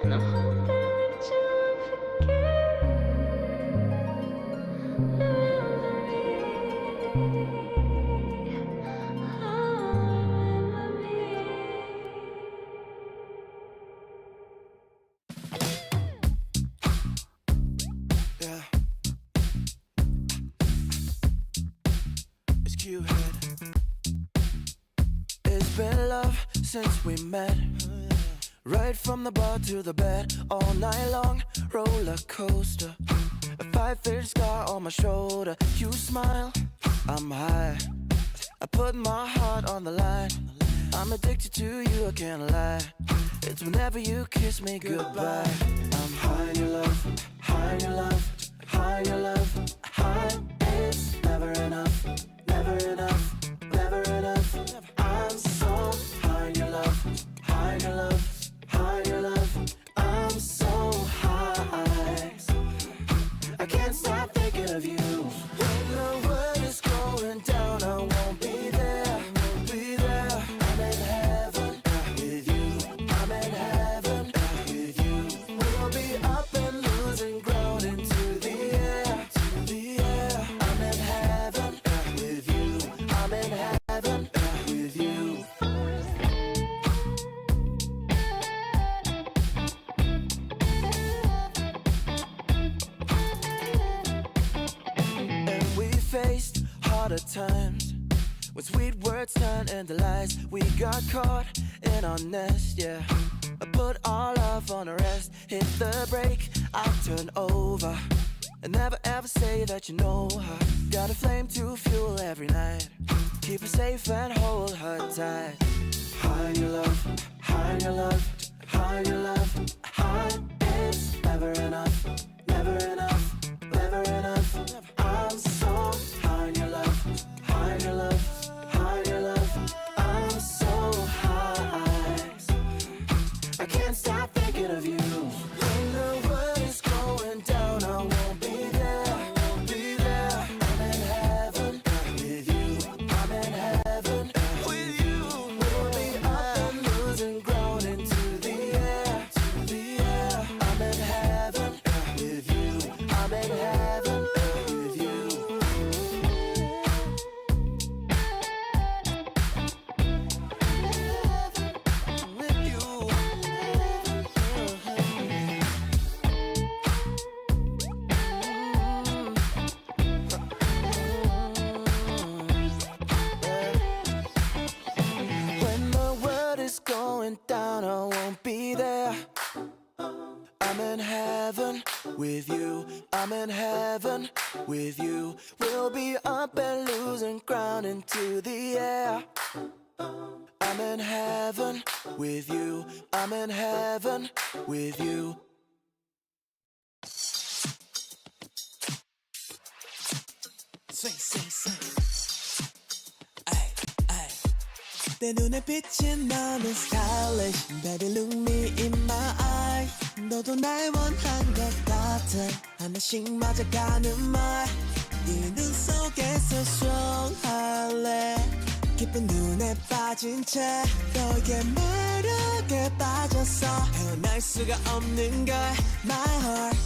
And I'm hoping that you'll forget. Remember me. Oh, remember me. Yeah. It's Q-Head. It's been love since we met. Right from the bar to the bed, all night long, roller coaster. A 5-inch scar on my shoulder. You smile, I'm high. I put my heart on the line. I'm addicted to you, I can't lie. It's whenever you kiss me goodbye. I'm high in your love, high in your love, high in your love, high. It's never enough, never enough, never enough. I'm so high in your love, high in your love, high in your love. I'm so high, I can't stop thinking of you. When the world is going down, I won't be there, won't be there. I'm in heaven with you, I'm in heaven with you. We'll be up and losing ground into the air, to the air. I'm in heaven with you, I'm in heaven with you. And we faced harder times when sweet words turned into lies. We got caught in our nest, yeah. I put our love on a rest, hit the brake, I turn over. And never ever say that you know her. Got a flame to fuel every night. Keep her safe and hold her tight. High in your love, high in your love, high in your love, high. It's never enough, never enough, never enough. I'm so high in your love, high in your love, high in your love. I'm so high, I can't stop thinking of you. When the world is going down, I won't be there, I won't be there. I'm in heaven with you, I'm in heaven with you. We'll be up and losing ground into the air, to the air. I'm in heaven with you, I'm in heaven with you. With you. When the world is going down, I won't be there. I'm in heaven with you, I'm in heaven with you. We'll be up and losing ground into the air. I'm in heaven with you, I'm in heaven with you. Swing, swing, swing. Ay, ay. 내 눈에 비친 너는 stylish. Baby look me in my eye. 너도 날 원한 것 같아. 하나씩 맞아가는 말. 네 눈 속에서 strong할래. 깊은 눈에 빠진 채 너의 매력에 빠졌어. 헤어날 수가 없는 걸 my heart.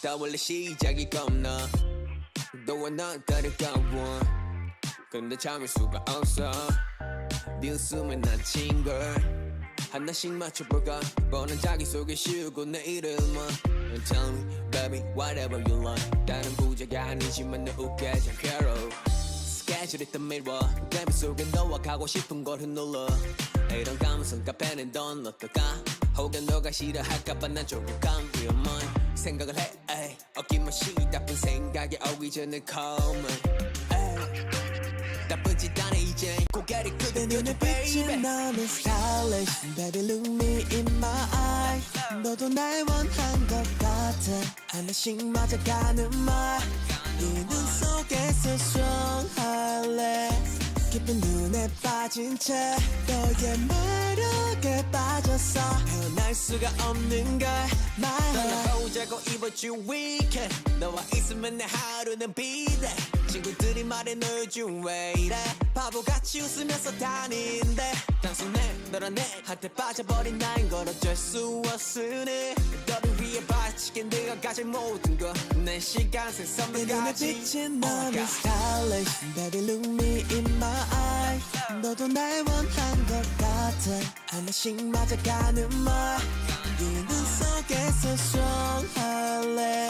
떠올려 시작이 겁나. 너와 난 다를까워. 근데 참을 수가 없어. 네 웃음에 난 친걸. 하나씩 맞춰볼까. 뻔한 자기소개 쉬우고 내 이름은 Tell me baby whatever you like. 다른 부자가 아니지만 너 웃게 해줘 hero. 스케줄이 더 미뤄. 내 속에 너와 가고 싶은 걸 휘둘러. 이런 감성 카페는 넌 어떨까. 혹은 너가 싫어할까봐 난 조금 Real mind 생각을 해 에이. 어김없이 나쁜 생각이 오기 전에 call me 에이. 나쁜 짓 안 해 이제 고개를 끄덕여줘 baby. 너는 stylish. Baby look me in my eye. 너도 날 원한 것 같아. 하나씩 맞아가는 말. 네 눈 속에서 strong할래. 깊은 눈에 빠진 채 너의 매력에 빠졌어. 헤어날 수가 없는 걸 my heart. 떠나보자고 이번 주 weekend. 너와 있으면 내 하루는 비대. 친구들이 말해 너 요즘 왜 이래 바보같이 웃으면서 다니는데 단순해 너랑 내한테 빠져버린 나인 걸 어쩔 수 없으니 너를 위해 바치게 내가 가진 모든 거 내 시간 새 선물까지 내 눈에 비친 너는 stylish Baby look me in my eyes 너도 날 원한 것 같아 하나씩 맞아가는 말 네 눈 속에서 strong 할래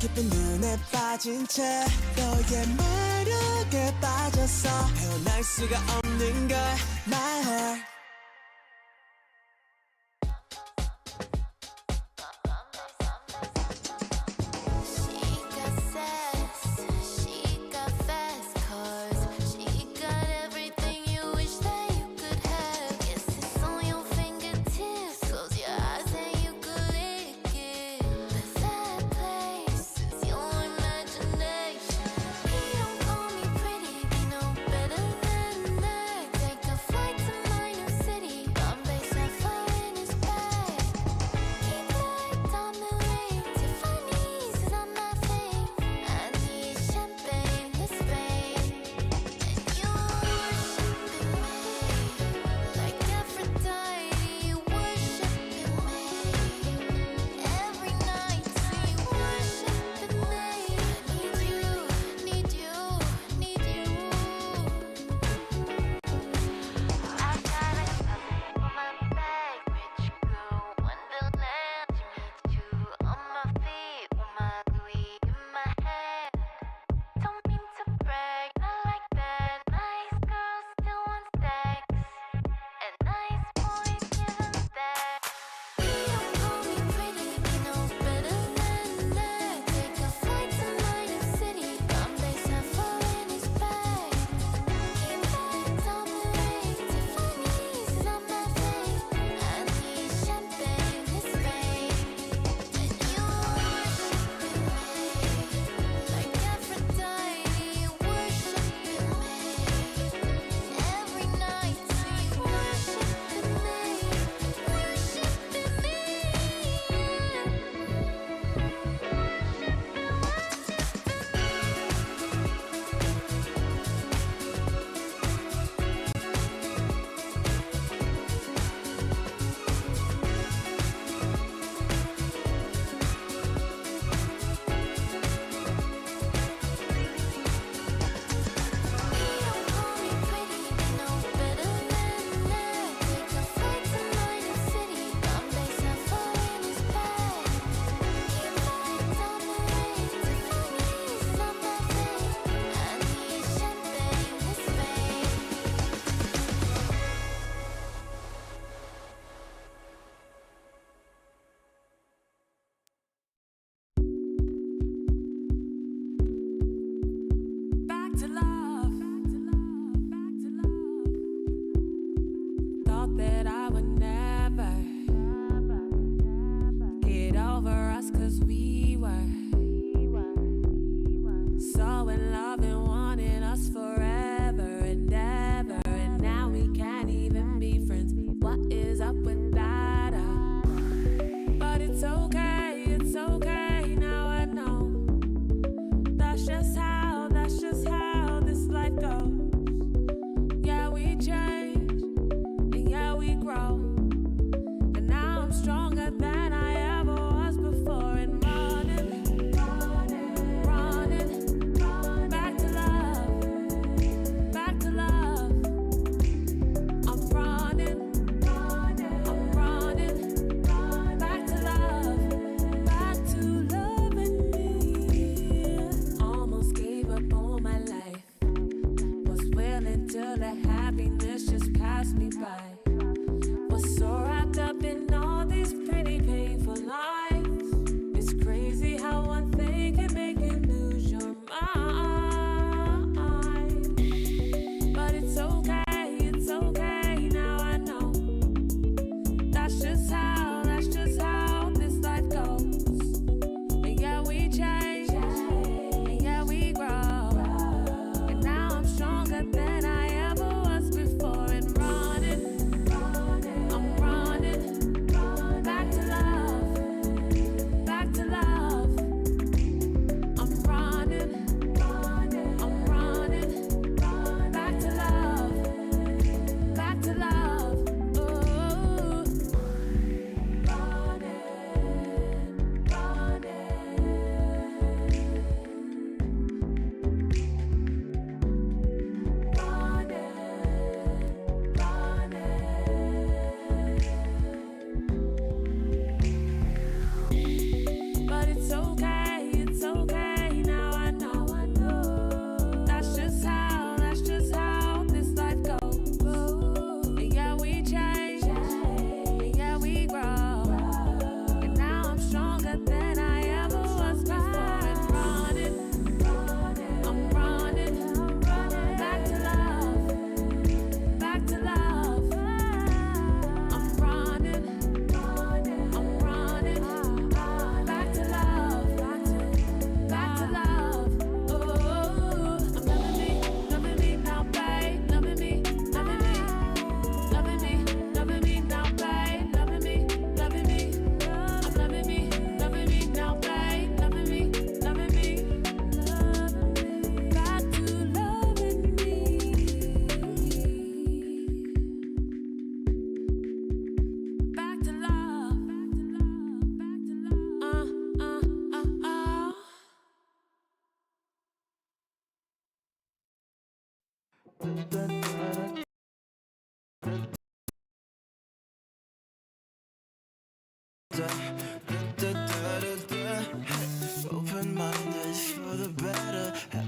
깊은 눈에 빠진 채 너의 매력에 빠졌어 헤어날 수가 없는 걸 My heart She got sass, she got fast cars, she got everything you wish that you could have. Yes, it's on your fingertips. Close your eyes and you could lick it. But that place is your imagination. He don't call me pretty, he know better than that. Take a flight to minus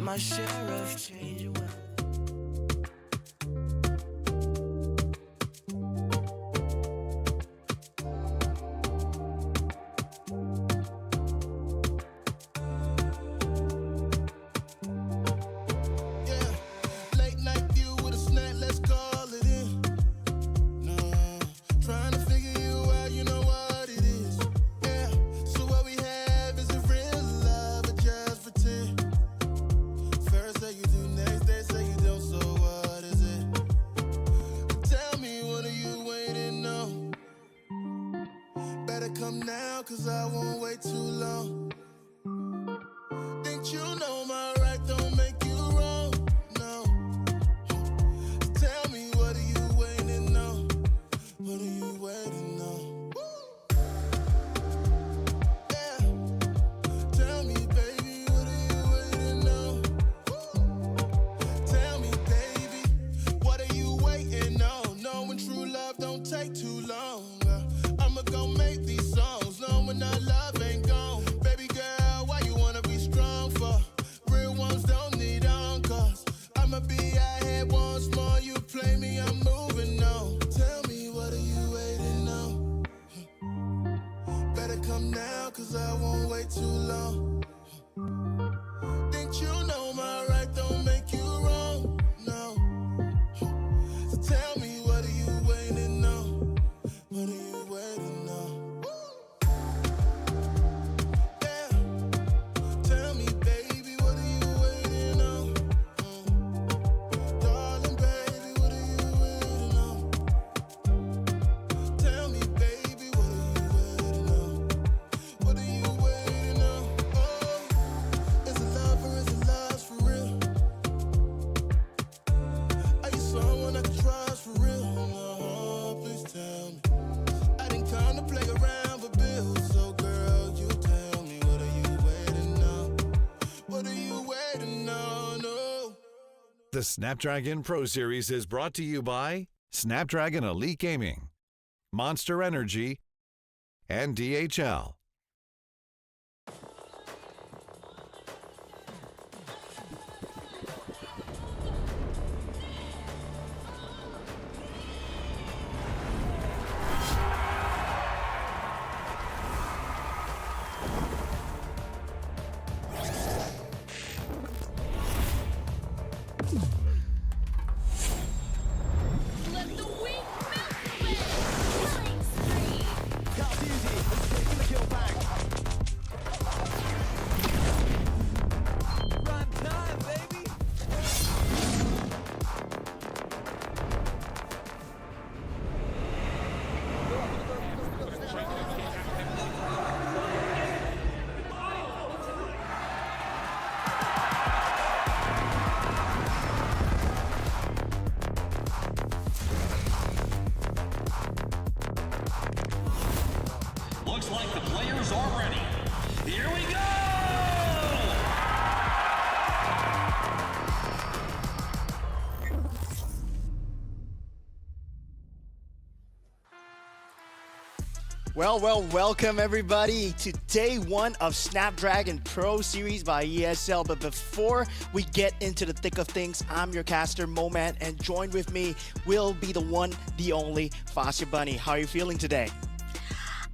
my share of change. Come now, cause I won't wait too long. Think you know my right don't make you wrong, no. Tell me, what are you waiting on? What are you waiting on? Yeah. Tell me, baby, what are you waiting on? Tell me, baby, what are you waiting on? Knowing true love don't take too long. I'ma go make these songs, knowing that love ain't gone. Baby girl, why you wanna be strong for? Real ones don't need on, cause I'ma be out here once more. You play me, I'm moving on. Tell me, what are you waiting on? Better come now, cause I won't wait too long. Think you know my right don't make you wrong, no. So tell me, what are you waiting on? What are you waiting on? Yeah. Tell me, baby, what are you waiting on? Darling, baby, what are you waiting on? Tell me, baby, what are you waiting on? What are you waiting on? Oh, is it love or is it lust for real? Are you someone I can trust for real? Oh, please tell me. I didn't come to play around for bills, so girl, you tell me, what are you waiting on? What are you waiting on? Oh. The Snapdragon Pro Series is brought to you by Snapdragon Elite Gaming, Monster Energy, and DHL. Let the weak melt away! Killing spree! Looks like the players are ready. Here we go! Welcome everybody to day one of Snapdragon Pro Series by ESL. But before we get into the thick of things, I'm your caster, Moman, and joined with me will be the one, the only, Fasya Bunny. How are you feeling today?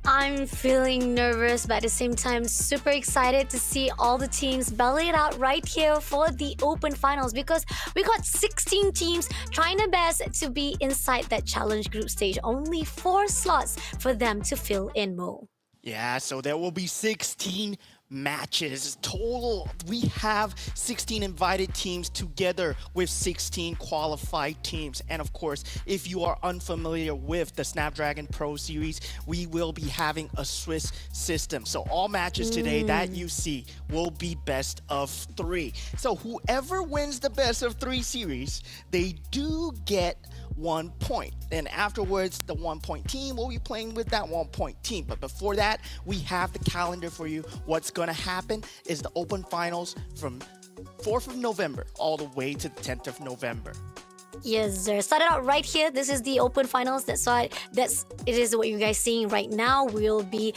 I'm feeling nervous, but at the same time super excited to see all the teams battle it out right here for the Open Finals, because we got 16 teams trying their best to be inside that challenge group stage. Only 4 slots for them to fill in, Mo. Yeah, so there will be 16 matches total. We have 16 invited teams together with 16 qualified teams. And of course, if you are unfamiliar with the Snapdragon Pro Series, we will be having a Swiss system. So all matches today that you see will be best of 3. So whoever wins the best of 3 series, they do get 1 point. And afterwards, the 1 point team will be playing with that 1 point team. But before that, we have the calendar for you. What's going to happen is the Open Finals from 4th of November all the way to the 10th of November. Yes, sir. Started out right here. This is the open finals. That's why it is what you guys seeing right now. We'll be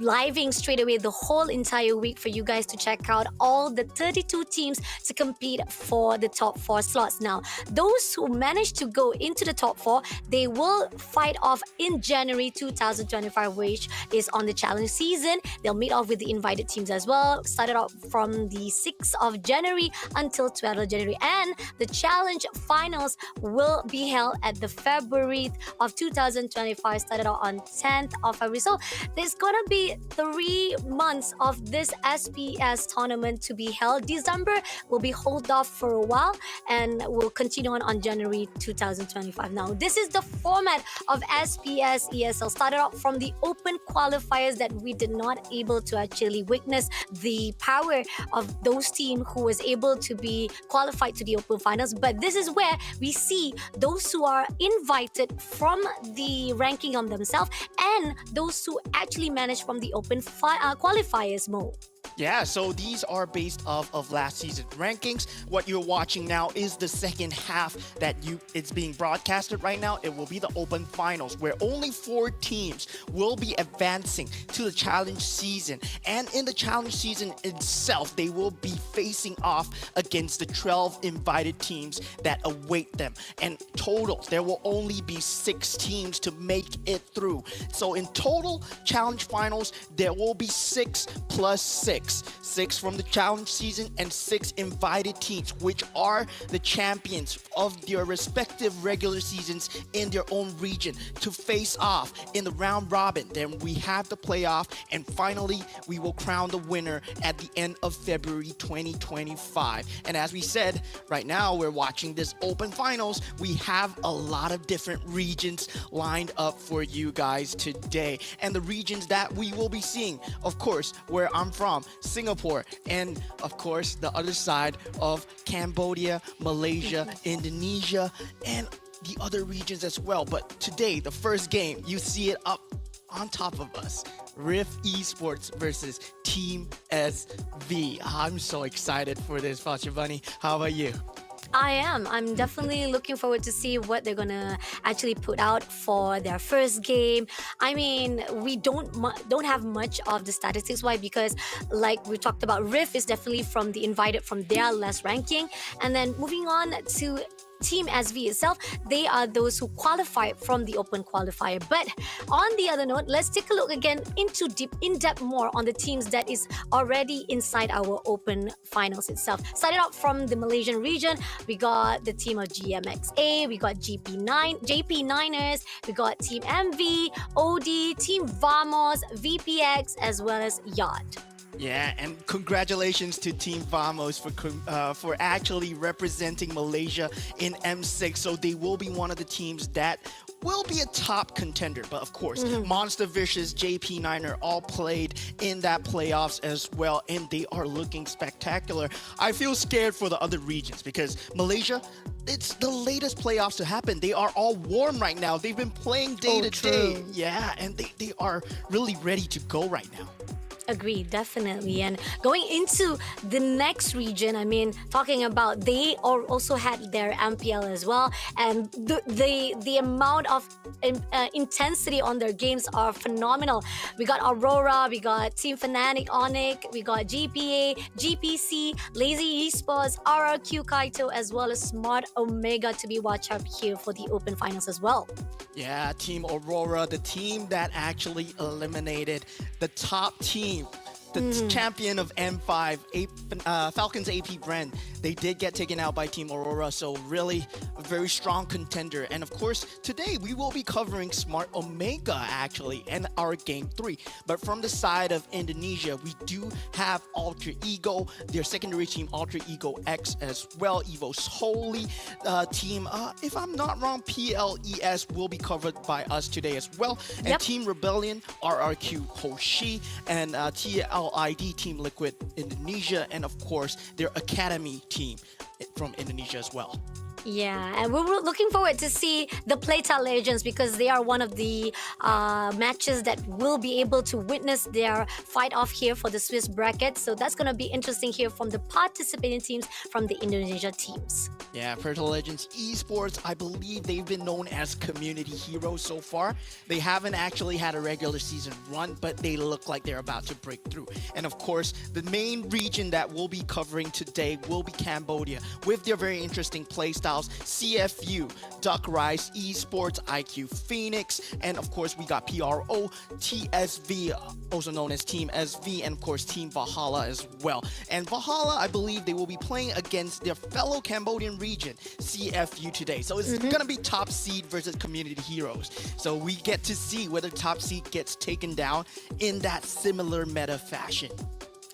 living straight away the whole entire week for you guys to check out all the 32 teams to compete for the top 4 slots. Now, those who manage to go into the top 4, they will fight off in January 2025, which is on the challenge season. They'll meet off with the invited teams as well. Started out from the 6th of January until 12th of January, and the challenge finals will be held at the February of 2025, started out on 10th of February. So there's gonna be 3 months of this SPS tournament to be held. December will be hold off for a while and will continue on January 2025. Now, this is the format of SPS ESL. Started out from the open qualifiers that we did not able to actually witness the power of those teams who was able to be qualified to the open finals. But this is where we see those who are invited from the ranking on themselves and those who actually managed from the open qualifiers mode. Yeah, so these are based off of last season's rankings. What you're watching now is the second half that it's being broadcasted right now. It will be the open finals where only 4 teams will be advancing to the challenge season. And in the challenge season itself, they will be facing off against the 12 invited teams that await them. And total, there will only be 6 teams to make it through. So in total challenge finals, there will be 6 plus 6. 6 from the challenge season and 6 invited teams, which are the champions of their respective regular seasons in their own region, to face off in the round robin. Then we have the playoff, and finally we will crown the winner at the end of February 2025. And as we said, right now we're watching this open finals. We have a lot of different regions lined up for you guys today, and the regions that we will be seeing, of course, where I'm from, Singapore, and of course the other side of Cambodia, Malaysia, Indonesia, and the other regions as well. But today, the first game, you see it up on top of us. Riff Esports versus Team SV. I'm so excited for this, Bunny. How about you? I am. I'm definitely looking forward to see what they're gonna actually put out for their first game. I mean, we don't have much of the statistics. Why? Because like we talked about, Riff is definitely from the invited from their last ranking, and then moving on to Team SV itself, they are those who qualified from the open qualifier. But on the other note, let's take a look again into in depth more on the teams that is already inside our open finals itself. Started out from the Malaysian region, we got the team of GMXA, we got JP9ers, we got Team MV, OD, Team Vamos, VPX, as well as Yacht. Yeah, and congratulations to Team Vamos for actually representing Malaysia in M6. So they will be one of the teams that will be a top contender. But of course, Monster Vicious, JP9er all played in that playoffs as well, and they are looking spectacular. I feel scared for the other regions because Malaysia, it's the latest playoffs to happen. They are all warm right now. They've been playing day to day. Yeah, and they are really ready to go right now. Agreed, definitely. And going into the next region, I mean, talking about they also had their MPL as well, and the amount of intensity on their games are phenomenal. We got Aurora, we got Team Fnatic Onyx, we got GPA, GPC, Lazy Esports, RRQ Kaito, as well as Smart Omega to be watched out here for the open finals as well. Yeah, Team Aurora, the team that actually eliminated the top team, the champion of M5, Falcons AP Brand. They did get taken out by Team Aurora, so really a very strong contender. And of course, today we will be covering Smart Omega actually and our Game 3. But from the side of Indonesia, we do have Alter Ego, their secondary team Alter Ego X as well, Evo's Holy team. If I'm not wrong, PLES will be covered by us today as well. And Team Rebellion, RRQ Hoshi, and TLID Team Liquid Indonesia, and of course their Academy team from Indonesia as well. Yeah, and we're looking forward to see the Peta Legends because they are one of the matches that will be able to witness their fight off here for the Swiss bracket. So that's going to be interesting here from the participating teams from the Indonesia teams. Yeah, Peta Legends Esports, I believe they've been known as community heroes so far. They haven't actually had a regular season run, but they look like they're about to break through. And of course, the main region that we'll be covering today will be Cambodia with their very interesting playstyles, CFU, Duck Rice, Esports, IQ Phoenix, and of course we got PRO, TSV, also known as Team SV, and of course Team Valhalla as well. And Valhalla, I believe they will be playing against their fellow Cambodian region, CFU today. So it's gonna be top seed versus community heroes. So we get to see whether top seed gets taken down in that similar meta fashion.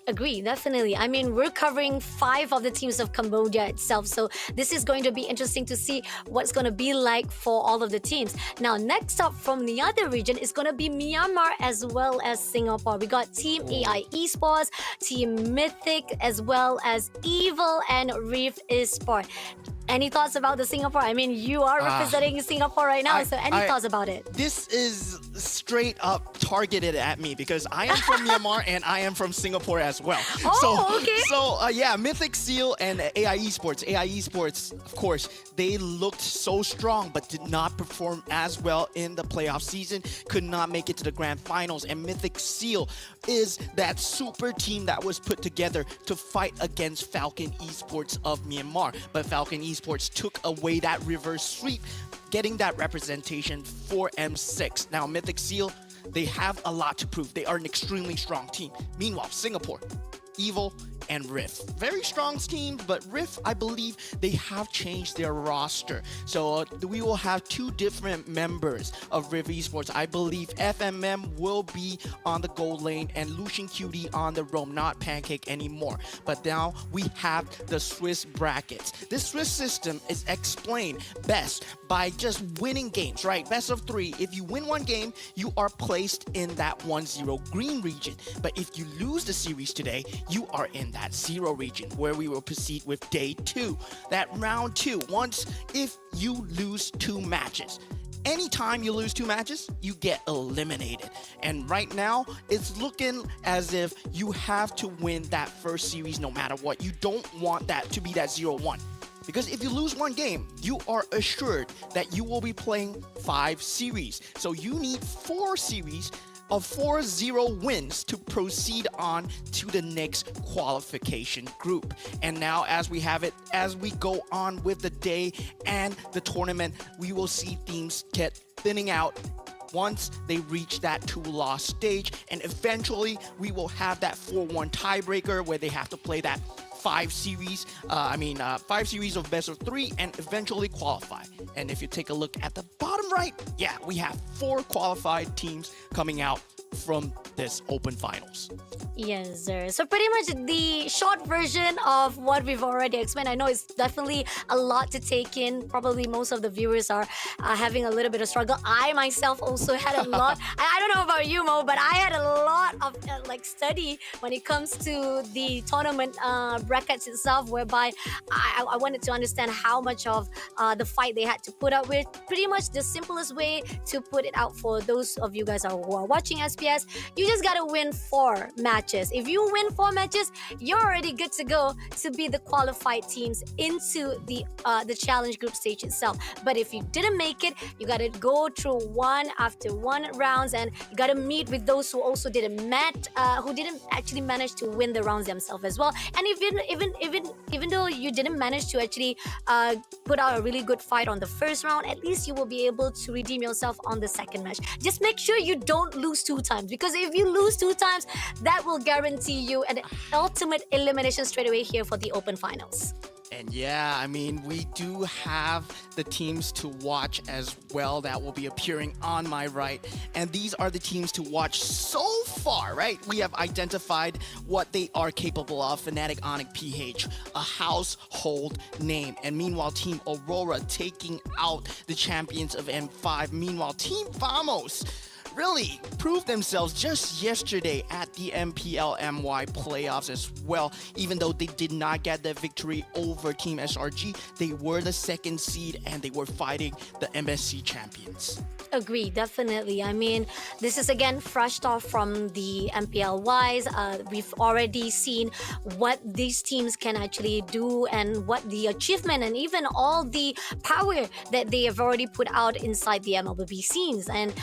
Agree, definitely. I mean, we're covering 5 of the teams of Cambodia itself, so this is going to be interesting to see what's going to be like for all of the teams. Now, next up from the other region is going to be Myanmar as well as Singapore. We got Team AI Esports, Team Mythic, as well as Evil and Riff Esport. Any thoughts about the Singapore? I mean, you are representing Singapore right now, so any thoughts about it? This is straight up targeted at me because I am from Myanmar and I am from Singapore as well. Okay. So yeah, Mythic Seal and AI Esports. AI Esports, of course, they looked so strong but did not perform as well in the playoff season, could not make it to the grand finals. And Mythic Seal is that super team that was put together to fight against Falcon Esports of Myanmar. But Falcon Esports took away that reverse sweep, getting that representation for M6. Now, Mythic Seal, they have a lot to prove. They are an extremely strong team. Meanwhile, Singapore, Evil, and Riff. Very strong teams, but Riff, I believe they have changed their roster. So we will have 2 different members of Riff Esports. I believe FMM will be on the gold lane and Lucian Cutie on the roam, not Pancake anymore. But now we have the Swiss brackets. This Swiss system is explained best by just winning games, right? Best of 3. If you win 1 game, you are placed in that 1-0 green region. But if you lose the series today, you are in that 0 region where we will proceed with day 2, that round 2. Once if you lose 2 matches, anytime you lose 2 matches, you get eliminated. And right now, it's looking as if you have to win that first series no matter what. You don't want that to be that 0-1. Because if you lose 1 game, you are assured that you will be playing 5 series. So you need 4 series of 4-0 wins to proceed on to the next qualification group. And now as we have it, as we go on with the day and the tournament, we will see teams get thinning out once they reach that 2-loss stage, and eventually we will have that 4-1 tiebreaker where they have to play that 5 series, 5 series of best of 3 and eventually qualify. And if you take a look at the bottom right, yeah, we have 4 qualified teams coming out from this open finals. Yes, sir. So pretty much the short version of what we've already explained. I know it's definitely a lot to take in. Probably most of the viewers are having a little bit of struggle. I myself also had a lot. I don't know about you, Mo, but I had a lot of study when it comes to the tournament brackets itself, whereby I wanted to understand how much of the fight they had to put up with. Pretty much the simplest way to put it out for those of you guys who are watching SPS, you just gotta win 4 matches. If you win 4 matches, you're already good to go to be the qualified teams into the challenge group stage itself. But if you didn't make it, you gotta go through 1 after 1 rounds, and you gotta meet with those who also didn't actually manage to win the rounds themselves as well. And even though you didn't manage to actually put out a really good fight on the first round, at least you will be able to redeem yourself on the second match. Just make sure you don't lose 2 times, because if you lose 2 times, that will guarantee you an ultimate elimination straight away here for the open finals. And yeah, I mean, we do have the teams to watch as well that will be appearing on my right. And these are the teams to watch so far, right? We have identified what they are capable of. Fnatic, Onyx, PH, a household name. And meanwhile, Team Aurora taking out the champions of M5. Meanwhile, Team Famos, really proved themselves just yesterday at the MPL MY playoffs as well. Even though they did not get the victory over Team SRG, they were the second seed and they were fighting the MSC champions. Agree, definitely. I mean, this is again fresh off from the MPL wise. We've already seen what these teams can actually do and what the achievement and even all the power that they have already put out inside the MLBB scenes. And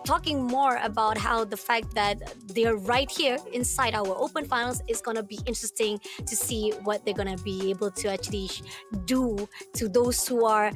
talking more about how the fact that they're right here inside our open finals is going to be interesting to see what they're going to be able to actually do to those who are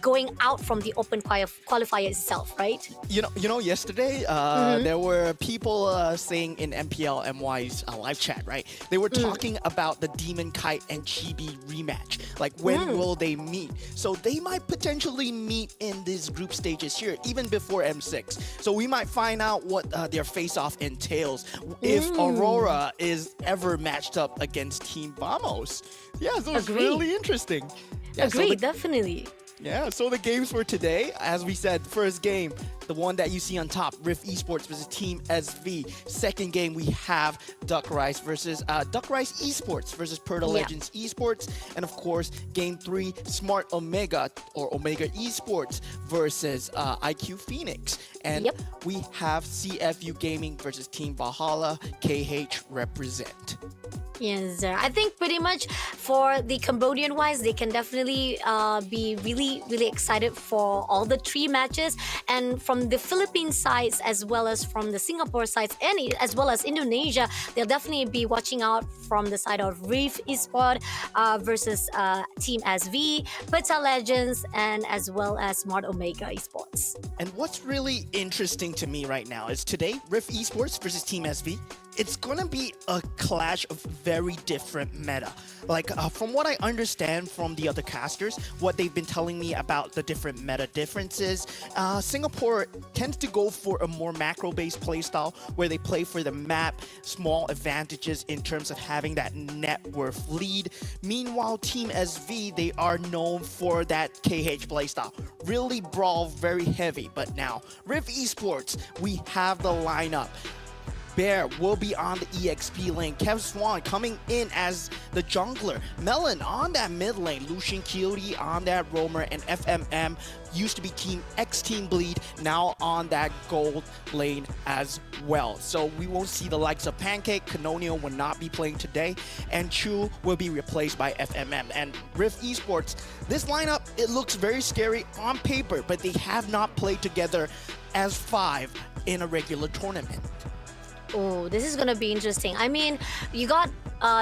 going out from the open qualifier itself. Right? You know, yesterday there were people saying in MPL MY's live chat, right? They were talking about the Demon Kite and Chibi rematch. Like, when will they meet? So they might potentially meet in these group stages here, even before M6. So we might find out what their face-off entails if Aurora is ever matched up against Team Vamos. Yeah, so it's really interesting. Yeah, Agree, definitely. Yeah, so the games for today, as we said, first game, the one that you see on top, Riff Esports versus Team SV. Second game, we have Duck Rice Esports versus Peta Legends Esports. And of course, game 3, Smart Omega or Omega Esports versus IQ Phoenix. And we have CFU Gaming versus Team Valhalla, KH represent. Yes, sir. I think pretty much for the Cambodian wise, they can definitely be really, really excited for all the 3 matches. And from the Philippine sides, as well as from the Singapore sides, and as well as Indonesia, they'll definitely be watching out from the side of Riff Esports versus Team SV, Peta Legends, and as well as Smart Omega Esports. And what's really interesting to me right now is today, Riff Esports versus Team SV. It's gonna be a clash of very different meta. Like, from what I understand from the other casters, what they've been telling me about the different meta differences, Singapore tends to go for a more macro-based playstyle where they play for the map, small advantages in terms of having that net worth lead. Meanwhile, Team SV, they are known for that KH playstyle. Really brawl, very heavy. But now, Riff Esports, we have the lineup. Bear will be on the EXP lane. Kev Swan coming in as the jungler. Melon on that mid lane. Lucian Coyote on that roamer. And FMM used to be Team Bleed, now on that gold lane as well. So we won't see the likes of Pancake. Canonial will not be playing today. And Chu will be replaced by FMM. And Riff Esports, this lineup, it looks very scary on paper, but they have not played together as 5 in a regular tournament. Oh, this is gonna be interesting. I mean, you got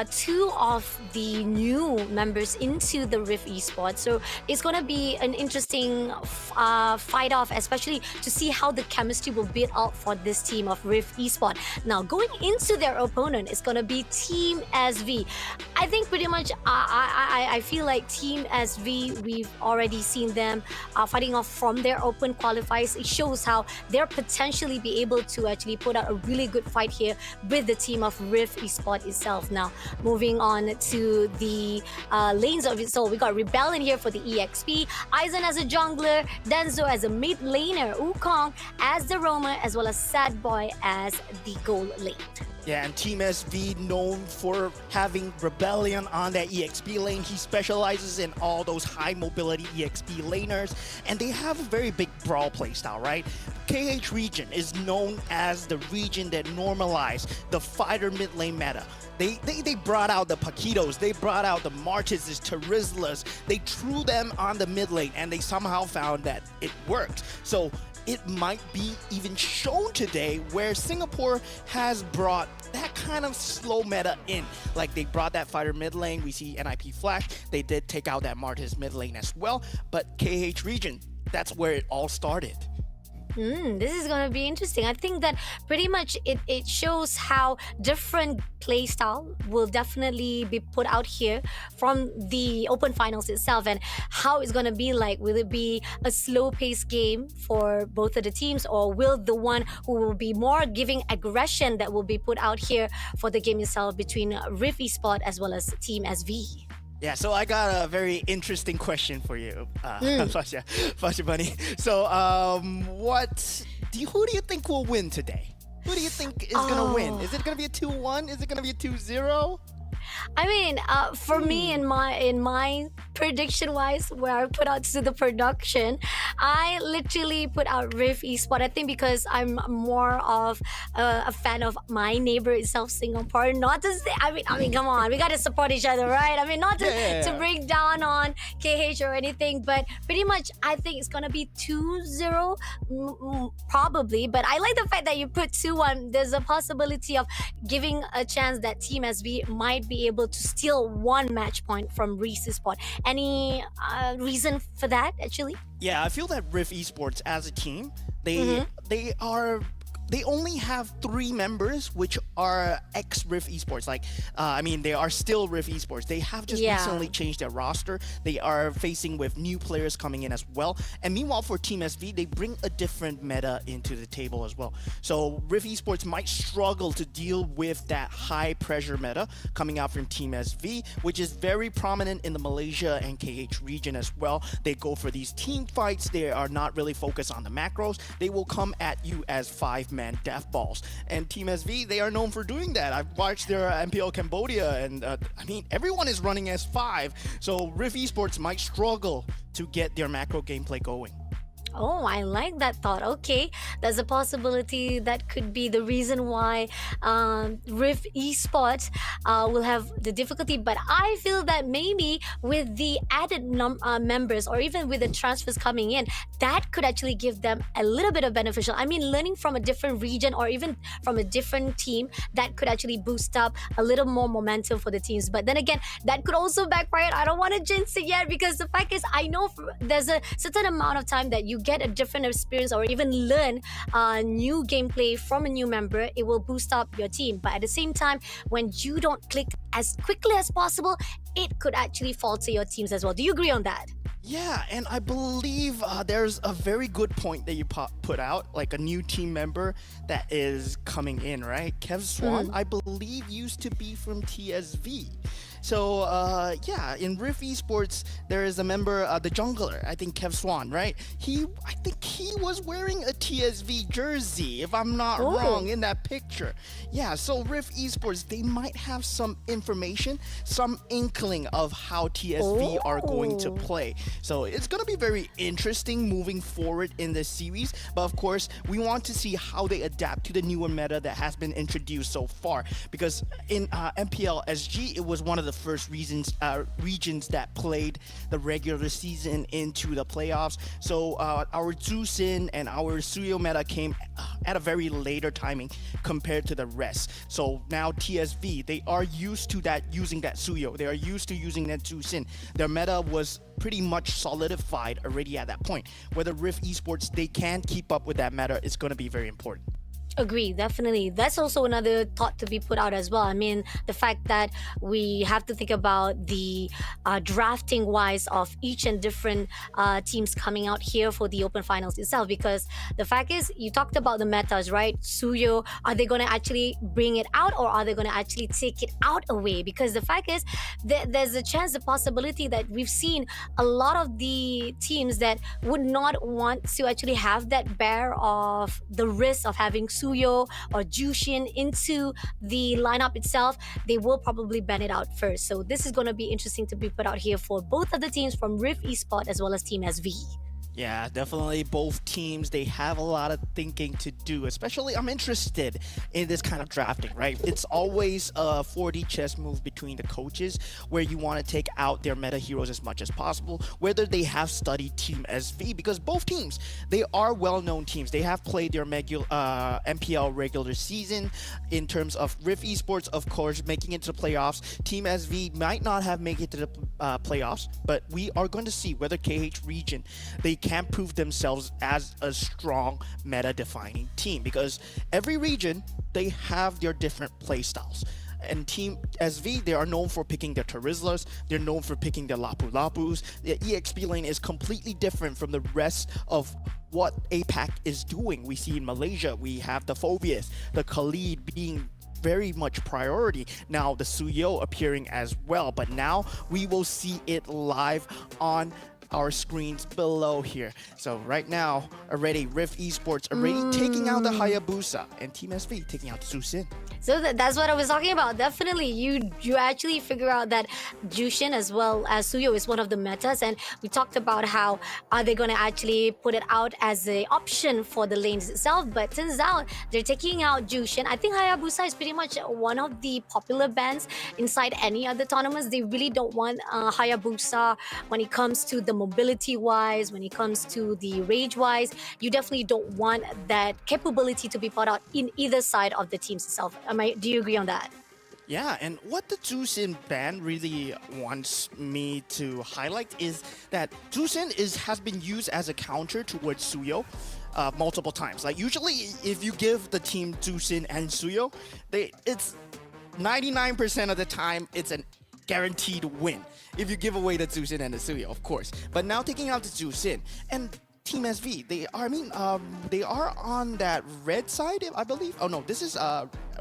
2 of the new members into the Riff Esports, so it's gonna be an interesting fight off, especially to see how the chemistry will build out for this team of Riff Esports. Now, going into their opponent, it's gonna be Team SV. I think pretty much, I feel like Team SV, we've already seen them fighting off from their open qualifiers. It shows how they're potentially be able to actually put out a really good fight here with the team of Riff Esports itself. Now, moving on to the lanes of it. So we got Rebellion here for the EXP, Aizen as a jungler, Denzo as a mid laner, Wukong as the roamer, as well as Sad Boy as the gold lane. Yeah, and Team SV known for having Rebellion on that EXP lane. He specializes in all those high mobility EXP laners, and they have a very big brawl playstyle, right? KH region is known as the region that normalized the fighter mid lane meta. They brought out the Paquitos, they brought out the Martises, Terizlas, they threw them on the mid lane, and they somehow found that it worked. So it might be even shown today where Singapore has brought that kind of slow meta in. Like, they brought that fighter mid lane. We see NIP Flash. They did take out that Martis mid lane as well. But KH region, that's where it all started. This is going to be interesting. I think that pretty much it shows how different playstyle will definitely be put out here from the open finals itself, and how it's going to be like. Will it be a slow-paced game for both of the teams, or will the one who will be more giving aggression that will be put out here for the game itself between Riff Esports as well as Team SV? Yeah, so I got a very interesting question for you, Fasha Bunny. So, who do you think will win today? Who do you think is gonna win? Is it gonna be a 2-1? Is it gonna be a 2-0? I mean, for me, in my prediction wise, where I put out to the production, I literally put out Riff Esport. I think because I'm more of a fan of my neighbor itself, Singapore. Not to say, I mean, come on, we gotta support each other, right? I mean, not to bring down on KH or anything, but pretty much, I think it's gonna be 2-0, probably. But I like the fact that you put 2-1. There's a possibility of giving a chance that Team SV might be able to steal one match point from Reese Sport. Any reason for that, actually? Yeah, I feel that Riff Esports as a team, they only have 3 members which are ex-Riff Esports. Like, they are still Riff Esports. They have just recently changed their roster. They are facing with new players coming in as well. And meanwhile, for Team SV, they bring a different meta into the table as well. So Riff Esports might struggle to deal with that high-pressure meta coming out from Team SV, which is very prominent in the Malaysia and KH region as well. They go for these team fights. They are not really focused on the macros. They will come at you as 5-man death balls, and Team SV, they are known for doing that. I've watched their MPL Cambodia, and everyone is running S5, so Riff Esports might struggle to get their macro gameplay going. Oh, I like that thought. Okay, there's a possibility that could be the reason why Riff Esports will have the difficulty. But I feel that maybe with the added members, or even with the transfers coming in, that could actually give them a little bit of beneficial. I mean, learning from a different region or even from a different team, that could actually boost up a little more momentum for the teams. But then again, that could also backfire. I don't want to jinx it yet, because the fact is, I know there's a certain amount of time that you get a different experience or even learn new gameplay from a new member. It will boost up your team. But at the same time, when you don't click as quickly as possible, it could actually falter your teams as well. Do you agree on that? Yeah, and I believe there's a very good point that you put out, like a new team member that is coming in, right? Kev Swan, I believe, used to be from TSV. So, in Riff Esports, there is a member, the jungler, I think Kev Swan, right? I think he was wearing a TSV jersey, if I'm not wrong, in that picture. Yeah, so Riff Esports, they might have some information, some inkling of how TSV are going to play. So it's going to be very interesting moving forward in this series. But of course, we want to see how they adapt to the newer meta that has been introduced so far. Because in MPL SG, it was one of the first regions that played the regular season into the playoffs. So our Zusin and our Suyo meta came at a very later timing compared to the rest. So now TSV, they are used to using that Suyo. They are used to using that Zusin. Their meta was pretty much solidified already at that point. Whether Riff Esports, they can keep up with that meta is going to be very important. Agree, definitely. That's also another thought to be put out as well. I mean, the fact that we have to think about the drafting wise of each and different teams coming out here for the open finals itself, because the fact is, you talked about the metas, right? Suyo, are they going to actually bring it out, or are they going to actually take it out away? Because the fact is, there's a chance, the possibility that we've seen a lot of the teams that would not want to actually have that bear of the risk of having Suyo or Jushin into the lineup itself. They will probably ban it out first. So this is going to be interesting to be put out here for both of the teams from Riff Esport as well as Team SV. Yeah, definitely both teams, they have a lot of thinking to do. Especially, I'm interested in this kind of drafting, right? It's always a 4D chess move between the coaches where you want to take out their meta heroes as much as possible, whether they have studied Team SV, because both teams, they are well-known teams. They have played their MPL regular season. In terms of Riff Esports, of course, making it to the playoffs. Team SV might not have made it to the playoffs, but we are going to see whether KH region, they can prove themselves as a strong meta-defining team, because every region, they have their different play styles. And Team SV, they are known for picking their Terizlas, they're known for picking their Lapu Lapus. The EXP lane is completely different from the rest of what APAC is doing. We see in Malaysia, we have the Phobias, the Khalid being very much priority. Now the Suyo appearing as well, but now we will see it live on our screens below here. So right now, already Riff Esports already taking out the Hayabusa and Team SV taking out the Zusin. So that's what I was talking about. Definitely, you actually figure out that Jushin as well as Suyo is one of the metas, and we talked about how are they going to actually put it out as an option for the lanes itself. But turns out they're taking out Jushin. I think Hayabusa is pretty much one of the popular bands inside any other tournaments. They really don't want Hayabusa when it comes to the mobility wise, when it comes to the rage wise. You definitely don't want that capability to be put out in either side of the teams itself. Do you agree on that? Yeah, and what the Zusin band really wants me to highlight is that Zusin has been used as a counter towards Suyo multiple times. Like usually, if you give the team Zusin and Suyo, it's 99% of the time it's a guaranteed win. If you give away the Zusin and the Suyo, of course. But now taking out the Zusin and Team SV, they are on that red side, I believe. Oh no, this is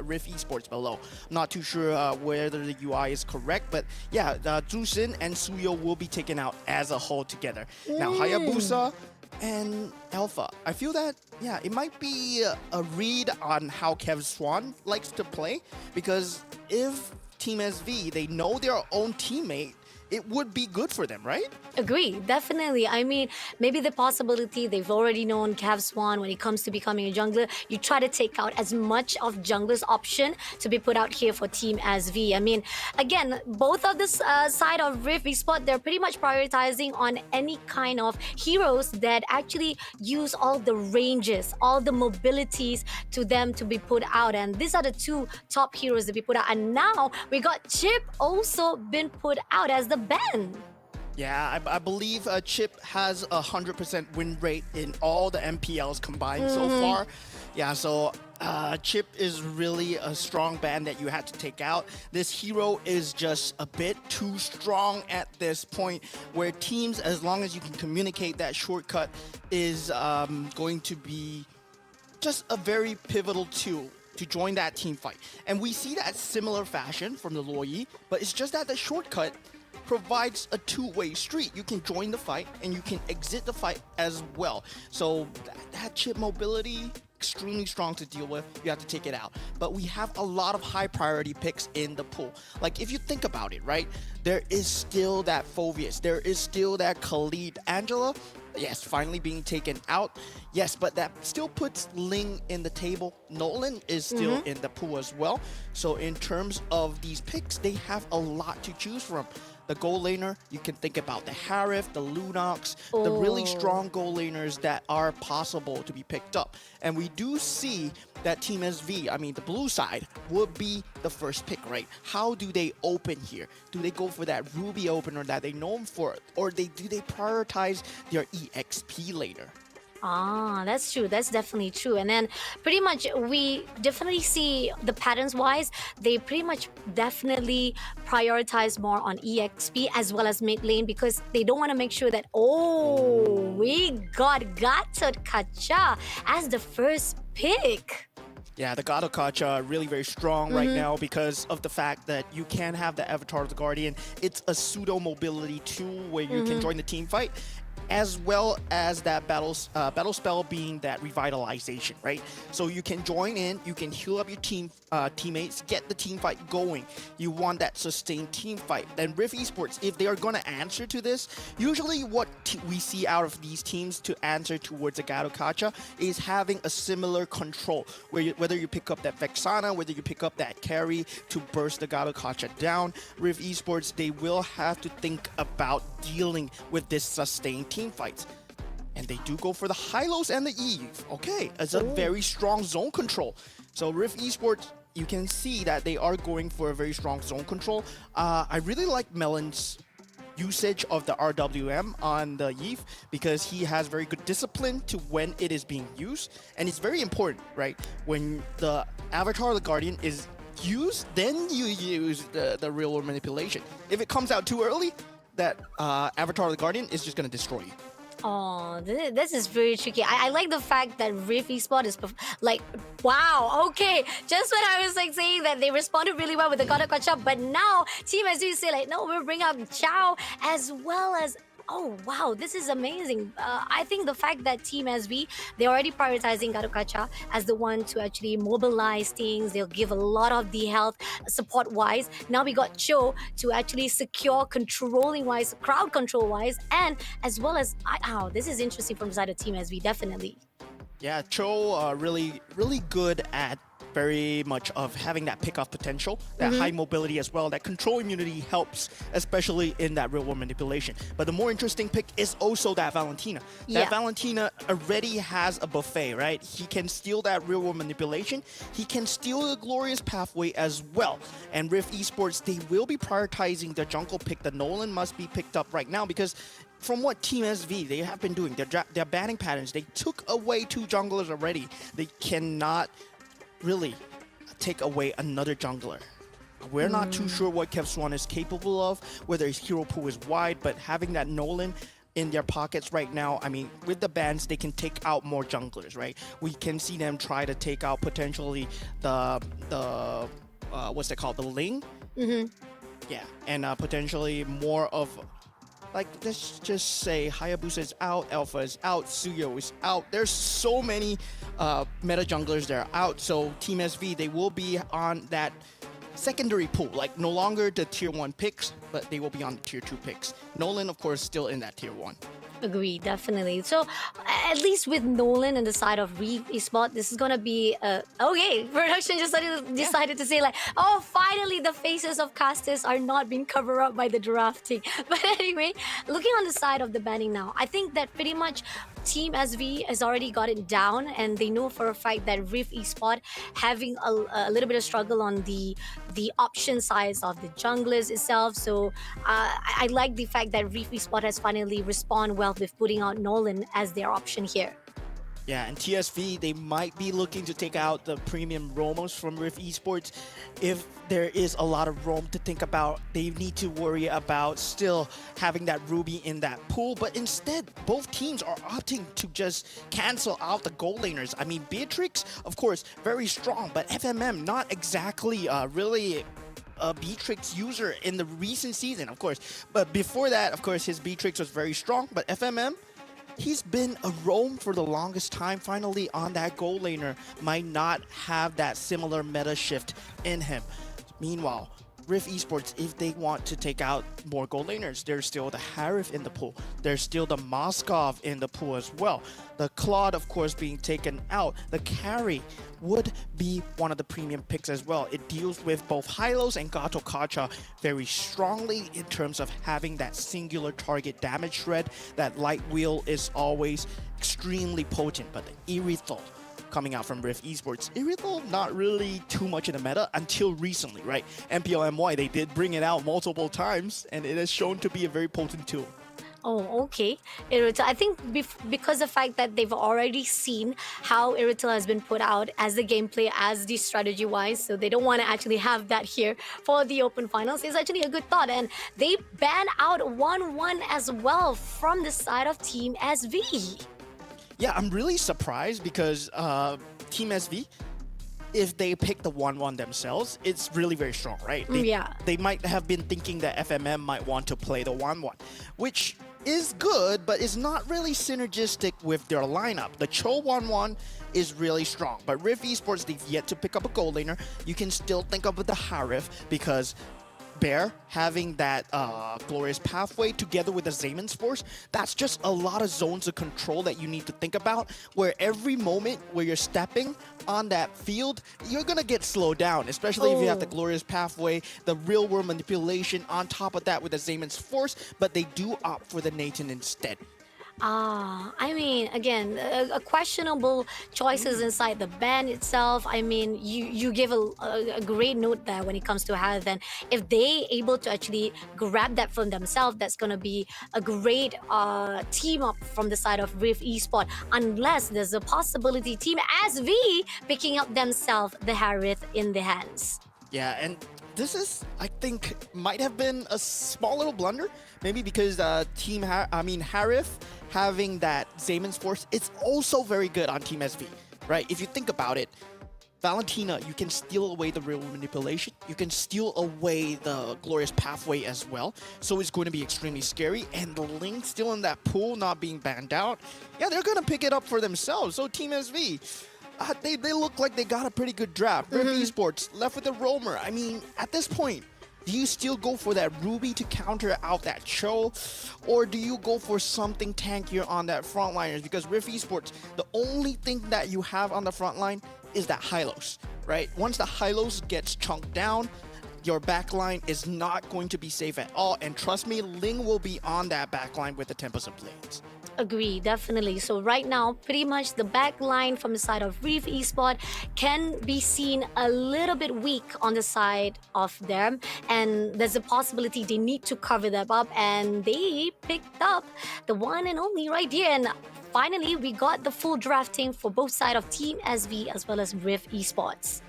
Riff Esports below. Not too sure whether the UI is correct, but yeah, Zusin and Suyo will be taken out as a whole together. Now Hayabusa and Alpha, I feel that it might be a read on how Kev Swan likes to play, because if Team SV, they know their own teammate, it would be good for them, right? Agree, definitely. I mean, maybe the possibility they've already known Cav Swan when it comes to becoming a jungler. You try to take out as much of jungler's option to be put out here for Team SV. I mean, again, both of this side of Riff Esport, they're pretty much prioritizing on any kind of heroes that actually use all the ranges, all the mobilities to them to be put out. And these are the two top heroes to be put out. And now we got Chip also been put out as the ban. Yeah, I believe Chip has a 100% win rate in all the MPLs combined so far. Yeah, so Chip is really a strong ban that you had to take out. This hero is just a bit too strong at this point, where teams, as long as you can communicate that shortcut, is going to be just a very pivotal tool to join that team fight. And we see that similar fashion from the Luoyi, but it's just that the shortcut provides a two-way street. You can join the fight and you can exit the fight as well. So that chip mobility, extremely strong to deal with. You have to take it out. But we have a lot of high priority picks in the pool. Like if you think about it, right? There is still that Phoveus. There is still that Khalid. Angela, yes, finally being taken out. Yes, but that still puts Ling in the table. Nolan is still in the pool as well. So in terms of these picks, they have a lot to choose from. The goal laner, you can think about the Harif, the Lunox, the really strong goal laners that are possible to be picked up. And we do see that Team SV, I mean the blue side, would be the first pick, right? How do they open here? Do they go for that Ruby opener that they know for? Or do they prioritize their EXP later? Ah, that's true. That's definitely true. And then pretty much we definitely see the patterns wise, they pretty much definitely prioritize more on EXP as well as mid lane, because they don't want to make sure that, we got Gatot Kacha as the first pick. Yeah, the Gato Kacha really very strong right now because of the fact that you can have the Avatar of the Guardian. It's a pseudo mobility tool where you can join the team fight, as well as that battle spell being that revitalization, right? So you can join in, you can heal up your teammates, get the team fight going. You want that sustained team fight. And Riff Esports, if they are going to answer to this, usually what we see out of these teams to answer towards the Gato Kacha is having a similar control, where whether you pick up that Vexana, whether you pick up that carry to burst the Gato Kacha down. Riff Esports, they will have to think about dealing with this sustained team fights. And they do go for the Hylos and the Eve. Okay, it's a very strong zone control. So Riff Esports, you can see that they are going for a very strong zone control. I really like Melon's usage of the RWM on the Eve, because he has very good discipline to when it is being used. And it's very important, right? When the Avatar of the Guardian is used, then you use the real world manipulation. If it comes out too early, that Avatar of the Guardian is just going to destroy you. Oh, this is very tricky. I like the fact that Riff Esport is like, wow, okay. Just when I was like saying that they responded really well with the Gotta Catch Up, but now Team as you say like, no, we'll bring up Chow as well as. Oh wow, this is amazing. I think the fact that Team SV, they're already prioritizing Garukacha as the one to actually mobilize things. They'll give a lot of the health support wise. Now we got Cho to actually secure controlling wise, crowd control wise, and as well as, this is interesting from the side of Team SV, definitely. Yeah, Cho really good at very much of having that pick-off potential, that high mobility as well. That control immunity helps, especially in that real-world manipulation. But the more interesting pick is also that Valentina. That Valentina already has a buffet, right? He can steal that real-world manipulation. He can steal the glorious pathway as well. And Riff Esports, they will be prioritizing the jungle pick. The Nolan must be picked up right now because from what Team SV they have been doing, their batting patterns, they took away 2 junglers already. They cannot really take away another jungler. We're not too sure what Kev Swan is capable of, whether his hero pool is wide, but having that Nolan in their pockets right now, I mean, with the bans, they can take out more junglers, right? We can see them try to take out potentially the what's it called, the Ling? Yeah, and potentially more of, like, let's just say Hayabusa is out, Alpha is out, Suyo is out. There's so many meta junglers that are out. So Team SV, they will be on that secondary pool, like no longer the tier 1 picks, but they will be on the tier 2 picks. Nolan, of course, still in that tier 1. Agree, definitely. So at least with Nolan and the side of Riff Esport, this is gonna be okay. Production just decided to say like, oh, finally the faces of casters are not being covered up by the drafting. But anyway, looking on the side of the banning now, I think that pretty much Team SV has already got it down, and they know for a fact that Riff Esport having a little bit of struggle on the option size of the junglers itself. So I like the fact that Riff Esport has finally responded well with putting out Nolan as their option here. Yeah, and TSV, they might be looking to take out the premium Romos from Riff Esports. If there is a lot of Rome to think about, they need to worry about still having that Ruby in that pool. But instead, both teams are opting to just cancel out the gold laners. I mean, Beatrix, of course, very strong, but FMM, not exactly really a Beatrix user in the recent season, of course. But before that, of course, his Beatrix was very strong, but FMM, he's been a roam for the longest time. Finally, on that gold laner, might not have that similar meta shift in him. Meanwhile, Riff Esports, if they want to take out more gold laners, there's still the Harif in the pool. There's still the Moskov in the pool as well. The Claude, of course, being taken out. The carry would be one of the premium picks as well. It deals with both Hylos and Gato Kacha very strongly in terms of having that singular target damage shred. That light wheel is always extremely potent, but the Irithel coming out from Riff Esports, Irithel not really too much in the meta until recently, right? MPLMY, they did bring it out multiple times, and it has shown to be a very potent tool. Oh, okay. Irithel, I think because the fact that they've already seen how Irithel has been put out as the gameplay, as the strategy-wise, so they don't want to actually have that here for the open finals. It's actually a good thought, and they ban out 1-1 as well from the side of Team SV. Yeah, I'm really surprised because Team SV, if they pick the 1-1 themselves, it's really very strong, right? They might have been thinking that FMM might want to play the 1-1, which is good, but is not really synergistic with their lineup. The Cho 1-1 is really strong, but Riff Esports, they've yet to pick up a gold laner. You can still think of the Harif because Bear having that glorious pathway together with the Zayman's Force, that's just a lot of zones of control that you need to think about, where every moment where you're stepping on that field, you're gonna get slowed down, especially if you have the glorious pathway, the real world manipulation on top of that with the Zayman's Force, but they do opt for the Nathan instead. I mean, again, a questionable choices inside the band itself. I mean, you give a great note there when it comes to Harith, and if they able to actually grab that from themselves, that's going to be a great team up from the side of Riff Esport, unless there's a possibility Team SV picking up themselves the Harith in the hands. Yeah, and this is, I think, might have been a small little blunder. Maybe because Harif having that Zamon's Force, it's also very good on Team SV, right? If you think about it, Valentina, you can steal away the real manipulation. You can steal away the glorious pathway as well. So it's going to be extremely scary. And the Link still in that pool, not being banned out. Yeah, they're going to pick it up for themselves. So Team SV, they look like they got a pretty good draft. Riff Esports left with a roamer. I mean, at this point, do you still go for that Ruby to counter out that Cho? Or do you go for something tankier on that frontliners? Because Riff Esports, the only thing that you have on the front line is that Hylos, right? Once the Hylos gets chunked down, your backline is not going to be safe at all. And trust me, Ling will be on that backline with the Tempest and Blades. Agree, definitely. So right now, pretty much the back line from the side of Reef Esport can be seen a little bit weak on the side of them, and there's a possibility they need to cover them up, and they picked up the one and only right here. And finally, we got the full drafting for both sides of Team SV as well as Riff Esports.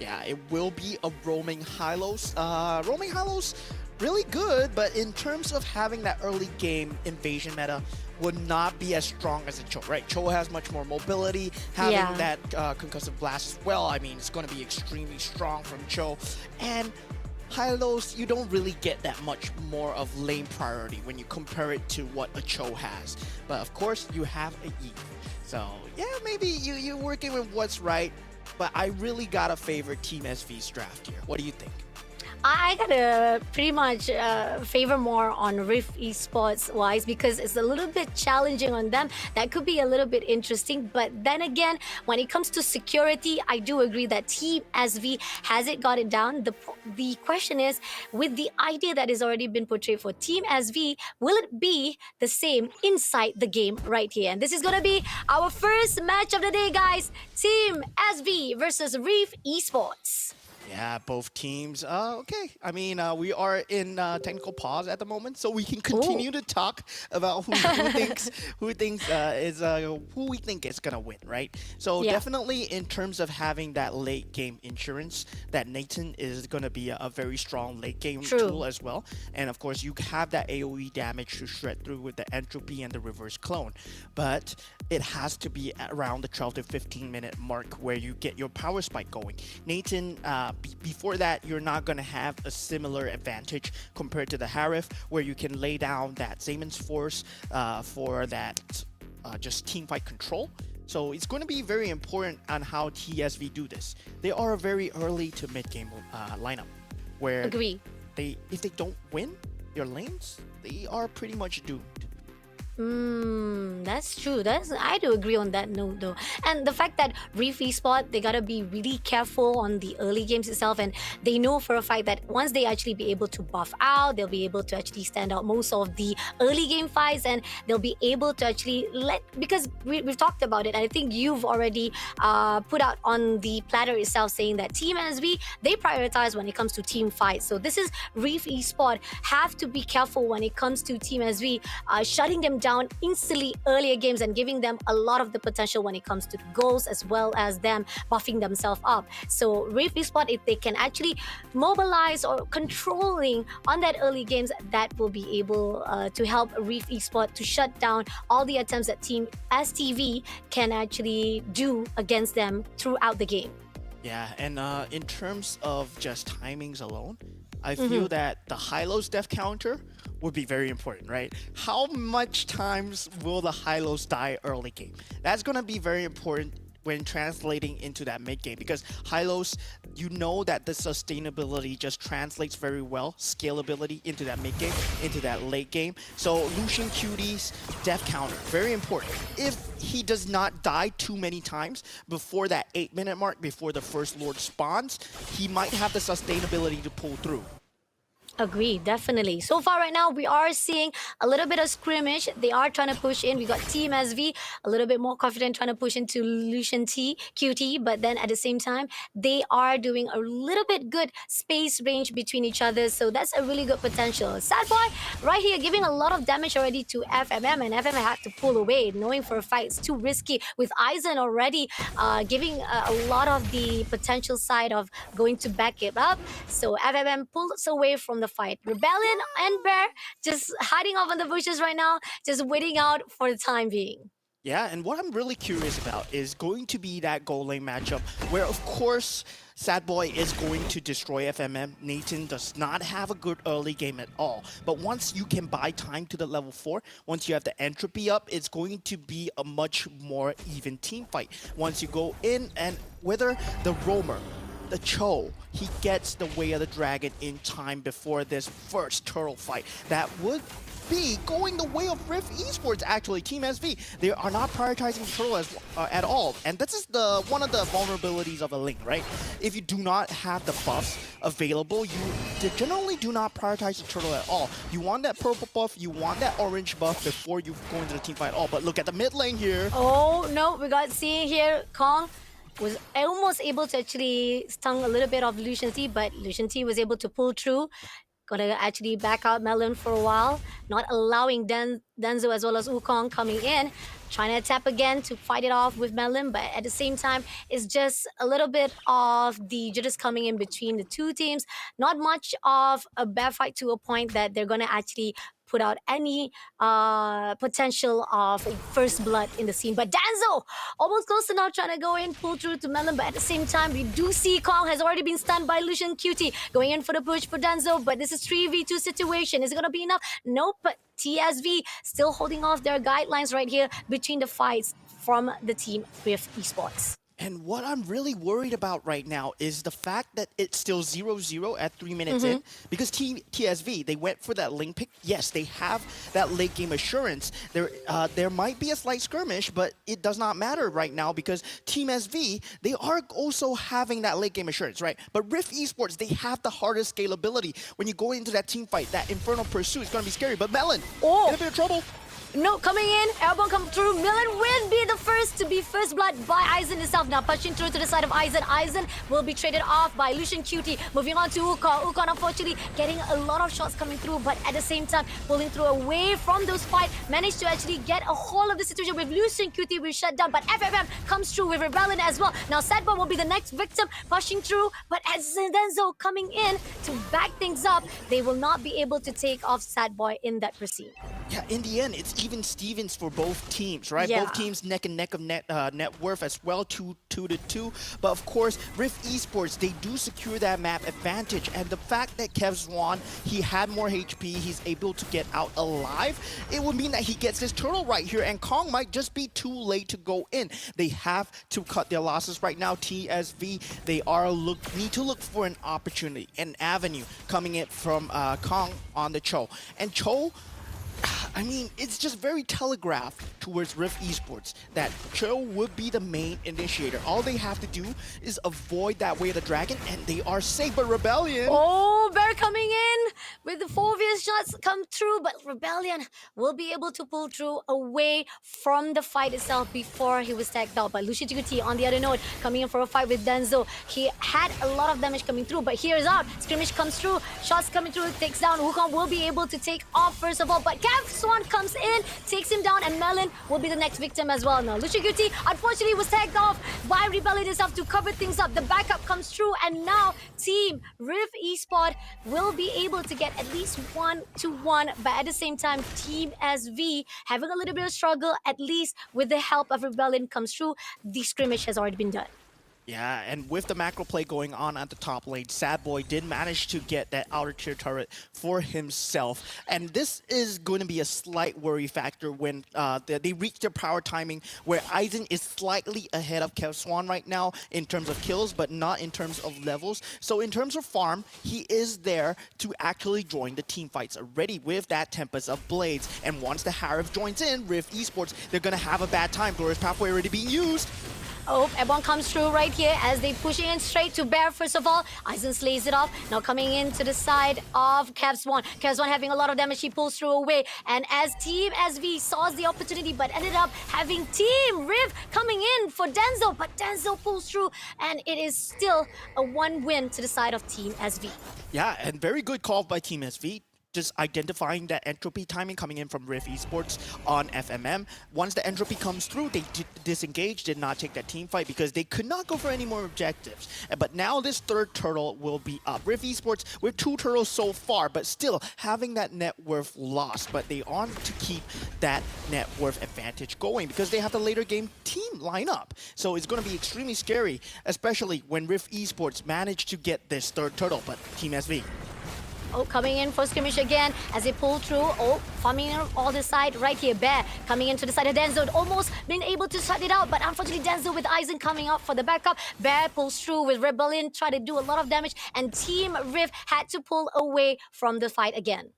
Yeah, it will be a roaming Hylos. Roaming Hylos, really good, but in terms of having that early game invasion meta, would not be as strong as a Cho, right? Cho has much more mobility, having that concussive blast as well. I mean, it's going to be extremely strong from Cho. And Hylos, you don't really get that much more of lane priority when you compare it to what a Cho has. But of course, you have a Eve. So yeah, maybe you're working with what's right, but I really gotta favor Team SV's draft here. What do you think? I gotta pretty much favor more on Riff Esports wise because it's a little bit challenging on them. That could be a little bit interesting. But then again, when it comes to security, I do agree that Team SV has it got it down. The question is, with the idea that has already been portrayed for Team SV, will it be the same inside the game right here? And this is gonna be our first match of the day, guys. Team SV versus Riff Esports. Yeah, both teams. Okay. I mean, we are in technical pause at the moment, so we can continue to talk about who we think is gonna win, right? So definitely in terms of having that late game insurance, that Nathan is gonna be a very strong late game tool as well. And of course, you have that AOE damage to shred through with the entropy and the reverse clone, but it has to be around the 12 to 15 minute mark where you get your power spike going. Nathan. Before that, you're not going to have a similar advantage compared to the Harif, where you can lay down that Zamon's Force for that just team fight control. So it's going to be very important on how TSV do this. They are a very early to mid-game lineup, where if they don't win your lanes, they are pretty much doomed. That's true. I do agree on that note though. And the fact that Reef Esport, they gotta be really careful on the early games itself, and they know for a fact that once they actually be able to buff out, they'll be able to actually stand out most of the early game fights, and they'll be able to actually because we've talked about it, and I think you've already put out on the platter itself saying that Team SV, they prioritize when it comes to team fights. So this is Reef Esport have to be careful when it comes to Team SV, shutting them down instantly earlier games and giving them a lot of the potential when it comes to the goals as well as them buffing themselves up. So Riff Esport, if they can actually mobilize or controlling on that early games, that will be able to help Riff Esport to shut down all the attempts that Team STV can actually do against them throughout the game. Yeah, and in terms of just timings alone, I feel that the Hylos death counter would be very important, right? How much times will the Hylos die early game? That's going to be very important when translating into that mid game, because Hylos, you know that the sustainability just translates very well, scalability into that mid game, into that late game. So Lucian Cutie's death counter, very important. If he does not die too many times before that 8-minute mark, before the first Lord spawns, he might have the sustainability to pull through. Agree, definitely. So far, right now, we are seeing a little bit of scrimmage. They are trying to push in. We got Team SV a little bit more confident trying to push into Lucian T, QT, but then at the same time, they are doing a little bit good space range between each other. So that's a really good potential. Sad boy, right here, giving a lot of damage already to FMM, and FMM had to pull away, knowing for a fact it's too risky with Aizen already giving a lot of the potential side of going to back it up. So FMM pulls away from the fight. Rebellion and Bear just hiding off in the bushes right now, just waiting out for the time being. Yeah, and what I'm really curious about is going to be that goal lane matchup where, of course, Sad Boy is going to destroy FMM. Nathan does not have a good early game at all. But once you can buy time to the level 4, once you have the entropy up, it's going to be a much more even team fight. Once you go in, and whether the roamer, the Cho, he gets the way of the dragon in time before this first turtle fight. That would be going the way of Riff Esports, actually. Team SV, they are not prioritizing turtle at all. And this is one of the vulnerabilities of a link, right? If you do not have the buffs available, you generally do not prioritize the turtle at all. You want that purple buff, you want that orange buff before you go into the team fight at all. But look at the mid lane here. Oh, no, we got seeing here, Kong was almost able to actually stung a little bit of Lucian T, but Lucian T was able to pull through. Gonna actually back out Melon for a while, not allowing Denzo as well as Wukong coming in, trying to tap again to fight it off with Melon, but at the same time, it's just a little bit of the jitters coming in between the two teams. Not much of a bad fight to a point that they're gonna actually put out any potential of first blood in the scene. But Danzo almost close to now trying to go in, pull through to Melon, but at the same time, we do see Kong has already been stunned by Lucian QT, going in for the push for Danzo, but this is 3v2 situation. Is it going to be enough? Nope, but TSV still holding off their guidelines right here between the fights from the team with esports. And what I'm really worried about right now is the fact that it's still 0-0 at 3 minutes in. Because TSV, they went for that link pick. Yes, they have that late game assurance. There might be a slight skirmish, but it does not matter right now because Team SV, they are also having that late game assurance, right? But Riff Esports, they have the hardest scalability. When you go into that team fight, that Infernal Pursuit is going to be scary. But Melon, in a bit of trouble. No, coming in, airborne come through. Melon will be the first to be first blood by Aizen himself. Now punching through to the side of Aizen. Aizen will be traded off by Lucian QT. Moving on to Wukong. Wukong unfortunately getting a lot of shots coming through, but at the same time pulling through away from those fights. Managed to actually get a hold of the situation with Lucian QT. We've shut down, but FFM comes through with Rebellion as well. Now Sadbomb will be the next victim, pushing through, but as Denzo coming in to back things up, they will not be able to take off Sadboy in that pursuit. Yeah, in the end, it's even Stevens for both teams, right? Yeah. Both teams neck and neck of net worth as well, 2-2. But of course, Riff Esports, they do secure that map advantage. And the fact that Kev Swan, he had more HP, he's able to get out alive, it would mean that he gets his turtle right here. And Kong might just be too late to go in. They have to cut their losses right now. TSV, they need to look for an opportunity, an avenue coming in from Kong on the Cho. And Cho, I mean, it's just very telegraphed towards Riff Esports that Cho would be the main initiator. All they have to do is avoid that way of the dragon, and they are safe. But Rebellion... Oh, Bear coming in with the 4 obvious shots come through, but Rebellion will be able to pull through away from the fight itself before he was tagged out by Lucian TQT. On the other note, coming in for a fight with Denzo. He had a lot of damage coming through, but here's out. Skirmish comes through, shots coming through, takes down. Wukong will be able to take off first of all, but Kev Swan comes in, takes him down, and Melon will be the next victim as well. Now, Lucian QT unfortunately was tagged off by Rebellion itself to cover things up. The backup comes through, and now Team Riff Esport will be able to get at least 1-1, but at the same time, Team SV having a little bit of struggle, at least with the help of Rebellion comes through. The scrimmage has already been done. Yeah, and with the macro play going on at the top lane, Sadboy did manage to get that outer tier turret for himself. And this is going to be a slight worry factor when they reach their power timing, where Aizen is slightly ahead of Kev Swan right now in terms of kills, but not in terms of levels. So in terms of farm, he is there to actually join the team fights already with that Tempest of Blades. And once the Harif joins in, Riff Esports, they're going to have a bad time. Glorious Pathway already being used. Oh, everyone comes through right here as they pushing in straight to Bear first of all. Aizen slays it off. Now coming into the side of Kevswan. Kevswan having a lot of damage. He pulls through away. And as Team SV saw the opportunity but ended up having Team Riff coming in for Denzel. But Denzel pulls through and it is still a 1 win to the side of Team SV. Yeah, and very good call by Team SV. Just identifying that entropy timing coming in from Riff Esports on FMM. Once the entropy comes through, they disengage, did not take that team fight because they could not go for any more objectives. But now this third turtle will be up. Riff Esports with 2 turtles so far, but still having that net worth lost. But they want to keep that net worth advantage going because they have the later game team lineup. So it's going to be extremely scary, especially when Riff Esports managed to get this third turtle. But Team SV. Oh, coming in for skirmish again as they pull through. Oh, farming in all the side right here. Bear coming into the side of Denzel. Almost been able to shut it out, but unfortunately Denzel with Aizen coming up for the backup. Bear pulls through with Rebellion, try to do a lot of damage, and Team Riff had to pull away from the fight again.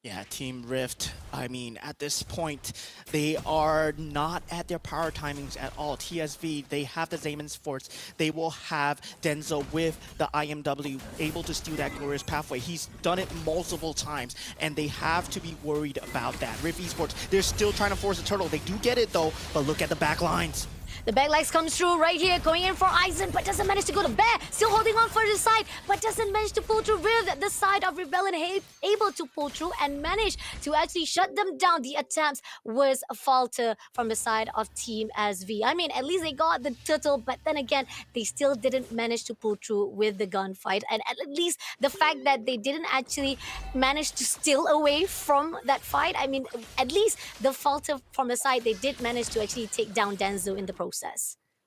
Yeah, Team Rift, I mean, at this point, they are not at their power timings at all. TSV, they have the Zayman's Force. They will have Denzel with the IMW able to steal that glorious pathway. He's done it multiple times, and they have to be worried about that. Rift Esports, they're still trying to force a turtle. They do get it, though, but look at the back lines. The backlights comes through right here, going in for Aizen, but doesn't manage to go to Bear. Still holding on for the side, but doesn't manage to pull through with the side of Rebellion. Able to pull through and manage to actually shut them down. The attempts was a falter from the side of Team SV. I mean, at least they got the turtle, but then again, they still didn't manage to pull through with the gunfight. And at least the fact that they didn't actually manage to steal away from that fight, I mean, at least the falter from the side, they did manage to actually take down Denzo in the process.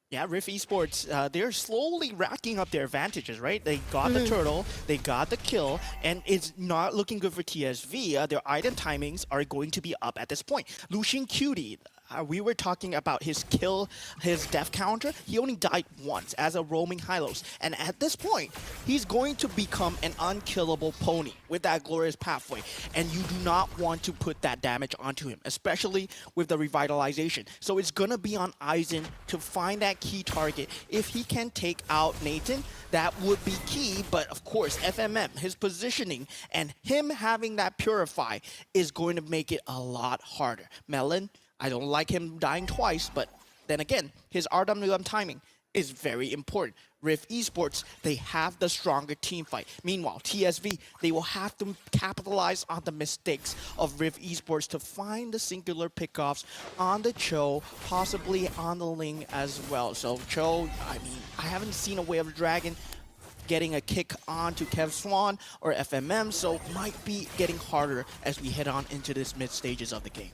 Yeah, Riff Esports, they're slowly racking up their advantages, right? They got the turtle, they got the kill, and it's not looking good for TSV. Their item timings are going to be up at this point. Lucian Cutie, we were talking about his kill, his death counter. He only died once as a roaming Hylos. And at this point, he's going to become an unkillable pony with that glorious pathway. And you do not want to put that damage onto him, especially with the revitalization. So it's going to be on Aizen to find that key target. If he can take out Nathan, that would be key. But of course, FMM, his positioning, and him having that Purify is going to make it a lot harder. Melon, I don't like him dying twice, but then again, his RWM timing is very important. Rift Esports, they have the stronger team fight. Meanwhile, TSV, they will have to capitalize on the mistakes of Rift Esports to find the singular pickoffs on the Cho, possibly on the Ling as well. So Cho, I mean, I haven't seen a Way of the Dragon getting a kick on to Kev Swan or FMM, so might be getting harder as we head on into this mid stages of the game.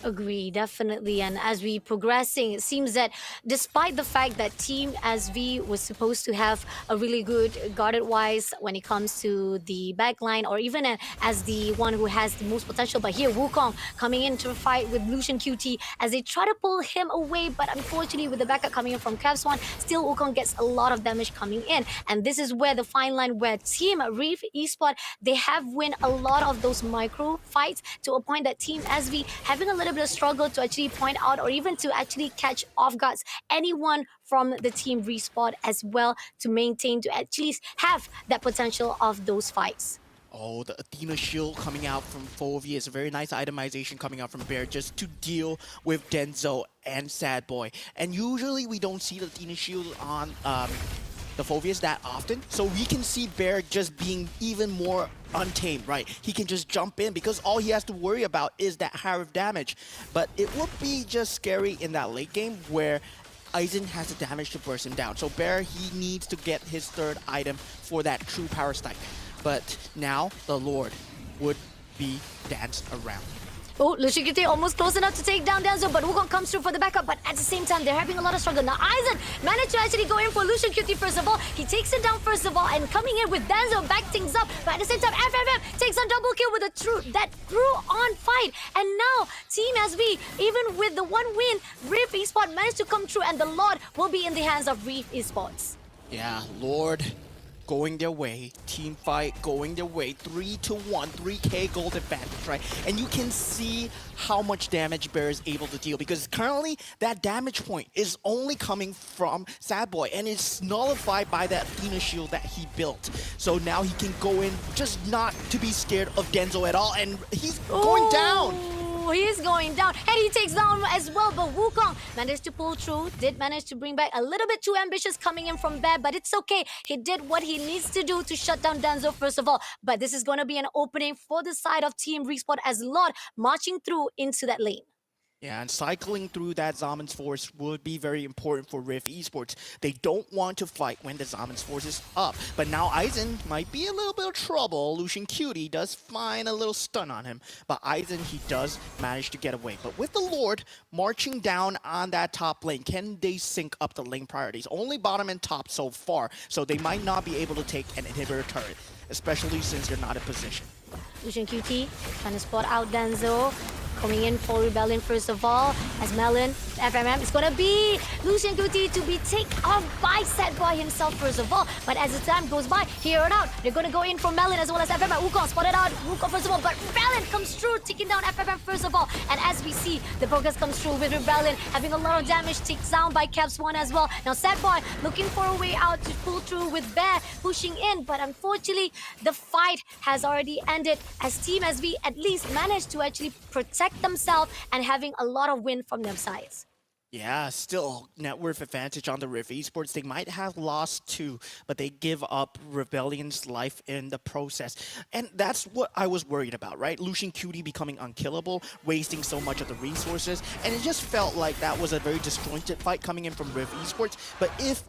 Agree, definitely. And as we progressing, it seems that despite the fact that Team SV was supposed to have a really good guarded-wise when it comes to the backline, or even as the one who has the most potential, but here Wukong coming in to fight with Lucian QT as they try to pull him away, but unfortunately with the backup coming in from Kevswan, still Wukong gets a lot of damage coming in. And this is where the fine line where Team Riff Esport, they have win a lot of those micro fights to a point that Team SV having a little bit of struggle to actually point out or even to actually catch off guards anyone from the team Respawn as well to maintain to at least have that potential of those fights. Oh, the Athena shield coming out from Fovey is a very nice itemization coming out from Bear just to deal with Denzo and Sad Boy. And usually we don't see the Athena shield on the Phobias that often, so we can see Bear just being even more untamed, right? He can just jump in because all he has to worry about is that higher damage. But it would be just scary in that late game where Aizen has the damage to burst him down. So Bear, he needs to get his third item for that true power strike. But now the Lord would be danced around. Oh, Lucian QT almost close enough to take down Denzo, but Wukong comes through for the backup. But at the same time, they're having a lot of struggle. Now, Aizen managed to actually go in for Lucian QT first of all. He takes it down first of all, and coming in with Denzo, back things up. But at the same time, FFM takes on double kill with that true-on fight. And now, Team SV, even with the one win, Riff Esports managed to come through, and the Lord will be in the hands of Riff Esports. Yeah, Lord going their way, team fight going their way, 3-1, 3k gold advantage, right? And you can see how much damage Bear is able to deal, because currently that damage point is only coming from Sad Boy, and it's nullified by that Athena shield that he built. So now he can go in just not to be scared of Denzo at all, and he's going down. He is going down, and he takes down as well, but Wukong managed to pull through, did manage to bring back a little bit too ambitious coming in from Bear, but it's okay. He did what he needs to do to shut down Denzo first of all, but this is going to be an opening for the side of Team Respawn as Lord marching through into that lane. Yeah, and cycling through that Zaman's force would be very important for Riff Esports. They don't want to fight when the Zaman's force is up. But now Aizen might be a little bit of trouble. Lucian Cutie does find a little stun on him. But Aizen, he does manage to get away. But with the Lord marching down on that top lane, can they sync up the lane priorities? Only bottom and top so far. So they might not be able to take an inhibitor turret, especially since they're not in position. Lucian QT trying to spot out Denzo. Coming in for Rebellion first of all, as Melon, FMM, is going to be Lucian QT to be taken off by Sad Boy himself first of all. But as the time goes by, here and out, they're going to go in for Melon as well as FMM. Wukong spotted out Wukong first of all, but Rebellion comes through, taking down FMM first of all. And as we see, the progress comes through with Rebellion, having a lot of damage taken down by Caps 1 as well. Now Sad Boy looking for a way out to pull through with Bear pushing in, but unfortunately, the fight has already ended as Team SV at least managed to actually protect themselves and having a lot of win from their sides. Yeah, still net worth advantage on the Riff Esports. They might have lost 2, but they give up Rebellion's life in the process. And that's what I was worried about, right? Lucian Cutie becoming unkillable, wasting so much of the resources. And it just felt like that was a very disjointed fight coming in from Riff Esports. But if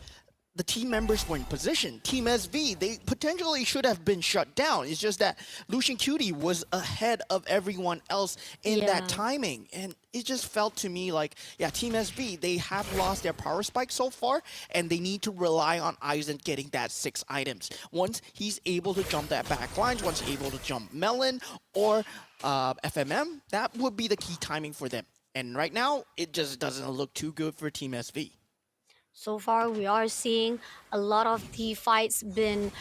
the team members were in position, Team SV, they potentially should have been shut down. It's just that Lucian Cutie was ahead of everyone else in that timing. And it just felt to me like, yeah, Team SV, they have lost their power spike so far, and they need to rely on Aizen getting that 6 items. Once he's able to jump that back lines, once able to jump Melon or FMM, that would be the key timing for them. And right now, it just doesn't look too good for Team SV. So far, we are seeing a lot of the fights been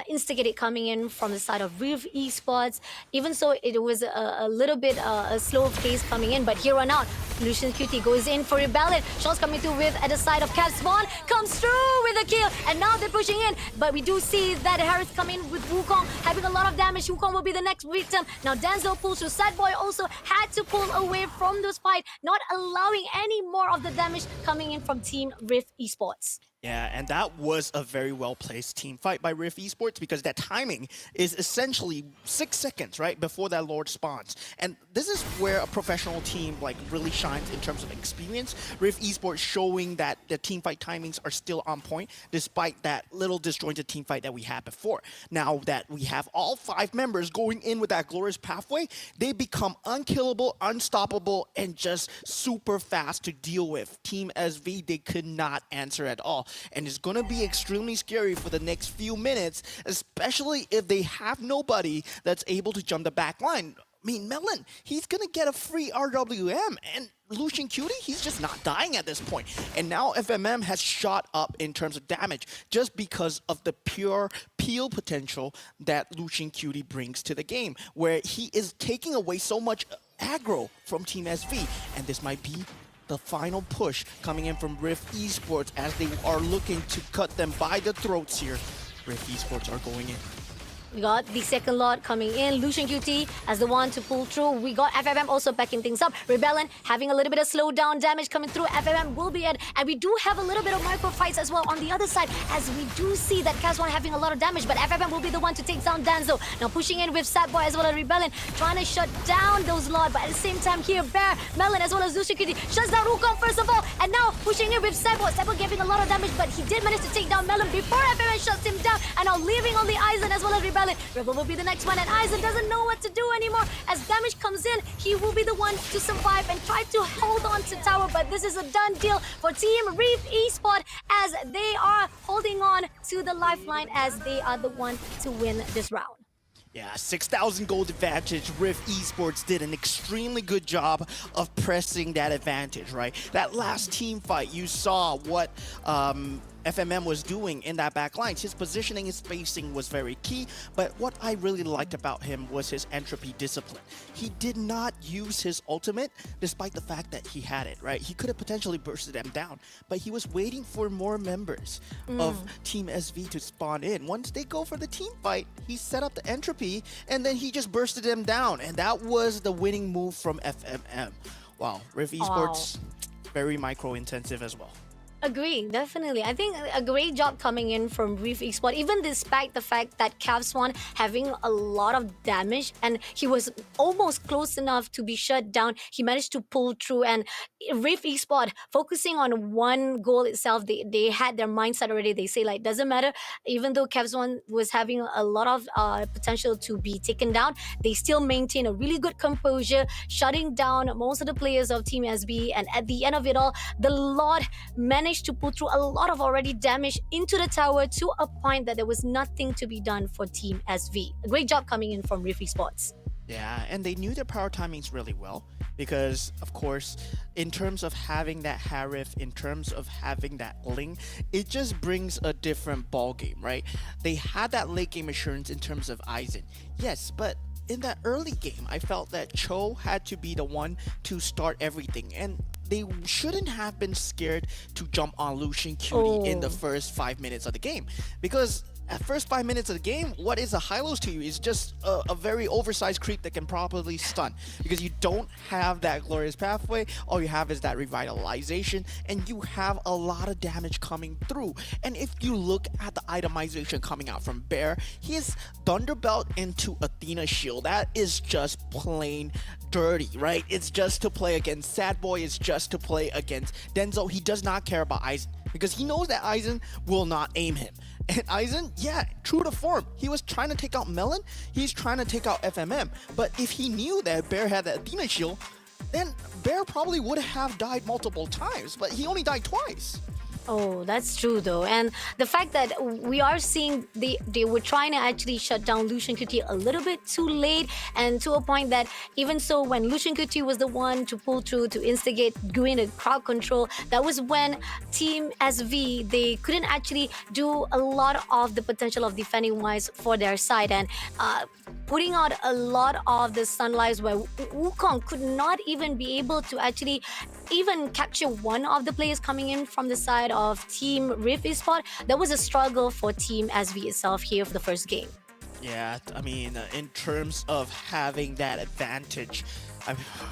instigated coming in from the side of Riff Esports. Even so, it was a little bit a slow pace coming in, but here on out, Lucian QT goes in for Rebellion. Shots coming through with at the side of Caps 1, comes through with a kill, and now they're pushing in. But we do see that Harris come in with Wukong, having a lot of damage. Wukong will be the next victim. Now Denzo pulls through. Sad Boy also had to pull away from this fight, not allowing any more of the damage coming in from Team Riff Esports. Yeah, and that was a very well-placed team fight by Riff Esports, because that timing is essentially 6 seconds, right, before that Lord spawns. And this is where a professional team like really shines in terms of experience. Riff Esports showing that the team fight timings are still on point, despite that little disjointed team fight that we had before. Now that we have all 5 members going in with that glorious pathway, they become unkillable, unstoppable, and just super fast to deal with. Team SV, they could not answer at all. And it's going to be extremely scary for the next few minutes, especially if they have nobody that's able to jump the back line. I mean, Melon, he's going to get a free RWM, and Lucian Cutie, he's just not dying at this point. And now FMM has shot up in terms of damage just because of the pure peel potential that Lucian Cutie brings to the game, where he is taking away so much aggro from Team SV, and this might be the final push coming in from Riff Esports as they are looking to cut them by the throats here. Riff Esports are going in. We got the second lot coming in. Lucian QT as the one to pull through. We got FMM also backing things up. Rebellion having a little bit of slowdown damage coming through. FMM will be in. And we do have a little bit of micro fights as well on the other side, as we do see that Cas1 having a lot of damage, but FMM will be the one to take down Danzo. Now pushing in with Sad Boy as well as Rebellion, trying to shut down those lot, but at the same time here, Bear, Melon as well as Lucian QT shuts down Wukong first of all, and now pushing in with Sad Boy. Sad Boy giving a lot of damage, but he did manage to take down Melon before FMM shuts him down, and now leaving only Aizen as well as Rebellion. Rebel will be the next one, and Aizen doesn't know what to do anymore. As damage comes in, he will be the one to survive and try to hold on to tower, but this is a done deal for Team Riff Esports as they are holding on to the lifeline as they are the one to win this round. Yeah, 6,000 gold advantage. Riff Esports did an extremely good job of pressing that advantage, right? That last team fight, you saw what FMM was doing in that back line. His positioning, his spacing was very key, but what I really liked about him was his entropy discipline. He did not use his ultimate despite the fact that he had it, right? He could have potentially bursted them down, but he was waiting for more members of Team SV to spawn in. Once they go for the team fight, he set up the entropy and then he just bursted them down, and that was the winning move from FMM. Wow, Riff Esports, very micro intensive as well. Agree, definitely. I think a great job coming in from Riff Esport, even despite the fact that Cavs1 having a lot of damage and he was almost close enough to be shut down. He managed to pull through, and Riff Esport focusing on one goal itself. They had their mindset already. They say like doesn't matter, even though Cavs1 was having a lot of potential to be taken down, they still maintain a really good composure, shutting down most of the players of Team SB. And at the end of it all, the Lord managed to pull through a lot of already damage into the tower to a point that there was nothing to be done for Team SV. A great job coming in from Riff Esports. Yeah, and they knew their power timings really well because, of course, in terms of having that Harif, in terms of having that Ling, it just brings a different ball game, right? They had that late game assurance in terms of Aizen. Yes, but in that early game, I felt that Cho had to be the one to start everything, and they shouldn't have been scared to jump on Lucian Cutie in the first 5 minutes of the game, because at first 5 minutes of the game, what is a Hylos to you is just a very oversized creep that can properly stun, because you don't have that glorious pathway. All you have is that revitalization, and you have a lot of damage coming through. And if you look at the itemization coming out from Bear, his Thunderbelt into Athena shield, that is just plain dirty, right? It's just to play against Sad Boy, it's just to play against Denzo. He does not care about Aizen because he knows that Aizen will not aim him. And Aizen, yeah, true to form, he was trying to take out Melon, he's trying to take out FMM. But if he knew that Bear had the Athena shield, then Bear probably would have died multiple times, but he only died twice. Oh, that's true though. And the fact that we are seeing they were trying to actually shut down Lucian QT a little bit too late, and to a point that even so when Lucian QT was the one to pull through to instigate doing the crowd control, that was when Team SV, they couldn't actually do a lot of the potential of defending wise for their side, and putting out a lot of the sunlights where Wukong could not even be able to actually even capture one of the players coming in from the side of Team Riff Esport. That was a struggle for Team SV itself here for the first game. Yeah, I mean, in terms of having that advantage,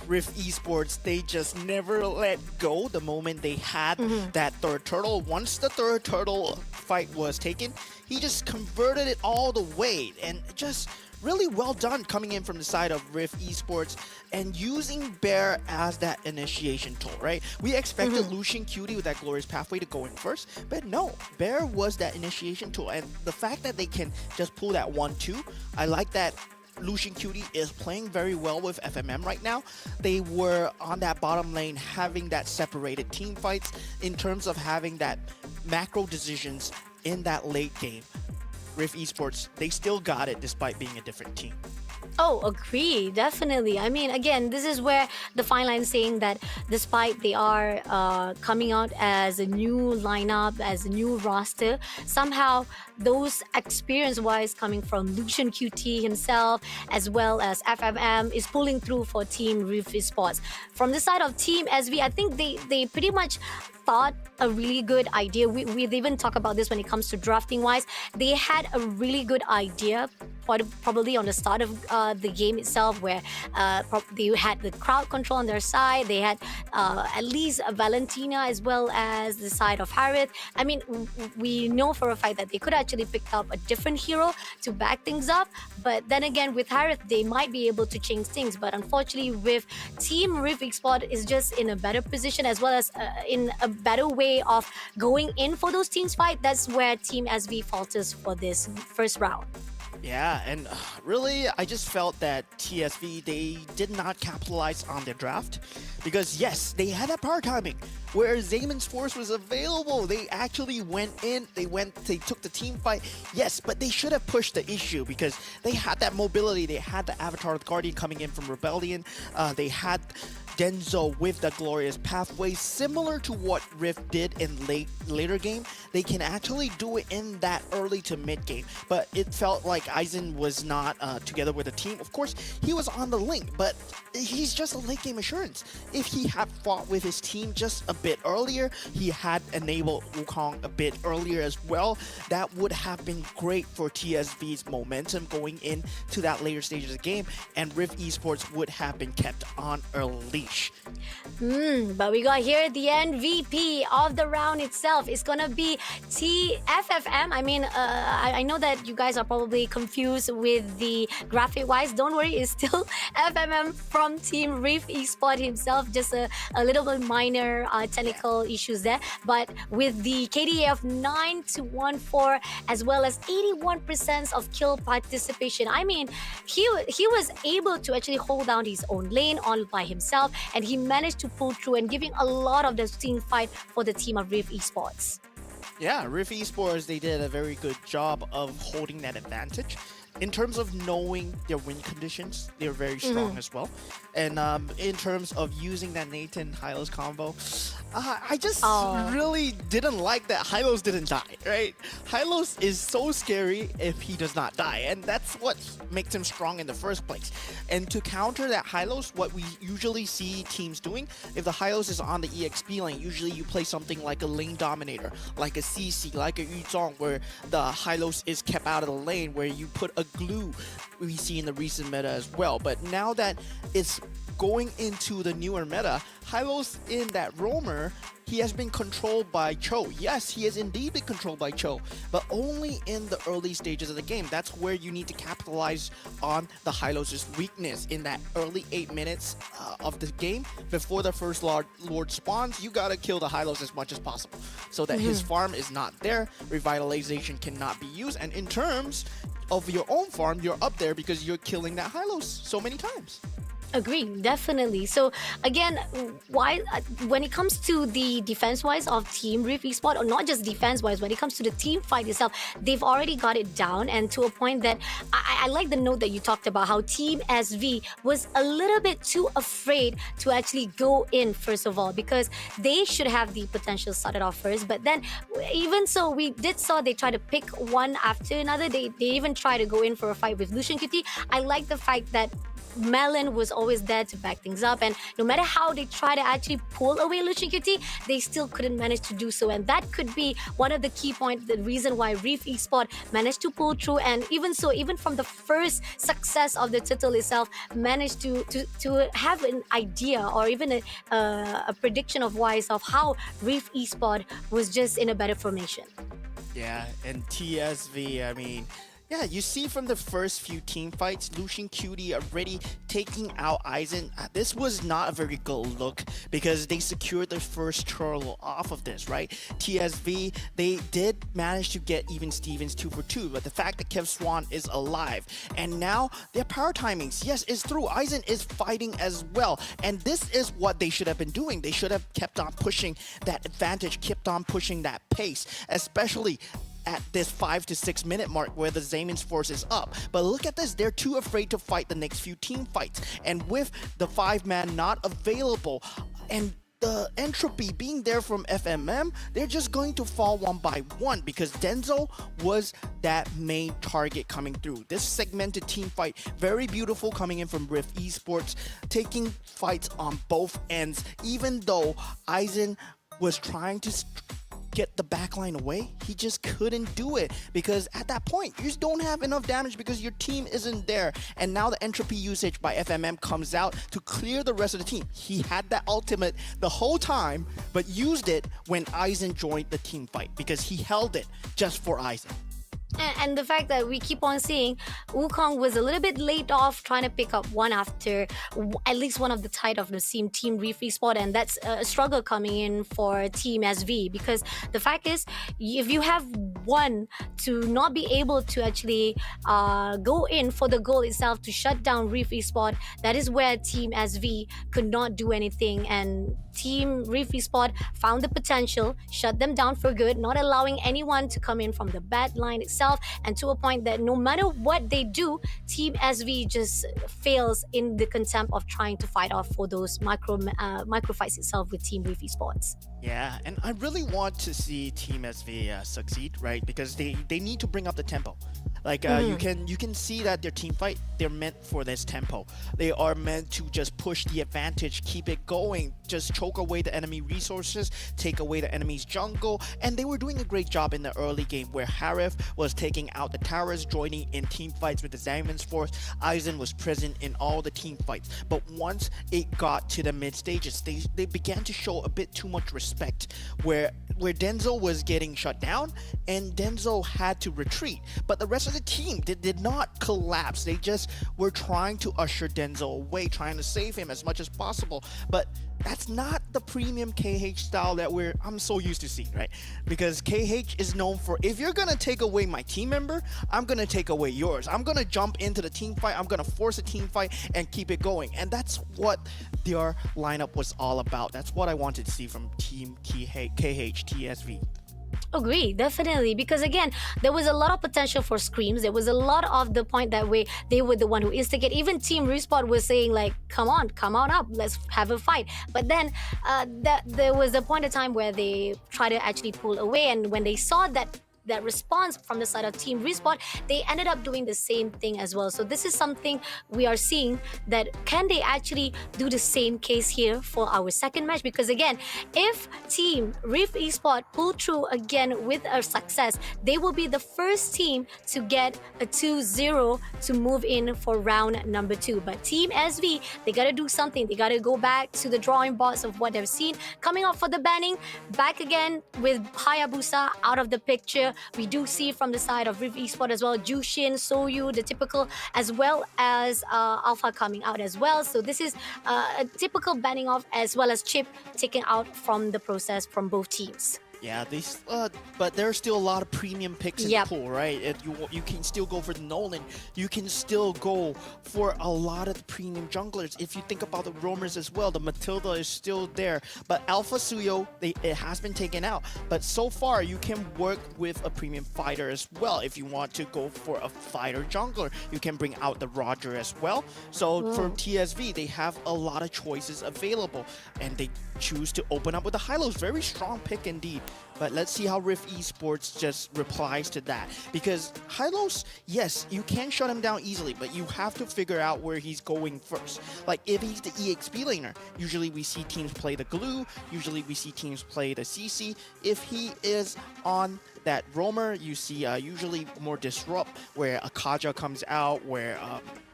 Riff Esports, they just never let go the moment they had that third turtle. Once the third turtle fight was taken, he just converted it all the way, and just really well done coming in from the side of Riff Esports and using Bear as that initiation tool, right? We expected Lucian Cutie with that glorious pathway to go in first, but no, Bear was that initiation tool, and the fact that they can just pull that 1-2, I like that. Lucian Cutie is playing very well with FMM right now. They were on that bottom lane having that separated team fights in terms of having that macro decisions in that late game. Riff Esports, they still got it despite being a different team. Oh, agree, definitely. I mean, again, this is where the fine line saying that despite they are coming out as a new lineup, as a new roster, somehow those experience-wise coming from Lucian QT himself, as well as FMM, is pulling through for Team Riff Esports. From the side of Team SV, I think they pretty much thought a really good idea. We've even talked about this when it comes to drafting wise. They had a really good idea probably on the start of the game itself, where they had the crowd control on their side. They had at least Valentina as well as the side of Harith. I mean, we know for a fact that they could actually pick up a different hero to back things up, but then again with Harith they might be able to change things. But unfortunately with Team Riff Esport is just in a better position, as well as in a better way of going in for those teams fight. That's where Team SV falters for this first round. Yeah, and really, I just felt that TSV, they did not capitalize on their draft. Because yes, they had that power timing, where Zayman's force was available. They actually went in, they took the team fight. Yes, but they should have pushed the issue because they had that mobility. They had the Avatar of the Guardian coming in from Rebellion. They had Denzo with the glorious pathway, similar to what Riff did in later game. They can actually do it in that early to mid game, but it felt like Aizen was not together with the team. Of course, he was on the link, but he's just a late game assurance. If he had fought with his team just a bit earlier, he had enabled Wukong a bit earlier as well, that would have been great for TSV's momentum going into that later stages of the game, and Riff Esports would have been kept on a leash. But we got here the MVP of the round itself. It's gonna be TFFM. I mean, I know that you guys are probably confused with the graphic wise. Don't worry, it's still FMM from Team Riff Esport himself. Just a little bit minor technical issues there. But with the KDA of 9-1-4 as well as 81% of kill participation, I mean, he was able to actually hold down his own lane all by himself, and he managed to pull through and giving a lot of the team fight for the team of Riff Esports. Yeah, Riff Esports, they did a very good job of holding that advantage. In terms of knowing their win conditions, they're very strong as well. And in terms of using that Nathan Hylos combo, I just really didn't like that Hylos didn't die, right? Hylos is so scary if he does not die, and that's what makes him strong in the first place. And to counter that Hylos, what we usually see teams doing, if the Hylos is on the EXP lane, usually you play something like a lane dominator, like a CC, like a Yuzong, where the Hylos is kept out of the lane, where you put a glue we see in the recent meta as well. But now that it's going into the newer meta, Hylos in that roamer, he has been controlled by Cho. Yes, he has indeed been controlled by Cho, but only in the early stages of the game. That's where you need to capitalize on the Hylos' weakness. In that early 8 minutes of the game, before the first Lord spawns, you gotta kill the Hylos as much as possible so that his farm is not there, revitalization cannot be used, and in terms of your own farm, you're up there because you're killing that Hylos so many times. Agree, definitely. So again, why when it comes to the defense-wise of Team Riff Esport, or not just defense-wise, when it comes to the team fight itself, they've already got it down, and to a point that I like the note that you talked about how Team SV was a little bit too afraid to actually go in first of all, because they should have the potential started off first. But then, even so, we did saw they try to pick one after another. They even try to go in for a fight with Lucian Kitty. I like the fact that Melon was always there to back things up, and no matter how they try to actually pull away Lucian Kitty, they still couldn't manage to do so. And that could be one of the key points, the reason why Riff Esport managed to pull through, and even so, even from the first success of the title itself, managed to have an idea or even a prediction of wise of how Riff Esport was just in a better formation. Yeah, and TSV, I mean, yeah, you see from the first few team fights, Lucian Cutie already taking out Aizen. This was not a very good look because they secured their first turtle off of this, right? TSV, they did manage to get even Stevens 2 for 2, but the fact that Kev Swan is alive, and now their power timings, yes, is through. Aizen is fighting as well, and this is what they should have been doing. They should have kept on pushing that advantage, kept on pushing that pace, especially at this 5 to 6 minute mark where the Zamin's force is up. But look at this, they're too afraid to fight the next few team fights. And with the 5-man not available and the entropy being there from FMM, they're just going to fall one by one because Denzo was that main target coming through. This segmented team fight, very beautiful coming in from Riff Esports, taking fights on both ends, even though Aizen was trying to get the backline away, he just couldn't do it because at that point you just don't have enough damage because your team isn't there. And now the entropy usage by FMM comes out to clear the rest of the team. He had that ultimate the whole time but used it when Aizen joined the team fight because he held it just for Aizen. And the fact that we keep on seeing Wukong was a little bit late off trying to pick up one after at least one of the tide of the Team Riff Esport, and that's a struggle coming in for Team SV because the fact is, if you have one to not be able to actually go in for the goal itself to shut down Riff Esport, that is where Team SV could not do anything, and Team Riff Esport found the potential, shut them down for good, not allowing anyone to come in from the bad line itself, and to a point that no matter what they do, Team SV just fails in the contempt of trying to fight off for those micro fights itself with Team Riff Esports. Yeah, and I really want to see Team SV succeed, right? Because they need to bring up the tempo. Like you can see that their team fight, they're meant for this tempo. They are meant to just push the advantage, keep it going, just choke away the enemy resources, take away the enemy's jungle, and they were doing a great job in the early game where Riff was taking out the towers, joining in team fights with the Zangman's force. Aizen was present in all the team fights, but once it got to the mid stages, they began to show a bit too much respect, where Denzel was getting shut down and Denzel had to retreat, but the rest of the team did not collapse. They just were trying to usher Denzel away, trying to save him as much as possible, but that's not the premium KH style that I'm so used to seeing, right? Because KH is known for, if you're gonna take away my team member, I'm gonna take away yours. I'm gonna jump into the team fight, I'm gonna force a team fight and keep it going. And that's what their lineup was all about. That's what I wanted to see from Team KH TSV. Agree, definitely, because again, there was a lot of potential for screams. There was a lot of the point that way they were the one who instigate. Even Team Respawn was saying like, come on up, let's have a fight. But then there was a point of time where they tried to actually pull away, and when they saw that response from the side of Team Respawn, they ended up doing the same thing as well. So this is something we are seeing, that can they actually do the same case here for our second match? Because again, if Team Riff Esport pull through again with a success, they will be the first team to get a 2-0 to move in for round number 2. But Team SV, they gotta do something. They gotta go back to the drawing boards of what they've seen. Coming up for the banning, back again with Hayabusa out of the picture. We do see from the side of Riff Esport as well, Jushin, Soyu, the typical, as well as Alpha coming out as well. So this is a typical banning off, as well as Chip taken out from the process from both teams. Yeah, but there are still a lot of premium picks in the pool, right? You can still go for the Nolan. You can still go for a lot of the premium junglers. If you think about the roamers as well, the Matilda is still there. But Alpha Suyo, it has been taken out. But so far, you can work with a premium fighter as well. If you want to go for a fighter jungler, you can bring out the Roger as well. So for TSV, they have a lot of choices available. And they choose to open up with the Hylos. Very strong pick indeed. But let's see how Riff Esports just replies to that. Because Hylos, yes, you can shut him down easily, but you have to figure out where he's going first. Like if he's the EXP laner, usually we see teams play the Glue, usually we see teams play the CC. If he is on that roamer, you see usually more disrupt, where a Kaja comes out, where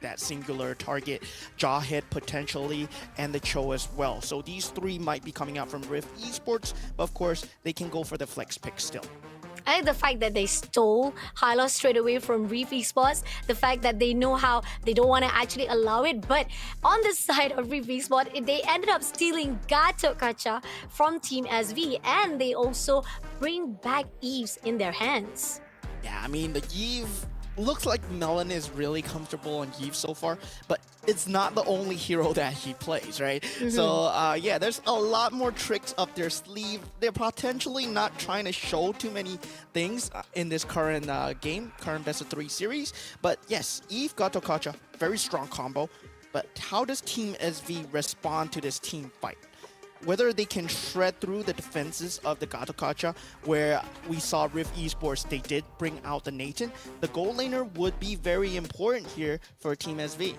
that singular target, Jawhead potentially, and the Cho as well. So these three might be coming out from Rift Esports, but of course, they can go for the flex pick still. I like the fact that they stole Hylos straight away from Reef Esports. The fact that they know how they don't want to actually allow it. But on the side of Reef Esports, they ended up stealing Gato Kacha from Team SV. And they also bring back Eves in their hands. Yeah, I mean, the Eve looks like Melon is really comfortable on Eve so far, but it's not the only hero that he plays, right? So yeah, there's a lot more tricks up their sleeve. They're potentially not trying to show too many things in this current current best of 3 series. But yes, Eve Gato Kacha, very strong combo. But how does Team SV respond to this team fight? Whether they can shred through the defenses of the Gato Kacha, where we saw Rift Esports, they did bring out the Nathan. The gold laner would be very important here for Team SV.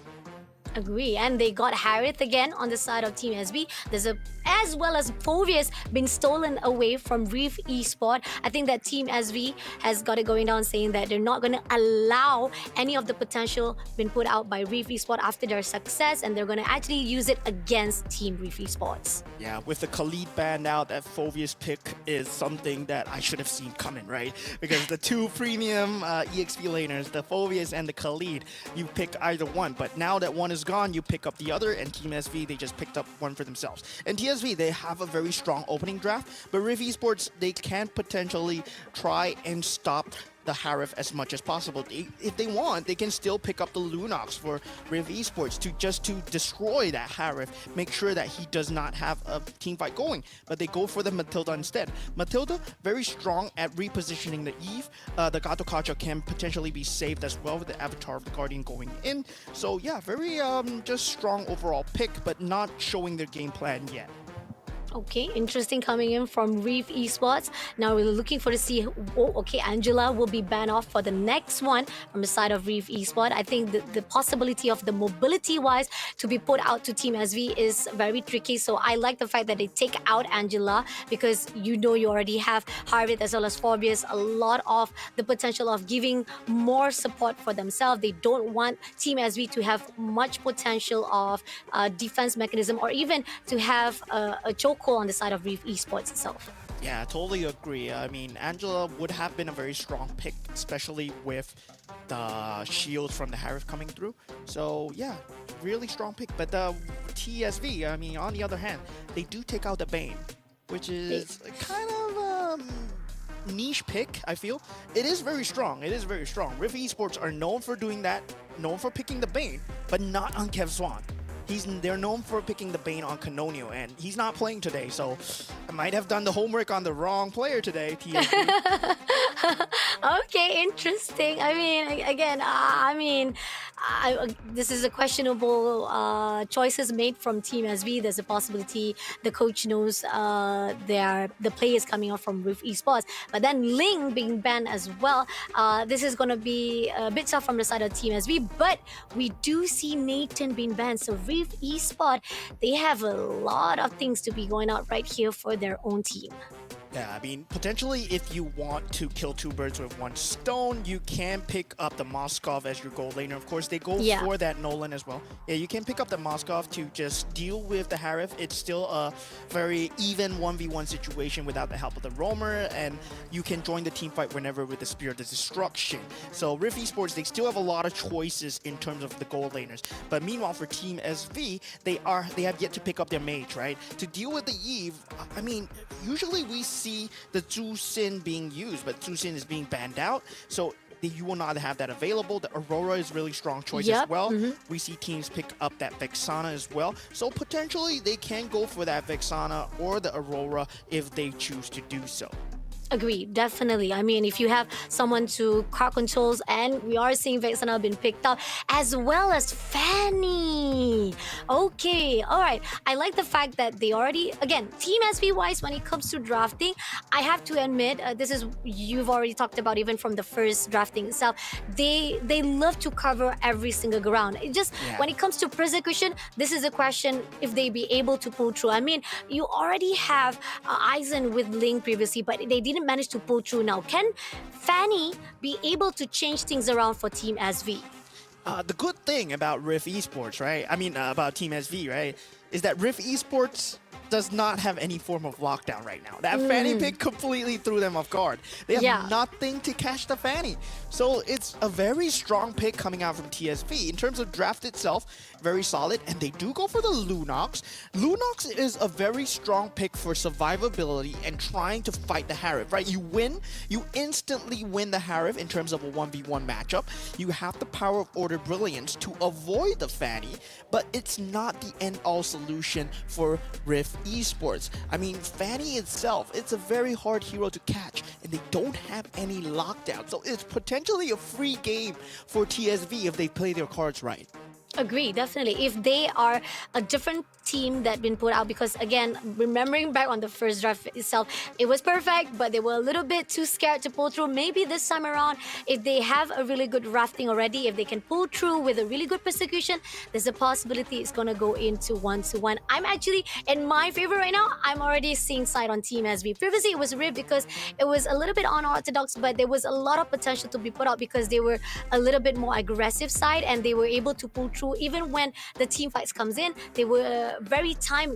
Agree, and they got Harith again on the side of Team SB. There's as well as Fovius been stolen away from Reef Esport. I think that Team SV has got it going down, saying that they're not going to allow any of the potential been put out by Reef Esport after their success, and they're going to actually use it against Team Reef Esports. Yeah, with the Khalid banned out, that Fovius pick is something that I should have seen coming, right? Because the two premium EXP laners, the Fovius and the Khalid, you pick either one, but now that one is gone, you pick up the other, and Team SV, they just picked up one for themselves. And TSV, they have a very strong opening draft, but Riff Esports, they can potentially try and stop the Harif as much as possible. If they want, they can still pick up the Lunox for Riff Esports to destroy that Harif, make sure that he does not have a team fight going. But they go for the Matilda instead. Matilda, very strong at repositioning the Eve. The Gato Kacha can potentially be saved as well with the Avatar Guardian going in. So yeah, very just strong overall pick, but not showing their game plan yet. Okay, interesting coming in from Riff Esports. Now we're looking for to see. Oh, okay, Angela will be banned off for the next one from the side of Riff Esports. I think the possibility of the mobility-wise to be put out to Team SV is very tricky. So I like the fact that they take out Angela because you already have Harvard as well as Forbius, a lot of the potential of giving more support for themselves. They don't want Team SV to have much potential of defense mechanism or even to have a choke on the side of Riff Esports itself. Yeah, I totally agree. I mean, Angela would have been a very strong pick, especially with the shield from the Harif coming through. So yeah, really strong pick. But the TSV, I mean, on the other hand, they do take out the Bane, which is kind of niche pick, I feel. It is very strong. It is very strong. Riff Esports are known for doing that, known for picking the Bane, but not on Kev Swan. They're known for picking the Bane on Canonio, and he's not playing today, so I might have done the homework on the wrong player today, TSV. Okay, interesting. I mean, again, this is a questionable choices made from Team SV. There's a possibility the coach knows the players coming out from Riff Esports, but then Ling being banned as well. This is going to be a bit tough from the side of Team SV, but we do see Nathan being banned. So Riff Esports, they have a lot of things to be going out right here for their own team. Yeah, I mean, potentially if you want to kill two birds with one stone, you can pick up the Moskov as your gold laner. Of course, they go for that Nolan as well. Yeah, you can pick up the Moskov to just deal with the Harif. It's still a very even 1v1 situation without the help of the Roamer, and you can join the team fight whenever with the Spear of Destruction. So Riff Esports, they still have a lot of choices in terms of the gold laners. But meanwhile, for Team SV, they have yet to pick up their mage, right? To deal with the Eve, I mean, usually we see the Zhu Xin being used, but Zhu Xin is being banned out, so you will not have that available. The Aurora is really strong choice as well. We see teams pick up that Vexana as well, so potentially they can go for that Vexana or the Aurora if they choose to do so. Agree, definitely. I mean, if you have someone to card controls, and we are seeing Vexana been picked up, as well as Fanny. Okay, all right. I like the fact that they already, again, Team SV wise, when it comes to drafting, I have to admit, this is, you've already talked about even from the first drafting itself, they love to cover every single ground. It just, when it comes to persecution, this is a question if they be able to pull through. I mean, you already have Eisen with Ling previously, but they didn't manage to pull through now. Can Fanny be able to change things around for Team SV? The good thing about Riff Esports, right? I mean, about Team SV, right? Is that Riff Esports does not have any form of lockdown right now. That Fanny pick completely threw them off guard. They have nothing to catch the Fanny. So it's a very strong pick coming out from TSV. In terms of draft itself, very solid. And they do go for the Lunox. Lunox is a very strong pick for survivability and trying to fight the Harif, right? You win, you instantly win the Harif in terms of a 1v1 matchup. You have the power of Order Brilliance to avoid the Fanny, but it's not the end-all solution for Riff Esports. I mean, Fanny itself, it's a very hard hero to catch, and they don't have any lockdown. So it's potentially a free game for TSV if they play their cards right. Agree, definitely. If they are a different team that been put out, because again, remembering back on the first draft itself, it was perfect, but they were a little bit too scared to pull through. Maybe this time around, if they have a really good drafting already, if they can pull through with a really good persecution, there's a possibility it's going to go into 1-1. I'm actually, in my favor right now, I'm already seeing side on Team SV. Previously, it was Riff because it was a little bit unorthodox, but there was a lot of potential to be put out because they were a little bit more aggressive side and they were able to pull through. Even when the team fights comes in, they were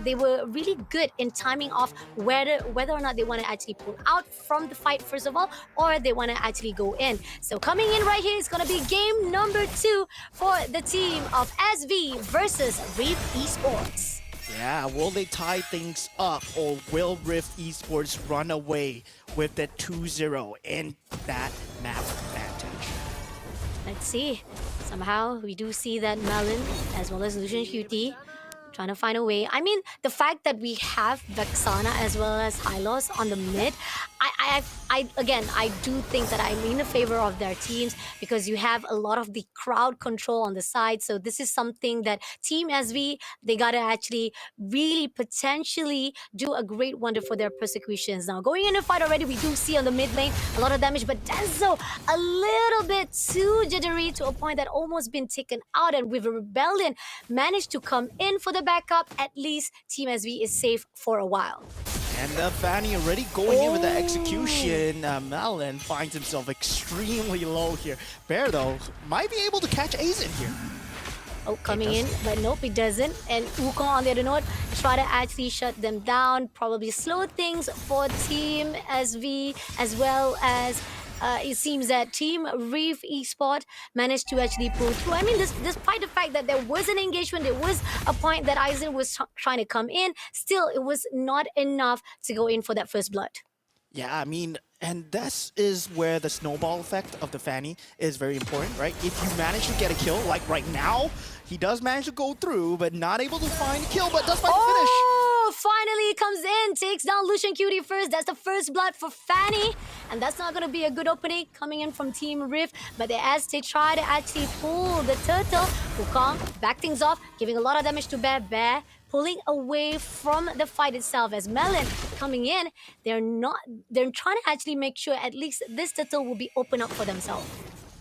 they were really good in timing off whether or not they want to actually pull out from the fight first of all, or they want to actually go in. So coming in right here is going to be game number 2 for the team of SV versus Riff Esports. Yeah, will they tie things up, or will Riff Esports run away with the 2-0? And that map advantage. Let's see. Somehow we do see that Melon as well as Lucian QT trying to find a way. I mean, the fact that we have Vexana as well as Hylos on the mid, I do think that I'm in the favor of their teams because you have a lot of the crowd control on the side. So this is something that Team SV, they gotta actually really potentially do a great wonder for their persecutions. Now going into fight already, we do see on the mid lane a lot of damage, but Denzo a little bit too jittery to a point that almost been taken out, and with Rebellion managed to come in for the backup. At least Team SV is safe for a while. And Fanny already going in with the execution. Malin finds himself extremely low here. Bear, though, might be able to catch Aizen here. Oh, coming in, but nope, it doesn't. And Wukong on the other note, try to actually shut them down, probably slow things for Team SV, as well as it seems that Team Riff esports managed to actually pull through. I mean, despite the fact that there was an engagement, there was a point that Aizen was trying to come in, still it was not enough to go in for that first blood. Yeah, I mean, and this is where the snowball effect of the Fanny is very important, right? If you manage to get a kill, like right now, he does manage to go through, but not able to find a kill, but does find the finish. Oh, finally comes in, takes down Lucian QT first. That's the first blood for Fanny. And that's not going to be a good opening coming in from Team Riff. But as they try to actually pull the turtle, Wukong back things off, giving a lot of damage to Bear. Bear pulling away from the fight itself. As Melon coming in, they're trying to actually make sure at least this turtle will be open up for themselves.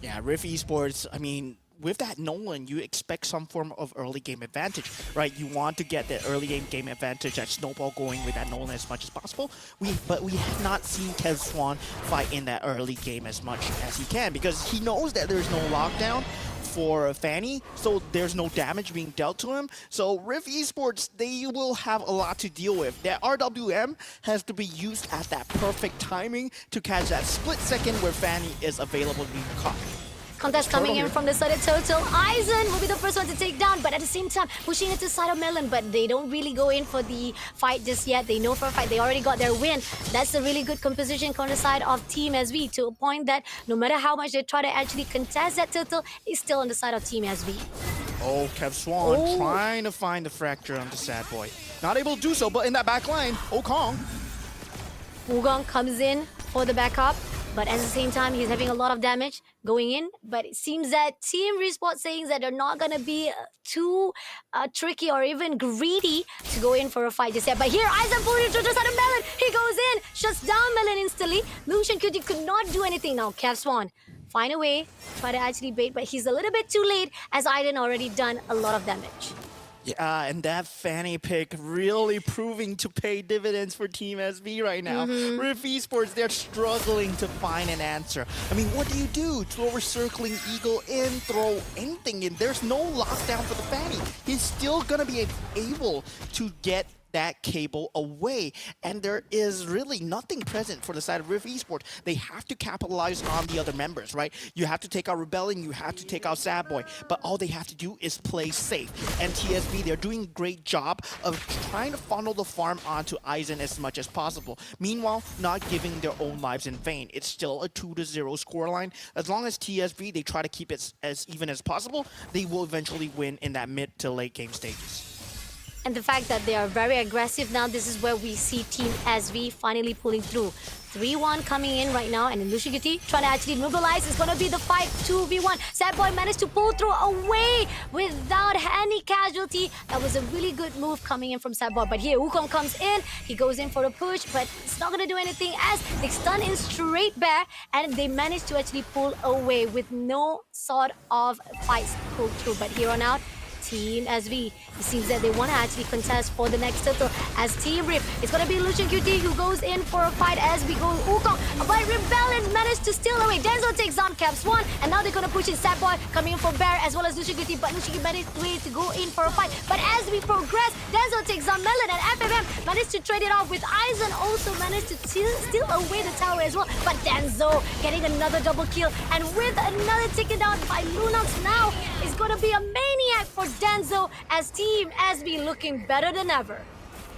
Yeah, Riff Esports, I mean, with that Nolan, you expect some form of early game advantage, right? You want to get that early game advantage, that snowball going with that Nolan as much as possible. But we have not seen Kev Swan fight in that early game as much as he can because he knows that there's no lockdown for Fanny, so there's no damage being dealt to him. So Riff Esports, they will have a lot to deal with. Their RWM has to be used at that perfect timing to catch that split second where Fanny is available to be caught. Contest coming in from the side of Total. Aizen will be the first one to take down, but at the same time, pushing it to the side of Melon, but they don't really go in for the fight just yet. They know for a fact they already got their win. That's a really good composition on the side of Team SV, to a point that no matter how much they try to actually contest that Turtle, it's still on the side of Team SV. Oh, Kev Swan trying to find the fracture on the sad boy. Not able to do so, but in that back line, Kong. Wukong comes in for the backup, but at the same time, he's having a lot of damage going in. But it seems that Team Respawn saying that they're not going to be too tricky or even greedy to go in for a fight just yet. But here, Aizen pulling it through the side of Melon. He goes in, shuts down Melon instantly. Lucian QT could not do anything now. Kev Swan, find a way, try to actually bait, but he's a little bit too late as Aiden already done a lot of damage. Yeah, and that Fanny pick really proving to pay dividends for Team SV right now. Riff Esports, they're struggling to find an answer. I mean, what do you do? Throw a circling eagle in, throw anything in. There's no lockdown for the Fanny. He's still gonna be able to get that cable away, and there is really nothing present for the side of Riff Esports. They have to capitalize on the other members, right? You have to take out Rebellion, you have to take out Sad Boy, but all they have to do is play safe. And TSB, they're doing a great job of trying to funnel the farm onto Aizen as much as possible. Meanwhile, not giving their own lives in vain. It's still a 2-0 scoreline. As long as TSB, they try to keep it as even as possible, they will eventually win in that mid to late game stages. And the fact that they are very aggressive now, this is where we see Team SV finally pulling through. 3-1 coming in right now, and then Lucian QT trying to actually mobilize. It's going to be the fight 2v1. Sad Boy managed to pull through away without any casualty. That was a really good move coming in from Sad Boy. But here, Wukong comes in. He goes in for a push, but it's not going to do anything as they stun in straight Bear, and they managed to actually pull away with no sort of fights pulled through. But here on out, Team SV, it seems that they want to actually contest for the next turtle as Team Riff. It's going to be Lucian QT who goes in for a fight as we go Wukong. But Rebellion managed to steal away. Denzel takes on Cap Swan, and now they're going to push in Sad Boy coming in for Bear as well as Lucian QT. But Lucian QT managed to go in for a fight. But as we progress, Denzel takes on Melon, and FFM managed to trade it off with Aizen, also managed to steal away the tower as well. But Denzel getting another double kill, and with another taken down by Lunox now, it's going to be a maniac for Denzel as Team SB looking better than ever.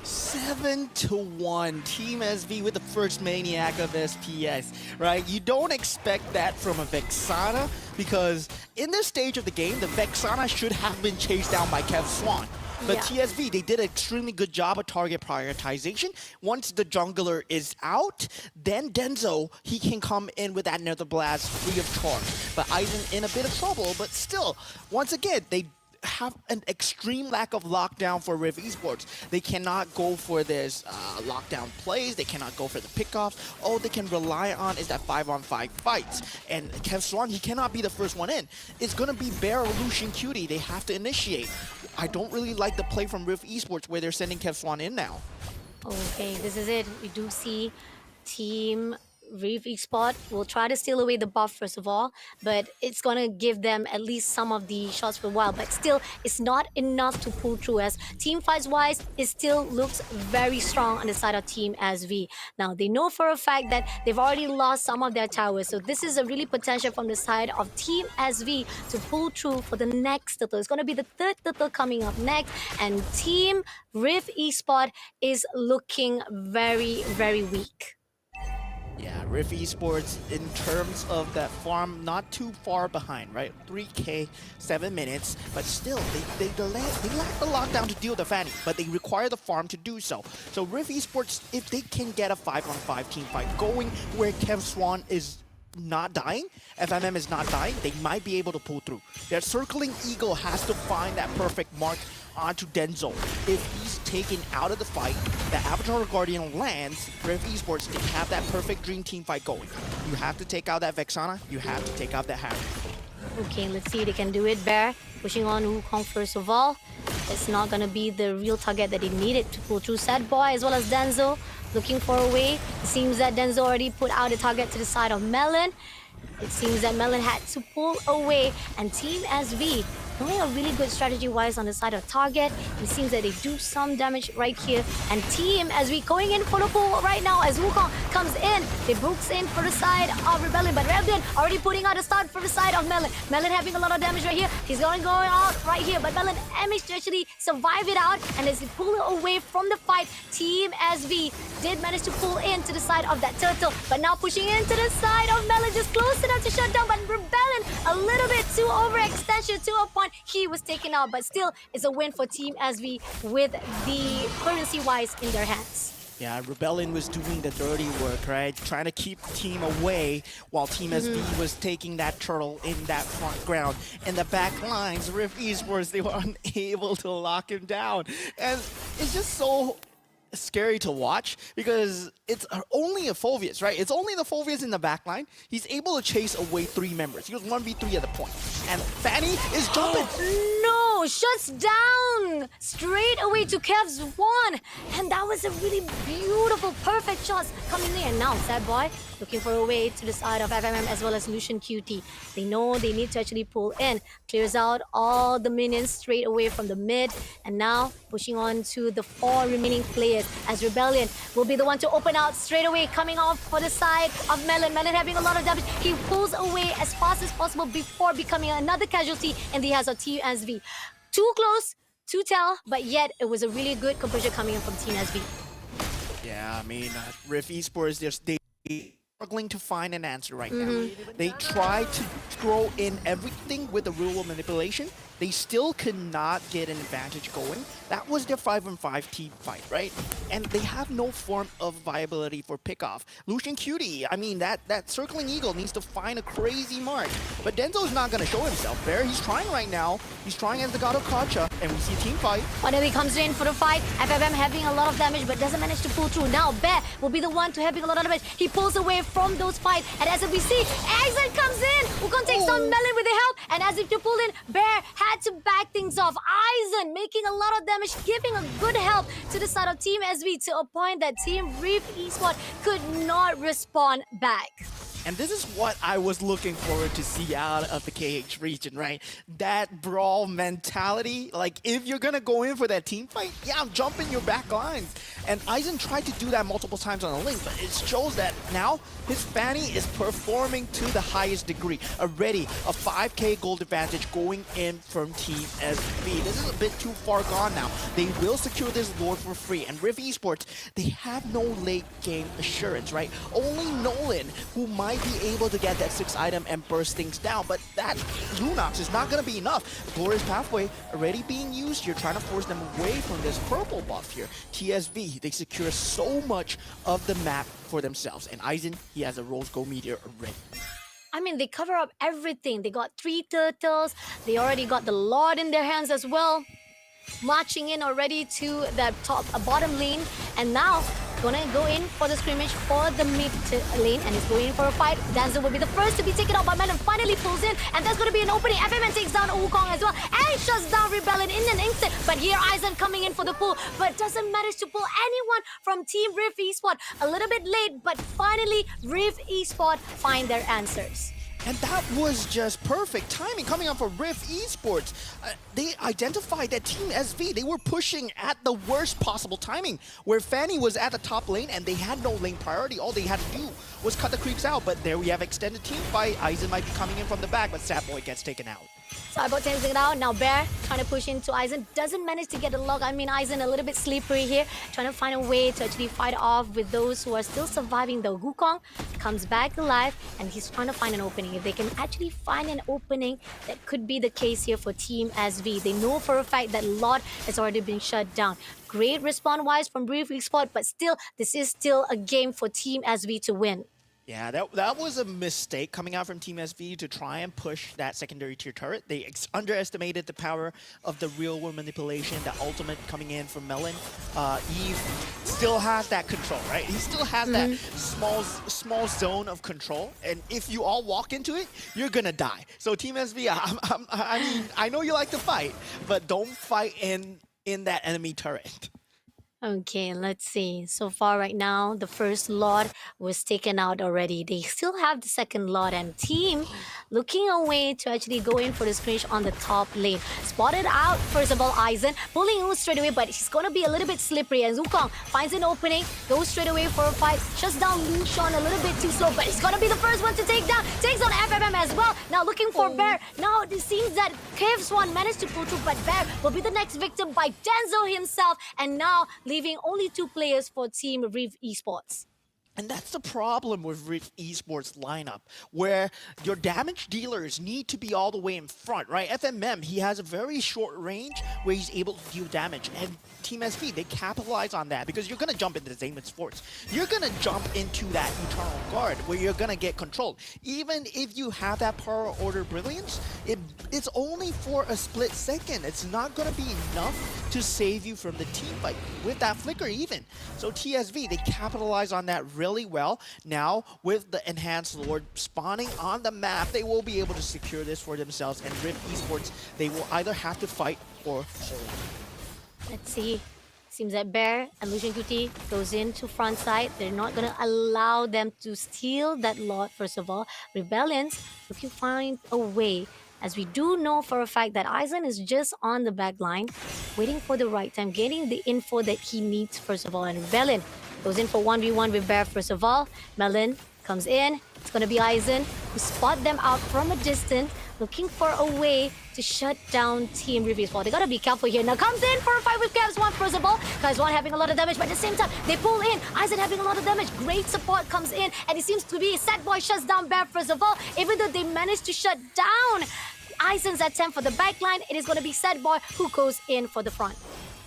7-1, Team SV with the first Maniac of SPS, right? You don't expect that from a Vexana because in this stage of the game, the Vexana should have been chased down by Kev Swan. But Yeah. TSV, they did an extremely good job of target prioritization. Once the jungler is out, then Denzo, he can come in with that Nether Blast free of charge. But Aizen in a bit of trouble, but still, once again, they have an extreme lack of lockdown for Riff Esports. They cannot go for this lockdown plays. They cannot go for the pickoffs. All they can rely on is that 5-on-5 fights. And Kev Swan, he cannot be the first one in. It's going to be Bear or Lucian Cutie. They have to initiate. I don't really like the play from Riff Esports where they're sending Kev Swan in now. Okay, this is it. We do see Team Riff Esport will try to steal away the buff first of all, but it's gonna give them at least some of the shots for a while. But still, it's not enough to pull through as team fights wise, it still looks very strong on the side of Team SV. Now, they know for a fact that they've already lost some of their towers, so this is a really potential from the side of Team SV to pull through for the next turtle. It's gonna be the third turtle coming up next, and Team Riff Esport is looking very, very weak. Yeah, Riff Esports, in terms of that farm, not too far behind, right? 3K, 7 minutes, but still, they lack the lockdown to deal with the Fanny, but they require the farm to do so. So Riff Esports, if they can get a 5-on-5 team fight going where Kev Swan is not dying, FMM is not dying, they might be able to pull through. Their circling eagle has to find that perfect mark onto Denzo. If he's taken out of the fight, the Avatar Guardian lands, Riff Esports can have that perfect dream team fight going. You have to take out that Vexana, you have to take out that Harry. Okay, let's see if they can do it. Bear pushing on Wukong first of all. It's not gonna be the real target that they needed to pull through. Sad Boy as well as Denzo looking for a way. It seems that Denzo already put out a target to the side of Melon. It seems that Melon had to pull away, and Team SV doing a really good strategy-wise on the side of target. It seems that they do some damage right here, and Team SV going in for the pull right now as Wukong comes in. They books in for the side of Rebellion, but Rebellion already putting out a start for the side of Melon. Melon having a lot of damage right here. He's going out right here, but Melon managed to actually survive it out, and as they pull it away from the fight, Team SV did manage to pull in to the side of that turtle, but now pushing into the side of Melon, just close enough to shut down, but Rebellion a little bit too overextension to a point. He was taken out, but still it's a win for Team SV with the currency-wise in their hands. Yeah, Rebellion was doing the dirty work, right? Trying to keep the team away while Team SV was taking that turtle in that front ground. And the back lines, Riff Esports, they were unable to lock him down. And it's just so scary to watch because it's only a Fulvius, right? It's only the Fulvius in the back line. He's able to chase away 3 members. He was 1v3 at the point. And Fanny is jumping. No, shuts down straight away to Kev's one, and that was a really beautiful, perfect shot coming in. And now Sad Boy looking for a way to the side of FMM as well as Lucian QT. They know they need to actually pull in, clears out all the minions straight away from the mid, and now pushing on to the 4 remaining players as Rebellion will be the one to open out straight away, coming off for the side of Melon. Melon having a lot of damage. He pulls away as fast as possible before becoming another casualty in the hands of Team SV. Too close to tell, but yet it was a really good composure coming in from Team SV. Yeah, I mean, Riff Esports, they struggling to find an answer right now. They try to throw in everything with the rule of manipulation. They still could not get an advantage going. That was their 5-on-5 team fight, right? And they have no form of viability for pickoff. Lucian Cutie, I mean, that circling eagle needs to find a crazy mark. But Denzo's not going to show himself there. He's trying right now. He's trying as the god of Kacha, and we see a team fight. Finally comes in for the fight. FFM having a lot of damage, but doesn't manage to pull through. Now Bear will be the one to having a lot of damage. He pulls away from those fights, and as we see, Exit comes in. Wukong takes on Melon with the help, and as if to pull in, Bear had to back things off. Aizen making a lot of damage, giving a good help to the side of Team SV to a point that Team Riff Esport could not respond back. And this is what I was looking forward to see out of the KH region, right? That brawl mentality. Like, if you're gonna go in for that team fight, yeah, I'm jumping your back lines. And Aizen tried to do that multiple times on the link, but it shows that now his Fanny is performing to the highest degree. Already a 5k gold advantage going in from Team SV. This is a bit too far gone now. They will secure this Lord for free. And Riff Esports, they have no late game assurance, right? Only Nolan, who might be able to get that 6th item and burst things down, but that Lunox is not going to be enough. Glorious Pathway already being used here, trying to force them away from this purple buff here. TSV, they secure so much of the map for themselves. And Aizen, he has a Rose Gold Meteor already. I mean, they cover up everything. They got 3 turtles. They already got the Lord in their hands as well. Marching in already to the bottom lane. And now, gonna go in for the scrimmage for the mid lane. And he's going in for a fight. Danzo will be the first to be taken out by Melon. Finally pulls in. And there's gonna be an opening. FMN takes down Wukong as well. And shuts down Rebellion in an instant. But here, Aizen coming in for the pull. But doesn't manage to pull anyone from Team Riff Esport. A little bit late, but finally, Riff Esport find their answers. And that was just perfect timing coming up for Riff Esports. They identified that Team SV, they were pushing at the worst possible timing, where Fanny was at the top lane and they had no lane priority. All they had to do was cut the creeps out. But there we have extended team fight. Aizen might be coming in from the back, but Sapboy gets taken out. Cyborg takes it out. Now Bear trying to push into Aizen. Doesn't manage to get a lock. I mean, Aizen a little bit slippery here. Trying to find a way to actually fight off with those who are still surviving. The Wukong comes back alive and he's trying to find an opening. If they can actually find an opening, that could be the case here for Team SV. They know for a fact that Lord has already been shut down. Great respawn-wise from Brief Spot, but still, this is still a game for Team SV to win. Yeah, that was a mistake coming out from Team SV to try and push that secondary tier turret. They underestimated the power of the real world manipulation, the ultimate coming in from Melon. Eve still has that control, right? He still has that small zone of control, and if you all walk into it, you're gonna die. So Team SV, I mean, I know you like to fight, but don't fight in that enemy turret. Okay, let's see. So far right now, the first Lord was taken out already. They still have the second Lord, and team looking away to actually go in for the scratch on the top lane. Spotted out, first of all, Aizen, pulling in straight away, but he's going to be a little bit slippery. And Wukong finds an opening, goes straight away for a fight, shuts down Lucian a little bit too slow, but he's going to be the first one to take down. Takes on FMM as well. Now looking for Bear. Now it seems that Cave Swan managed to pull through, but Bear will be the next victim by Denzo himself. And now leaving only 2 players for Team Riff Esports. And that's the problem with Riff Esports lineup, where your damage dealers need to be all the way in front, right? FMM, he has a very short range where he's able to deal damage. And Team SV, they capitalize on that because you're going to jump into the Zaman Sports. You're going to jump into that Eternal Guard where you're going to get controlled. Even if you have that Power Order Brilliance, it's only for a split second. It's not going to be enough to save you from the team fight with that flicker even. So TSV, they capitalize on that really well. Now, with the Enhanced Lord spawning on the map, they will be able to secure this for themselves. And Riff Esports, they will either have to fight or hold. Let's see. Seems that Bear and Lucian QT goes into front side. They're not going to allow them to steal that lot, first of all. Rebellions looking to find a way, as we do know for a fact that Aizen is just on the back line, waiting for the right time, getting the info that he needs, first of all. And Rebellion goes in for 1v1 with Bear, first of all. Melon comes in. It's going to be Aizen who spot them out from a distance, looking for a way to shut down Team Riff Esports. They got to be careful here. Now comes in for a fight with Kevswan, first of all. Kevswan having a lot of damage, but at the same time, they pull in. Aizen having a lot of damage. Great support comes in, and it seems to be Sad shuts down Bear, first of all. Even though they managed to shut down Aizen's attempt for the backline, it is going to be Sad who goes in for the front.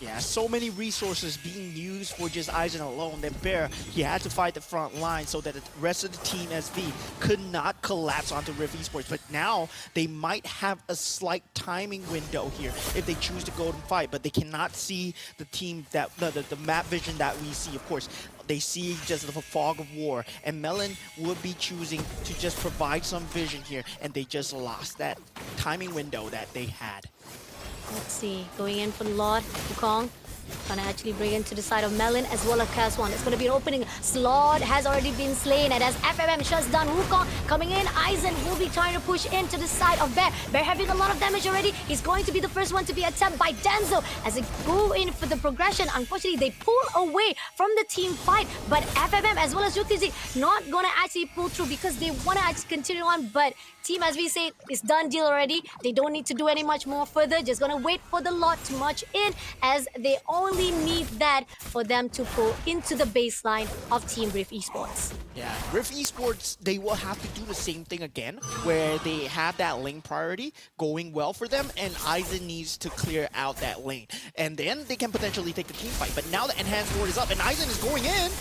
Yeah, so many resources being used for just Aizen alone. Then Bear, he had to fight the front line so that the rest of the team SV could not collapse onto Riff Esports. But now they might have a slight timing window here if they choose to go and fight. But they cannot see the team that the map vision that we see. Of course, they see just the fog of war, and Melon would be choosing to just provide some vision here, and they just lost that timing window that they had. Let's see, going in for the Lord, Wukong Gonna actually bring into the side of Melon as well as Caswan. It's gonna be an opening. Slot has already been slain, and as FMM shuts down Wukong, coming in, Aizen will be trying to push into the side of Bear. Bear having a lot of damage already. He's going to be the first one to be attacked by Denzo as they go in for the progression. Unfortunately, they pull away from the team fight, but FMM as well as Yukizi not gonna actually pull through because they wanna actually continue on, but Team, as we say, is done deal already. They don't need to do any much more further. Just gonna wait for the lot to march in, as they only need that for them to pull into the baseline of Team Riff Esports. Yeah, Riff Esports, they will have to do the same thing again, where they have that lane priority going well for them, and Aizen needs to clear out that lane. And then they can potentially take the team fight. But now the enhanced ward is up, and Aizen is going in.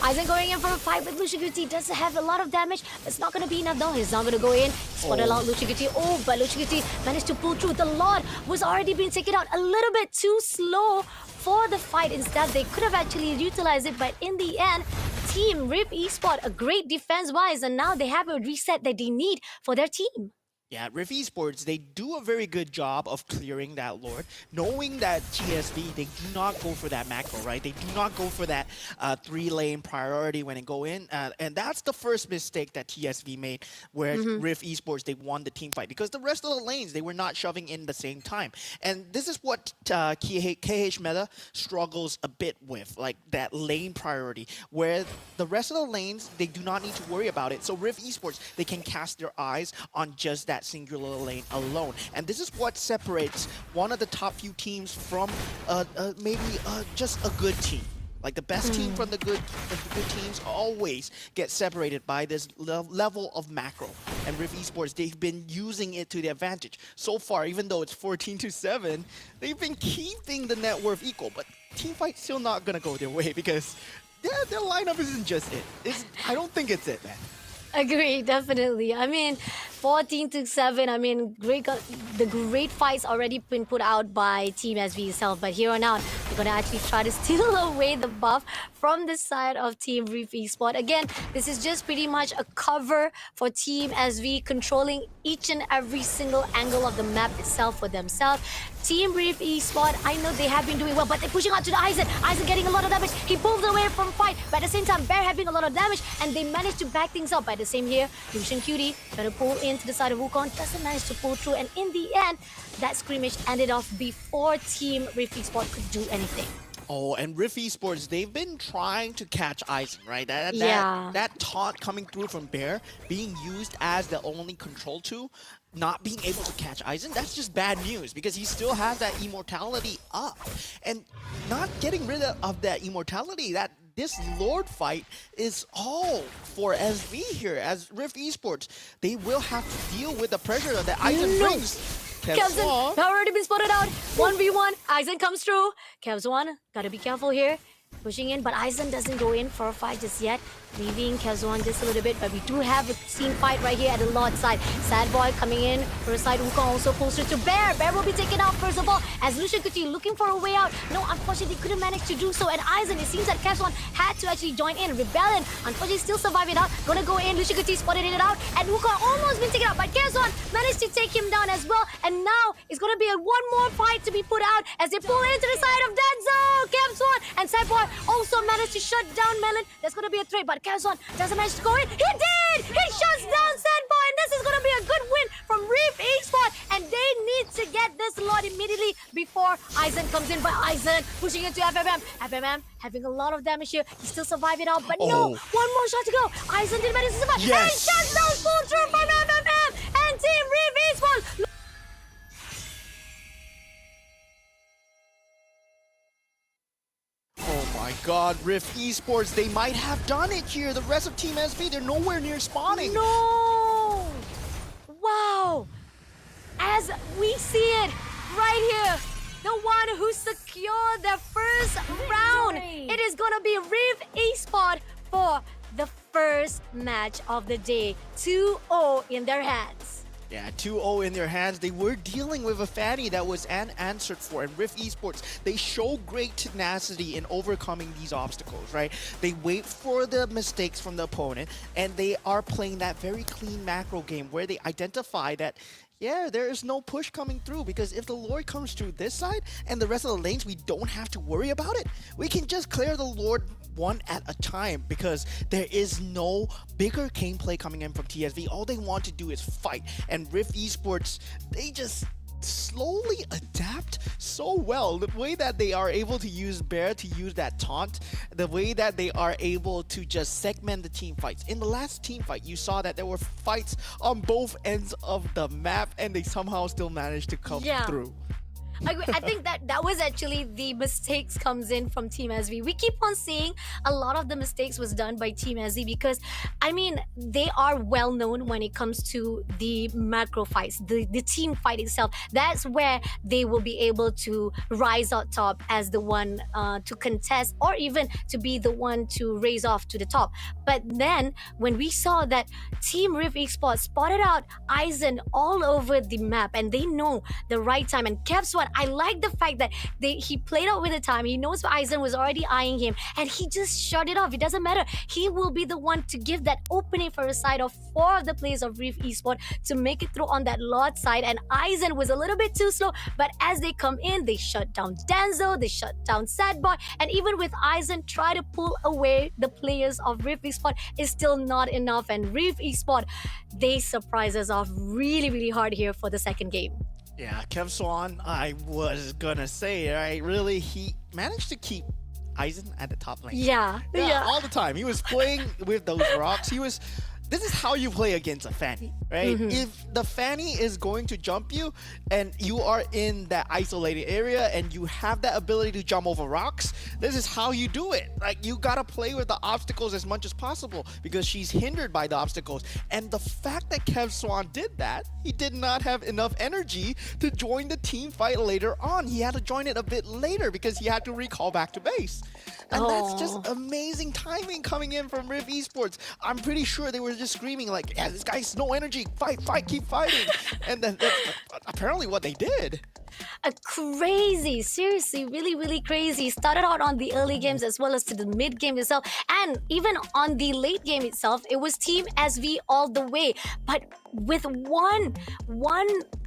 Aizen going in for a fight with Luchiguti. Does have a lot of damage. It's not going to be enough though. He's not going to go in. Spotted out Luchiguti. Oh, but Luchiguti managed to pull through. The Lord was already being taken out a little bit too slow for the fight. Instead, they could have actually utilized it, but in the end, Team Riff Esport, a great defense-wise, and now they have a reset that they need for their team. Yeah, Riff Esports, they do a very good job of clearing that Lord, knowing that TSV, they do not go for that macro, right? They do not go for that 3-lane priority when they go in. And that's the first mistake that TSV made, where Riff Esports, they won the team fight. Because the rest of the lanes, they were not shoving in the same time. And this is what KH Meta struggles a bit with, like that lane priority, where the rest of the lanes, they do not need to worry about it. So Riff Esports, they can cast their eyes on just that singular lane alone. And this is what separates one of the top few teams from maybe just a good team. Like the best team from the good teams always get separated by this level of macro. And Riff Esports, they've been using it to their advantage. So far, even though it's 14-7, they've been keeping the net worth equal. But teamfight's still not gonna go their way because their lineup isn't just it. I don't think it's it, man. Agree, definitely. I mean, 14-7. I mean, the great fights already been put out by Team SV itself. But here on out, we're gonna actually try to steal away the buff from the side of Team Riff Esport. Again, this is just pretty much a cover for Team SV, controlling each and every single angle of the map itself for themselves. Team Riff Esport, I know they have been doing well, but they're pushing out to the Aizen. Aizen getting a lot of damage. He pulls away from fight, but at the same time, Bear having a lot of damage, and they managed to back things up. By the same here, Lucian Cutie trying to pull into the side of Wukong, doesn't manage to pull through, and in the end, that scrimmage ended off before Team Riff Esport could do anything. Oh, and Riff Esports, they've been trying to catch Aizen, right? That taunt coming through from Bear, being used as the only control tool, not being able to catch Aizen, that's just bad news because he still has that immortality up. And not getting rid of that immortality, this Lord fight is all for SV here. As Rift Esports, they will have to deal with the pressure that Aizen brings. Kevzwan already been spotted out. 1v1. Aizen comes through. Kevzwan, gotta be careful here. Pushing in, but Aizen doesn't go in for a fight just yet. Leaving Kevzwan just a little bit, but we do have a team fight right here at the Lord side. Sad Boy coming in for a side. Wukong also pulls through to Bear. Bear will be taken out first of all, as Lucian Kuti looking for a way out. No, unfortunately couldn't manage to do so. And Aizen, it seems that Kevzwan had to actually join in. Rebellion, unfortunately still surviving out. Gonna go in, Lucian Kuti spotted it out. And Wukong almost been taken out, but Kevzwan managed to take him down as well. And now it's gonna be one more fight to be put out as they pull into the side of Denzo. Kevzwan and Sad Boy also managed to shut down Melon. There's gonna be a trade, but Kevzwan doesn't manage to go in. He did! He shuts down Sandboy, and this is gonna be a good win from Riff Esport, and they need to get this lot immediately before Aizen comes in. But Aizen pushing into FMM. FMM having a lot of damage here. He still survived it out, but no, one more shot to go. Aizen didn't manage to survive. Yes. And shuts down full through from FMM and Team Riff Esport. Oh my god, Rift Esports, they might have done it here. The rest of Team SV, they're nowhere near spawning. No! Wow! As we see it right here, the one who secured their first round, it is gonna be Riff Esport for the first match of the day. 2-0 in their hands. Yeah, 2-0 in their hands. They were dealing with a Fanny that was unanswered for. And Riff Esports, they show great tenacity in overcoming these obstacles, right? They wait for the mistakes from the opponent, and they are playing that very clean macro game where they identify that, yeah, there is no push coming through, because if the Lord comes through this side and the rest of the lanes, we don't have to worry about it. We can just clear the Lord one at a time, because there is no bigger gameplay coming in from TSV. All they want to do is fight. And Riff Esports, they just slowly adapt so well. The way that they are able to use Bear to use that taunt, the way that they are able to just segment the team fights. In the last team fight, you saw that there were fights on both ends of the map, and they somehow still managed to come through. I think that was actually the mistakes comes in from Team SV. We keep on seeing a lot of the mistakes was done by Team SV because, I mean, they are well known when it comes to the macro fights, the team fight itself. That's where they will be able to rise out top as the one to contest, or even to be the one to raise off to the top. But then when we saw that Team Riff Esports spotted out Aizen all over the map, and they know the right time, and Kevswan, I like the fact that he played out with the time. He knows Aizen was already eyeing him, and he just shut it off. It doesn't matter. He will be the one to give that opening for a side of 4 of the players of Riff Esports to make it through on that Lord side. And Aizen was a little bit too slow, but as they come in, they shut down Danzo, they shut down Sadboy, and even with Aizen try to pull away the players of Riff Esports is still not enough. And Riff Esports, they surprise us off really, really hard here for the second game. Yeah, Kev Swan, I was gonna say, right? Really, he managed to keep Aizen at the top lane. Yeah, all the time. He was playing with those rocks. This is how you play against a Fanny, right? If the Fanny is going to jump you and you are in that isolated area and you have that ability to jump over rocks, this is how you do it. Like, you gotta play with the obstacles as much as possible because she's hindered by the obstacles. And the fact that Kev Swan did that, he did not have enough energy to join the team fight later on. He had to join it a bit later because he had to recall back to base. And that's just amazing timing coming in from Riff Esports. I'm pretty sure they were just screaming like, yeah, this guy's no energy, fight, keep fighting. And then that's apparently what they did. Crazy, seriously, really, really crazy. Started out on the early games as well as to the mid game itself, and even on the late game itself, it was Team SV all the way. But with one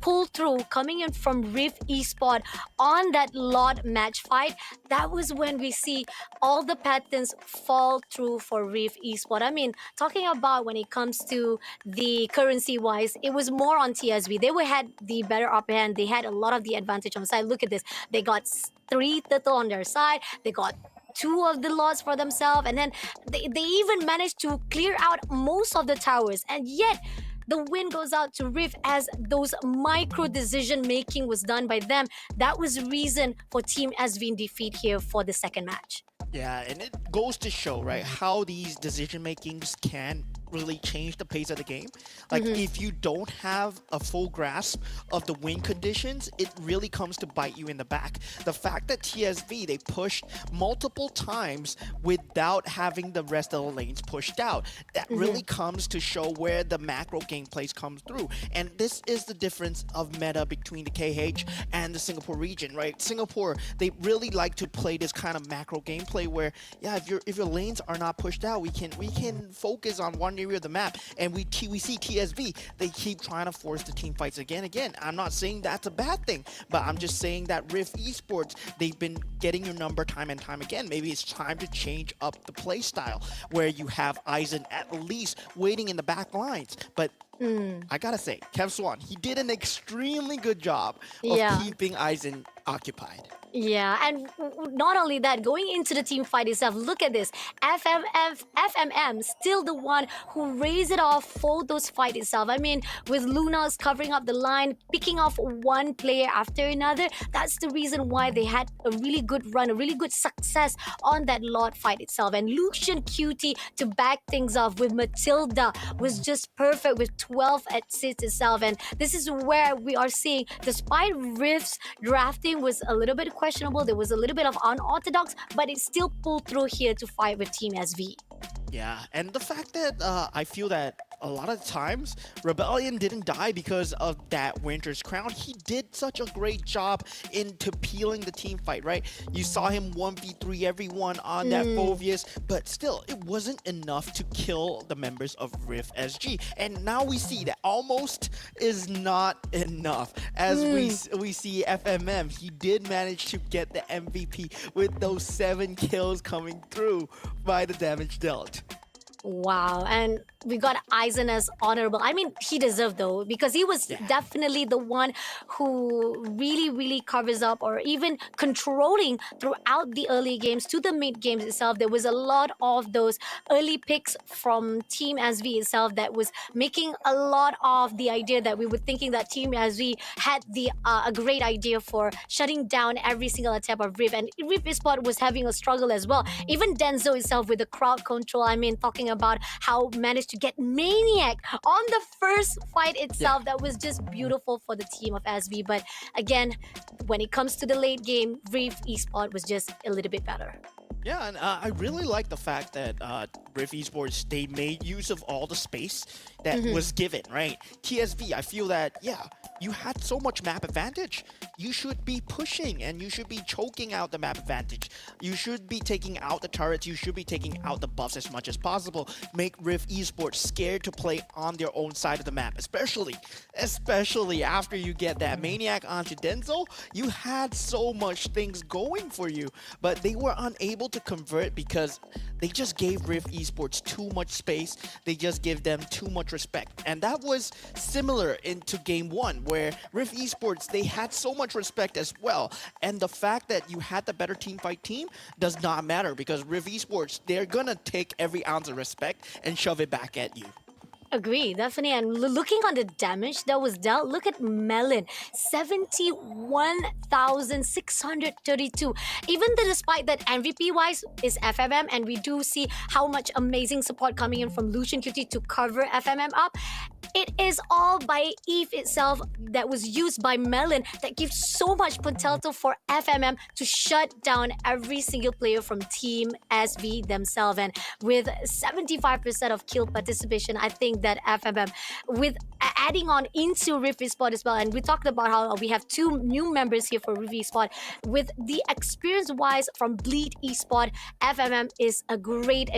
pull through coming in from Riff Esport on that Lord match fight, that was when we see all the patterns fall through for Riff Esport. I mean, talking about when it comes to the currency wise, it was more on TSV. They had the better upper hand. They had a lot of the advantage on the side. Look at this. They got 3 turtle on their side. They got 2 of the lords for themselves. And then they even managed to clear out most of the towers. And yet, the win goes out to Riff as those micro decision making was done by them. That was reason for Team SV in defeat here for the second match. Yeah, and it goes to show, right, how these decision makings can really change the pace of the game. Like, if you don't have a full grasp of the win conditions, it really comes to bite you in the back. The fact that TSV, they pushed multiple times without having the rest of the lanes pushed out, that really comes to show where the macro gameplays comes through. And this is the difference of meta between the KH and the Singapore region, right? Singapore, they really like to play this kind of macro gameplay where, yeah, if your lanes are not pushed out, we can focus on one area of the map. And we see TSV, they keep trying to force the team fights again. I'm not saying that's a bad thing, but I'm just saying that Riff Esports, they've been getting your number time and time again. Maybe it's time to change up the play style where you have Aizen at least waiting in the back lines. But I gotta say, Kev Swan, he did an extremely good job of keeping Aizen occupied. Yeah, and not only that, going into the team fight itself, look at this. FMM still the one who raised it off for those fight itself. I mean, with Luna's covering up the line, picking off one player after another, that's the reason why they had a really good run, a really good success on that Lord fight itself. And Lucian Cutie to back things off with Matilda was just perfect with 12 assists itself. And this is where we are seeing, despite Rift's drafting was a little bit questionable, there was a little bit of unorthodox, but it still pulled through here to fight with Team SV. Yeah, and the fact that I feel that a lot of times Rebellion didn't die because of that Winter's Crown. He did such a great job into peeling the team fight, right? You saw him 1v3 everyone on that Phoveus, but still, it wasn't enough to kill the members of Riff SG. And now we see that almost is not enough. As we see FMM, he did manage to get the MVP with those 7 kills coming through by the damage dealt. Wow, and we got Eisen as honorable. I mean, he deserved though, because he was definitely the one who really covers up or even controlling throughout the early games to the mid games itself. There was a lot of those early picks from Team SV itself that was making a lot of the idea that we were thinking that Team SV had the a great idea for shutting down every single attempt of Riff, and Riff Esport was having a struggle as well. Even Denzo itself with the crowd control, I mean, talking about how managed to get Maniac on the first fight itself. That was just beautiful for the team of SV. But again, when it comes to the late game, Riff Esport was just a little bit better. Yeah, and I really like the fact that Riff Esports, they made use of all the space that was given, right? TSV, I feel that, you had so much map advantage. You should be pushing and you should be choking out the map advantage. You should be taking out the turrets. You should be taking out the buffs as much as possible. Make Riff Esports scared to play on their own side of the map, especially after you get that Maniac onto Denzel. You had so much things going for you, but they were unable to convert because they just gave Riff Esports too much space. They just give them too much respect. And that was similar into game 1, where Riff Esports, they had so much respect as well. And the fact that you had the better team fight team does not matter, because Riff Esports, they're gonna take every ounce of respect and shove it back at you. Agree, definitely. And looking on the damage that was dealt, look at Melon, 71,632. Even despite that MVP-wise is FMM, and we do see how much amazing support coming in from Lucian QT to cover FMM up. It is all by Eve itself that was used by Melon that gives so much potential for FMM to shut down every single player from Team SV themselves. And with 75% of kill participation, I think that FMM, with adding on into Riff Esport as well, and we talked about how we have 2 new members here for Riff Esport, with the experience-wise from Bleed Esport, FMM is a great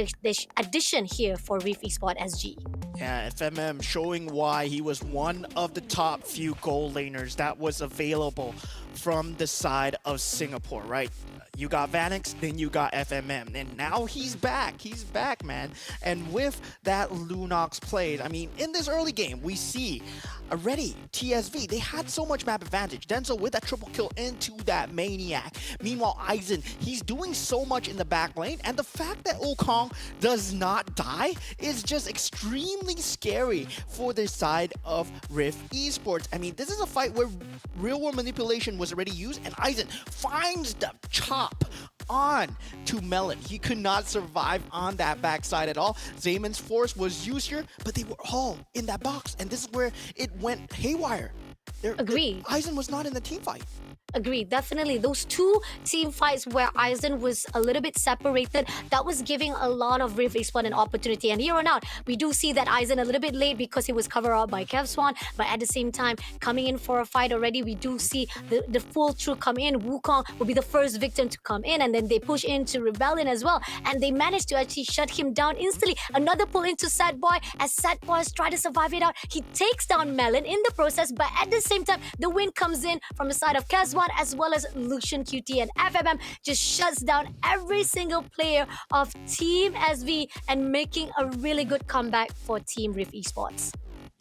addition here for Riff Esport SG. Yeah, FMM showing why he was one of the top few goal laners that was available from the side of Singapore, right? You got Vanix, then you got FMM, and now he's back. He's back, man. And with that Lunox played, I mean, in this early game, we see already TSV, they had so much map advantage. Denzel with that triple kill into that Maniac. Meanwhile, Eisen, he's doing so much in the back lane, and the fact that Wukong does not die is just extremely scary for the side of Riff Esports. I mean, this is a fight where real world manipulation was already used, and Eisen finds the chop on to Melon. He could not survive on that backside at all. Zayman's force was used here, but they were all in that box, and this is where it went haywire. Agree. Eisen was not in the team fight. Agreed, definitely. Those 2 team fights where Eisen was a little bit separated, that was giving a lot of Riff Esport an opportunity. And here on out, we do see that Eisen a little bit late because he was covered up by Kev Swan, but at the same time, coming in for a fight already, we do see the full troop come in. Wukong will be the first victim to come in, and then they push into Rebellion as well, and they managed to actually shut him down instantly. Another pull into Sad Boy, as Sad Boys try to survive it out. He takes down Melon in the process, but at the same time, the win comes in from the side of Kezwan as well as Lucian QT, and FMM just shuts down every single player of Team SV and making a really good comeback for Team Riff Esports.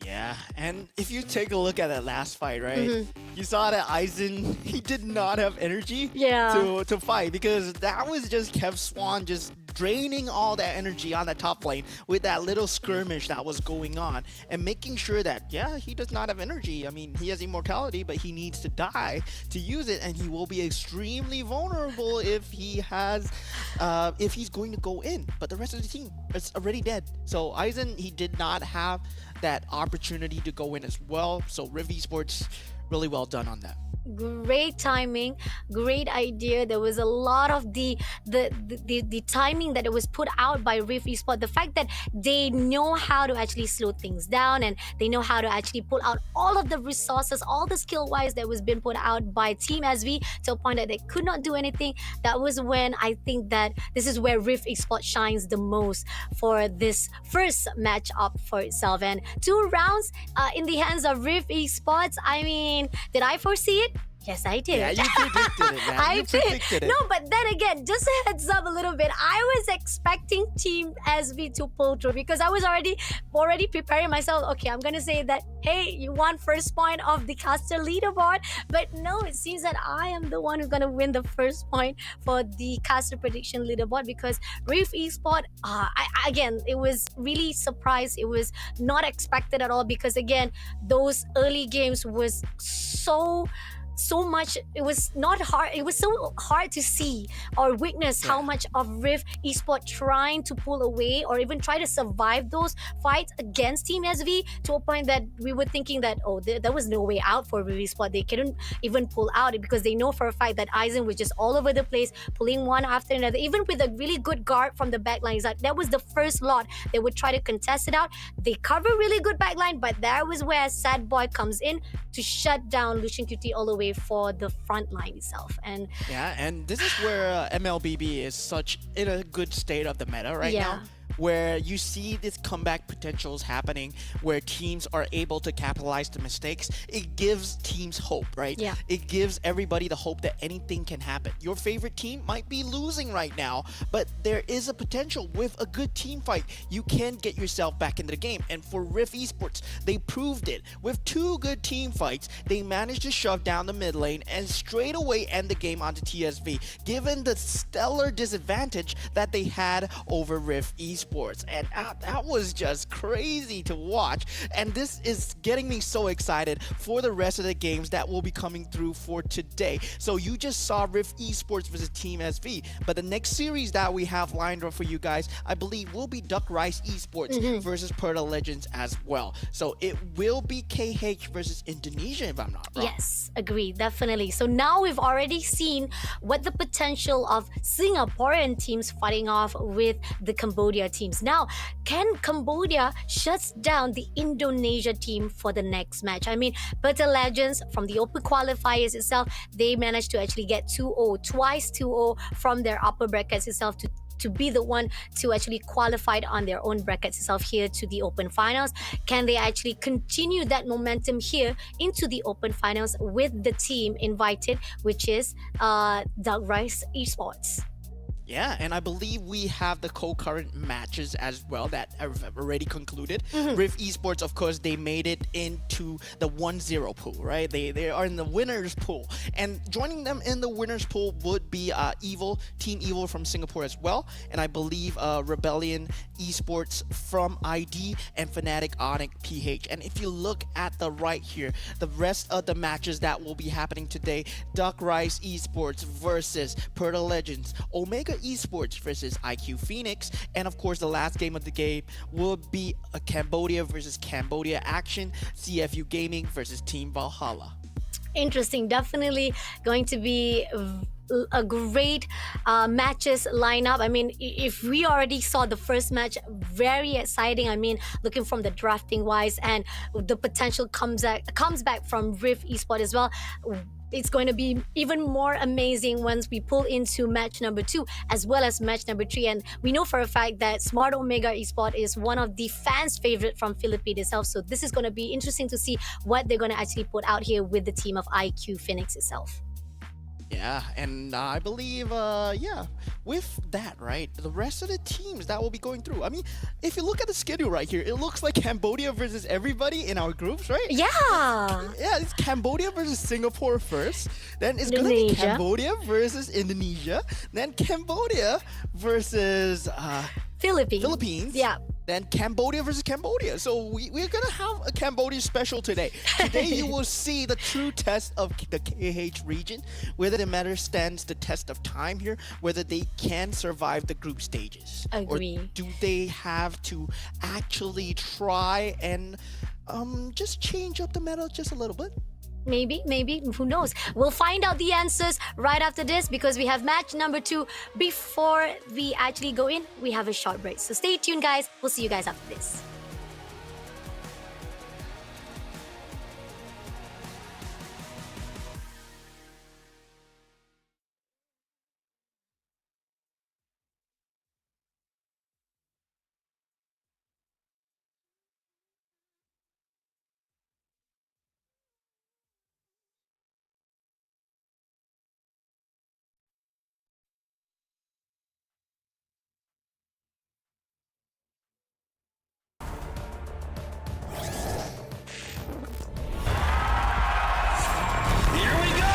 Yeah, and if you take a look at that last fight, right? You saw that Eisen, he did not have energy to fight, because that was just Kev Swan just draining all that energy on that top lane with that little skirmish that was going on, and making sure that, he does not have energy. I mean, he has immortality, but he needs to die to use it, and he will be extremely vulnerable if he has, if he's going to go in. But the rest of the team is already dead. So Eisen, he did not have that opportunity to go in as well. So Riff Esports, really well done on that. great timing, great idea. There was a lot of the timing that it was put out by Riff Esports. The fact that they know how to actually slow things down, and they know how to actually pull out all of the resources, all the skill wise that was been put out by Team SV to a point that they could not do anything. That was when I think that this is where Riff Esports shines the most for this first match up for itself. And 2 rounds in the hands of Riff Esports. I mean, did I foresee it? Yes, I did. Yeah, you predicted it, man. I You did. predicted it. No, but then again, just a heads up a little bit. I was expecting Team SV to pull through because I was already preparing myself. Okay, I'm gonna say that, hey, you won first point of the caster leaderboard. But no, it seems that I am the one who's gonna win the first point for the caster prediction leaderboard because Riff Esport, again, it was really surprised. It was not expected at all because again, those early games was so much. It was not hard, it was so hard to see or witness how much of Riff Esport trying to pull away or even try to survive those fights against Team SV to a point that we were thinking that there was no way out for Riff Esport. They couldn't even pull out it because they know for a fact that Aizen was just all over the place, pulling one after another, even with a really good guard from the backline. Like that was the first lot they would try to contest it out. They cover really good backline, but that was where Sad Boy comes in to shut down Lucian QT all the way for the front line itself. And Yeah, and this is where MLBB is such in a good state of the meta right now, where you see these comeback potentials happening, where teams are able to capitalize the mistakes. It gives teams hope, right? Yeah. It gives everybody the hope that anything can happen. Your favorite team might be losing right now, but there is a potential with a good team fight. You can get yourself back into the game. And for Riff Esports, they proved it. With 2 good team fights, they managed to shove down the mid lane and straight away end the game onto TSV, given the stellar disadvantage that they had over Riff Esports. And that was just crazy to watch. And this is getting me so excited for the rest of the games that will be coming through for today. So you just saw Riff Esports versus Team SV, but the next series that we have lined up for you guys, I believe, will be Duck Rice Esports versus Peta Legends as well. So it will be KH versus Indonesia, if I'm not wrong. yes, agreed, definitely. So now we've already seen what the potential of Singaporean teams fighting off with the Cambodia teams. Now, can Cambodia shut down the Indonesia team for the next match? I mean, Peta Legends from the Open qualifiers itself, they managed to actually get 2-0, twice 2-0 from their upper brackets itself to be the one to actually qualified on their own brackets itself here to the Open finals. Can they actually continue that momentum here into the Open finals with the team invited, which is Duck Rice Esports? Yeah, and I believe we have the co-current matches as well that have already concluded. Riff Esports, of course, they made it into the 1-0 pool, right? They are in the winners pool. And joining them in the winners pool would be Team Evil from Singapore as well. And I believe Rebellion Esports from ID and Fnatic Onyx PH. And if you look at the right here, the rest of the matches that will be happening today, Duck Rice Esports versus Peta Legends, Omega Esports versus IQ Phoenix, and of course the last game of the game will be a Cambodia versus Cambodia action, CFU Gaming versus Team Valhalla. Interesting, definitely going to be a great matches lineup. I mean, if we already saw the first match, very exciting. I mean, looking from the drafting wise, and the potential comes back from Riff Esport as well. It's going to be even more amazing once we pull into match number 2 as well as match number 3. And we know for a fact that Smart Omega Esport is one of the fans' favorite from Philippines itself. So this is going to be interesting to see what they're going to actually put out here with the team of IQ Phoenix itself. Yeah, and I believe, with that, right, the rest of the teams that will be going through. I mean, if you look at the schedule right here, it looks like Cambodia versus everybody in our groups, right? Yeah. Yeah, it's Cambodia versus Singapore first. Then it's going to be Indonesia. Cambodia versus Indonesia. Then Cambodia versus Philippines. Yeah. Then Cambodia versus Cambodia. So we're going to have a Cambodia special today. Today you will see the true test of the KH region, whether the matter stands the test of time here, whether they can survive the group stages. Agree. Or do they have to actually try and just change up the meta just a little bit? Maybe, who knows? We'll find out the answers right after this because we have match number 2. Before we actually go in, we have a short break. So stay tuned, guys. We'll see you guys after this. Here we go!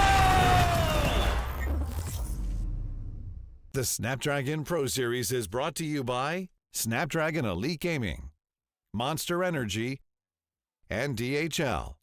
The Snapdragon Pro Series is brought to you by Snapdragon Elite Gaming, Monster Energy, and DHL.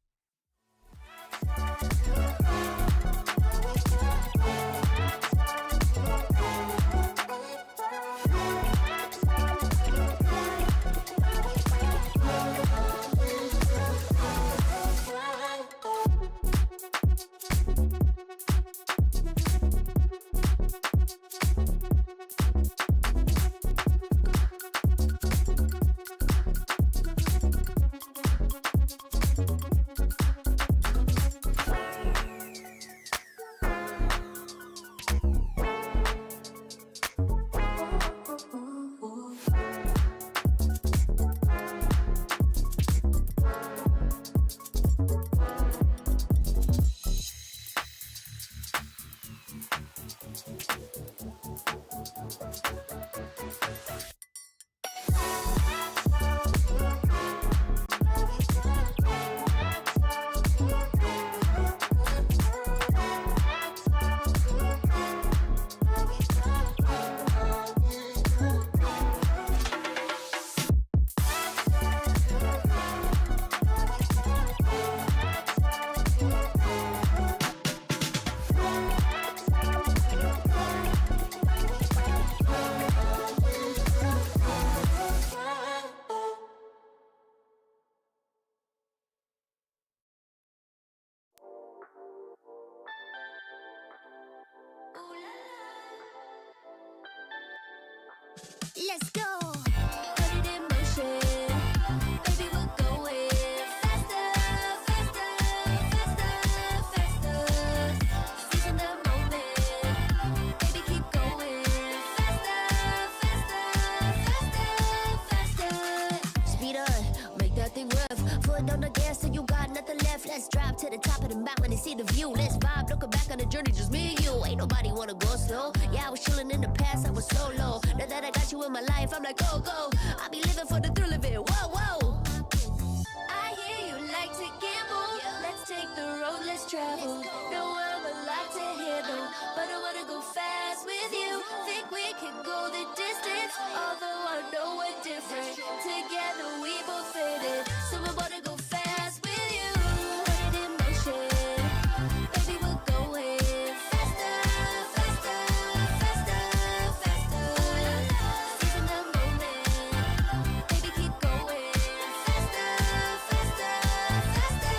Let's go. Put it in motion. Baby, we're going faster, faster, faster, faster. Seizing the moment. Baby, keep going faster, faster, faster, faster. Speed on, make that thing rough. Foot on the gas till you got nothing left. Let's drive to the top of the mountain and see the view. Let's vibe, looking back on the journey, just me and you. Ain't nobody wanna go slow. Yeah, I was chilling in the past, I was solo. Now that I got you in my life, I'm like, go, go. I be living for the thrill of it, whoa, whoa. I hear you like to gamble. Let's take the road, let's travel. No, I'm a lot to handle, but I wanna go fast with you. Think we can go the distance, although I know we're different. Together we both fit it, so I wanna go fast with you. Put it in motion. Baby, we're going faster, faster, faster, faster. Seizing the moment. Baby, keep going faster, faster, faster,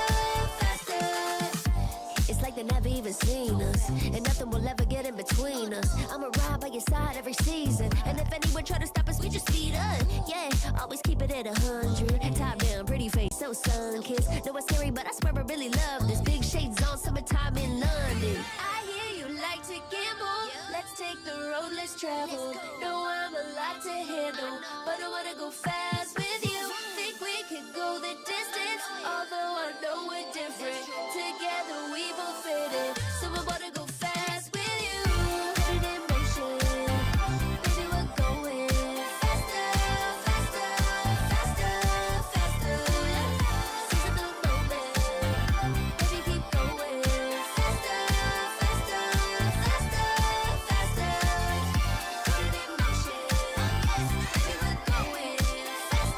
faster. It's like they never even seen us, and nothing will ever get in between us. I'ma ride by your side every season, and if anyone try to stop us, we just speed up. Yeah, always keep it at 100. Top down, pretty face, so sun-kissed. Know it's scary, but I swear I really love this. Big shades on, summertime in London. I hear you like to gamble. Let's take the road, let's travel. No, I'm a lot to handle, but I wanna go fast with you. Think we could go the distance, although I know we're different. Together we both fit it, so I wanna go fast with you. Put it in motion. Baby, we're going faster, faster, faster, faster. Seizing the moment. Baby, keep going faster, faster, faster, faster. Put it in motion. Baby, we're going faster,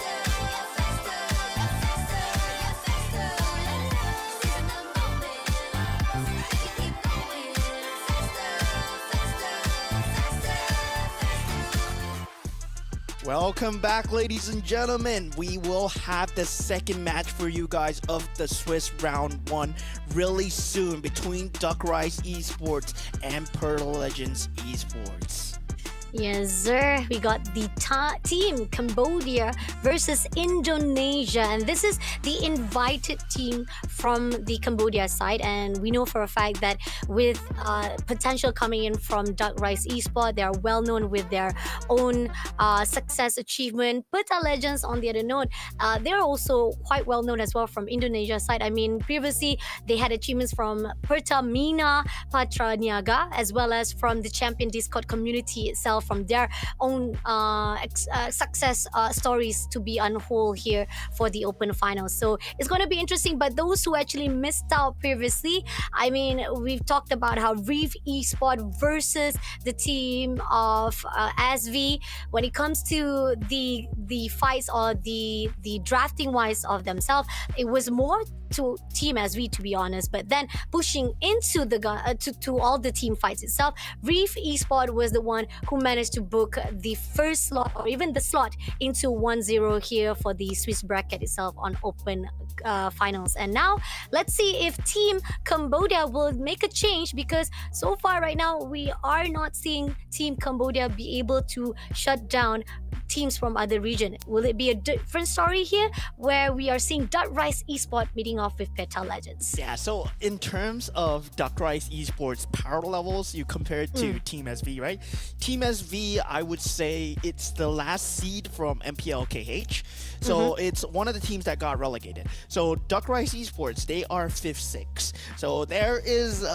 Welcome back, ladies and gentlemen. We will have the second match for you guys of the Swiss round 1 really soon between Duck Rice Esports and Peta Legends Esports. Yes, sir. We got the team Cambodia versus Indonesia, and this is the invited team from the Cambodia side. And we know for a fact that with potential coming in from Duck Rice Esport, they are well known with their own success achievement. Peta Legends, on the other note, they're also quite well known as well from Indonesia side. I mean, previously they had achievements from Pertamina Patra Niaga, as well as from the Champion Discord community itself, from their own success stories to be on whole here for the open finals. So it's going to be interesting. But those who actually missed out previously, I mean, we've talked about how Riff Esport versus the team of SV. When it comes to the fights or the drafting wise of themselves, it was more to Team SV, to be honest. But then pushing into the to all the team fights itself, Riff Esport was the one who managed to book the first slot, or even the slot, into 1-0 here for the Swiss bracket itself on open finals. And now let's see if Team Cambodia will make a change, because so far right now we are not seeing Team Cambodia be able to shut down teams from other region. Will it be a different story here, where we are seeing Duck Rice Esport meeting off with Peta Legends? Yeah, so in terms of Duck Rice Esports power levels, you compare it to Team SV, right? Team SV, I would say it's the last seed from MPLKH. So it's one of the teams that got relegated. So Duck Rice Esports, they are 5th, 6th. So there is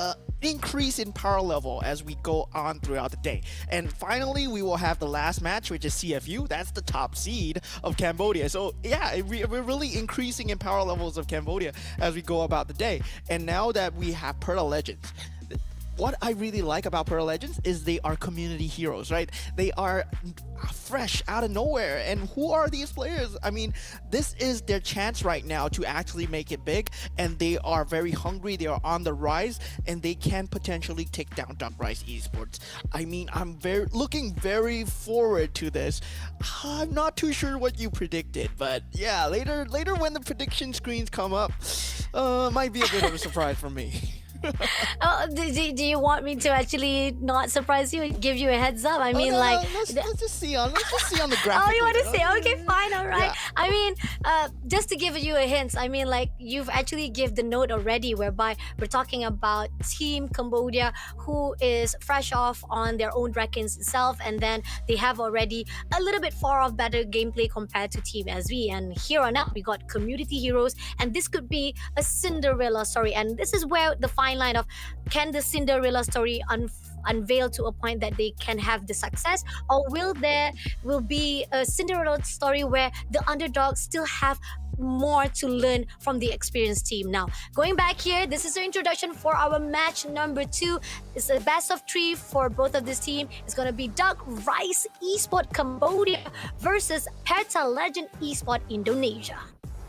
increase in power level as we go on throughout the day. And finally, we will have the last match, which is CFU. That's the top seed of Cambodia. So yeah, we're really increasing in power levels of Cambodia as we go about the day. And now that we have Peta Legends, what I really like about Peta Legends is they are community heroes, right? They are fresh out of nowhere. And who are these players? I mean, this is their chance right now to actually make it big, and they are very hungry. They are on the rise, and they can potentially take down Duck Rice Esports. I mean, I'm looking very forward to this. I'm not too sure what you predicted, but yeah, later when the prediction screens come up, might be a bit of a surprise for me. Do you want me to actually not surprise you and give you a heads up? I mean, no, like, let's just see on the graphic. Oh, you want to later. say? Okay, fine, all right. Yeah. I mean, just to give you a hint, I mean, like, you've actually give the note already, whereby we're talking about Team Cambodia, who is fresh off on their own rankings itself, and then they have already a little bit far off better gameplay compared to Team SV. And here on out, we got community heroes, and this could be a Cinderella story. And this is where the fine line of, can the Cinderella story unveil to a point that they can have the success, or will be a Cinderella story where the underdogs still have more to learn from the experienced team? Now, going back here, this is the introduction for our match number 2. It's a best of 3 for both of this team. It's going to be Duck Rice Esport Cambodia versus Peta Legend Esport Indonesia.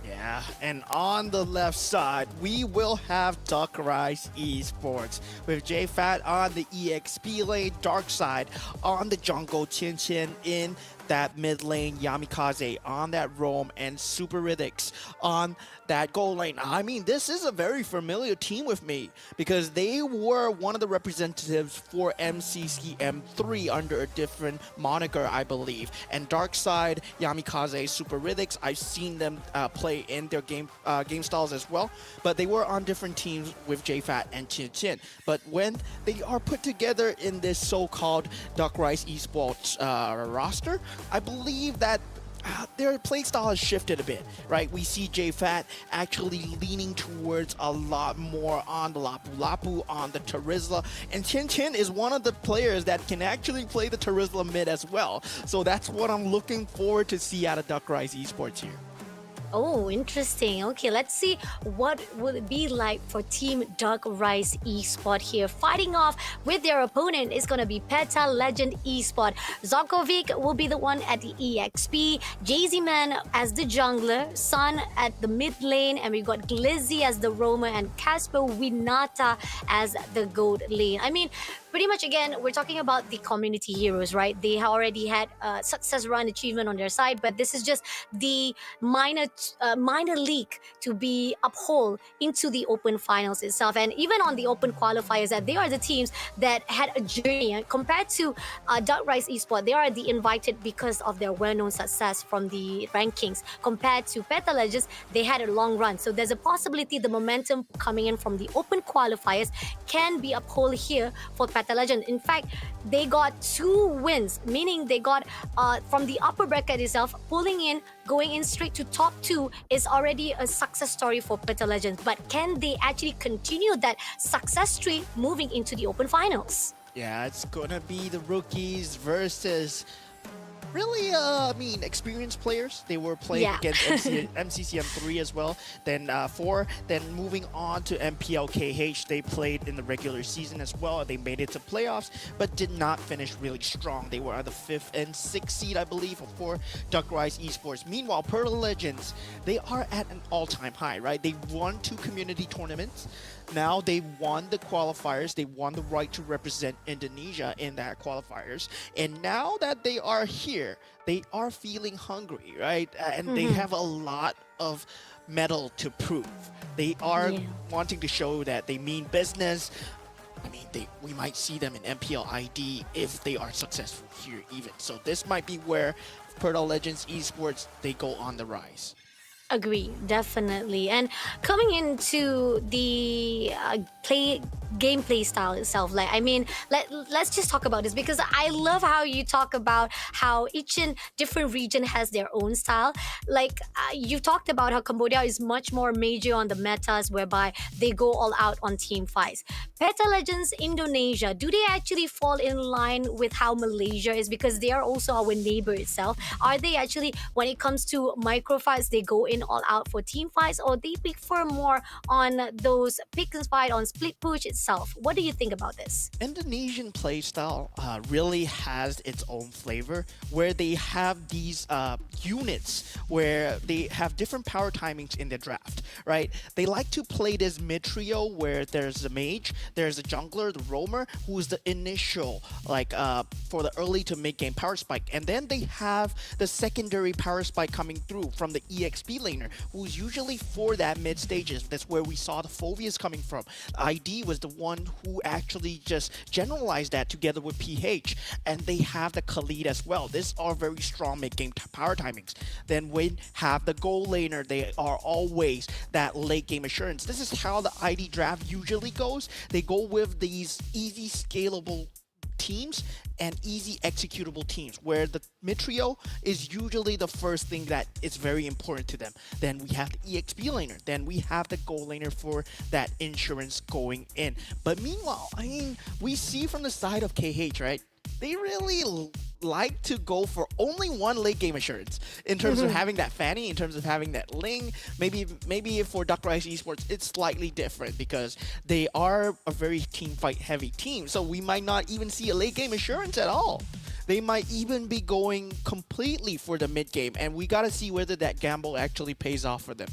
Yeah, and on the left side, we will have Duck Rice Esports with JFat on the EXP lane, Dark Side on the jungle, Chen Chen in that mid lane, Yamikaze on that roam, and Super Riddics on that gold lane. I mean, this is a very familiar team with me, because they were one of the representatives for MCC M3 under a different moniker, I believe. And Darkside, Yamikaze, Super Riddics, I've seen them play in their game styles as well, but they were on different teams with JFat and Chin Chin. But when they are put together in this so-called Duck Rice Esports roster, I believe that their playstyle has shifted a bit, right? We see JFat actually leaning towards a lot more on the Lapu Lapu, on the Terizla, and Chin Chin is one of the players that can actually play the Terizla mid as well. So that's what I'm looking forward to see out of Duck Rice Esports here. Oh, interesting. Okay, let's see what will it be like for Team Duck Rice Esport here. Fighting off with their opponent is going to be Peta Legend Esport. Zokovic will be the one at the EXP, Jay-Z Man as the jungler, Sun at the mid lane, and we got Glizzy as the roamer, and Casper Winata as the gold lane. I mean, pretty much again we're talking about the community heroes, right? They already had success run achievement on their side, but this is just the minor league to be uphold into the open finals itself. And even on the open qualifiers, that they are the teams that had a journey. And compared to Duck Rise Esports, they are the invited because of their well-known success from the rankings. Compared to Peta Legends, they had a long run. So there's a possibility the momentum coming in from the open qualifiers can be upheld here for Peta Legends. In fact, they got 2 wins, meaning they got from the upper bracket itself, pulling in, going in straight to top 2 is already a success story for Peta Legends. But can they actually continue that success streak moving into the open finals? Yeah, it's gonna be the rookies versus really, experienced players. They were playing against MCCM3 as well. Then 4. Then moving on to MPLKH, they played in the regular season as well. They made it to playoffs, but did not finish really strong. They were at the 5th and 6th seed, I believe, for Duck Rise Esports. Meanwhile, Pearl Legends, they are at an all-time high, right? They won 2 community tournaments. Now they won the qualifiers. They won the right to represent Indonesia in that qualifiers. And now that they are here, they are feeling hungry, right? And they have a lot of medal to prove. They are wanting to show that they mean business. I mean, we might see them in MPL ID if they are successful here even. So this might be where Pearl Legends Esports, they go on the rise. Agree, definitely. And coming into the gameplay style itself, like, I mean, let's just talk about this, because I love how you talk about how each and different region has their own style. Like you talked about how Cambodia is much more major on the metas, whereby they go all out on team fights. Peta Legends Indonesia, do they actually fall in line with how Malaysia is, because they are also our neighbor itself? Are they actually, when it comes to micro fights, they go in all out for team fights, or they prefer more on those pick and fight on split push itself? What do you think about this? Indonesian playstyle really has its own flavor, where they have these units where they have different power timings in their draft, right? They like to play this mid trio where there's a mage, there's a jungler, the roamer, who is the initial, like for the early to mid game power spike, and then they have the secondary power spike coming through from the EXP laner, who's usually for that mid stages. That's where we saw the Phobias coming from. ID was the one who actually just generalized that together with PH, and they have the Khalid as well. These are very strong mid-game power timings. Then we have the goal laner. They are always that late-game assurance. This is how the ID draft usually goes. They go with these easy scalable teams and easy executable teams, where the mid trio is usually the first thing that is very important to them. Then we have the EXP laner. Then we have the goal laner for that insurance going in. But meanwhile, I mean, we see from the side of KH, right? They really like to go for only one late game assurance in terms of having that Fanny, in terms of having that Ling. Maybe for Duck Rise Esports, it's slightly different because they are a very team fight heavy team. So we might not even see a late game assurance at all. They might even be going completely for the mid game, and we got to see whether that gamble actually pays off for them.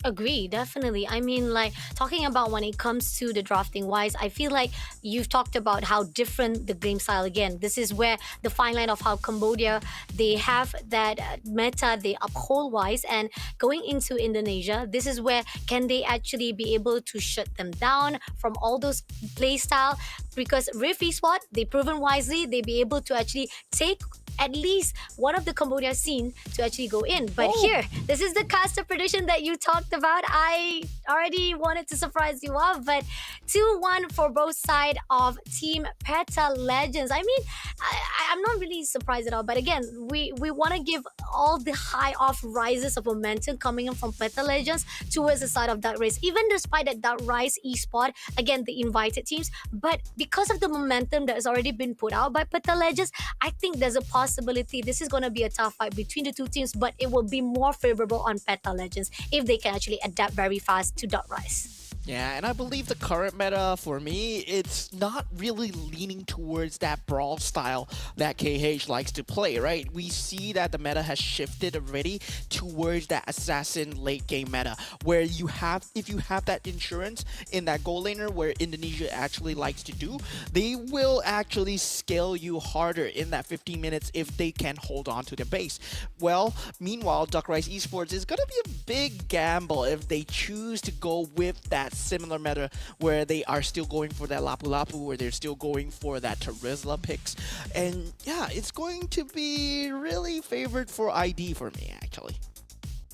Agree, definitely. I mean, like, talking about when it comes to the drafting wise, I feel like you've talked about how different the game style again. This is where the fine line of how Cambodia, they have that meta they uphold wise, and going into Indonesia, this is where can they actually be able to shut them down from all those play style, because Riff esports, they proven wisely, they be able to actually take at least one of the Cambodia scene to actually go in. But here, this is the caster prediction that you talked about. I already wanted to surprise you off, but 2-1 for both side of Team Peta Legends. I mean, I'm not really surprised at all. But again, we want to give all the high off rises of momentum coming in from Peta Legends towards the side of Dark Race. Even despite that Dark Rise eSport, again, the invited teams. But because of the momentum that has already been put out by Peta Legends, I think there's a possibility this is going to be a tough fight between the two teams, but it will be more favorable on Peta Legends if they can actually adapt very fast to Dark Rise. Yeah, and I believe the current meta for me, it's not really leaning towards that brawl style that KH likes to play, right? We see that the meta has shifted already towards that assassin late game meta, where if you have that insurance in that goal laner, where Indonesia actually likes to do, they will actually scale you harder in that 15 minutes if they can hold on to their base. Well, meanwhile, Duck Rice Esports is going to be a big gamble if they choose to go with that similar meta where they are still going for that Lapu Lapu, where they're still going for that Terizla picks. And yeah, it's going to be really favored for ID for me, actually.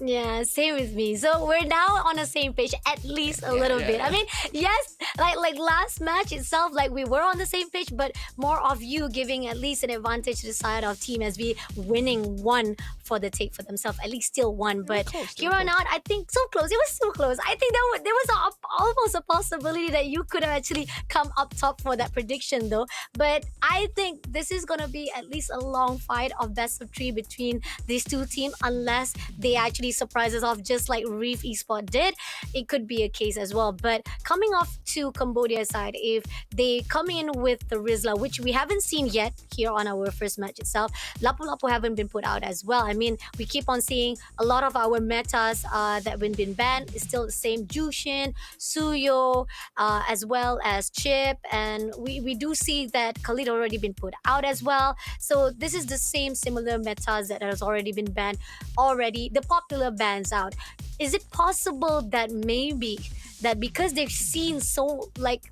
Yeah, same with me. So we're now on the same page, at least a little bit. I mean, yes, like last match itself, like we were on the same page, but more of you giving at least an advantage to the side of Team SB winning one for the take for themselves, at least still one. But here on out, I think so close. It was so close. I think there was almost a possibility that you could have actually come up top for that prediction, though. But I think this is gonna be at least a long fight of best of three between these two teams, unless they actually surprise us off just like Riff Esport did. It could be a case as well. But coming off to Cambodia side, if they come in with the Rizla, which we haven't seen yet here on our first match itself, Lapu Lapu haven't been put out as well. I mean, we keep on seeing a lot of our metas that have been banned is still the same. Jushin, Suyo, as well as Chip, and we do see that Khalid already been put out as well. So this is the same similar metas that has already been banned already. The popular bans out. Is it possible that maybe that because they've seen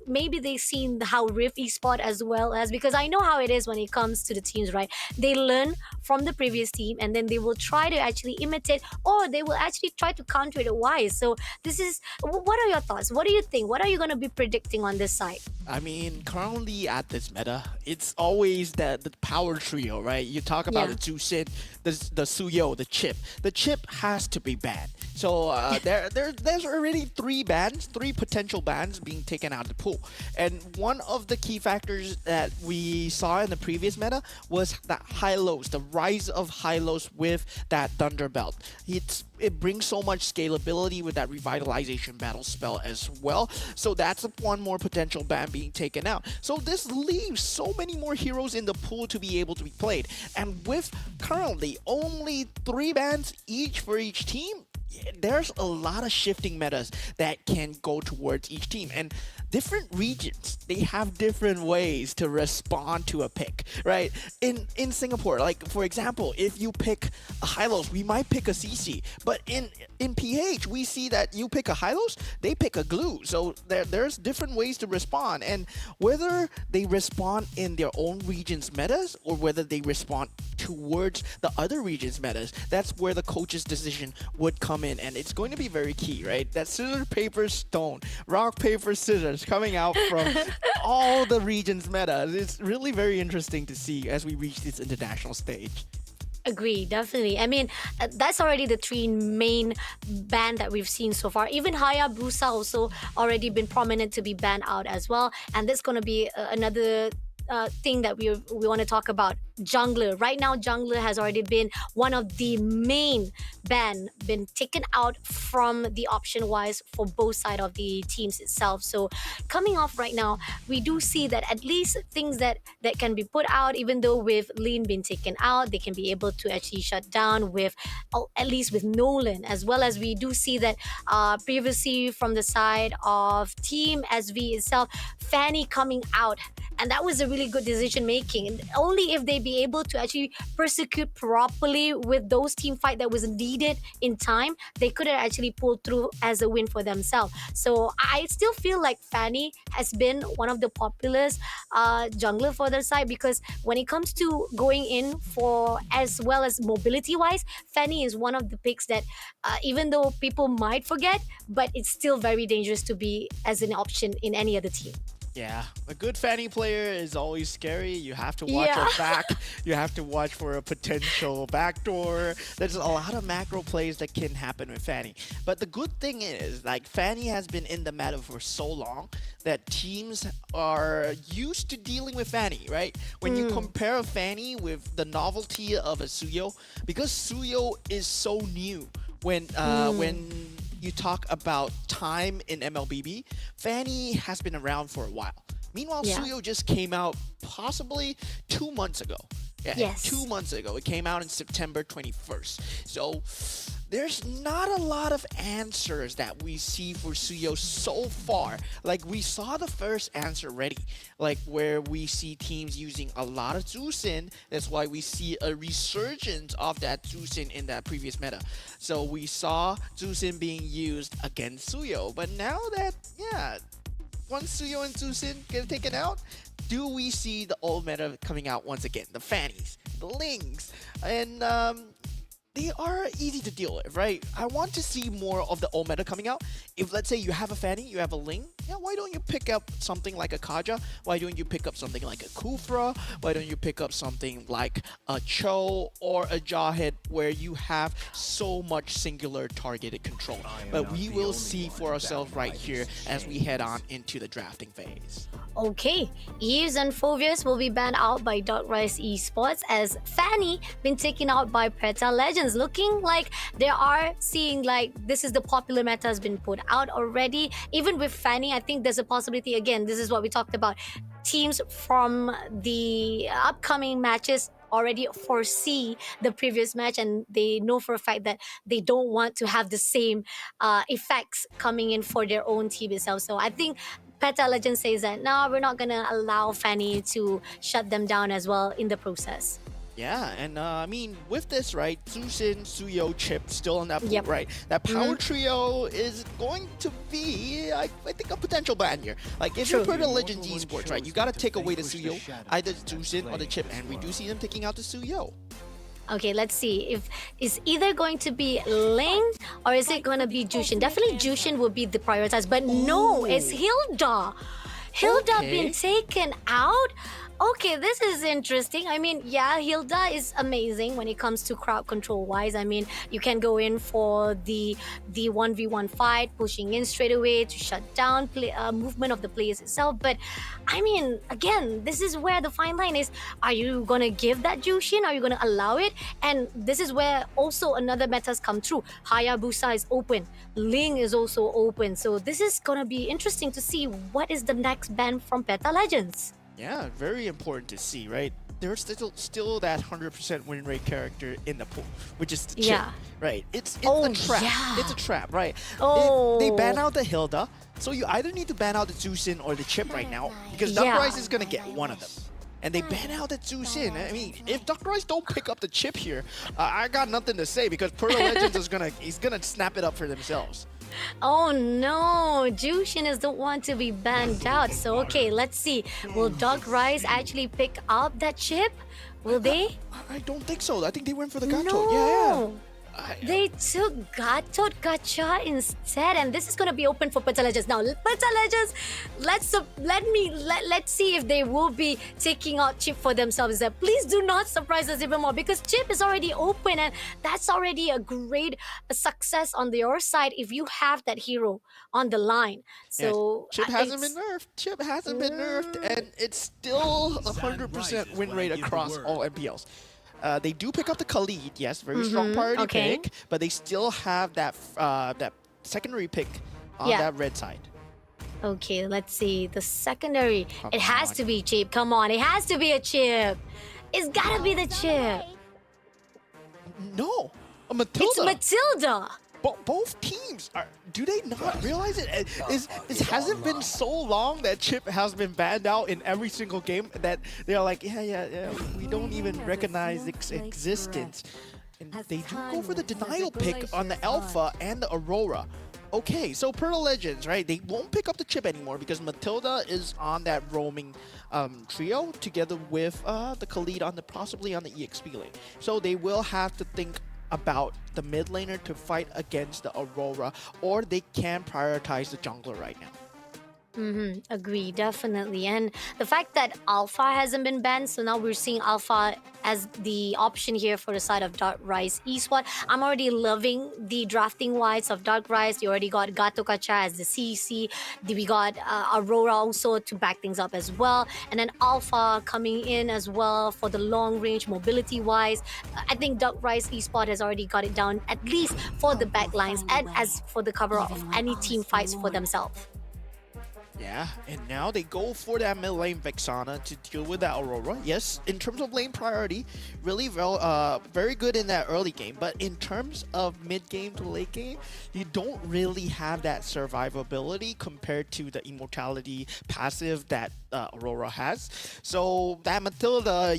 maybe they've seen how Riff Esport as well as, because I know how it is when it comes to the teams, right? They learn from the previous team and then they will try to actually imitate, or they will actually try to counter it wise. So this is, what are your thoughts? What do you think? What are you going to be predicting on this side? I mean, currently at this meta, it's always the power trio, right? You talk about the Jushin, the Suyo, the Chip. The Chip has to be banned. So there's already three potential bans being taken out of the pool. And one of the key factors that we saw in the previous meta was that high-lows, the rise of high-lows with that Thunder Belt. It brings so much scalability with that revitalization battle spell as well. So that's one more potential ban being taken out. So this leaves so many more heroes in the pool to be able to be played. And with currently only 3 bans each for each team, there's a lot of shifting metas that can go towards each team, and different regions, they have different ways to respond to a pick, right? In Singapore, like for example, if you pick a Hylos, we might pick a CC, but in PH we see that you pick a Hylos, they pick a Glue. So there's different ways to respond, and whether they respond in their own region's metas or whether they respond towards the other region's metas, that's where the coach's decision would come in, and it's going to be very key, right? That scissors, paper, stone, rock, paper, scissors coming out from all the region's metas. It's really very interesting to see as we reach this international stage. Agree, definitely. I mean, that's already the 3 main ban that we've seen so far. Even Hayabusa also already been prominent to be banned out as well. And that's going to be another thing that we want to talk about. Jungler. Right now, Jungler has already been one of the main ban, been taken out from the option wise for both side of the teams itself. So coming off right now, we do see that at least things that can be put out, even though with Lean being taken out, they can be able to actually shut down with, at least with Nolan, as well as we do see that previously from the side of Team SV itself, Fanny coming out, and that was a really good decision making. And only if they be able to actually persecute properly with those team fight that was needed in time, they could have actually pulled through as a win for themselves. So I still feel like Fanny has been one of the popular jungler for their side, because when it comes to going in for as well as mobility wise, Fanny is one of the picks that even though people might forget, but it's still very dangerous to be as an option in any other team. Yeah, a good Fanny player is always scary. You have to watch your back. You have to watch for a potential backdoor. There's a lot of macro plays that can happen with Fanny. But the good thing is, like, Fanny has been in the meta for so long that teams are used to dealing with Fanny, right? When you compare a Fanny with the novelty of a Suyo, because Suyo is so new when you talk about time in MLBB, Fanny has been around for a while. Meanwhile, Yeah. Suyo just came out possibly 2 months ago. Yeah, Yes. 2 months ago. It came out in September 21st. So there's not a lot of answers that we see for Suyo so far. Like we saw the first answer already, like where we see teams using a lot of Zusin. That's why we see a resurgence of that Zusin in that previous meta. So we saw Zusin being used against Suyo, but now that once Suyo and Zusin get taken out, do we see the old meta coming out once again? The Fannies, the Lings, and they are easy to deal with, right? I want to see more of the old meta coming out. If let's say you have a Fanny, you have a Ling, why don't you pick up something like a Kaja? Why don't you pick up something like a Kufra? Why don't you pick up something like a Cho or a Jawhead where you have so much singular targeted control? But we will see for ourselves right here as we head on into the drafting phase. Okay, Eves and Phoveus will be banned out by Dark Rise Esports as Fanny been taken out by Peta Legends. Looking like they are seeing like this is the popular meta has been put out already. Even with Fanny, I think there's a possibility, again, this is what we talked about. Teams from the upcoming matches already foresee the previous match and they know for a fact that they don't want to have the same effects coming in for their own team itself. So I think Peta Legend says that no, we're not gonna allow Fanny to shut them down as well in the process. Yeah, and I mean, with this, right, Zusin, Suyo, Chip still on that pool, Yep. right? That power trio is going to be, I think, a potential ban here. Like, if you True. put a Legends Esports, right, you got to take away the Suyo, either Zusin or the Chip, and we do see them taking out the Suyo. Okay, let's see if it's either going to be Ling or is it going to be Jushin. Definitely Jushin would be the prioritized, but no, it's Hilda. Hilda Okay. been taken out. Okay, this is interesting. I mean, yeah, Hilda is amazing when it comes to crowd control wise. I mean, you can go in for the 1v1 fight, pushing in straight away to shut down movement of the players itself. But I mean, again, this is where the fine line is. Are you gonna give that Jushin? Are you gonna allow it? And this is where also another meta's come through. Hayabusa is open. Ling is also open. So this is gonna be interesting to see what is the next ban from Peta Legends. Yeah, very important to see, right? There's still that 100% win rate character in the pool, which is the Chip, Yeah. right? It's Oh, a trap. yeah. It's a trap, right? Oh. They ban out the Hilda, so you either need to ban out the Zusin or the Chip right now, because Yeah. Duck Rice is gonna get one of them. And they ban out the Zusin. I mean, if Duck Rice don't pick up the Chip here, I got nothing to say because Pearl Legends is gonna snap it up for themselves. Oh no, Jushin is the one to be banned out. So okay, let's see. Will Dog Rice actually pick up that chip? Will they? I don't think so. I think they went for the Gato. No. Yeah. They took Gatot Gacha instead, and this is gonna be open for Peta Legends. Now, Peta Legends, let's see if they will be taking out Chip for themselves. Please do not surprise us even more because Chip is already open, and that's already a great success on your side if you have that hero on the line. So Chip hasn't it's- been nerfed. Chip hasn't been nerfed, and it's still 100% win rate across all MPLs. They do pick up the Khalid, yes, very strong priority okay. pick, but they still have that that secondary pick on Yeah. that red side. Okay, let's see. The secondary. It has on. to be Chip. Come on, it has to be a Chip. It's gotta be the Chip. No, a Matilda. It's Matilda. Both teams are. Do they not realize it? It hasn't been so long that Chip has been banned out in every single game that they're like, yeah. We don't even recognize its existence. And they do go for the denial pick on the Alpha and the Aurora. Okay, so Pearl Legends, right? They won't pick up the Chip anymore because Matilda is on that roaming trio together with the Khalid on possibly on the EXP lane. So they will have to think about the mid laner to fight against the Aurora, or they can prioritize the jungler right now. Agree, definitely. And the fact that Alpha hasn't been banned, so now we're seeing Alpha as the option here for the side of Dark Rise Esports. I'm already loving the drafting wise of Dark Rise. You already got Gato Kacha as the CC. We got Aurora also to back things up as well. And then Alpha coming in as well for the long range mobility wise. I think Dark Rise Esports has already got it down, at least for the backlines and as for the cover of any team fights for themselves. Yeah, and now they go for that mid lane Vexana to deal with that Aurora. Yes, in terms of lane priority, really very good in that early game. But in terms of mid game to late game, you don't really have that survivability compared to the immortality passive that Aurora has. So that Matilda,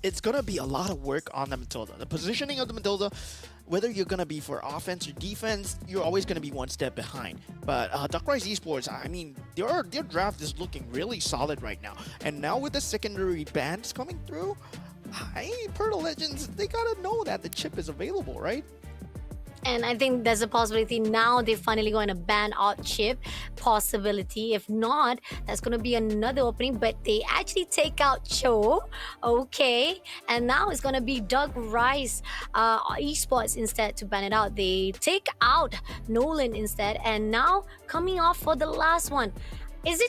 it's gonna be a lot of work on the Matilda. The positioning of the Matilda, whether you're going to be for offense or defense, you're always going to be one step behind. But Dark Rise Esports, I mean, their draft is looking really solid right now. And now with the secondary bans coming through, Peta Legends, they got to know that the chip is available, right? And I think there's a possibility now they're finally going to ban out Chip. Possibility. If not, that's going to be another opening. But they actually take out Cho. Okay. And now it's going to be Dark Rise Esports instead to ban it out. They take out Nolan instead. And now coming off for the last one. Is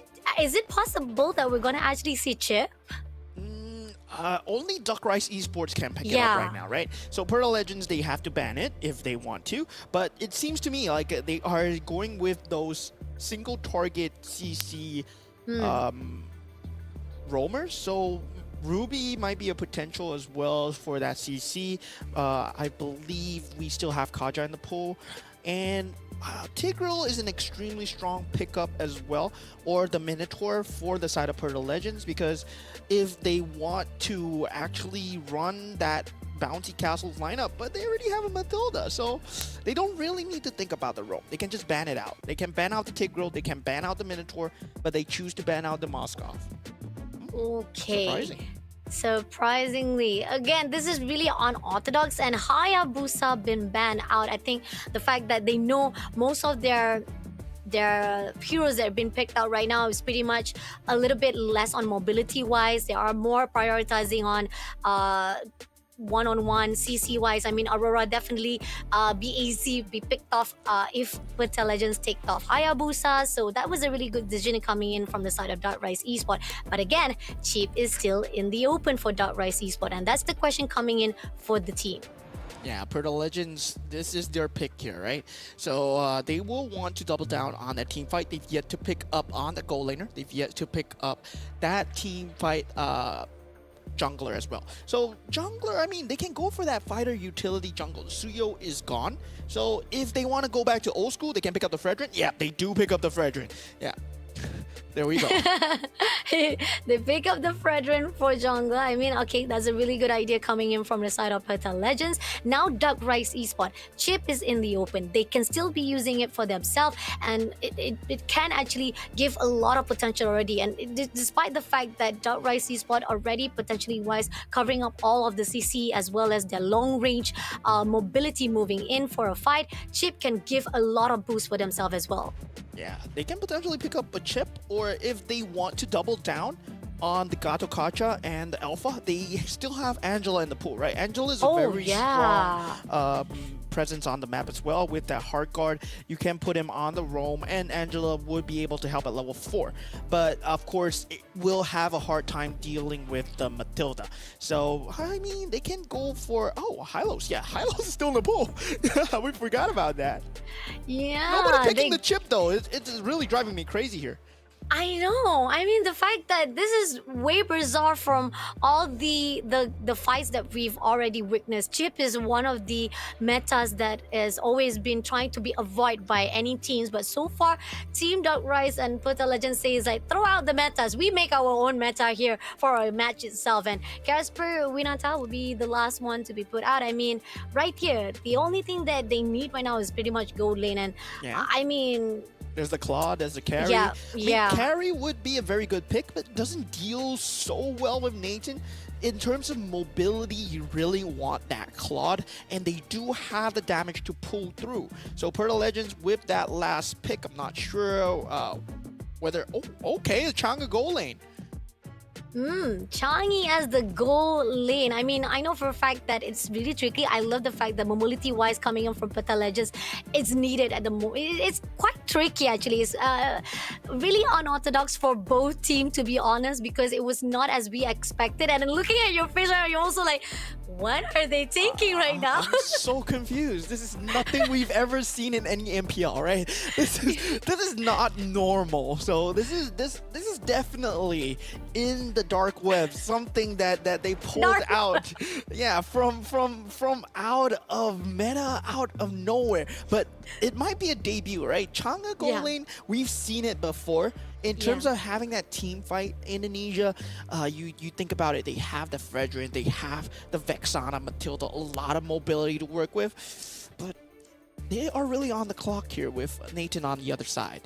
it possible that we're going to actually see Chip? Only Dark Rise Esports can pick it up right now, right? So Peta Legends, they have to ban it if they want to. But it seems to me like they are going with those single target CC roamers. So Ruby might be a potential as well for that CC. I believe we still have Kaja in the pool. And Tigreal is an extremely strong pickup as well, or the Minotaur for the side of Peta Legends, because if they want to actually run that Bounty Castles lineup, but they already have a Matilda, so they don't really need to think about the roam. They can just ban it out. They can ban out the Tigreal, they can ban out the Minotaur, but they choose to ban out the Moskov. Okay. Surprising. Surprisingly, again, this is really unorthodox, and Hayabusa been banned out. I think the fact that they know most of their heroes that have been picked out right now is pretty much a little bit less on mobility wise. They are more prioritizing on one-on-one CC wise. I mean, Aurora definitely be picked off if Peta Legends take off Hayabusa. So that was a really good decision coming in from the side of Dark Rise Esports. But again, Chip is still in the open for Dark Rise Esports, and that's the question coming in for the team. Yeah, Peta Legends, this is their pick here, right? So they will want to double down on that team fight. They've yet to pick up on the goal laner. They've yet to pick up that team fight jungler as well. So jungler, I mean, they can go for that fighter utility jungle. Suyo is gone. So if they want to go back to old school, they can pick up the Fredrin. Yeah, they do pick up the Fredrin. Yeah. There we go. They pick up the Fredrin for jungler. I mean, okay, that's a really good idea coming in from the side of Peta Legends. Now Dark Rise Esports. Chip is in the open. They can still be using it for themselves, and it can actually give a lot of potential already. And despite the fact that Dark Rise Esports already potentially wise covering up all of the CC as well as their long range mobility moving in for a fight, Chip can give a lot of boost for themselves as well. Yeah, they can potentially pick up a Chip, or if they want to double down on the Gato Kacha and the Alpha, they still have Angela in the pool, right? Angela is a very strong presence on the map as well with that hard guard. You can put him on the roam, and Angela would be able to help at level 4. But of course, it will have a hard time dealing with the Matilda. So, I mean, they can go for... Oh, Hylos. Yeah, Hylos is still in the pool. We forgot about that. Yeah. Nobody picking the Chip, though. It's really driving me crazy here. I know. I mean, the fact that this is way bizarre from all the fights that we've already witnessed. Chip is one of the metas that has always been trying to be avoided by any teams. But so far, Team Dark Rise and Peta Legends says like, throw out the metas. We make our own meta here for our match itself. And Casper Winata will be the last one to be put out. I mean, right here, the only thing that they need right now is pretty much gold lane. And I mean... There's the Claw, there's the Carry. Yeah. I mean, Carry would be a very good pick, but doesn't deal so well with Nathan. In terms of mobility, you really want that Claude, and they do have the damage to pull through. So Peta Legends with that last pick, I'm not sure whether, okay, the Chang'e goal lane. Changi as the goal lane. I mean, I know for a fact that it's really tricky. I love the fact that mobility-wise coming in from Peta Legends, it's needed at the moment. It's quite tricky actually. It's really unorthodox for both teams, to be honest, because it was not as we expected. And then looking at your face, you're also like, what are they thinking right now? I'm so confused. This is nothing we've ever seen in any MPL, right? This is not normal. So this is definitely in the dark web, something that they pulled out, yeah, from out of meta, out of nowhere. But it might be a debut, right? Chang'e goal lane, we've seen it before. In terms of having that team fight, Indonesia, you think about it, they have the Fredrin, they have the Vexana, Matilda, a lot of mobility to work with, but they are really on the clock here with Nathan on the other side.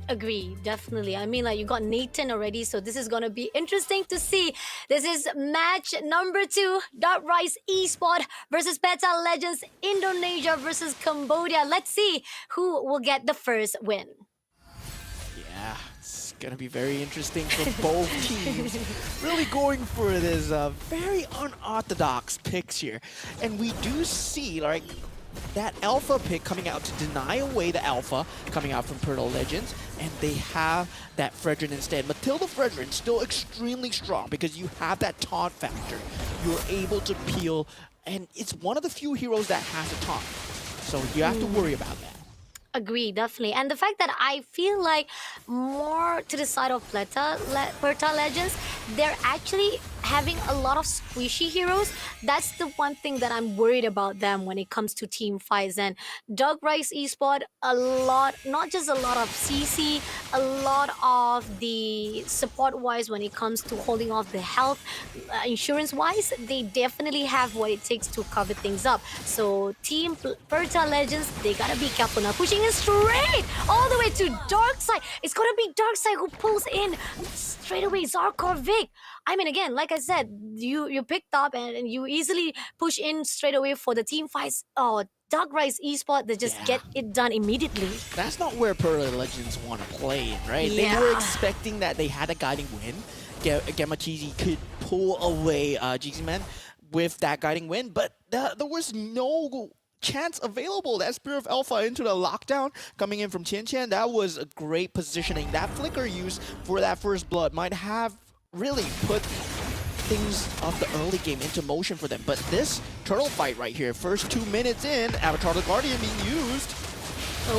Agree, definitely. I mean, like, you got Nathan already, so this is going to be interesting to see. This is match number 2, Dark Rise Esport versus Peta Legends Indonesia versus Cambodia. Let's see who will get the first win. Yeah, it's gonna be very interesting for both teams. Really going for this very unorthodox picks here. And we do see, like, that alpha pick coming out to deny away the alpha coming out from Peta Legends, and they have that Fredrin instead. Matilda Fredrin still extremely strong because you have that taunt factor. You're able to peel, and it's one of the few heroes that has a taunt. So you have to worry about that. Agree, definitely. And the fact that I feel like more to the side of Peta Legends, they're actually having a lot of squishy heroes. That's the one thing that I'm worried about them when it comes to team fights. And Dark Rise Esport, a lot, not just a lot of CC, a lot of the support-wise when it comes to holding off the health, insurance-wise, they definitely have what it takes to cover things up. So Team Peta Legends, they gotta be careful now. Pushing in straight all the way to Darkside. It's gonna be Darkside who pulls in straight away Zarkor Vic. I mean, again, like I said, you picked up and you easily push in straight away for the team fights. Oh, Dark Rise Esport, they just get it done immediately. That's not where Peta Legends want to play, right? Yeah. They were expecting that they had a guiding win. Gamma Cheesy could pull away GZ-Man with that guiding win, but there was no chance available. That Spear of Alpha into the lockdown coming in from Tian Tian, that was a great positioning. That flicker use for that first blood might have really put things of the early game into motion for them. But this turtle fight right here, first 2 minutes in, Avatar the Guardian being used.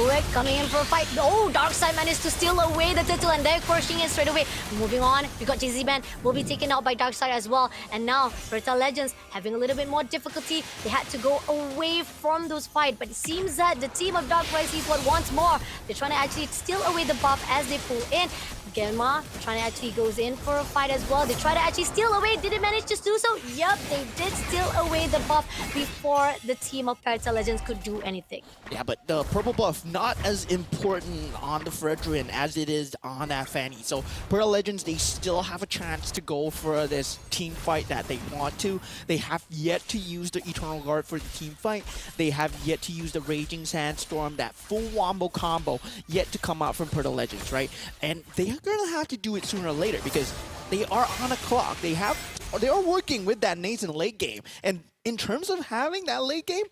Rick coming in for a fight. Oh, Darkside managed to steal away the turtle and they're crushing it straight away. Moving on, we got JZ-Man will be taken out by Darkside as well. And now, Peta Legends having a little bit more difficulty. They had to go away from those fights. But it seems that the team of Dark Rise Esport wants more. They're trying to actually steal away the buff as they pull in. Genma trying to actually goes in for a fight as well. They try to actually steal away. Did it manage to do so? Yup, they did steal away the buff before the team of Peta Legends could do anything. Yeah, but the purple buff not as important on the Fredrin as it is on that Fanny. So Peta Legends, they still have a chance to go for this team fight that they want to. They have yet to use the Eternal Guard for the team fight. They have yet to use the Raging Sandstorm, that full wombo combo yet to come out from Peta Legends, right? And they are gonna have to do it sooner or later because they are on a clock. They are working with that nascent late game. And in terms of having that late game,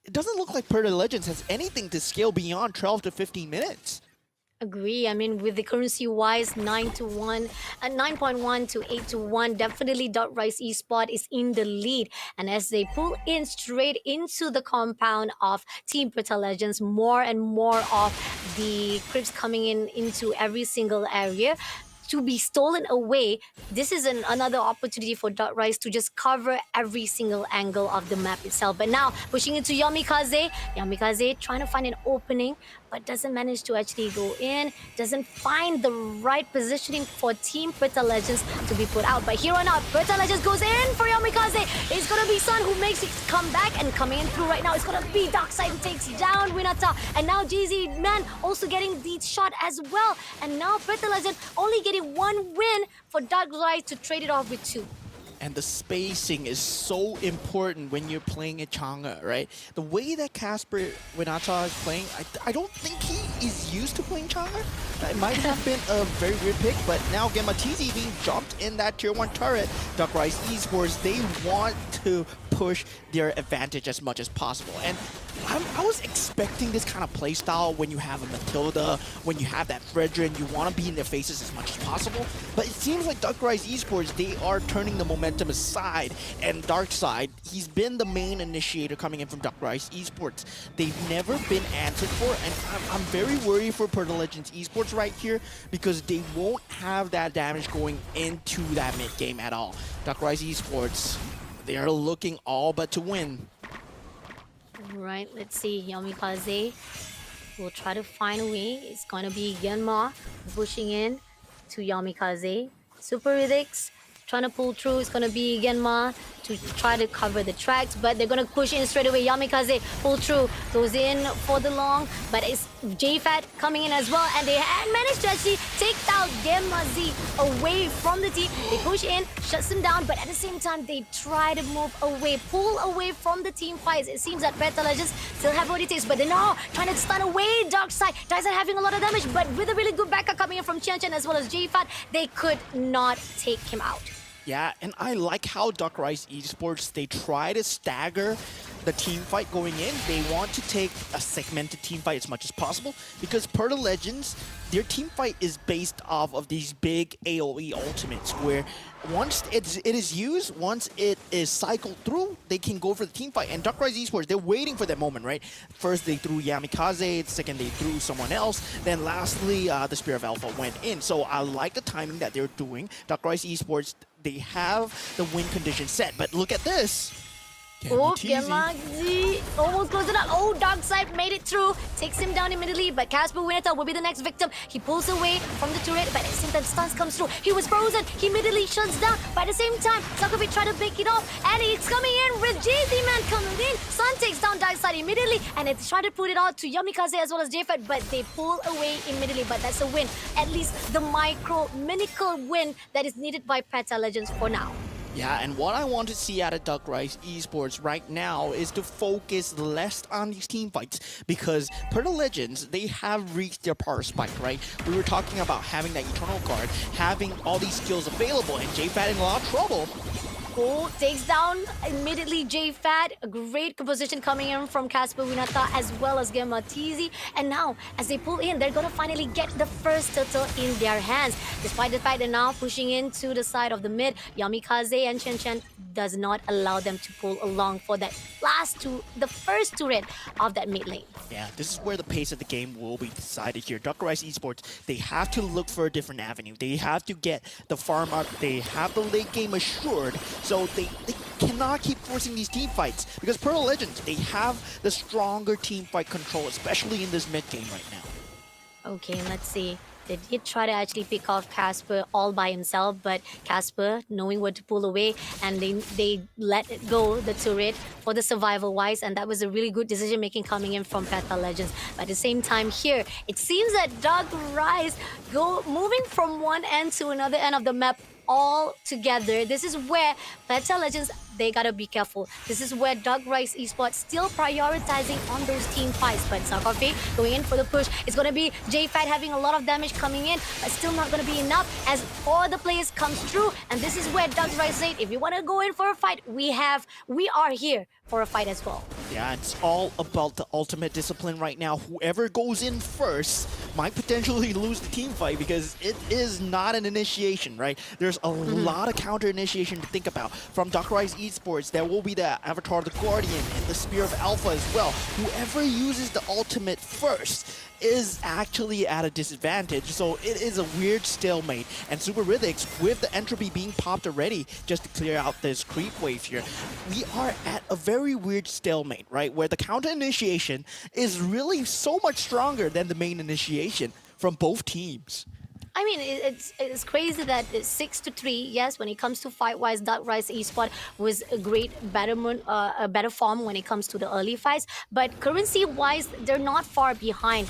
it doesn't look like Peta Legends has anything to scale beyond 12 to 15 minutes. Agree. I mean, with the currency wise, 9-1, 9.1 to 8-1, definitely Dark Rise Esport is in the lead. And as they pull in straight into the compound of Team Peta Legends, more and more of the creeps coming in into every single area to be stolen away. This is another opportunity for Dark Rise to just cover every single angle of the map itself. But now, pushing into Yamikaze. Yamikaze trying to find an opening, but doesn't manage to actually go in. Doesn't find the right positioning for Team Peta Legends to be put out. But here on out, Peta Legends goes in for Yamikaze. It's gonna be Sun who makes it come back, and coming in through right now, it's gonna be Darkside who takes down Winata. And now JZ-Man also getting the shot as well. And now Peta Legends only getting one win for Dark Rise to trade it off with 2. And the spacing is so important when you're playing a Chang'e, right? The way that Casper Winata is playing, I don't think he is used to playing Chang'e. It might have been a very weird pick, but now Gematizi being jumped in that tier 1 turret, Duck Rise Esports, they want to push their advantage as much as possible. And I was expecting this kind of playstyle when you have a Matilda, when you have that Fredrin, you want to be in their faces as much as possible. But it seems like Duck Rise Esports, they are turning the momentum aside. And Darkside, he's been the main initiator coming in from Duck Rise Esports. They've never been answered for, and I'm very worried for Peta Legends Esports right here because they won't have that damage going into that mid game at all. Duck Rise Esports, they are looking all but to win. Right, let's see. Yamikaze will try to find a way. It's going to be Genma pushing in to Yamikaze. Super Ridix trying to pull through. It's going to be Genma to try to cover the tracks, but they're going to push in straight away. Yamikaze pull through, goes in for the long, but it's JFAT coming in as well, and they had managed to actually take down Genma Z away from the team. They push in, shuts him down, but at the same time, they try to move away, pull away from the team fights. It seems that Peta Legends still have what it takes, but they're now trying to stun away Darkside. Darkside having a lot of damage, but with a really good backup coming in from Chen Chen as well as JFAT, they could not take him out. Yeah, and I like how Duck Rise Esports, they try to stagger the team fight going in. They want to take a segmented team fight as much as possible because Peta Legends, their team fight is based off of these big AoE ultimates where once it is used, once it is cycled through, they can go for the team fight. And Duck Rise Esports, they're waiting for that moment, right? First they threw Yamikaze, second they threw someone else, then lastly the Spear of Alpha went in. So I like the timing that they're doing. Duck Rise Esports, they have the win condition set, but look at this. Oh, Gemazi almost closed it up. Oh, Darkside made it through. Takes him down immediately, but Casper Winata will be the next victim. He pulls away from the turret, but at the same time, stuns comes through. He was frozen. He immediately shuts down. But at the same time, Sakovic tried to break it off, and he's coming in with JZ Man coming in. Sun takes down Darkside immediately, and they try to put it out to Yamikaze as well as JFET, but they pull away immediately. But that's a win. At least the minical win that is needed by Peta Legends for now. Yeah, and what I want to see out of Duck Rise Esports right now is to focus less on these team fights because Peta Legends, they have reached their power spike, right? We were talking about having that Eternal Guard, having all these skills available, and JFAT in a lot of trouble. Oh, takes down immediately JFAT. A great composition coming in from Casper Winata as well as Gematizi. And now, as they pull in, they're going to finally get the first turtle in their hands. Despite the fact they're now pushing into the side of the mid, Yamikaze and Chen Chen does not allow them to pull along for that the first turret of that mid lane. Yeah, this is where the pace of the game will be decided here. Duck Rise Esports, they have to look for a different avenue. They have to get the farm up. They have the late game assured. So they cannot keep forcing these team fights because Peta Legends, they have the stronger team fight control, especially in this mid game right now. Okay, let's see. They did try to actually pick off Casper all by himself, but Casper, knowing where to pull away, and they let it go, the turret, for the survival-wise, and that was a really good decision-making coming in from Peta Legends. But at the same time here, it seems that Duck Rise moving from one end to another end of the map all together. This is where Peta Legends, they gotta be careful. This is where Duck Rise Esports still prioritizing on those team fights. But Sarkofi going in for the push. It's gonna be JFAT having a lot of damage coming in, but still not gonna be enough as all the players comes through. And this is where Duck Rise said, if you wanna go in for a fight, we are here for a fight as well. Yeah, it's all about the ultimate discipline right now. Whoever goes in first might potentially lose the team fight because it is not an initiation, right? There's a lot of counter initiation to think about. From Duck Rise Esports, there will be the Avatar of the Guardian and the Spear of Alpha as well. Whoever uses the ultimate first is actually at a disadvantage, so it is a weird stalemate. And Super Rhythix, with the entropy being popped already, just to clear out this creep wave here, we are at a very weird stalemate, right? Where the counter initiation is really so much stronger than the main initiation from both teams. I mean, it's crazy that it's 6-3. Yes, when it comes to fight wise, Dark Rise Esport was a great betterment, a better form when it comes to the early fights. But currency wise, they're not far behind.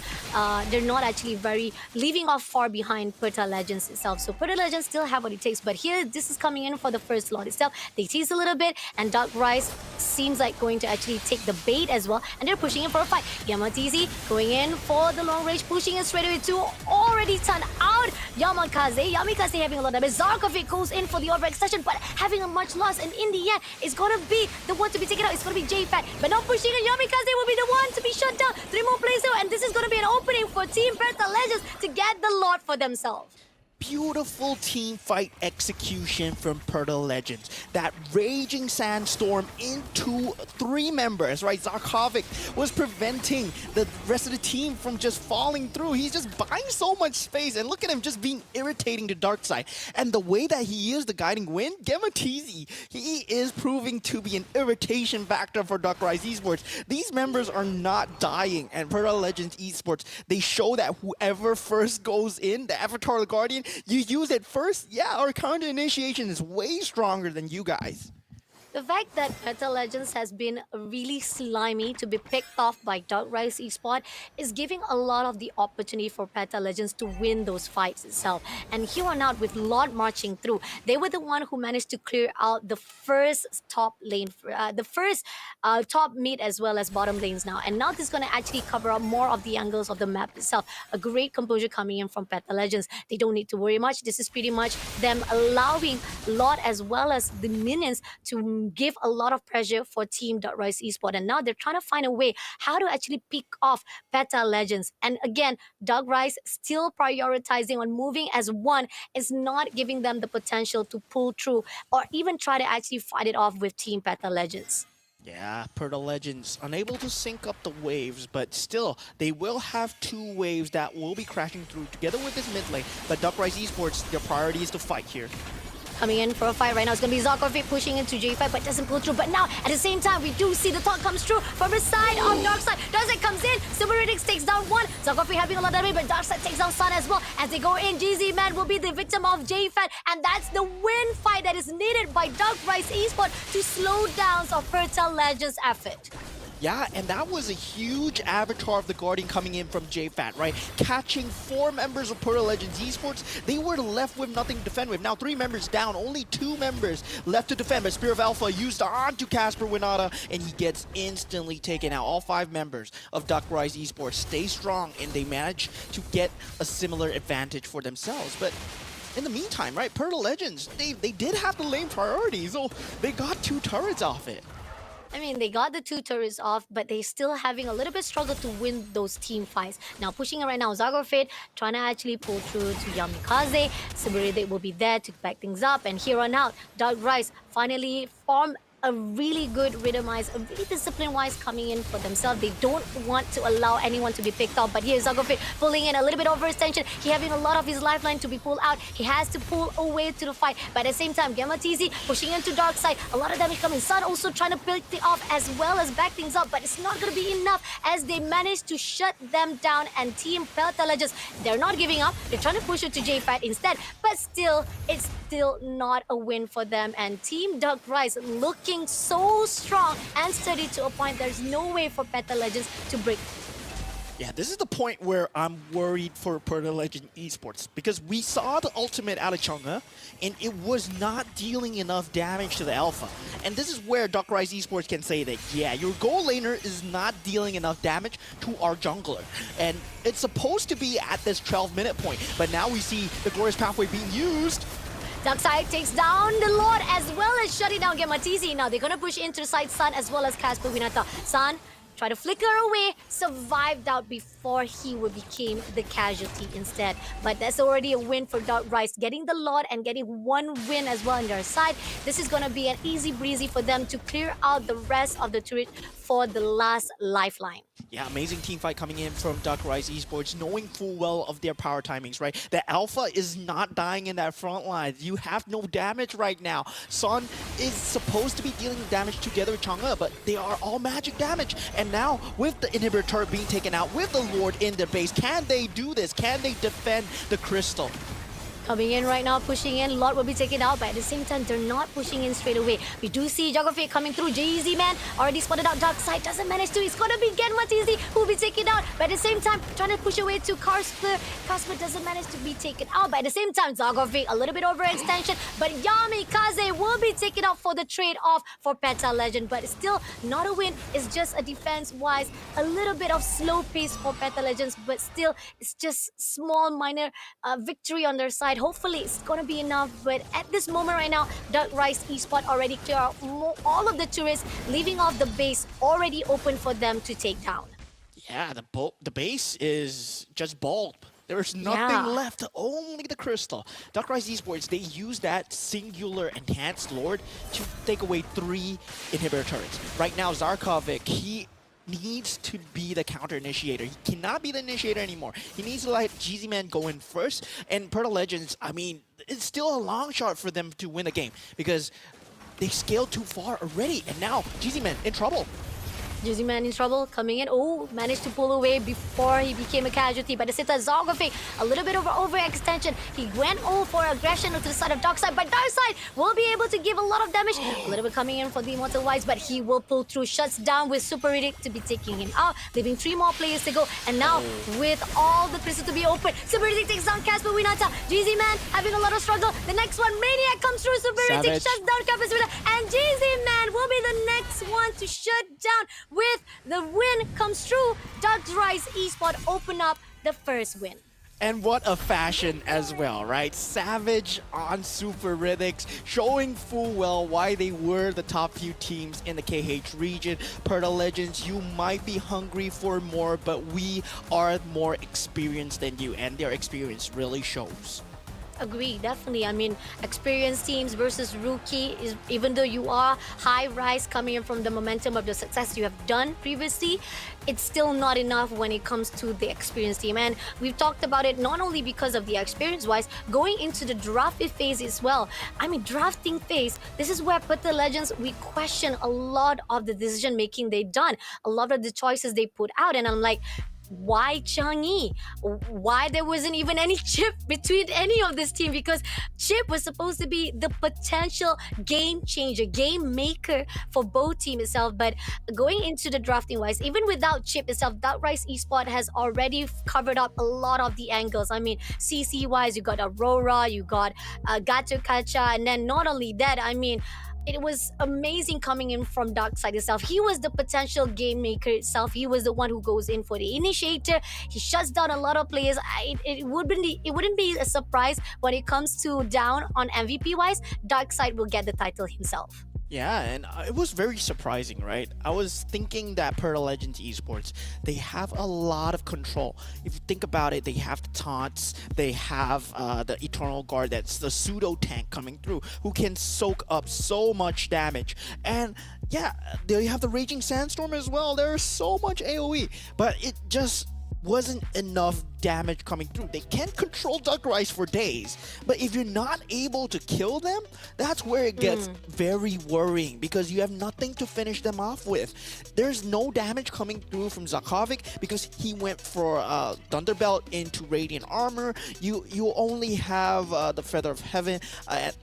They're not actually very leaving off far behind Peta Legends itself. So Peta Legends still have what it takes. But here, this is coming in for the first slot itself. They tease a little bit, and Dark Rise seems like going to actually take the bait as well, and they're pushing in for a fight. Yamatizi going in for the long range, pushing in straight away to already turn out Yamikaze having a lot of damage. Zarkovic goes in for the overextension, but having a much loss, and in the end, it's gonna be the one to be taken out. It's gonna be J-Fat, but not pushing in. Yamikaze will be the one to be shut down. 3 more plays out, and this is gonna be an opening for Team Peta Legends to get the lot for themselves. Beautiful team fight execution from Peta Legends. That raging sandstorm into 3 members, right? Zarkovic was preventing the rest of the team from just falling through. He's just buying so much space, and look at him just being irritating to Darkside. And the way that he is the guiding wind, Gematizi, he is proving to be an irritation factor for Dark Rise Esports. These members are not dying, and Peta Legends Esports, they show that whoever first goes in, the Avatar of the Guardian, you use it first. Yeah, our counter initiation is way stronger than you guys. The fact that Peta Legends has been really slimy to be picked off by Dark Rise Esport is giving a lot of the opportunity for Peta Legends to win those fights itself. And here on out, with Lord marching through, they were the one who managed to clear out the first top lane, the first top mid as well as bottom lanes now. And now this is going to actually cover up more of the angles of the map itself. A great composure coming in from Peta Legends. They don't need to worry much. This is pretty much them allowing Lord as well as the minions to give a lot of pressure for Team Rise Esport, and now they're trying to find a way how to actually pick off Peta Legends. And again, Dark Rise still prioritizing on moving as one is not giving them the potential to pull through or even try to actually fight it off with Team Peta Legends. Yeah, Peta Legends unable to sync up the waves, but still, they will have 2 waves that will be crashing through together with this mid lane. But Dark Rise Esports, their priority is to fight here. Coming in for a fight right now. It's going to be Zarkovic pushing into J5, but doesn't pull through. But now, at the same time, we do see the taunt comes through from the side of Darkside. Darkside comes in. Silveritics takes down 1. Zarkovic having a lot of damage, but Darkside takes down Sun as well. As they go in, GZ Man will be the victim of J-Fan, and that's the win fight that is needed by Dark Rise Esport to slow down Peta Legends' effort. Yeah, and that was a huge Avatar of the Guardian coming in from JFAT, right? Catching 4 members of Peta Legends Esports, they were left with nothing to defend with. Now 3 members down, only 2 members left to defend, but Spear of Alpha used onto Casper Winata, and he gets instantly taken out. All 5 members of Dark Rise Esports stay strong, and they manage to get a similar advantage for themselves. But in the meantime, right, Peta Legends, they did have the lane priority, so they got 2 turrets off it. I mean, they got the 2 turrets off, but they still having a little bit struggle to win those team fights. Now, pushing it right now, Zargovid trying to actually pull through to Yamikaze. Sibiride will be there to back things up. And here on out, Dark Rise finally form a really good rhythmized, a really discipline-wise coming in for themselves. They don't want to allow anyone to be picked off. But here's Zargovid pulling in a little bit overextension. He having a lot of his lifeline to be pulled out. He has to pull away to the fight. But at the same time, Gematizi pushing into Dark Side. A lot of damage coming. Sun also trying to pick it off as well as back things up. But it's not going to be enough as they manage to shut them down. And Team Peta Legends, they're not giving up. They're trying to push it to J-Fat instead. But still, it's still not a win for them. And Team Dark Rise looking so strong and steady to a point there's no way for Peta Legends to break. Yeah, this is the point where I'm worried for Peta Legend Esports, because we saw the ultimate out of Chang'e and it was not dealing enough damage to the Alpha. And this is where Dark Rise Esports can say that, yeah, your goal laner is not dealing enough damage to our jungler. And it's supposed to be at this 12-minute point, but now we see the Glorious Pathway being used. Darkside takes down the Lord as well as shutting down Gematizi. Now they're gonna push into the side Sun as well as Casper Winata. Sun try to flicker away, survived out before he would became the casualty instead. But that's already a win for Dark Rise, getting the Lord and getting 1 win as well on their side. This is gonna be an easy breezy for them to clear out the rest of the turret for the last lifeline. Yeah, amazing team fight coming in from Dark Rise Esports, knowing full well of their power timings, right? The Alpha is not dying in that front line. You have no damage right now. Sun is supposed to be dealing damage together with Chang'e, but they are all magic damage. And now, with the inhibitor turret being taken out, with the Lord in their base, can they do this? Can they defend the Crystal? Coming in right now, pushing in. Lot will be taken out, but at the same time, they're not pushing in straight away. We do see Geography coming through. Jay-Z, man, already spotted out Dark Side. Doesn't manage to. It's going to be Genmatizi who will be taken out. But at the same time, trying to push away to Karspler. Karspler doesn't manage to be taken out. But at the same time, Geography, a little bit overextension. But Yamikaze will be taken out for the trade-off for Peta Legend. But still, not a win. It's just a defense-wise, a little bit of slow pace for Peta Legends. But still, it's just small, minor victory on their side. Hopefully, it's gonna be enough. But at this moment right now, Dark Rise Esport already clear out all of the turrets, leaving off the base already open for them to take down. Yeah, the base is just bulb. There's nothing Yeah. left, only the Crystal. Dark Rise Esports, they use that singular enhanced Lord to take away 3 inhibitor turrets. Right now, Zarkovic, he needs to be the counter initiator. He cannot be the initiator anymore. He needs to let GZ Man go in first. And Peta Legends, I mean, it's still a long shot for them to win the game because they scaled too far already. And now GZ Man in trouble. Jizzy Man in trouble, coming in. Oh, managed to pull away before he became a casualty. But the Sita Zogophy, a little bit of overextension. He went for aggression to the side of Darkseid, but Darkseid will be able to give a lot of damage. A little bit coming in for the Immortal Wise, but he will pull through. Shuts down with Super Riddick to be taking him out, leaving 3 more players to go. And now, with all the crystals to be open, Super Riddick takes down Casper Winata. GZ Man having a lot of struggle. The next one, Maniac comes through. Super Riddick Savage. shuts down Casper Winata. And GZ Man will be the next one to shut down. With the win comes through, Dark Rise Esport open up the first win. And what a fashion as well, right? Savage on Super Riddics, showing full well why they were the top few teams in the KH region. Peta Legends, you might be hungry for more, but we are more experienced than you, and their experience really shows. Agree, definitely. I mean, experienced teams versus rookie is, even though you are high rise coming in from the momentum of the success you have done previously, it's still not enough when it comes to the experienced team. And we've talked about it not only because of the experience wise, going into the drafting phase as well. I mean, drafting phase, this is where Peta Legends, we question a lot of the decision making they've done, a lot of the choices they put out. And I'm like, why Chang'e? Why there wasn't even any chip between any of this team? Because chip was supposed to be the potential game changer, game maker for both team itself. But going into the drafting wise, even without chip itself, Dark Rise Esport has already covered up a lot of the angles. I mean, CC wise, you got Aurora, you got Gato Kacha, and then not only that, I mean, it was amazing coming in from Darkseid itself. He was the potential game maker itself. He was the one who goes in for the initiator. He shuts down a lot of players. It wouldn't be a surprise when it comes to down on MVP wise. Darkseid will get the title himself. Yeah, and it was very surprising, right? I was thinking that Peta Legends Esports, they have a lot of control. If you think about it, they have the taunts, they have the Eternal Guard, that's the pseudo tank coming through, who can soak up so much damage. And yeah, they have the Raging Sandstorm as well. There's so much AoE, but it just wasn't enough damage coming through. They can control Dark Rise for days, but if you're not able to kill them, that's where it gets very worrying, because you have nothing to finish them off with. There's no damage coming through from Zakovic because he went for Thunderbelt into Radiant Armor. You only have the Feather of Heaven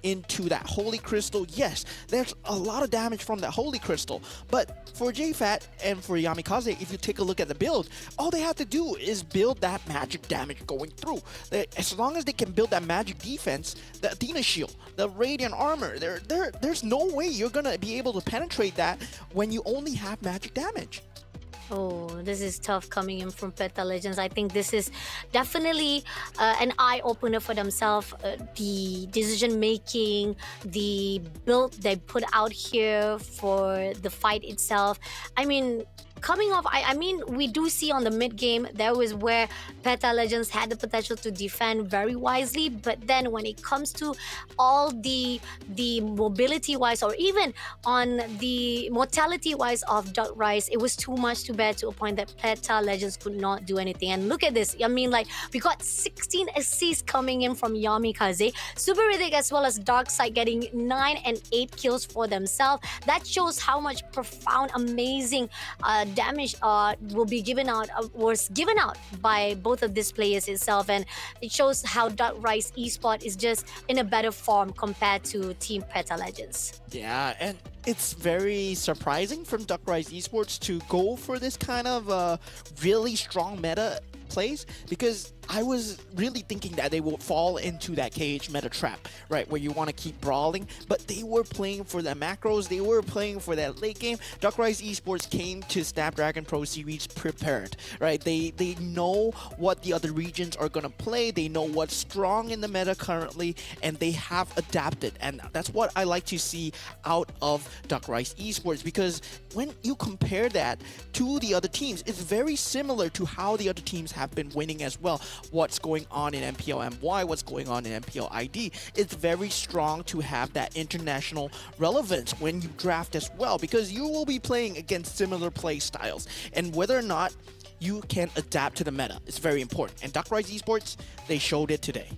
into that Holy Crystal. Yes, there's a lot of damage from that Holy Crystal, but for JFAT and for Yamikaze, if you take a look at the build, all they have to do is build that magic damage going through. As long as they can build that magic defense, the Athena Shield, the Radiant Armor, there's no way you're gonna be able to penetrate that when you only have magic damage. Oh, this is tough coming in from Peta Legends. I think this is definitely an eye-opener for themselves. The decision-making, the build they put out here for the fight itself. I mean, coming off, I mean, we do see on the mid game, there was where Peta Legends had the potential to defend very wisely, but then when it comes to all the mobility wise, or even on the mortality wise of Dark Rise, it was too much to bear to a point that Peta Legends could not do anything. And look at this, I mean, like, we got 16 assists coming in from Yamikaze, Super Riddick as well as Darkseid getting 9 and 8 kills for themselves. That shows how much profound, amazing damage will be given out, was given out by both of these players itself, and it shows how Dark Rise Esport is just in a better form compared to Team Peta Legends. Yeah, and it's very surprising from Duck Rise Esports to go for this kind of really strong meta plays, because I was really thinking that they would fall into that KH meta trap, right, where you want to keep brawling, but they were playing for the macros, they were playing for that late game. Duck Rise Esports came to Snapdragon Pro Series prepared, right? They know what the other regions are going to play, they know what's strong in the meta currently, and they have adapted, and that's what I like to see out of Duck Rise Esports, because when you compare that to the other teams, it's very similar to how the other teams have been winning as well. What's going on in MPL MY, what's going on in MPL ID. It's very strong to have that international relevance when you draft as well, because you will be playing against similar play styles, and whether or not you can adapt to the meta is very important. And Duck Rise Esports, they showed it today.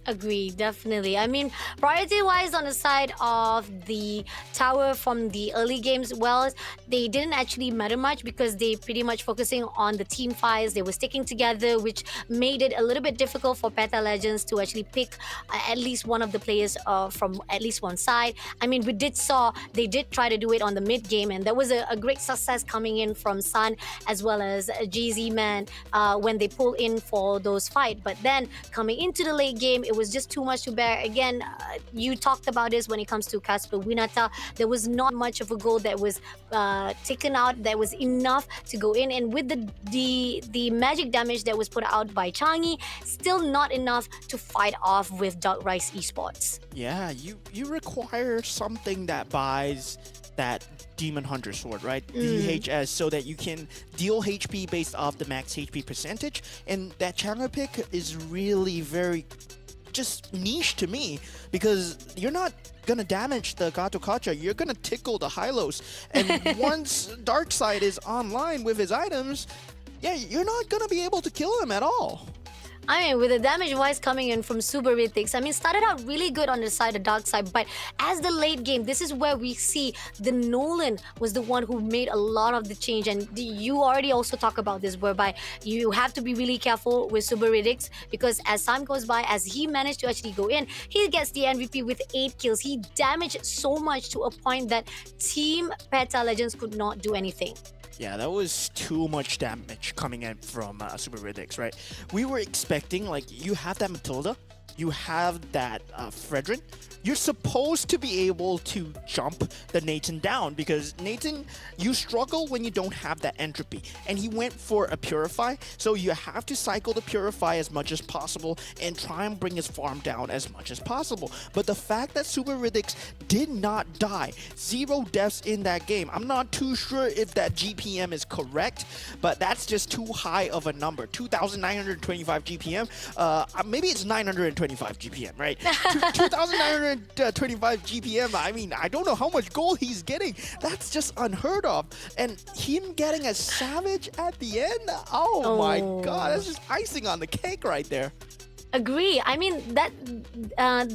Agree, definitely. I mean, priority-wise, on the side of the tower from the early games, well, they didn't actually matter much because they pretty much focusing on the team fights. They were sticking together, which made it a little bit difficult for Peta Legends to actually pick at least one of the players from at least one side. I mean, they did try to do it on the mid game, and there was a great success coming in from Sun as well as GZ Man when they pull in for those fights. But then coming into the late game, it was just too much to bear. Again, you talked about this when it comes to Casper Winata. There was not much of a goal that was taken out that was enough to go in, and with the magic damage that was put out by Changi, still not enough to fight off with Dark Rise Esports. Yeah, you require something that buys that Demon Hunter sword, right? DHS, so that you can deal HP based off the max HP percentage. And that channel pick is really very just niche to me, because you're not gonna damage the Gato Kacha, you're gonna tickle the Hylos. And once Darkseid is online with his items, yeah, you're not gonna be able to kill him at all. I mean, with the damage-wise coming in from Subaritics, I mean, started out really good on the side of Darkseid, but as the late game, this is where we see the Nolan was the one who made a lot of the change, and you already also talk about this, whereby you have to be really careful with Subaritics, because as time goes by, as he managed to actually go in, he gets the MVP with 8 kills. He damaged so much to a point that Team Peta Legends could not do anything. Yeah, that was too much damage coming in from Super Riddick, right? We were expecting, like, you have that Matilda, you have that Fredrin. You're supposed to be able to jump the Nathan down, because Nathan, you struggle when you don't have that entropy. And he went for a Purify, so you have to cycle the Purify as much as possible and try and bring his farm down as much as possible. But the fact that Super Riddick did not die, 0 deaths in that game, I'm not too sure if that GPM is correct, but that's just too high of a number. 2,925 GPM, maybe it's 925 GPM, right? 2,925 GPM, I mean, I don't know how much gold he's getting. That's just unheard of. And him getting a Savage at the end, oh my god, that's just icing on the cake right there. Agree. I mean, that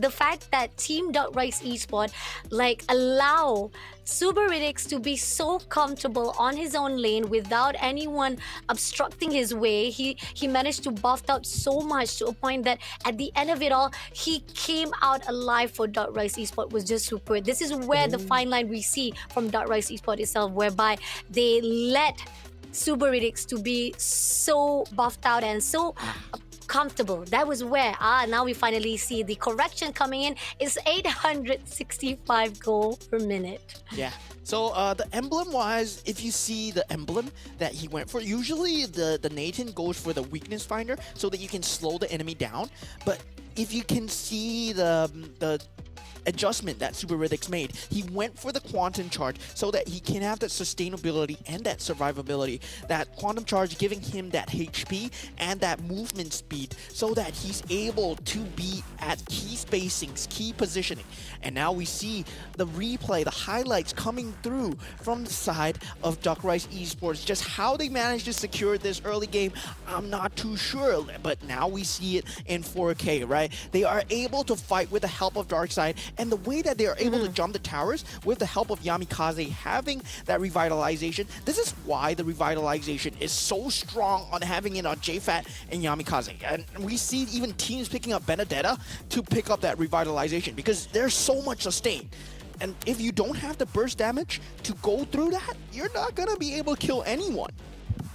the fact that Team Dark Rise Esport like allow Subaritics to be so comfortable on his own lane without anyone obstructing his way. He managed to buff out so much to a point that at the end of it all, he came out alive for Dark Rise Esport was just super. This is where the fine line we see from Dark Rise Esport itself, whereby they let Subaritics to be so buffed out and so comfortable. That was where now we finally see the correction coming in. Is 865 gold per minute. Yeah. So the emblem wise, if you see the emblem that he went for, usually the Nathan goes for the weakness finder so that you can slow the enemy down. But if you can see the adjustment that Super Riddick made, he went for the quantum charge so that he can have that sustainability and that survivability. That quantum charge giving him that HP and that movement speed so that he's able to be at key spacings, key positioning. And now we see the replay, the highlights coming through from the side of Duck Rise Esports. Just how they managed to secure this early game, I'm not too sure, but now we see it in 4K, right? They are able to fight with the help of Darkseid And the way that they are able to jump the towers with the help of Yamikaze having that revitalization, this is why the revitalization is so strong on having it on JFAT and Yamikaze. And we see even teams picking up Benedetta to pick up that revitalization because there's so much sustain. And if you don't have the burst damage to go through that, you're not going to be able to kill anyone.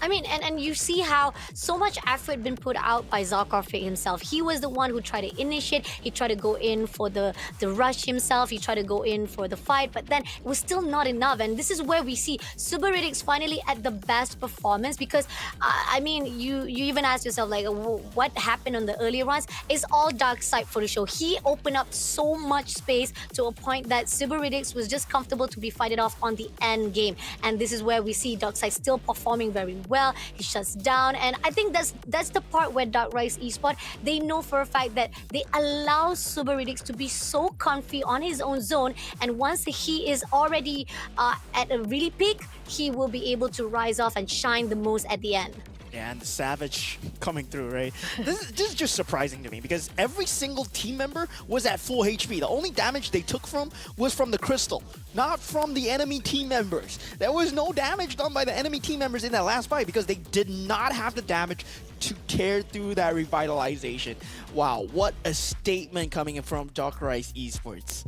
I mean, and you see how so much effort been put out by Zarkov himself. He was the one who tried to initiate. He tried to go in for the rush himself. He tried to go in for the fight, but then it was still not enough. And this is where we see Subaridix finally at the best performance because, I mean, you even ask yourself, like, what happened on the earlier runs? It's all dark side for the show. He opened up so much space to a point that Subaridix was just comfortable to be fighted off on the end game. And this is where we see Darkside still performing very well. He shuts down, and I think that's the part where Dark Rise Esports, they know for a fact that they allow Subaridix to be so comfy on his own zone, and once he is already at a really peak, he will be able to rise off and shine the most at the end. Yeah, and the Savage coming through, right? This is just surprising to me because every single team member was at full HP. The only damage they took from was from the Crystal, not from the enemy team members. There was no damage done by the enemy team members in that last fight because they did not have the damage to tear through that revitalization. Wow, what a statement coming in from Dark Rise Esports.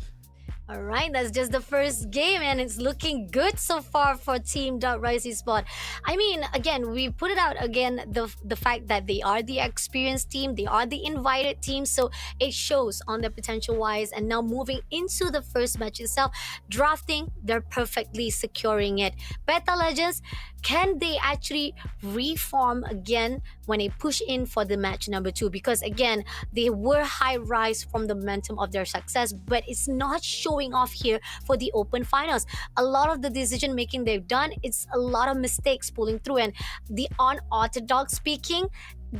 All right, that's just the first game, and it's looking good so far for Team Rise Esports. I mean, again, we put it out again, the fact that they are the experienced team, they are the invited team, so it shows on their potential-wise. And now moving into the first match itself, drafting, they're perfectly securing it. Peta Legends, can they actually reform again when they push in for the match number 2? Because again, they were high rise from the momentum of their success, but it's not showing off here for the open finals. A lot of the decision making they've done, it's a lot of mistakes pulling through, and the unorthodox speaking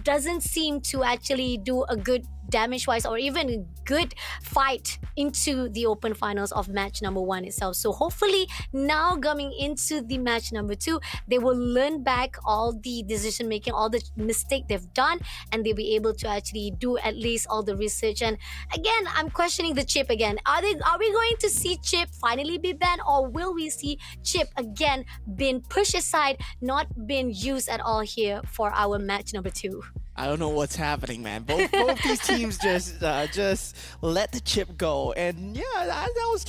doesn't seem to actually do a good damage wise or even good fight into the open finals of match number 1 itself. So hopefully now coming into the match number 2, they will learn back all the decision making, all the mistake they've done, and they'll be able to actually do at least all the research. And again, I'm questioning the chip again. Are we going to see chip finally be banned, or will we see chip again being pushed aside, not being used at all here for our match number 2? I don't know what's happening, man. Both these teams just let the chip go, and yeah, that was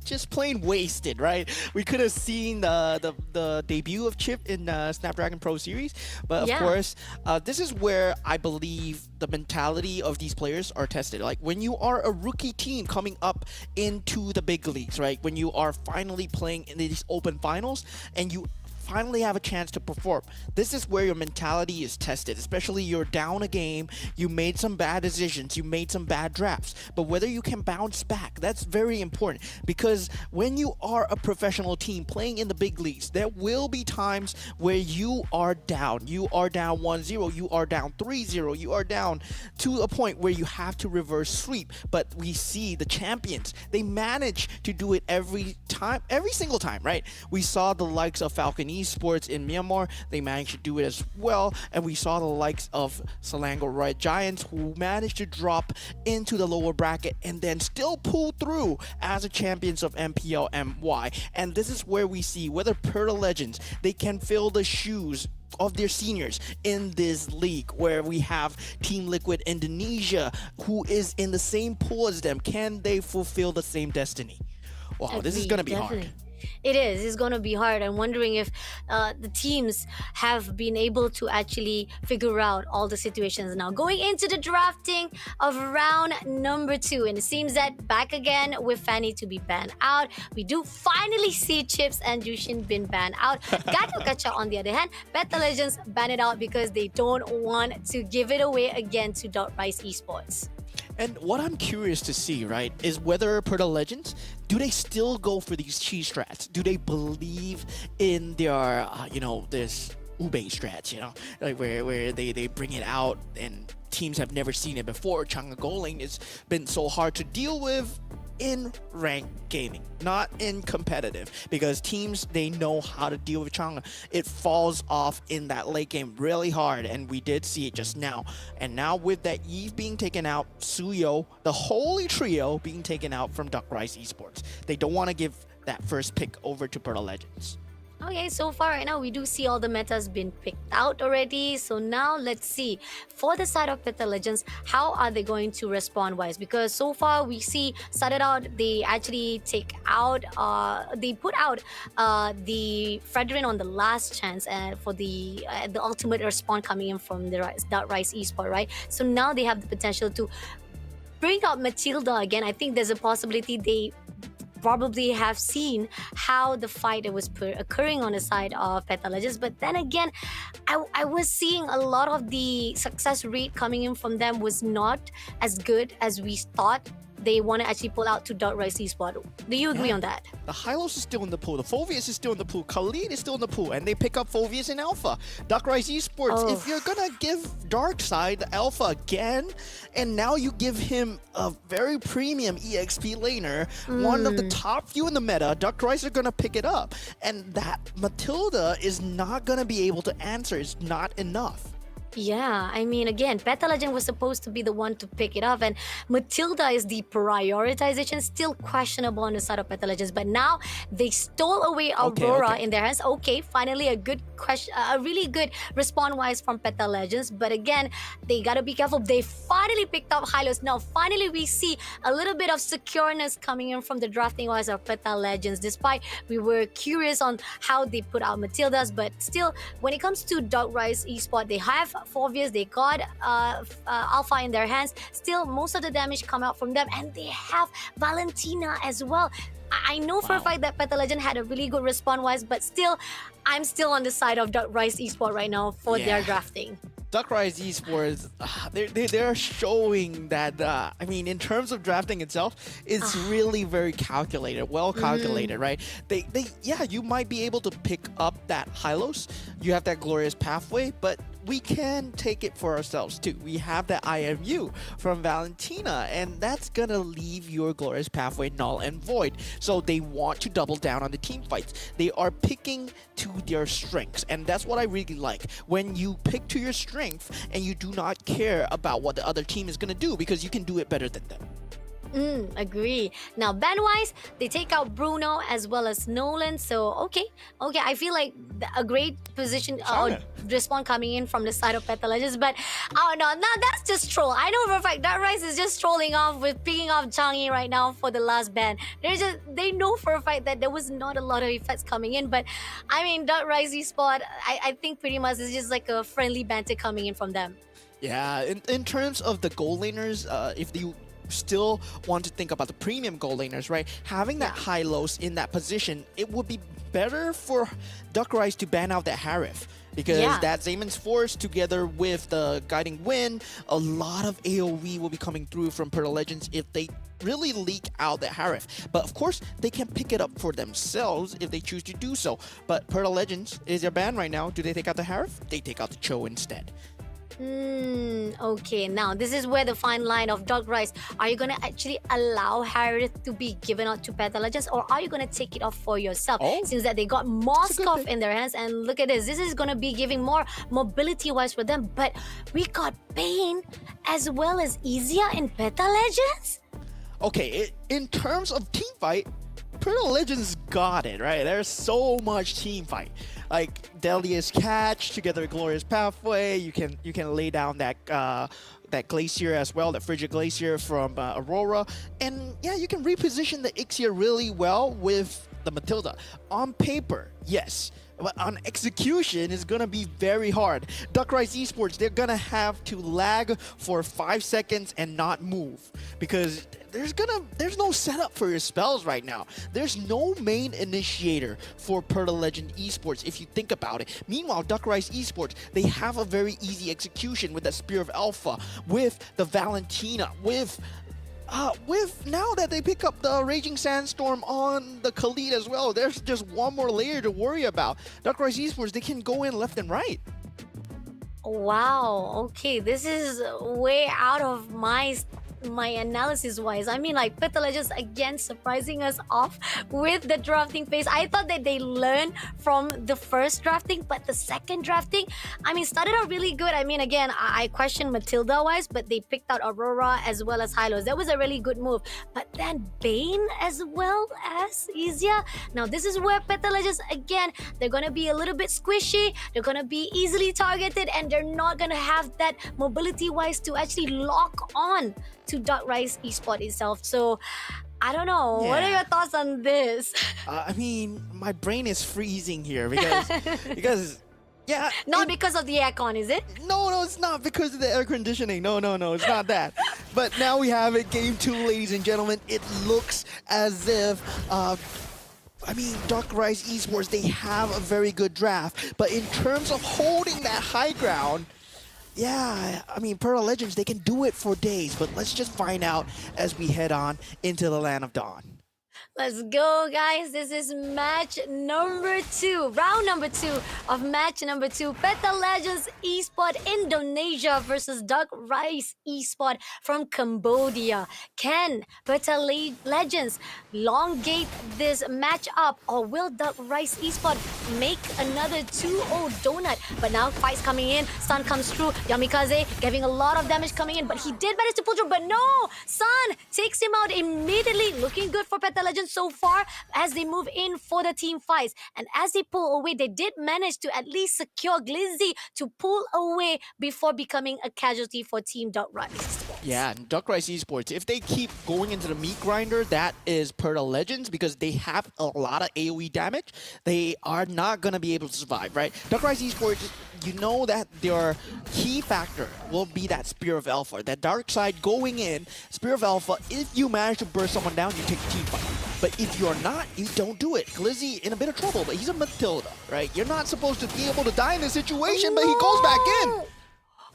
just plain wasted, right? We could have seen the debut of Chip in Snapdragon Pro Series, but of course, this is where I believe the mentality of these players are tested. Like when you are a rookie team coming up into the big leagues, right? When you are finally playing in these open finals, and you finally have a chance to perform. This is where your mentality is tested, especially you're down a game, you made some bad decisions, you made some bad drafts, but whether you can bounce back, that's very important, because when you are a professional team playing in the big leagues, there will be times where you are down 1-0, you are down 3-0, you are down to a point where you have to reverse sweep. But we see the champions, they manage to do it every single time, right? We saw the likes of Falcon Esports in Myanmar, they managed to do it as well, and we saw the likes of Selangor Red Giants who managed to drop into the lower bracket and then still pull through as the champions of MPL MY. And this is where we see whether Peta Legends, they can fill the shoes of their seniors in this league, where we have Team Liquid Indonesia who is in the same pool as them. Can they fulfill the same destiny? Wow, this is gonna be hard. It is. It's going to be hard. I'm wondering if the teams have been able to actually figure out all the situations now. Going into the drafting of round number 2, and it seems that back again with Fanny to be banned out. We do finally see Chips and Jushin been banned out. Gato Kacha, on the other hand, Peta Legends ban it out because they don't want to give it away again to Rise Esports. And what I'm curious to see, right, is whether Peta Legends, do they still go for these cheese strats? Do they believe in their, this ube strats, like where they bring it out and teams have never seen it before. Changa Goling has been so hard to deal with. in ranked gaming, not in competitive, because teams, they know how to deal with Chang'e. It falls off in that late game really hard, and we did see it just now. And now with that Eve being taken out, Suyo, the holy trio being taken out from Duck Rise Esports, they don't want to give that first pick over to Peta Legends. Okay, so far right now we do see all the metas been picked out already. So now let's see for the side of Peta Legends, how are they going to respond wise? Because so far we see started out they actually take out they put out the Fredrin on the last chance and for the ultimate respawn coming in from the Rise Esport, right? So now they have the potential to bring out Matilda again. I think there's a possibility they probably have seen how the fight was occurring on the side of Peta Legends. But then again, I was seeing a lot of the success rate coming in from them was not as good as we thought. They want to actually pull out to Dot Rise Esport. Do you agree on that? The Hylos is still in the pool. The Phoveus is still in the pool. Khalid is still in the pool. And they pick up Phoveus in Alpha. Duck Rise Esports, if you're going to give Darkside the Alpha again, and now you give him a very premium EXP laner, one of the top few in the meta, Duck Rise are going to pick it up. And that Matilda is not going to be able to answer. It's not enough. Yeah, I mean, again, Peta Legend was supposed to be the one to pick it up, and Matilda is the prioritization, still questionable on the side of Peta Legends. But now they stole away Aurora in their hands. Okay, finally a good question, a really good respawn-wise from Peta Legends. But again, they gotta be careful. They finally picked up Hylos. Now, finally, we see a little bit of secureness coming in from the drafting-wise of Peta Legends. Despite we were curious on how they put out Matildas, but still, when it comes to Dog Rise Esport, they have Phoveus, they got Alpha in their hands. Still, most of the damage come out from them, and they have Valentina as well. I know for a fact that Peta Legend had a really good respawn-wise, but still, I'm still on the side of Duck Rise Esport right now for their drafting. Duck Rise Esports, they're showing that, I mean, in terms of drafting itself, it's really very calculated, well calculated, right? Yeah, you might be able to pick up that Hylos. You have that glorious pathway, but we can take it for ourselves too. We have that IMU from Valentina, and that's gonna leave your glorious pathway null and void. So they want to double down on the team fights. They are picking to their strengths, and that's what I really like. When you pick to your strength and you do not care about what the other team is gonna do, because you can do it better than them. Agree. Now, band-wise, they take out Bruno as well as Nolan. So, okay. I feel like a great position respawn coming in from the side of Peta Legends. But, oh no, that's just troll. I know for a fact that Rise is just trolling off with picking off Chang'e right now for the last ban. They know for a fact that there was not a lot of effects coming in. But, I mean, that Rise Esport, I think pretty much is just like a friendly banter coming in from them. Yeah, in terms of the goal laners, if you still want to think about the premium goal laners, right? Having that Hylos in that position, it would be better for Duck Rise to ban out that Harif. Because that Zamon's Force together with the Guiding Wind, a lot of AoE will be coming through from Peta Legends if they really leak out that Harif. But of course, they can pick it up for themselves if they choose to do so. But Peta Legends is their ban right now. Do they take out the Harif? They take out the Cho instead. Okay, now this is where the fine line of Dog Rise. Are you gonna actually allow Harith to be given out to Peta Legends, or are you gonna take it off for yourself? Since that they got Moskov in their hands, and look at this. This is gonna be giving more mobility-wise for them. But we got Bane as well as Izia in Peta Legends. Okay, in terms of team fight, Peta Legends got it, right? There's so much team fight. Like Delia's Catch together with Glorious Pathway. You can lay down that that Glacier as well, that Frigid Glacier from Aurora. And yeah, you can reposition the Ixia really well with the Matilda. On paper, yes. But on execution, it's gonna be very hard. Duck Rise Esports, they're gonna have to lag for 5 seconds and not move, because there's no setup for your spells right now. There's no main initiator for Peta Legend Esports if you think about it. Meanwhile, Duck Rise Esports, they have a very easy execution with that Spear of Alpha, with the Valentina, with now that they pick up the Raging Sandstorm on the Khalid as well, there's just one more layer to worry about. Duck Rise Esports, they can go in left and right. Wow, okay, this is way out of my my analysis wise. I mean, like Peta Legends again surprising us off with the drafting phase. I thought that they learned from the first drafting, but the second drafting, I mean, started out really good. I mean, again, I questioned Matilda wise, but they picked out Aurora as well as Hylos. That was a really good move. But then Bane as well as Isia. Now, this is where Peta Legends, again, they're going to be a little bit squishy. They're going to be easily targeted, and they're not going to have that mobility-wise to actually lock on to Dark Rise Esport itself. So, I don't know. What are Yeah. your thoughts on this? I mean, my brain is freezing here because yeah. Not because of the aircon, is it? No, it's not because of the air conditioning. No, it's not that. But now we have it, game 2, ladies and gentlemen. It looks as if, I mean, Dark Rise Esports, they have a very good draft. But in terms of holding that high ground, yeah, I mean, Pearl Legends, they can do it for days. But let's just find out as we head on into the Land of Dawn. Let's go, guys. This is match number 2, round number 2 of match number 2. Peta Legends Esport Indonesia versus Dark Rise Esport from Cambodia. Can Peta Legends elongate this match up, or will Dark Rise Esport make another 2-0 donut? But now fights coming in. Sun comes through. Yamikaze giving a lot of damage coming in, but he did manage to pull through. But no, Sun takes him out immediately. Looking good for Peta Legends so far as they move in for the team fights. And as they pull away, they did manage to at least secure Glizzy to pull away before becoming a casualty for Team Dark Rise. Yeah, and Dark Rise Esports, if they keep going into the meat grinder, that is Pearl Legends, because they have a lot of AoE damage. They are not going to be able to survive, right? Dark Rise Esports, you know that their key factor will be that Spear of Alpha, that dark side going in. Spear of Alpha, if you manage to burst someone down, you take a team fight. But if you're not, you don't do it. Glizzy in a bit of trouble, but he's a Matilda, right? You're not supposed to be able to die in this situation, but he goes back in.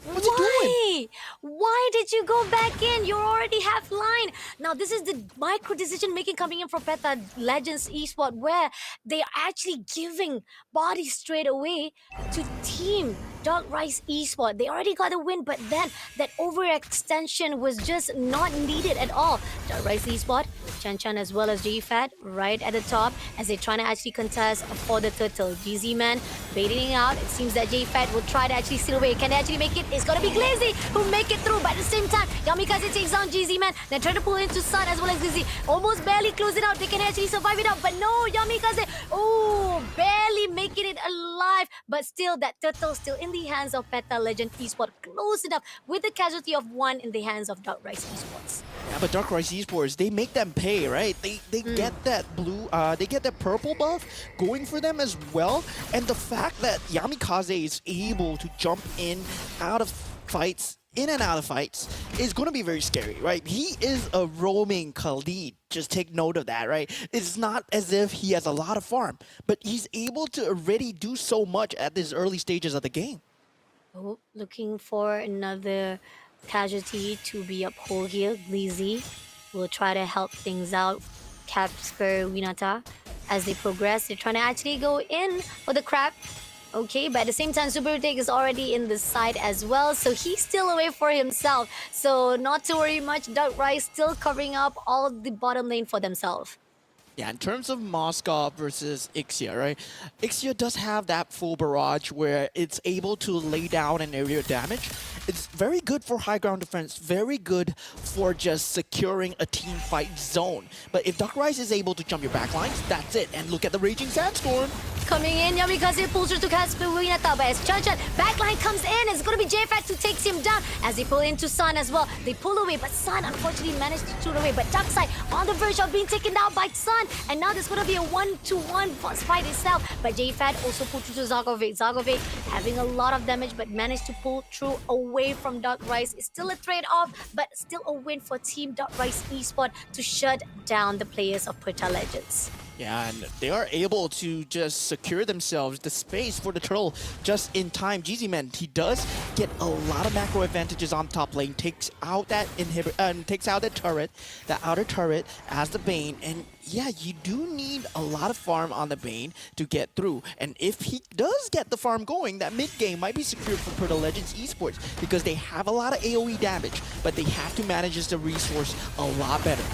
What's he doing? Why did you go back in? You're already half line. Now, this is the micro decision making coming in for Peta Legends Esport, where they are actually giving bodies straight away to Team Dark Rise Esport. They already got a win, but then that overextension was just not needed at all. Dark Rise Esport, Chan as well as J-Fat right at the top as they're trying to actually contest for the turtle. GZ Man baiting out. It seems that J-Fat will try to actually steal away. Can they actually make it? It's gonna be Glizzy who make it through, but at the same time, Yamikaze takes down GZ Man. Then try to pull into Sun as well as Glizzy. Almost barely close it out. They can actually survive it out, but no, Yamikaze, oh, barely making it alive. But still, that turtle still in the hands of Peta Legend Esport. Close enough with the casualty of 1 in the hands of Dark Rise Esports. Yeah, but Dark Rise Esports, they make them pay, right? They get that blue, they get that purple buff going for them as well. And the fact that Yamikaze is able to jump in and out of fights is going to be very scary, right? He is a roaming Khalid. Just take note of that, right? It's not as if he has a lot of farm, but he's able to already do so much at these early stages of the game. Oh, looking for another casualty to be uphold here. Glizzy will try to help things out. Capsper Winata as they progress. They're trying to actually go in for the crab. Okay, but at the same time, Super Take is already in the side as well, so he's still away for himself. So not to worry much, Dark Rise still covering up all the bottom lane for themselves. Yeah, in terms of Moscow versus Ixia, right? Ixia does have that full barrage where it's able to lay down an area of damage. It's very good for high ground defense, very good for just securing a team fight zone. But if Dark Rise is able to jump your backlines, that's it. And look at the Raging Sandstorm. Coming in, Yamikaze pulls her to Casper Winata, but as Chan backline comes in, it's going to be J-Fat who takes him down as they pull into Sun as well. They pull away, but Sun unfortunately managed to shoot away. But Darkseid on the verge of being taken down by Sun, and now there's going to be a 1-to-1 boss fight itself. But J-Fat also pulled through to Zagovic. Zagovic having a lot of damage, but managed to pull through away from Dark Rise. It's still a trade-off, but still a win for Team Dark Rise Esport to shut down the players of Peta Legends. Yeah, and they are able to just secure themselves the space for the turtle just in time. GZ-Man, he does get a lot of macro advantages on top lane, takes out that takes out that turret, the outer turret as the Bane, and yeah, you do need a lot of farm on the Bane to get through. And if he does get the farm going, that mid game might be secured for Peta Legends Esports because they have a lot of AoE damage, but they have to manage the resource a lot better.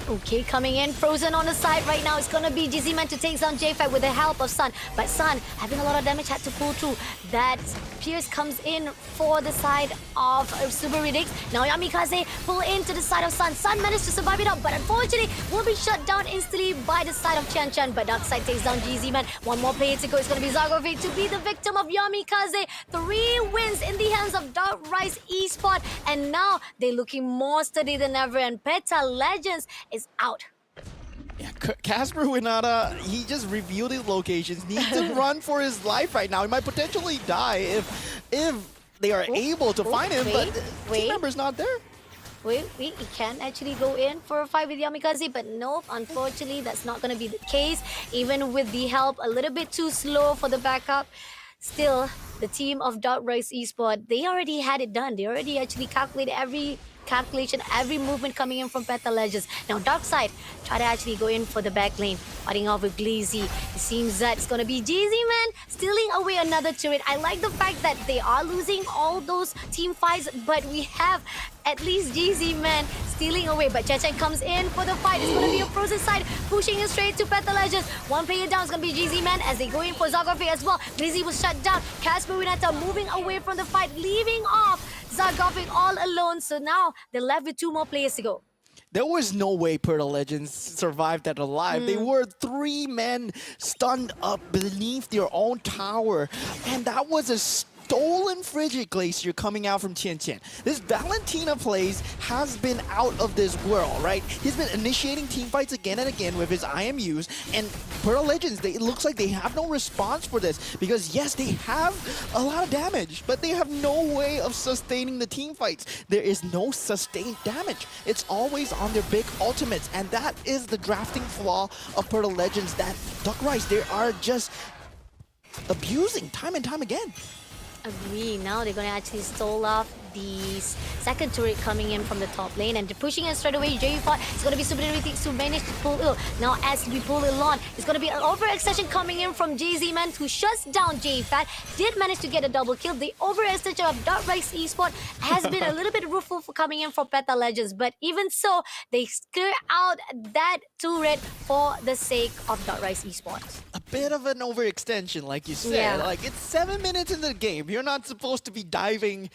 Okay, coming in, Frozen on the side right now. It's gonna be GZ-Man to take down J-Fight with the help of Sun. But Sun, having a lot of damage, had to pull through. That Pierce comes in for the side of Super Ridix. Now Yamikaze pull into the side of Sun. Sun managed to survive it out, but unfortunately will be shut down instantly by the side of Chan Chan. But Darkside takes down GZ-Man. One more player to go. It's gonna be Zargovic to be the victim of Yamikaze. 3 wins in the hands of Dark Rise Esports. And now they're looking more sturdy than ever. And Peta Legends is out. Yeah, Casper Winata, he just revealed his locations. Needs to run for his life right now. He might potentially die if they are able to find him, but team member's not there. Wait, he can actually go in for a fight with Yamikaze, but nope, unfortunately, that's not going to be the case. Even with the help, a little bit too slow for the backup. Still, the team of Dark Rise Esports, they already had it done. They already actually calculated every movement coming in from Peta Legends. Now Darkside try to actually go in for the back lane, fighting off with Glazy. It seems that it's gonna be GZ-Man stealing away another turret. I like the fact that they are losing all those team fights, but we have at least GZ-Man stealing away. But Chechen comes in for the fight. It's gonna be a Frozen side pushing it straight to Peta Legends. One player down is gonna be GZ-Man as they go in for Zargovic as well. Glazy was shut down. Casper Winata moving away from the fight, leaving off Zargovic all alone. So now they're left with 2 more players to go. There was no way Peta Legends survived that alive. They were 3 men stunned up beneath their own tower. And that was a stolen Frigid Glacier coming out from Tian Tian. This Valentina plays has been out of this world, right? He's been initiating team fights again and again with his IMUs, and Peta Legends, it looks like they have no response for this because yes, they have a lot of damage, but they have no way of sustaining the team fights. There is no sustained damage. It's always on their big ultimates, and that is the drafting flaw of Peta Legends that Dark Rise, they are just abusing time and time again. Agree. Now they're going to actually stall off the second turret coming in from the top lane, and they're pushing in straight away. J-Fat is going to be super everything to manage to pull ill. Now as we pull it on, it's going to be an overextension coming in from GZ-Man who shuts down J-Fat. Did manage to get a double kill. The overextension of Dark Rise Esports has been a little bit rueful for coming in from Peta Legends, but even so, they clear out that turret for the sake of Dark Rise Esports. A bit of an overextension, like you said. Yeah. Like, it's 7 minutes into the game. You're not supposed to be diving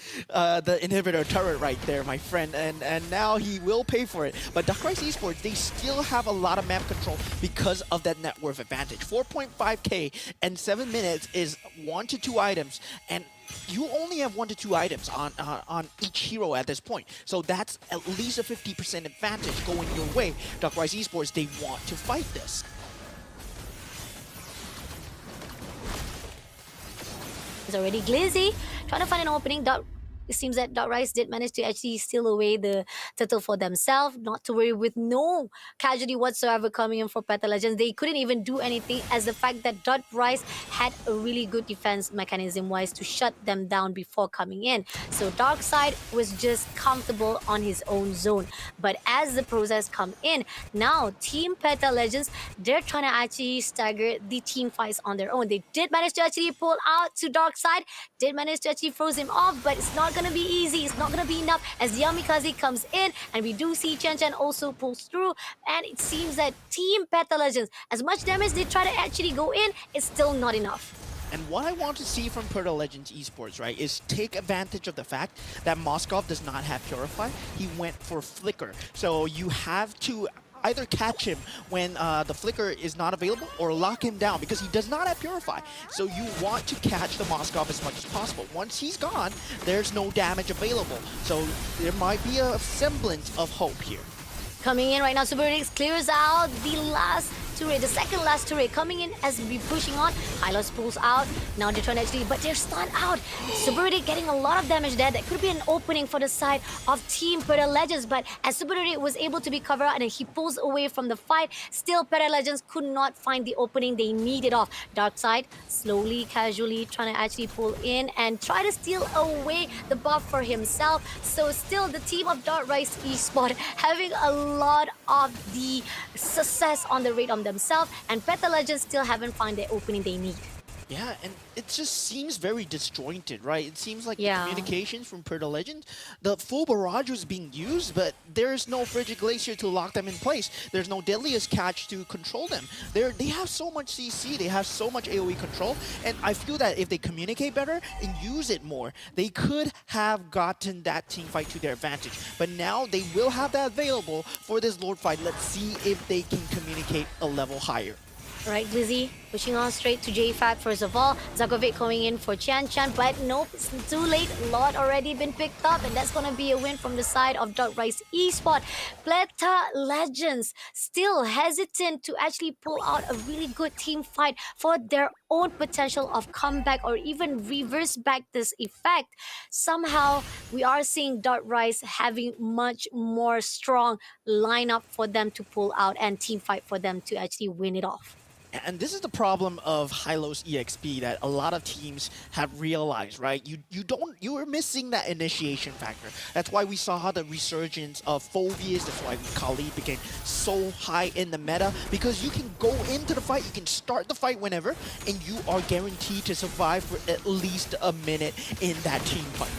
the inhibitor turret right there, my friend. And now he will pay for it. But Dark Rise Esports, they still have a lot of map control because of that net worth advantage. 4.5k and 7 minutes is 1 to 2 items. And you only have 1 to 2 items on each hero at this point. So that's at least a 50% advantage going your way. Dark Rise Esports, they want to fight this. It's already Glizzy trying to find an opening. It seems that Dark Rise did manage to actually steal away the turtle for themselves. Not to worry, with no casualty whatsoever coming in for Peta Legends. They couldn't even do anything, as the fact that Dark Rise had a really good defense mechanism-wise to shut them down before coming in. So Darkside was just comfortable on his own zone. But as the process come in, now Team Peta Legends, they're trying to actually stagger the team fights on their own. They did manage to actually pull out to Darkside, did manage to actually froze him off, but it's not gonna be easy. It's not gonna be enough as Yamikaze comes in, and we do see Chen Chen also pulls through, and it seems that Team Peta Legends, as much damage they try to actually go in, it's still not enough. And what I want to see from Peta Legends Esports, right, is take advantage of the fact that Moskov does not have Purify. He went for Flicker. So you have to either catch him when the Flicker is not available or lock him down because he does not have Purify. So you want to catch the Moskov as much as possible. Once he's gone, there's no damage available. So there might be a semblance of hope here. Coming in right now, Super Ridix clears out the last last turret, the second last turret coming in as we pushing on. Hylos pulls out. Now they're trying to actually, but they're stunned out. Super Riddick getting a lot of damage there. That could be an opening for the side of Team Peta Legends, but as Super Riddick was able to be covered out and he pulls away from the fight, still Peta Legends could not find the opening they needed off. Darkseid slowly, casually trying to actually pull in and try to steal away the buff for himself. So still the team of Dark Rise Esport having a lot of the success on the rate on themselves, and Peta Legends still haven't found the opening they need. Yeah, and it just seems very disjointed, right? It seems like Yeah. the communications from Peta Legend, the full barrage was being used, but there's no Frigid Glacier to lock them in place. There's no Deadliest Catch to control them. They have so much CC, they have so much AoE control, and I feel that if they communicate better and use it more, they could have gotten that team fight to their advantage. But now they will have that available for this Lord fight. Let's see if they can communicate a level higher. Right, Glizzy pushing on straight to JFAT first of all. Zagovic going in for Chan, but nope, it's too late. Lot already been picked up, and that's gonna be a win from the side of Dark Rise Esport. Peta Legends still hesitant to actually pull out a really good team fight for their own potential of comeback or even reverse back this effect. Somehow, we are seeing Dark Rise having much more strong lineup for them to pull out and team fight for them to actually win it off. And this is the problem of Hylos EXP that a lot of teams have realized, right? You are missing that initiation factor. That's why we saw the resurgence of Phobias. That's why Kali became so high in the meta, because you can go into the fight, you can start the fight whenever, and you are guaranteed to survive for at least a minute in that team fight.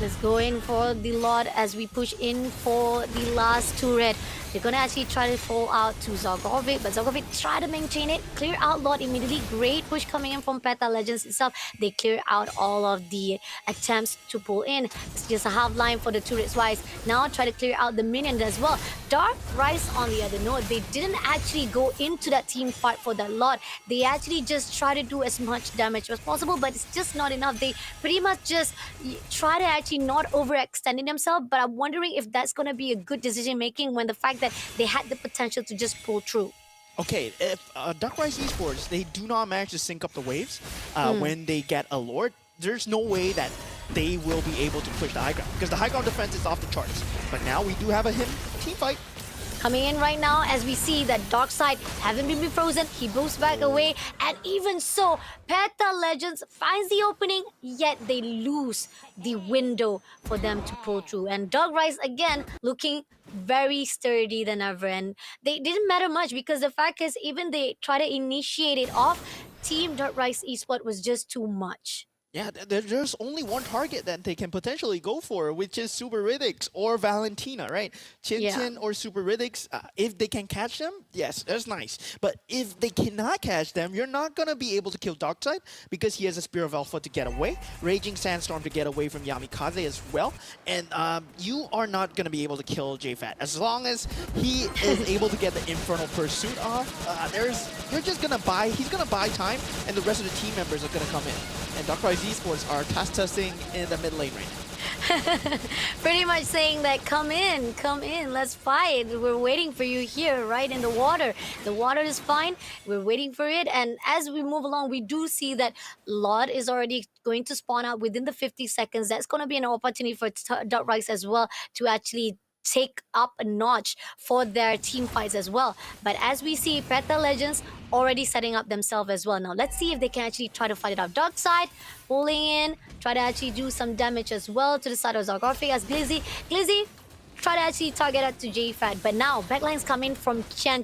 Let's go in for the Lord as we push in for the last turret. They're gonna actually try to fall out to Zagovic, but Zagovic try to maintain it, clear out Lord immediately. Great push coming in from Peta Legends itself. They clear out all of the attempts to pull in. It's just a half line for the turrets wise. Now try to clear out the minions as well. Dark Rise on the other note, they didn't actually go into that team fight for that Lord. They actually just try to do as much damage as possible, but it's just not enough. They pretty much just try to actually not overextending themselves, but I'm wondering if that's gonna be a good decision making when the fact that they had the potential to just pull through. Okay, if Dark Rise Esports, they do not manage to sync up the waves when they get a Lord, there's no way that they will be able to push the high ground, because the high ground defense is off the charts. But now we do have a team fight. Coming in right now as we see that Darkseid haven't been frozen, he moves back away, and even so, Peta Legends finds the opening, yet they lose the window for them to pull through. And Dark Rise again looking very sturdy than ever, and they didn't matter much because the fact is, even they try to initiate it off, Team Dark Rise Esport was just too much. Yeah, there's only one target that they can potentially go for, which is Super Riddick's or Valentina, right? Chin or Super Riddick's, if they can catch them, yes, that's nice. But if they cannot catch them, you're not going to be able to kill Darkseid because he has a Spear of Alpha to get away, Raging Sandstorm to get away from Yamikaze as well, and you are not going to be able to kill JFAT. As long as he is able to get the Infernal Pursuit off, he's going to buy time, and the rest of the team members are going to come in. And Dark Rise Esports are testing in the mid lane right now. Pretty much saying that come in, let's fight. We're waiting for you here, right in the water. The water is fine. We're waiting for it. And as we move along, we do see that Lord is already going to spawn out within the 50 seconds. That's going to be an opportunity for Dark Rise as well to actually take up a notch for their team fights as well. But as we see, Peta Legends already setting up themselves as well. Now let's see if they can actually try to fight it out. Darkseid pulling in, try to actually do some damage as well to the side of Zagovic as Glizzy try to actually target out to JFAT, but now backlines come in from Chan.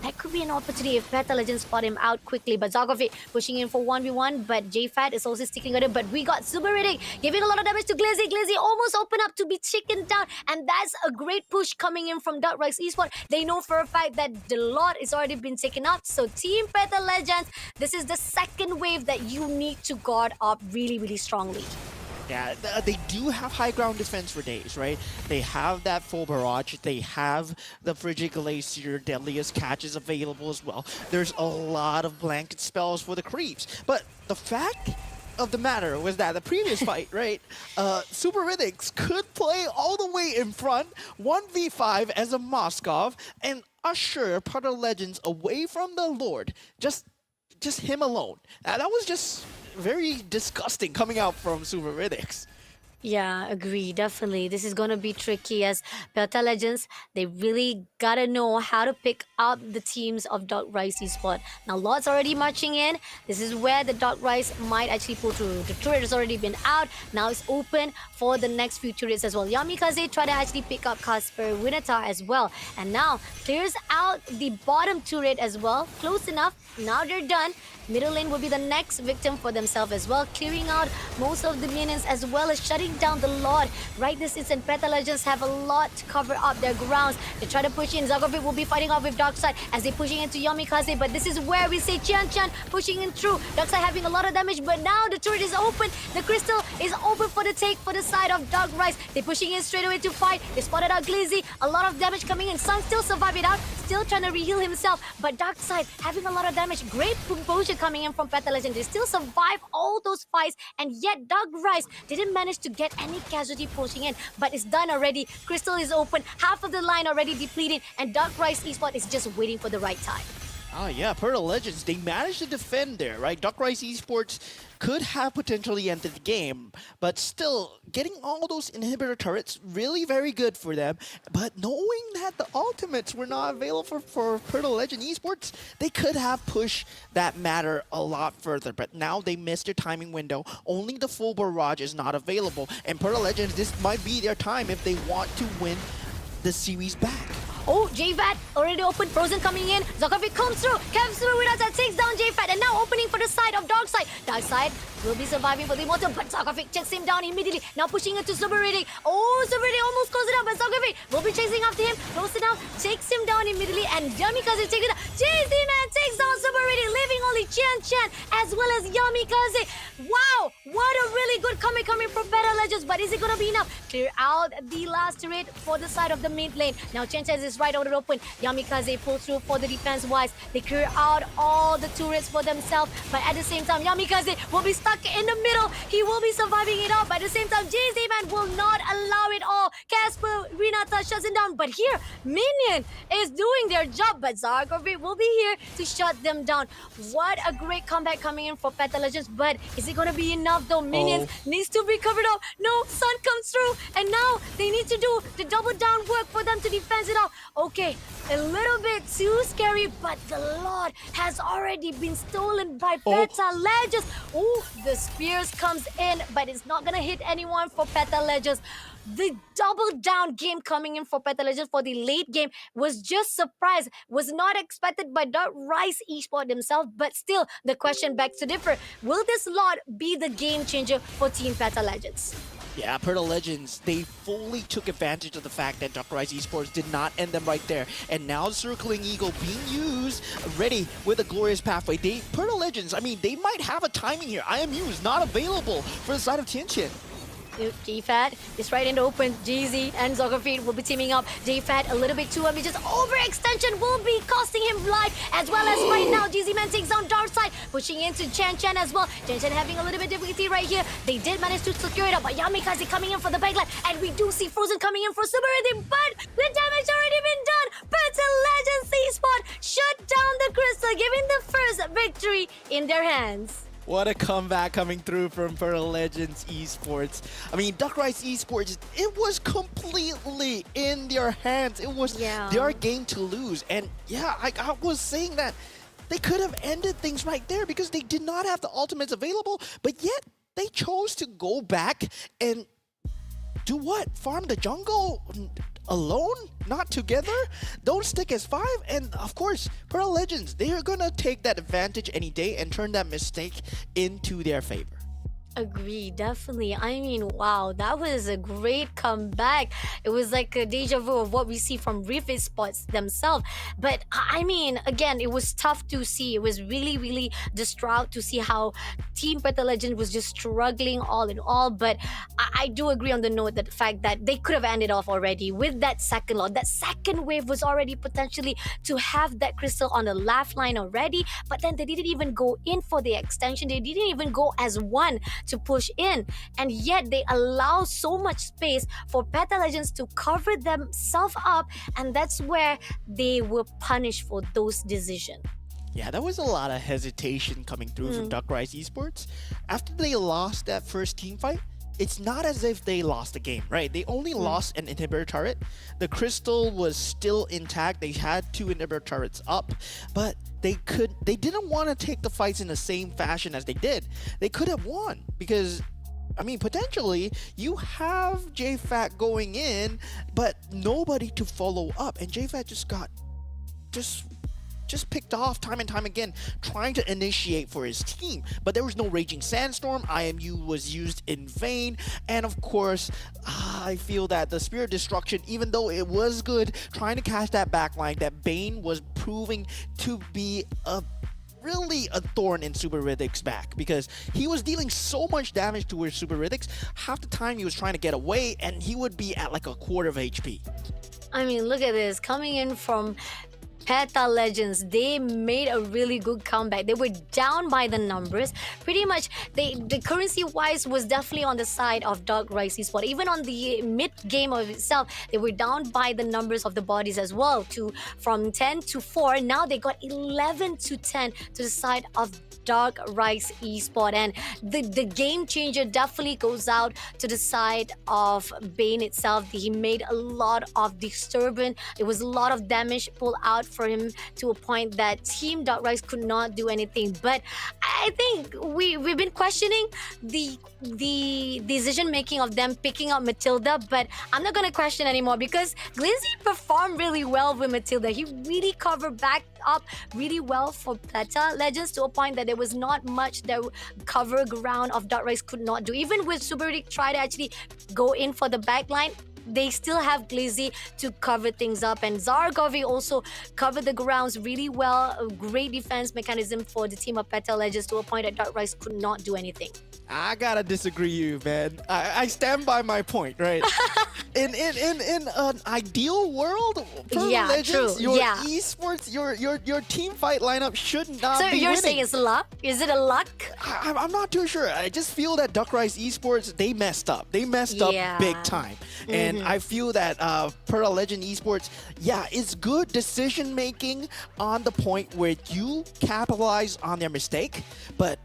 That could be an opportunity if Peta Legends spot him out quickly, but Zagovic pushing in for 1v1, but JFAT is also sticking with it, but we got Super Riddick giving a lot of damage to Glizzy. Glizzy almost open up to be chickened down, and that's a great push coming in from Dark Rise Esports. They know for a fact that the lot is already been taken up, so Team Peta Legends, this is the second wave that you need to guard up really, really strongly. Yeah, they do have high ground defense for days, right? They have that full barrage. They have the Frigid Glacier, Deadliest Catches available as well. There's a lot of blanket spells for the creeps. But the fact of the matter was that the previous fight, right? Super Riddick could play all the way in front, 1v5 as a Moskov, and usher Puddle Legends away from the Lord. Just him alone. That was just very disgusting coming out from Super Riddick. Yeah, agree. Definitely. This is going to be tricky as Peta Legends, they really got to know how to pick up the teams of Dark Rise Esport. Now, Lord's already marching in. This is where the Dark Rise might actually pull through. The turret has already been out. Now it's open for the next few turrets as well. Yamikaze try to actually pick up Casper Winata as well. And now clears out the bottom turret as well. Close enough. Now they're done. Middle lane will be the next victim for themselves as well, clearing out most of the minions as well as shutting down the Lord. Right this instant, Peta Legends have a lot to cover up their grounds. They try to push in. Zagovic will be fighting off with Darkseid as they're pushing into Yamikaze, but this is where we say Chan pushing in through. Darkseid having a lot of damage, but now the turret is open. The crystal is open for the take for the side of Dark Rise. They're pushing in straight away to fight. They spotted out Glizzy. A lot of damage coming in. Sun still surviving out, still trying to re-heal himself, but Darkseid having a lot of damage. Great composure coming in from Peta Legend. They still survive all those fights, and yet Dark Rise didn't manage to get any casualty pushing in, but it's done already. Crystal is open, half of the line already depleted, and Dark Rise Esport is just waiting for the right time. Ah, yeah, Pearl Legends, they managed to defend there, right? Dark Rise Esports could have potentially ended the game, but still, getting all those inhibitor turrets, really very good for them. But knowing that the ultimates were not available for Pearl Legend Esports, they could have pushed that matter a lot further. But now they missed their timing window. Only the full barrage is not available. And Pearl Legends, this might be their time if they want to win the series back. Oh, JVAT already open. Frozen coming in. Zakovic comes through. Comes through with us and takes down JVAT. And now opening for the side of Darkseid. Darkseid will be surviving for the immortal, but Zakovic checks him down immediately. Now pushing into Super Riddick. Oh, Super Riddick almost close it up, but Zakovic will be chasing after him. Close it down. Takes him down immediately. And Yamikaze takes it down. JZ Man takes down Super Riddick, leaving only Chan as well as Yamikaze. Wow, what a really good comeback coming from Peta Legends. But is it going to be enough? Clear out the last turret for the side of the mid lane. Now Chan is right out open. Yamikaze pulls through for the defense wise. They clear out all the turrets for themselves, but at the same time Yamikaze will be stuck in the middle. He will be surviving it out, but at the same time JZ Man will not allow it all. Casper Renata shuts it down, but here Minion is doing their job, but Zargovic will be here to shut them down. What a great comeback coming in for Peta Legends, but is it going to be enough though? Minions needs to be covered up. No, Sun comes through, and now they need to do the double down work for them to defend it out. Okay, a little bit too scary, but the Lord has already been stolen by Peta Legends. Oh, the spears comes in, but it's not gonna hit anyone for Peta Legends. The double down game coming in for Peta Legends for the late game was just surprise, was not expected by Dark Rise Esport themselves, but still the question begs to differ. Will this Lord be the game changer for Team Peta Legends? Yeah, Pearl Legends, they fully took advantage of the fact that Dark Rise Esports did not end them right there. And now Circling Eagle being used, ready with a glorious pathway. Pearl Legends, I mean, they might have a timing here. IMU is not available for the side of Tianqian. JFAT is right in the open. GZ and Zogafeed will be teaming up. JFAT a little bit too ambitious. Overextension will be costing him life, as well as right now GZ Man takes down Darkseid, pushing into Chan having a little bit difficulty right here. They did manage to secure it up, but Yamikaze coming in for the backline, and we do see Frozen coming in for Super Rhythm, but the damage already been done. Peta Legends Esport shut down the Crystal, giving the first victory in their hands. What a comeback coming through from Pearl Legends Esports. I mean, Dark Rise Esports, it was completely in their hands. It was their game to lose. And yeah, I was saying that they could have ended things right there because they did not have the ultimates available, but yet they chose to go back and do what? Farm the jungle alone? Not together? Don't stick as 5? And of course, Pearl Legends, they are gonna take that advantage any day and turn that mistake into their favor. Agree, definitely. I mean, wow, that was a great comeback. It was like a deja vu of what we see from Riff Esports themselves. But I mean, again, it was tough to see. It was really, really distraught to see how Team Peta Legend was just struggling all in all. But I do agree on the note that the fact that they could have ended off already with that second lot. That second wave was already potentially to have that crystal on the left line already. But then they didn't even go in for the extension. They didn't even go as one to push in, and yet they allow so much space for Peta Legends to cover themselves up, and that's where they were punished for those decisions. Yeah, there was a lot of hesitation coming through from Duck Rise Esports. After they lost that first team fight, it's not as if they lost the game, right? They only lost an inhibitor turret. The crystal was still intact. They had 2 inhibitor turrets up, but they didn't want to take the fights in the same fashion as they did. They could have won because, I mean, potentially you have JFAT going in, but nobody to follow up, and JFAT just got picked off time and time again, trying to initiate for his team. But there was no Raging Sandstorm, IMU was used in vain, and of course, I feel that the Spirit Destruction, even though it was good, trying to catch that backline, that Bane was proving to be really a thorn in Super Riddick's back, because he was dealing so much damage to his Super Riddick. Half the time he was trying to get away, and he would be at like a quarter of HP. I mean, look at this, coming in from Peta Legends, they made a really good comeback. They were down by the numbers. Pretty much, the currency-wise was definitely on the side of Dark Rise Esports. Even on the mid-game of itself, they were down by the numbers of the bodies as well. From 10 to 4, now they got 11 to 10 to the side of Dark Rise Esports. And the game changer definitely goes out to the side of Bane itself. He made a lot of disturbance. There was a lot of damage pulled out for him to a point that Team Dark Rise could not do anything. But I think we've been questioning the decision making of them picking up Matilda, but I'm not gonna question anymore because Glizzy performed really well with Matilda. He really covered back up really well for Peta Legends to a point that there was not much that cover ground of Dark Rise could not do. Even with Super Rick try to actually go in for the backline, they still have Glizzy to cover things up, and Zargovi also covered the grounds really well. A great defense mechanism for the team of Peta Legends to a point that Dark Rise could not do anything. I gotta disagree you, man. I stand by my point, right? in an ideal world for Legends, true. your esports, your team fight lineup should not so be you're winning. saying it's luck? Is it a luck? I'm not too sure. I just feel that Duck Rise Esports, they messed up. They messed up big time. And I feel that Pearl Legend Esports, it's good decision making on the point where you capitalize on their mistake, but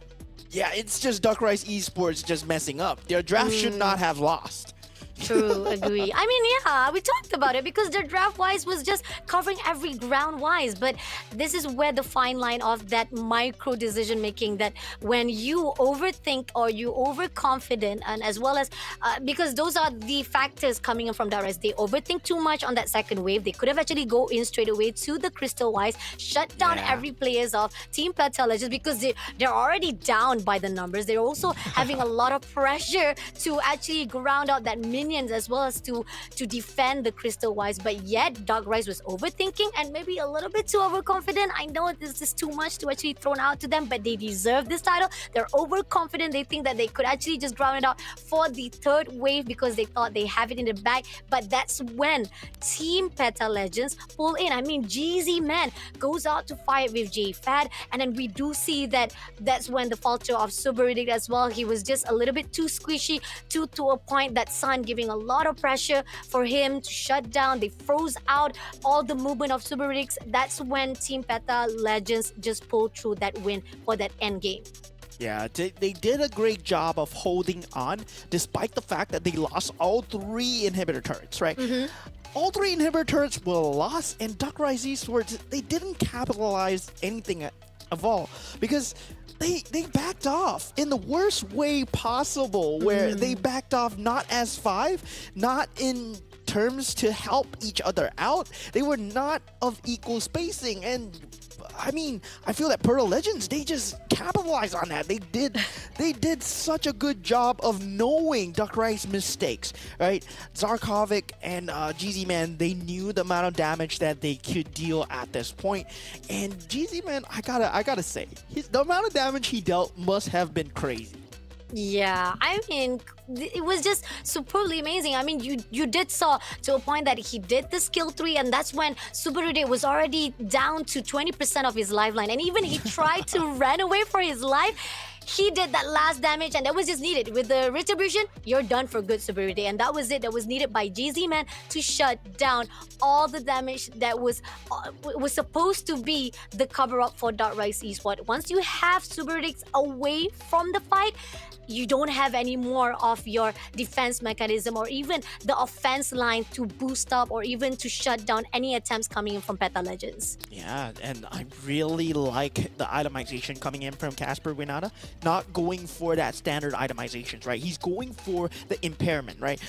it's just Duck Rise Esports just messing up. Their draft should not have lost. True, agree. I mean, we talked about it because their draft-wise was just covering every ground-wise. But this is where the fine line of that micro decision-making, that when you overthink or you overconfident, and as well as, because those are the factors coming in from Darius. They overthink too much on that second wave. They could have actually go in straight away to the crystal-wise, shut down every players of Team Peta Legends because they're already down by the numbers. They're also having a lot of pressure to actually ground out that minions as well as to defend the crystal wise, but yet Dark Rise was overthinking and maybe a little bit too overconfident. I know this is too much to actually thrown out to them, but they deserve this title. They're overconfident. They think that they could actually just ground it out for the third wave because they thought they have it in the bag. But that's when Team Peta Legends pull in. I mean, GZ man goes out to fight with JFAD, and then we do see that's when the falter of Super Riddick as well. He was just a little bit too squishy to a point that Sun giving a lot of pressure for him to shut down. They froze out all the movement of Super Riddick. That's when Team Peta Legends just pulled through that win for that end game. Yeah, they did a great job of holding on despite the fact that they lost all 3 inhibitor turrets, right? All 3 inhibitor turrets were lost, and Duck Rise Esports, they didn't capitalize anything of all because they backed off in the worst way possible, where they backed off not as 5, not in terms to help each other out. They were not of equal spacing, and I mean, I feel that Pearl Legends, they just capitalized on that. They did such a good job of knowing Duck Rise mistakes, right? Zarkovic and GZ Man, they knew the amount of damage that they could deal at this point. And GZ Man, I gotta say, the amount of damage he dealt must have been crazy. Yeah, I mean, it was just superbly amazing. I mean, you did saw to a point that he did the skill 3, and that's when Super Riddick was already down to 20% of his lifeline, and even he tried to run away for his life. he did that last damage, and that was just needed. With the retribution, you're done for good, Superity. And that was it. That was needed by GZ Man to shut down all the damage that was supposed to be the cover up for Rise Esports. Once you have Superitics away from the fight, you don't have any more of your defense mechanism or even the offense line to boost up or even to shut down any attempts coming in from Peta Legends. Yeah, and I really like the itemization coming in from Casper Winata. Not going for that standard itemizations, right? He's going for the impairment, right?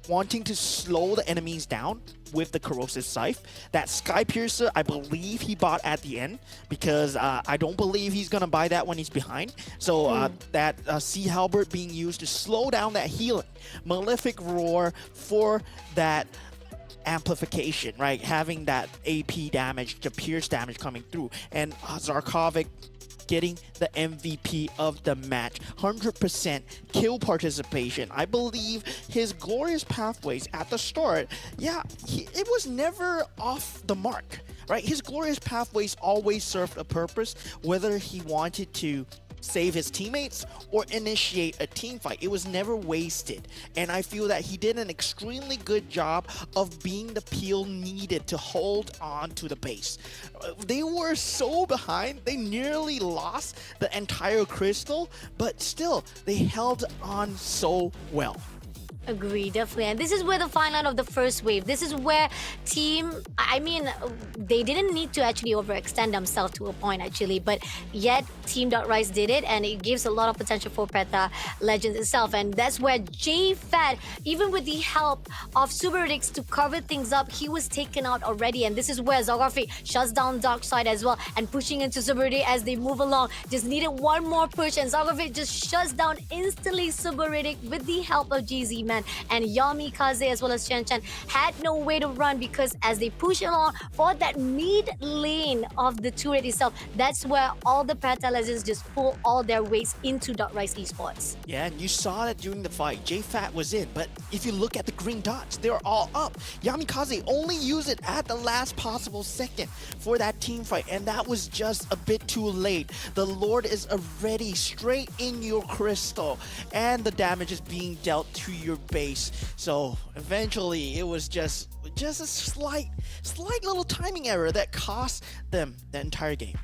Wanting to slow the enemies down with the corrosive scythe. That Sky Piercer, I believe he bought at the end because I don't believe he's gonna buy that when he's behind. So that Sea Halberd being used to slow down that healing. Malefic Roar for that amplification, right? Having that AP damage, the pierce damage coming through, and Zarkovic getting the MVP of the match. 100% kill participation. I believe his glorious pathways at the start, yeah, it was never off the mark, right? His glorious pathways always served a purpose, whether he wanted to save his teammates or initiate a team fight. It was never wasted, and I feel that he did an extremely good job of being the peel needed to hold on to the base. They were so behind, they nearly lost the entire crystal, but still they held on so well. Agree, definitely. And this is where the fine line of the first wave. This is where they didn't need to actually overextend themselves to a point actually, but yet Team.Rise did it, and it gives a lot of potential for Peta Legends itself. And that's where JFAT, even with the help of Superitix to cover things up, he was taken out already. And this is where Zography shuts down Darkside as well and pushing into Superity as they move along. Just needed one more push, and Zography just shuts down instantly Superity with the help of GZ Man. And Yami Kaze as well as Chen Chen had no way to run, because as they push along for that mid lane of the turret itself, that's where all the Peta Legends just pull all their weights into Rise Esports. Yeah, and you saw that during the fight. JFAT was in, but if you look at the green dots, they're all up. Yami Kaze only used it at the last possible second for that team fight, and that was just a bit too late. The Lord is already straight in your crystal, and the damage is being dealt to your base. So eventually it was just a slight little timing error that cost them the entire game.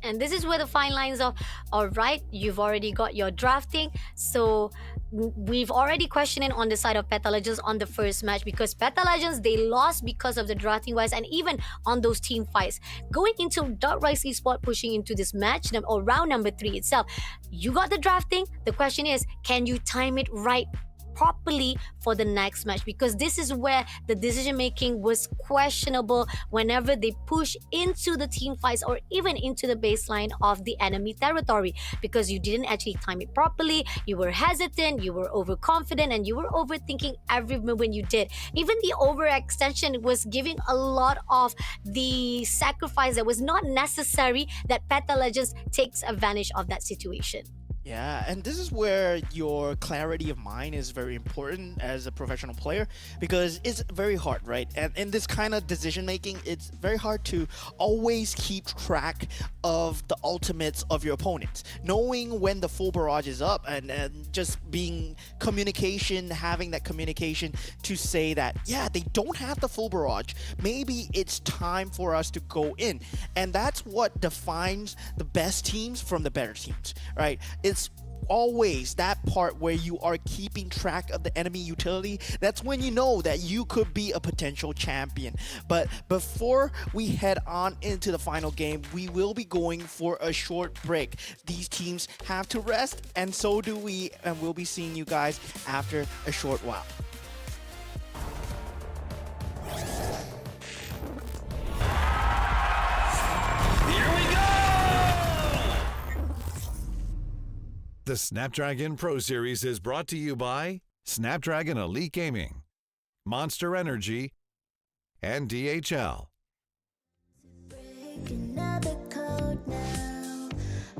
And this is where the fine lines of, all right, you've already got your drafting, so we've already questioned it on the side of Peta Legends on the first match, because Peta Legends, they lost because of the drafting wise, and even on those team fights. Going into Rise Esports, pushing into this match or round number 3 itself, you got the drafting. The question is, can you time it right properly for the next match? Because this is where the decision making was questionable whenever they push into the team fights or even into the baseline of the enemy territory, because you didn't actually time it properly. You were hesitant, you were overconfident, and you were overthinking every movement you did. Even the overextension was giving a lot of the sacrifice that was not necessary, that Peta Legends takes advantage of that situation. Yeah, and this is where your clarity of mind is very important as a professional player, because it's very hard, right? And in this kind of decision making, it's very hard to always keep track of the ultimates of your opponents. Knowing when the full barrage is up, and just being having that communication to say that, yeah, they don't have the full barrage. Maybe it's time for us to go in. And that's what defines the best teams from the better teams, right? It's always that part where you are keeping track of the enemy utility. That's when you know that you could be a potential champion. But before we head on into the final game, we will be going for a short break. These teams have to rest, and so do we, and we'll be seeing you guys after a short while. Here we go! The Snapdragon Pro Series is brought to you by Snapdragon Elite Gaming, Monster Energy, and DHL. Break another code now.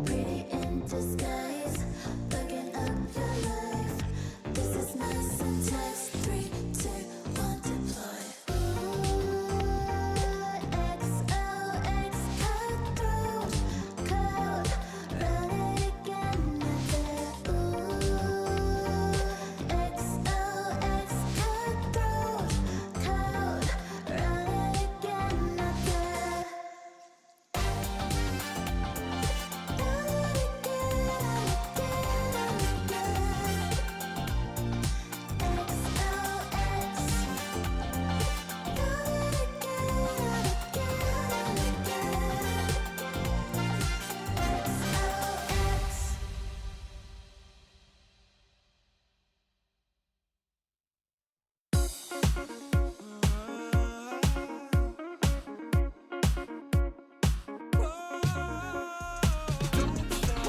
Pretty in disguise. Fucking up your life. This is my syntax. 3, 2, 1, deploy. XOX code through code. Run it again.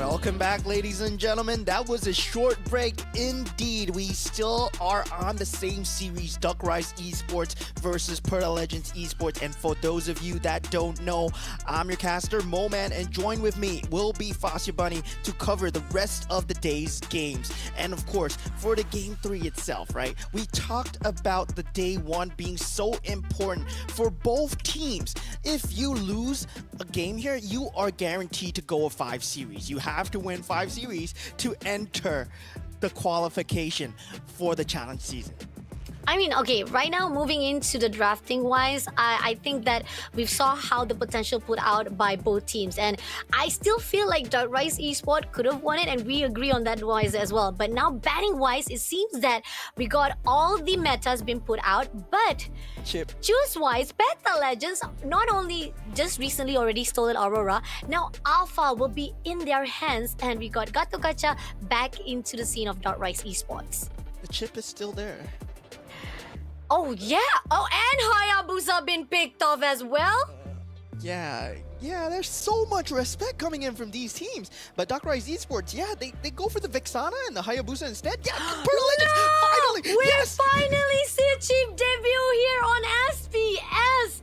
Welcome back, ladies and gentlemen. That was a short break indeed. We still are on the same series, Duck Rise Esports versus Peta Legends Esports. And for those of you that don't know, I'm your caster, Moman, and join with me will be Fasya Bunny to cover the rest of the day's games. And of course, for the Game 3 itself, right? We talked about the Day 1 being so important for both teams. If you lose a game here, you are guaranteed to go a 5 series. You have to win 5 series to enter the qualification for the challenge season. I mean, okay, right now moving into the drafting wise, I think that we saw how the potential put out by both teams, and I still feel like Dark Rise Esport could have won it, and we agree on that wise as well. But now batting wise, it seems that we got all the metas been put out, but Chip. choose wise, Peta Legends not only just recently already stolen Aurora, now Alpha will be in their hands, and we got Gato Gacha back into the scene of Dark Rise Esports. The chip is still there. Oh yeah! Oh, and Hayabusa been picked off as well? Yeah, there's so much respect coming in from these teams. But Dark Rise Esports, yeah, they go for the Vexana and the Hayabusa instead. Yeah, Peta Legends, finally! We Yes! finally see Chief debut here on SPS!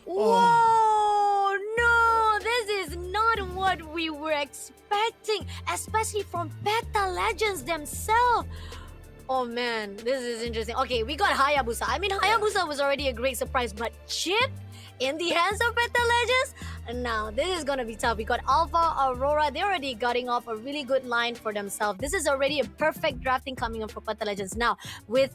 Whoa! No! This is not what we were expecting, especially from Peta Legends themselves. Oh man, this is interesting. Okay, we got Hayabusa. I mean, Hayabusa was already a great surprise, but Chip in the hands of Peta Legends? Now, this is gonna be tough. We got Alpha, Aurora. They're already gutting off a really good line for themselves. This is already a perfect drafting coming in for Peta Legends. Now, with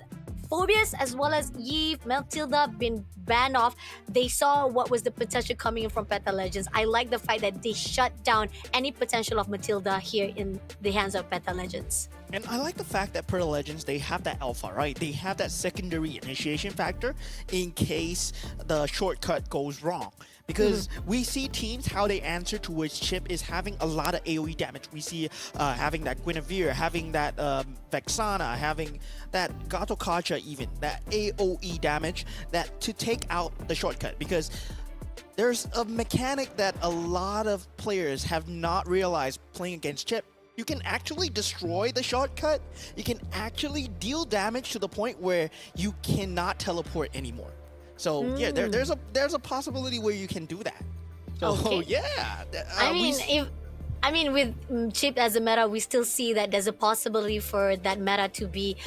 Phobius as well as Eve, Matilda been banned off, they saw what was the potential coming in from Peta Legends. I like the fact that they shut down any potential of Matilda here in the hands of Peta Legends. And I like the fact that Peta Legends, they have that alpha, right? They have that secondary initiation factor in case the shortcut goes wrong. Because we see teams, how they answer towards Chip is having a lot of AoE damage. We see having that Guinevere, having that Vexana, having that Gato Kacha even, that AoE damage that to take out the shortcut. Because there's a mechanic that a lot of players have not realized playing against Chip. You can actually destroy the shortcut. You can actually deal damage to the point where you cannot teleport anymore. So yeah, there's a possibility where you can do that. So Okay. yeah, I mean, with Chip as a meta, we still see that there's a possibility for that meta to be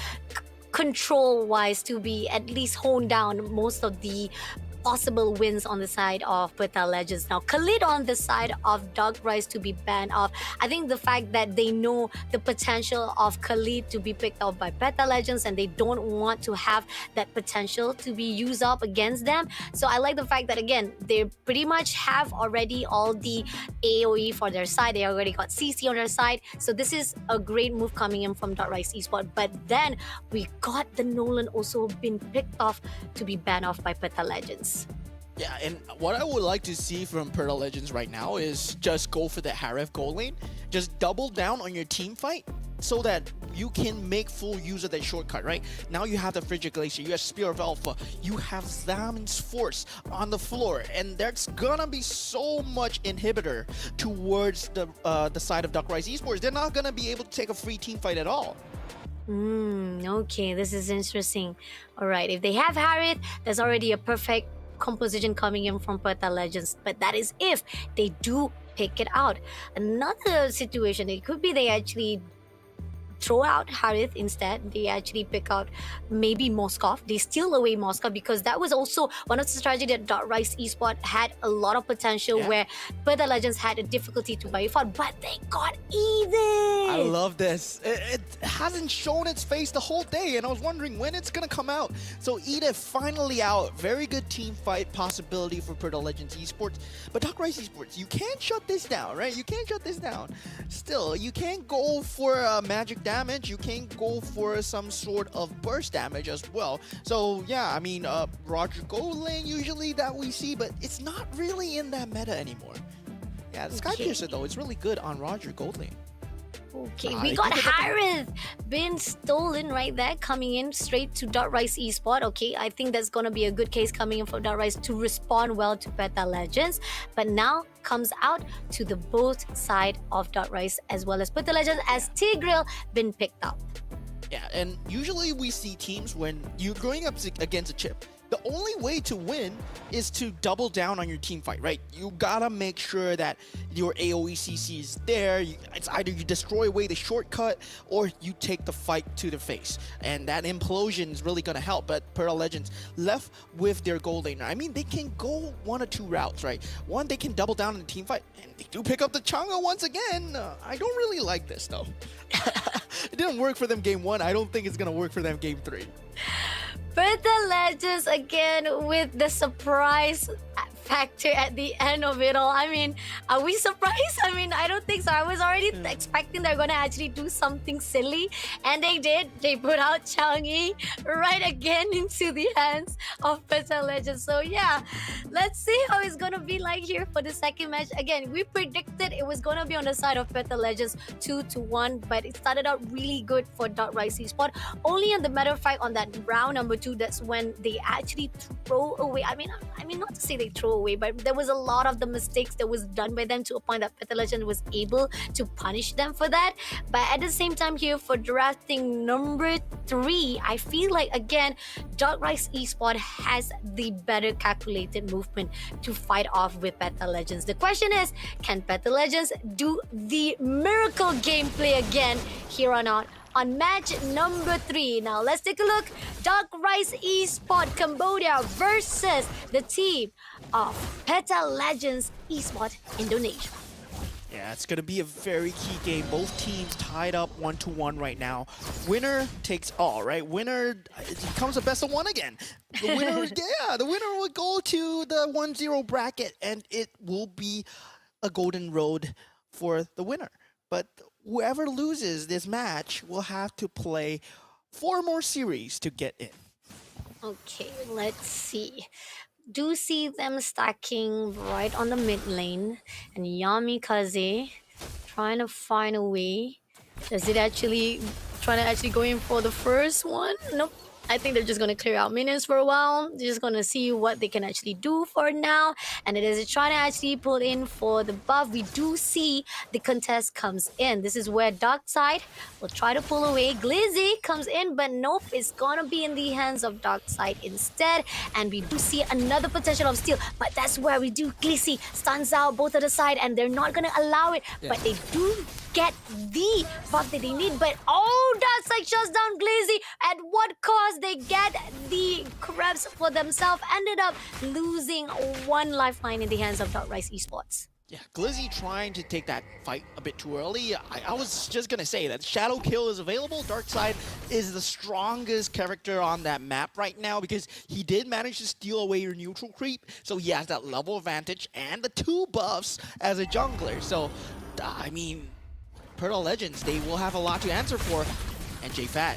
control-wise to be at least honed down most of the possible wins on the side of Peta Legends. Now, Khalid on the side of Dark Rise to be banned off. I think the fact that they know the potential of Khalid to be picked up by Peta Legends and they don't want to have that potential to be used up against them. So I like the fact that, again, they pretty much have already all the AoE for their side. They already got CC on their side. So this is a great move coming in from Dark Rise Esports. But then we got the Nolan also been picked off to be banned off by Peta Legends. Yeah, and what I would like to see from Peta Legends right now is just go for the Harif goal lane. Just double down on your team fight so that you can make full use of that shortcut, right? Now you have the Frigid Glacier, you have Spear of Alpha, you have Zaman's Force on the floor, and there's gonna be so much inhibitor towards the side of Dark Rise Esports. They're not gonna be able to take a free team fight at all. Okay, this is interesting. All right, if they have Harith, there's already a perfect composition coming in from Peta Legends, but that is if they do pick it out. Another situation, it could be they actually throw out Harith instead. They actually pick out maybe Moskov. They steal away Moskov because that was also one of the strategy that Dark Rise Esports had a lot of potential where Peta Legends had a difficulty to buy fought, but they got Edith. I love this. It hasn't shown its face the whole day, and I was wondering when it's gonna come out. So Edith finally out. Very good team fight possibility for Peta Legends Esports. But Dark Rise Esports, you can't shut this down, right? You can't shut this down. Still, you can't go for magic damage. You can't go for some sort of burst damage as well. So yeah, I mean, Roger Gold lane usually that we see, but it's not really in that meta anymore. Yeah, the Sky Piercer though, it's really good on Roger Gold lane. Okay, we got Harith been stolen right there, coming in straight to Dark Rise Esports. Okay, I think that's gonna be a good case coming in for Dark Rise to respond well to Peta Legends. But now comes out to the both side of Dot Rice as well as Peta Legends as Tigreal been picked up. Yeah, and usually we see teams when you're going up against a chip, the only way to win is to double down on your team fight, right? You gotta make sure that your AoE CC is there. It's either you destroy away the shortcut or you take the fight to the face. And that implosion is really gonna help. But Pearl Legends left with their gold laner. I mean, they can go one or two routes, right? One, they can double down in the team fight, and they do pick up the Chang'e once again. I don't really like this though. It didn't work for them game 1. I don't think it's gonna work for them game 3. Peta Legends again with the surprise factor at the end of it all. I mean, are we surprised? I mean, I don't think so. I was already expecting they're gonna actually do something silly, and they did. They put out Chang'e right again into the hands of Peta Legends. So yeah, let's see how it's gonna be like here for the second match. Again, we predicted it was gonna be on the side of Peta Legends 2-1, but it started out really good for Dot Rice Esports. Only in the matter of fact on that round number 2, that's when they actually throw away. I mean, not to say they throw away, but there was a lot of the mistakes that was done by them to a point that Peta Legend was able to punish them for that. But at the same time here for drafting number 3, I feel like again Dot Rice Esports has the better calculated movement to fight off with Peta Legends. The question is, can Peta Legends do the miracle gameplay again here on out on match number 3? Now let's take a look. Dot Rice Esports Cambodia versus the team of Peta Legends Esports Indonesia. Yeah, it's going to be a very key game. Both teams tied up 1-1 right now. Winner takes all, right? Winner becomes a best of 1 again. The winner, the winner will go to the 1-0 bracket, and it will be a golden road for the winner. But whoever loses this match will have to play 4 more series to get in. Okay, let's see. Do see them stacking right on the mid lane, and Yamikaze trying to find a way. Does it actually trying to go in for the first one? Nope. I think they're just going to clear out minions for a while. They're just going to see what they can actually do for now. And it is trying to actually pull in for the buff. We do see the contest comes in. This is where Darkside will try to pull away. Glizzy comes in, but nope, it's going to be in the hands of Darkside instead. And we do see another potential of steal, but that's where we do. Glizzy stands out both at the side, and they're not going to allow it. Yeah. But they do get the buff that they need. But oh, Darkside shuts down Glizzy. At what cost? They get the crabs for themselves. Ended up losing 1 lifeline in the hands of Dot Rice Esports. Yeah, Glizzy trying to take that fight a bit too early. I was just going to say that Shadow Kill is available. Darkside is the strongest character on that map right now because he did manage to steal away your neutral creep. So he has that level advantage and the 2 buffs as a jungler. So, I mean, Pearl Legends, they will have a lot to answer for. And JFat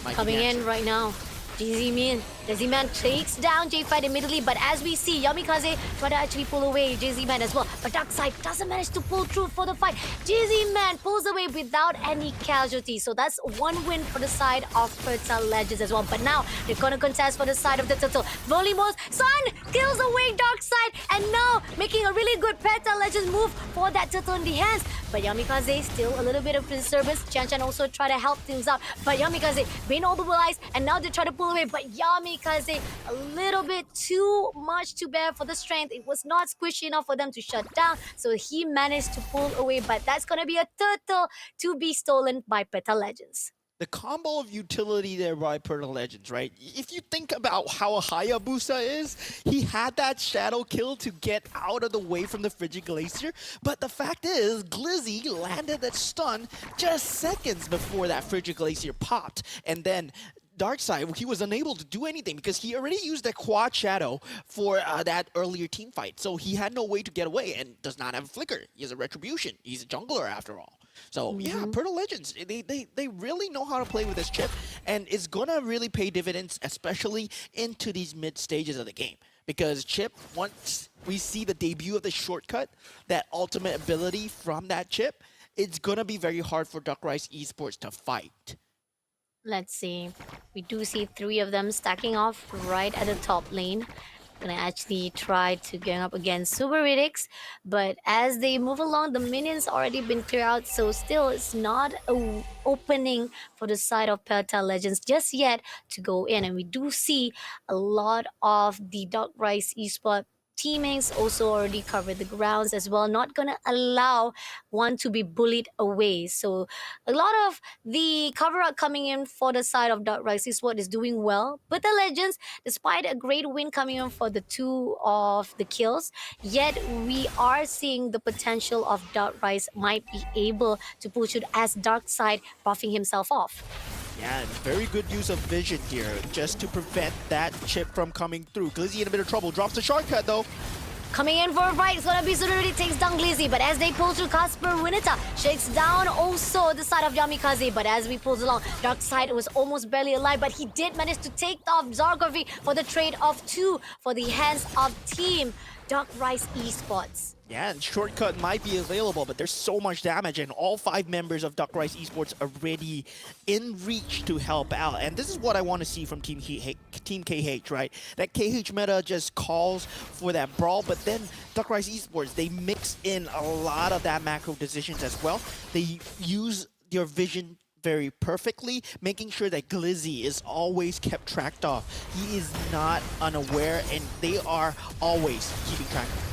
might coming in right now. JZ-Man takes down J5 immediately, but as we see, Yamikaze try to actually pull away JZ-Man as well. But Darkside doesn't manage to pull through for the fight. JZ-Man pulls away without any casualties. So that's 1 win for the side of Peta Legends as well. But now they're gonna contest for the side of the Turtle. Volimos, Sun kills away Darkside, and now making a really good Peta Legends move for that Turtle in the hands. But Yamikaze still a little bit of disturbance. Chan also try to help things out. But Yamikaze being mobilized, and now they try to pull away. But Yamikaze a little bit too much to bear for the strength. It was not squishy enough for them to shut down. So he managed to pull away. But that's going to be a Turtle to be stolen by Peta Legends. The combo of utility there by Pearl Legends, right? If you think about how Hayabusa is, he had that shadow kill to get out of the way from the Frigid Glacier. But the fact is, Glizzy landed that stun just seconds before that Frigid Glacier popped. And then Darkside, he was unable to do anything because he already used that quad shadow for that earlier team fight. So he had no way to get away and does not have a flicker. He has a retribution. He's a jungler after all. So yeah, Pearl Legends, they really know how to play with this chip, and it's gonna really pay dividends, especially into these mid stages of the game. Because chip, once we see the debut of the shortcut, that ultimate ability from that chip, it's gonna be very hard for Dot Rice Esports to fight. Let's see. We do see 3 of them stacking off right at the top lane. gonna actually try to gang up against Super Riddick's, but as they move along, the minions already been cleared out, so still it's not a opening for the side of Peta Legends just yet to go in, and we do see a lot of the Dark Rise esports teammates also already covered the grounds as well, not gonna allow one to be bullied away. So a lot of the cover up coming in for the side of Dark Rise is what is doing well. But the Legends, despite a great win coming in for the two of the kills, yet we are seeing the potential of Dark Rise might be able to push it as Dark Side buffing himself off. Yeah, and very good use of vision here, just to prevent that chip from coming through. Glizzy in a bit of trouble, drops the shortcut though. Coming in for a fight, it's gonna be Tsunori takes down Glizzy, but as they pull through, Casper Winita shakes down also the side of Yamikaze, but as we pulled along, Dark Side was almost barely alive, but he did manage to take off Zarkovi for the trade of 2 for the hands of Team Dark Rise Esports. Yeah, and shortcut might be available, but there's so much damage, and all 5 members of Dark Rise Esports are ready in reach to help out. And this is what I want to see from Team KH, right? That KH meta just calls for that brawl, but then Dark Rise Esports, they mix in a lot of that macro decisions as well. They use your vision very perfectly, making sure that Glizzy is always kept tracked of. He is not unaware, and they are always keeping track of him.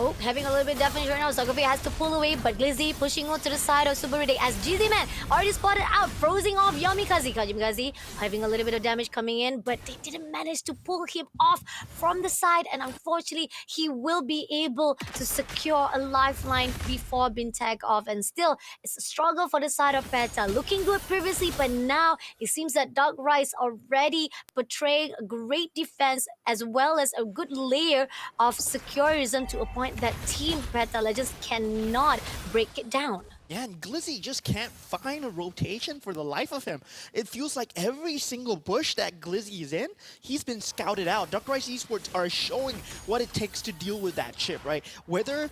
Oh, having a little bit of damage right now. Zarkovi has to pull away, but Glizzy pushing on to the side of Super Riddick as GZ Man already spotted out, freezing off Yamikaze. Yamikaze having a little bit of damage coming in, but they didn't manage to pull him off from the side, and unfortunately, he will be able to secure a lifeline before being tagged off. And still, it's a struggle for the side of Peta. Looking good previously, but now it seems that Dark Rise already portraying a great defense as well as a good layer of securism to a point that Team Peta Legends cannot break it down. Yeah, and Glizzy just can't find a rotation for the life of him. It feels like every single bush that Glizzy is in, he's been scouted out. Dark Rise Esports are showing what it takes to deal with that chip, right? Whether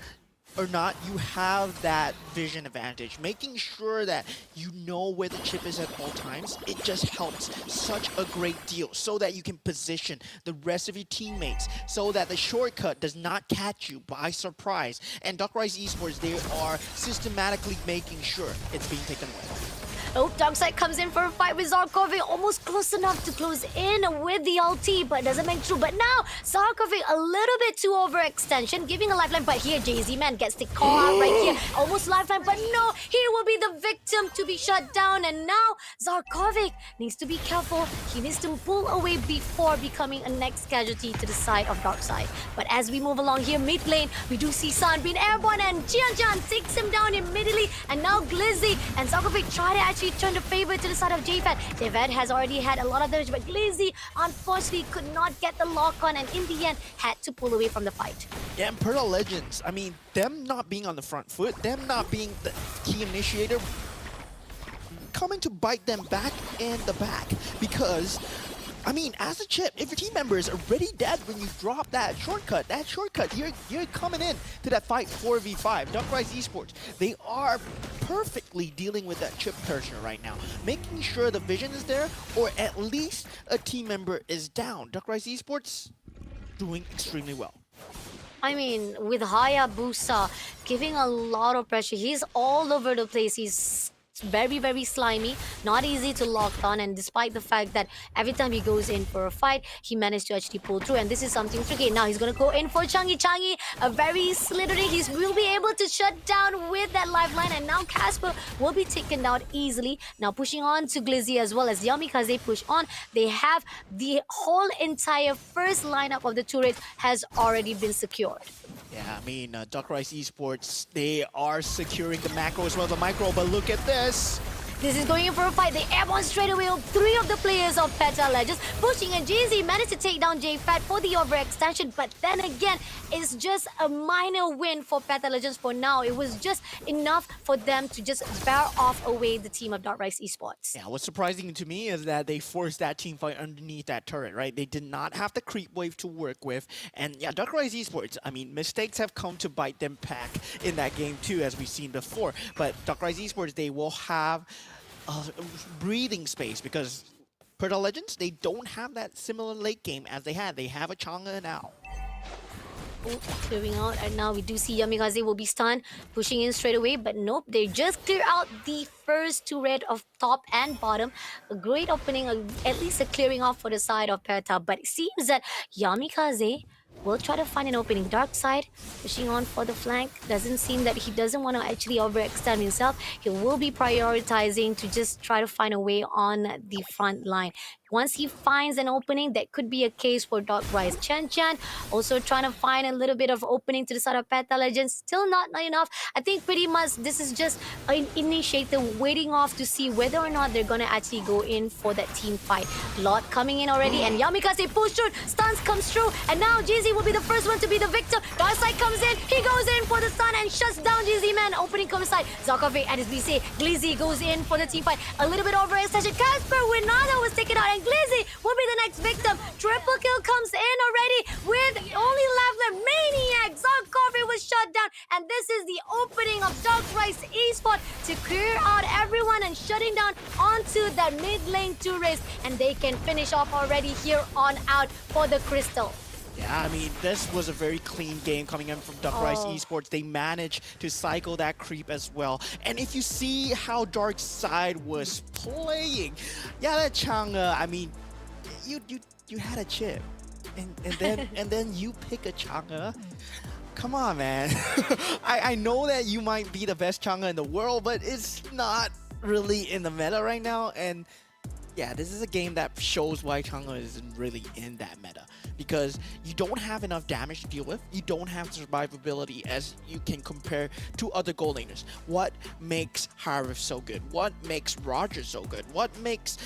or not you have that vision advantage, making sure that you know where the chip is at all times, it just helps such a great deal so that you can position the rest of your teammates so that the shortcut does not catch you by surprise. And Dark Rise Esports, they are systematically making sure it's being taken away. Oh, Darkseid comes in for a fight with Zarkovic, almost close enough to close in with the ulti, but doesn't make through. But now, Zarkovic a little bit too overextension, giving a lifeline, but here JZ Man gets the call out right here. Almost lifeline, but no, he will be the victim to be shut down. And now, Zarkovic needs to be careful. He needs to pull away before becoming a next casualty to the side of Darkseid. But as we move along here, mid lane, we do see Sun being airborne, and Jianjian takes him down immediately. And now Glizzy and Zarkovic try to actually turn the favor to the side of JFAD. JFAD has already had a lot of damage, but Glizzy unfortunately could not get the lock on, and in the end had to pull away from the fight. Yeah, and Peta Legends, I mean, them not being on the front foot, them not being the key initiator, coming to bite them back in the back, because I mean, as a chip, if your team member is already dead when you drop that shortcut, you're coming in to that fight 4v5. Dark Rise Esports, they are perfectly dealing with that chip pressure right now, making sure the vision is there, or at least a team member is down. Dark Rise Esports doing extremely well. I mean, with Hayabusa giving a lot of pressure, he's all over the place. He's very, very slimy, not easy to lock on, and despite the fact that every time he goes in for a fight, he managed to actually pull through, and this is something tricky. Now he's gonna go in for Changi. Changi, a very slithery, he will be able to shut down with that lifeline, and now Casper will be taken down easily. Now pushing on to Glizzy as well as Yamikaze push on. They have the whole entire first lineup of the turret has already been secured. Yeah, I mean, Dark Rise Esports, they are securing the macro as well as the micro, but look at this. This is going in for a fight. They airborne straight away. 3 of the players of Peta Legends pushing, and JZ managed to take down JFAT for the overextension. But then again, it's just a minor win for Peta Legends for now. It was just enough for them to just bear off away the team of Dark Rise Esports. Yeah, what's surprising to me is that they forced that team fight underneath that turret, right? They did not have the creep wave to work with. And yeah, Dark Rise Esports, I mean, mistakes have come to bite them back in that game too, as we've seen before. But Dark Rise Esports, they will have breathing space, because Peta Legends, they don't have that similar late game as they had. They have a Chang'e now. Oh, clearing out, and now we do see Yamikaze will be stunned, pushing in straight away, but nope, they just clear out the first two red of top and bottom. A great opening, at least a clearing off for the side of Peta, but it seems that Yamikaze will try to find an opening. Dark side pushing on for the flank. Doesn't seem that he doesn't want to actually overextend himself. He will be prioritizing to just try to find a way on the front line. Once he finds an opening, that could be a case for Dark Rise. Chen also trying to find a little bit of opening to the side of Peta Legends. Still not enough. I think pretty much this is just an initiator waiting off to see whether or not they're going to actually go in for that team fight. Lot coming in already, and Yamikaze push through, stuns comes through, and now GZ will be the first one to be the victor. Darkseid comes in, he goes in for the stun and shuts down GZ Man. Opening comes side, Zarkov and his BC. Glizzy goes in for the team fight. A little bit overextension. Casper Winata was taken out, and Glizzy will be the next victim. Triple kill comes in already with only left the Maniac. Zarkov was shut down, and this is the opening of Dark Rise Esports to clear out everyone and shutting down onto that mid lane 2 race, and they can finish off already here on out for the Crystal. Yeah, I mean, this was a very clean game coming in from Dark Rise Esports. They managed to cycle that creep as well. And if you see how Dark Side was playing, yeah, that Chang'e, I mean, you had a chip, and then you pick a Chang'e. Come on, man. I know that you might be the best Chang'e in the world, but it's not really in the meta right now. And yeah, this is a game that shows why Chang'e isn't really in that meta. Because you don't have enough damage to deal with. You don't have survivability as you can compare to other gold laners. What makes Riff so good? What makes Roger so good? What makes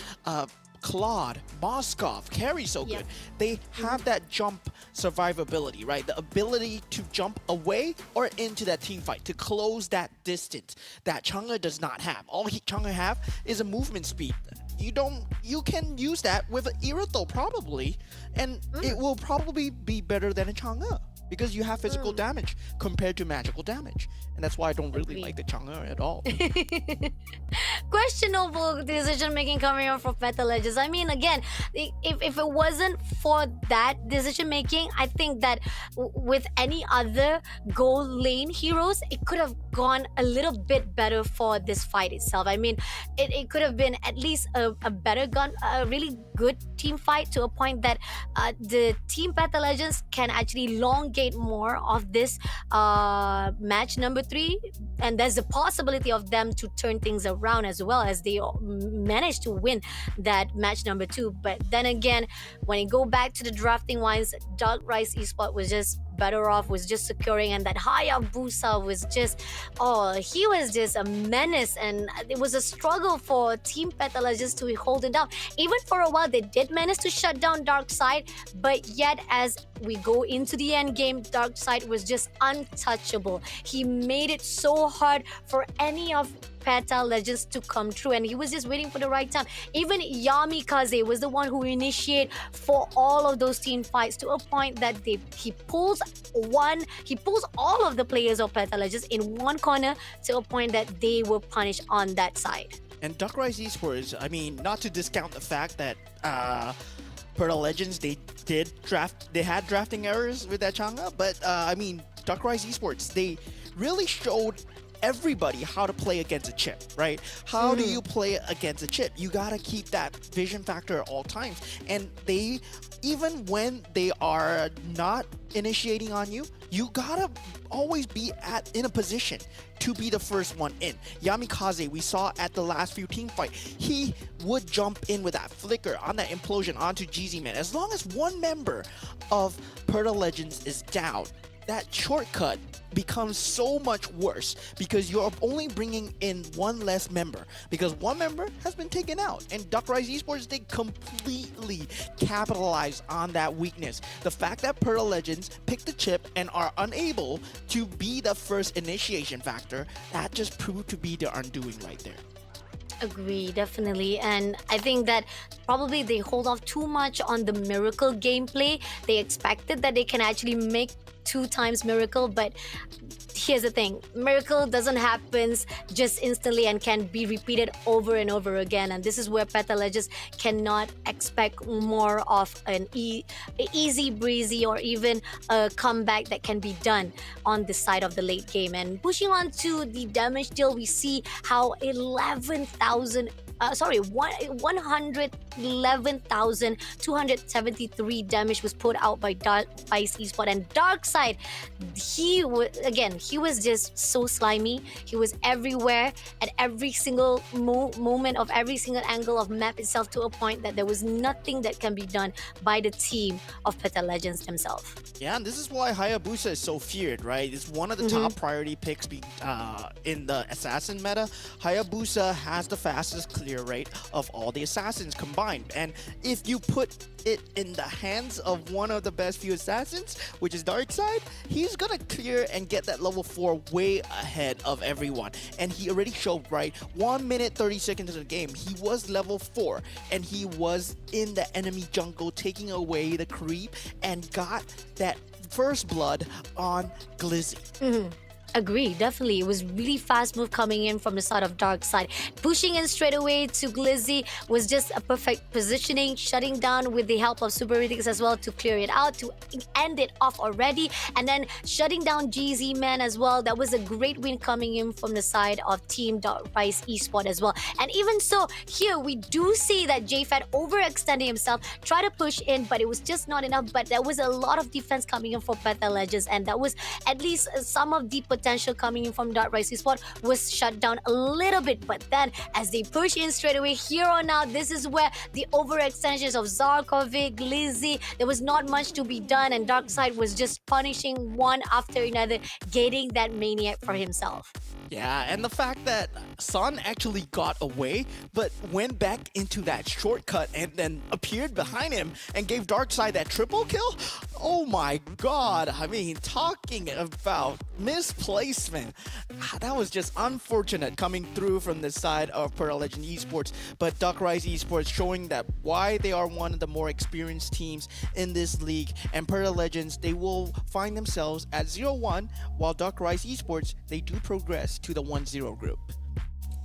Claude, Moskov, Carry so good? They have that jump survivability, right? The ability to jump away or into that team fight, to close that distance that Chang'e does not have. All Chang'e have is a movement speed. You can use that with an Irithel probably, and it will probably be better than a Chang'e because you have physical damage compared to magical damage. And that's why I don't really like the Chang'e at all. Questionable decision making coming on from Peta Legends. I mean, again, if it wasn't for that decision making, I think that with any other gold lane heroes, it could have gone a little bit better for this fight itself. I mean, it could have been at least a better gun, a really good team fight to a point that the team Peta Legends can actually elongate more of this match number 3, and there's a possibility of them to turn things around as well, as they managed to win that match number 2. But then again, when you go back to the drafting wise, Dark Rise Esports was just better off, was just securing, and that Hayabusa was just, he was just a menace, and it was a struggle for Team Peta Legends to hold it down. Even for a while, they did manage to shut down Darkseid, but yet as we go into the end game, Darkseid was just untouchable. He made it so hard for any of Peta Legends to come true, and he was just waiting for the right time. Even Yamikaze was the one who initiated for all of those team fights to a point that he pulls all of the players of Peta Legends in one corner to a point that they were punished on that side. And Dark Rise Esports, I mean, not to discount the fact that Peta Legends, they had drafting errors with that Chang'e, but I mean, Dark Rise Esports, they really showed everybody how to play against a chip, right? How do you play against a chip? You gotta keep that vision factor at all times. And they, even when they are not initiating on you, you gotta always be in a position to be the first one in. Yamikaze, we saw at the last few team fight, he would jump in with that flicker on that implosion onto GZ Man. As long as one member of Peta Legends is down, that shortcut becomes so much worse because you're only bringing in one less member, because one member has been taken out. And Dark Rise Esports, they completely capitalize on that weakness. The fact that Peta Legends picked the chip and are unable to be the first initiation factor, that just proved to be their undoing right there. Agree, definitely. And I think that probably they hold off too much on the miracle gameplay. They expected that they can actually make 2 times miracle, but here's the thing, miracle doesn't happen just instantly and can be repeated over and over again, and this is where Peta Legends cannot expect more of an easy breezy or even a comeback that can be done on this side of the late game. And pushing on to the damage deal, we see how 111,273 damage was put out by Vice Esport. And Darkside, he was just so slimy. He was everywhere at every single moment of every single angle of map itself, to a point that there was nothing that can be done by the team of Peta Legends themselves. Yeah, and this is why Hayabusa is so feared, right? It's one of the top priority picks in the assassin meta. Hayabusa has the fastest clear rate of all the assassins combined, and if you put it in the hands of one of the best few assassins, which is Darkside, he's gonna clear and get that level 4 way ahead of everyone. And he already showed, right, 1 minute 30 seconds into the game, he was level 4 and he was in the enemy jungle taking away the creep and got that first blood on Glizzy. Agree, definitely. It was really fast move coming in from the side of Darkside. Pushing in straight away to Glizzy was just a perfect positioning, shutting down with the help of Super Riddix as well to clear it out, to end it off already, and then shutting down GZ Man as well. That was a great win coming in from the side of Team Vice Esport as well. And even so, here we do see that JFAT overextending himself, try to push in, but it was just not enough. But there was a lot of defense coming in for Peta Legends, and that was at least some of the potential coming in from Vice Esport was shut down a little bit. But then as they push in straight away here on out, this is where the overextensions of Zarkovic, Glizzy, there was not much to be done, and Darkside was just punishing one after another, getting that maniac for himself. Yeah, and the fact that Sun actually got away, but went back into that shortcut and then appeared behind him and gave Darkside that triple kill? Oh my god, I mean, talking about misplacement. That was just unfortunate coming through from the side of Peta Legend Esports, but Rise Esports showing that why they are one of the more experienced teams in this league, and Peta Legends, they will find themselves at 0-1, while Rise Esports, they do progress to the 1-0 group.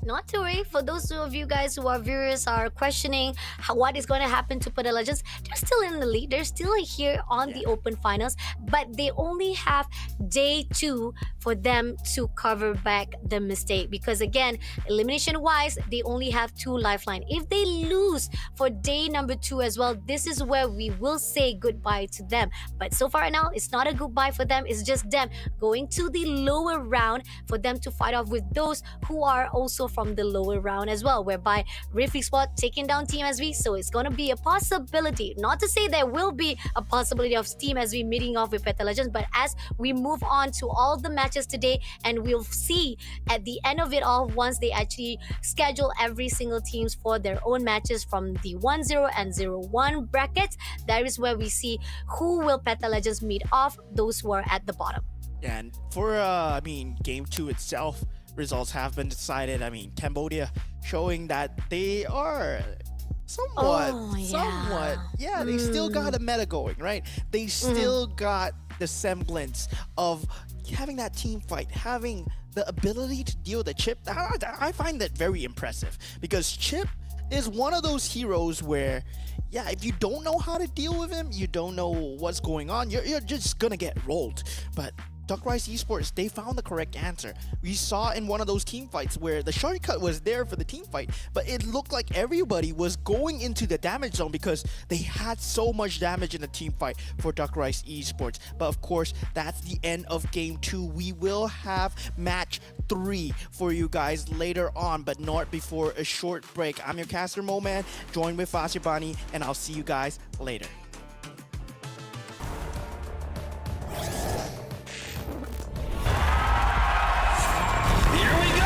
Not to worry, for those of you guys who are viewers are questioning what is going to happen to Peta Legends, they're still in the lead. They're still here on the Open Finals, but they only have day 2 for them to cover back the mistake. Because again, elimination-wise, they only have 2 lifeline. If they lose for day number 2 as well, this is where we will say goodbye to them. But so far now, it's not a goodbye for them. It's just them going to the lower round for them to fight off with those who are also from the lower round as well, whereby Riff Spot taking down Team SV. So it's going to be a possibility, not to say there will be a possibility of Team SV meeting off with Peta Legends, but as we move on to all the matches today, and we'll see at the end of it all, once they actually schedule every single teams for their own matches from the 1-0 and 0-1 brackets, that is where we see who will Peta Legends meet off, those who are at the bottom. And for game 2 itself, results have been decided. I mean, Cambodia showing that they are somewhat, they still got a meta going, right? They still got the semblance of having that team fight, having the ability to deal with the Chip. I find that very impressive, because Chip is one of those heroes where, yeah, if you don't know how to deal with him, you don't know what's going on, you're just gonna get rolled. But Rise Esports, they found the correct answer. We saw in one of those team fights where the shortcut was there for the team fight, but it looked like everybody was going into the damage zone because they had so much damage in the team fight for Rise Esports. But of course, that's the end of game 2. We will have match 3 for you guys later on, but not before a short break. I'm your caster Moman, joined with Fasibani, and I'll see you guys later. Here we go!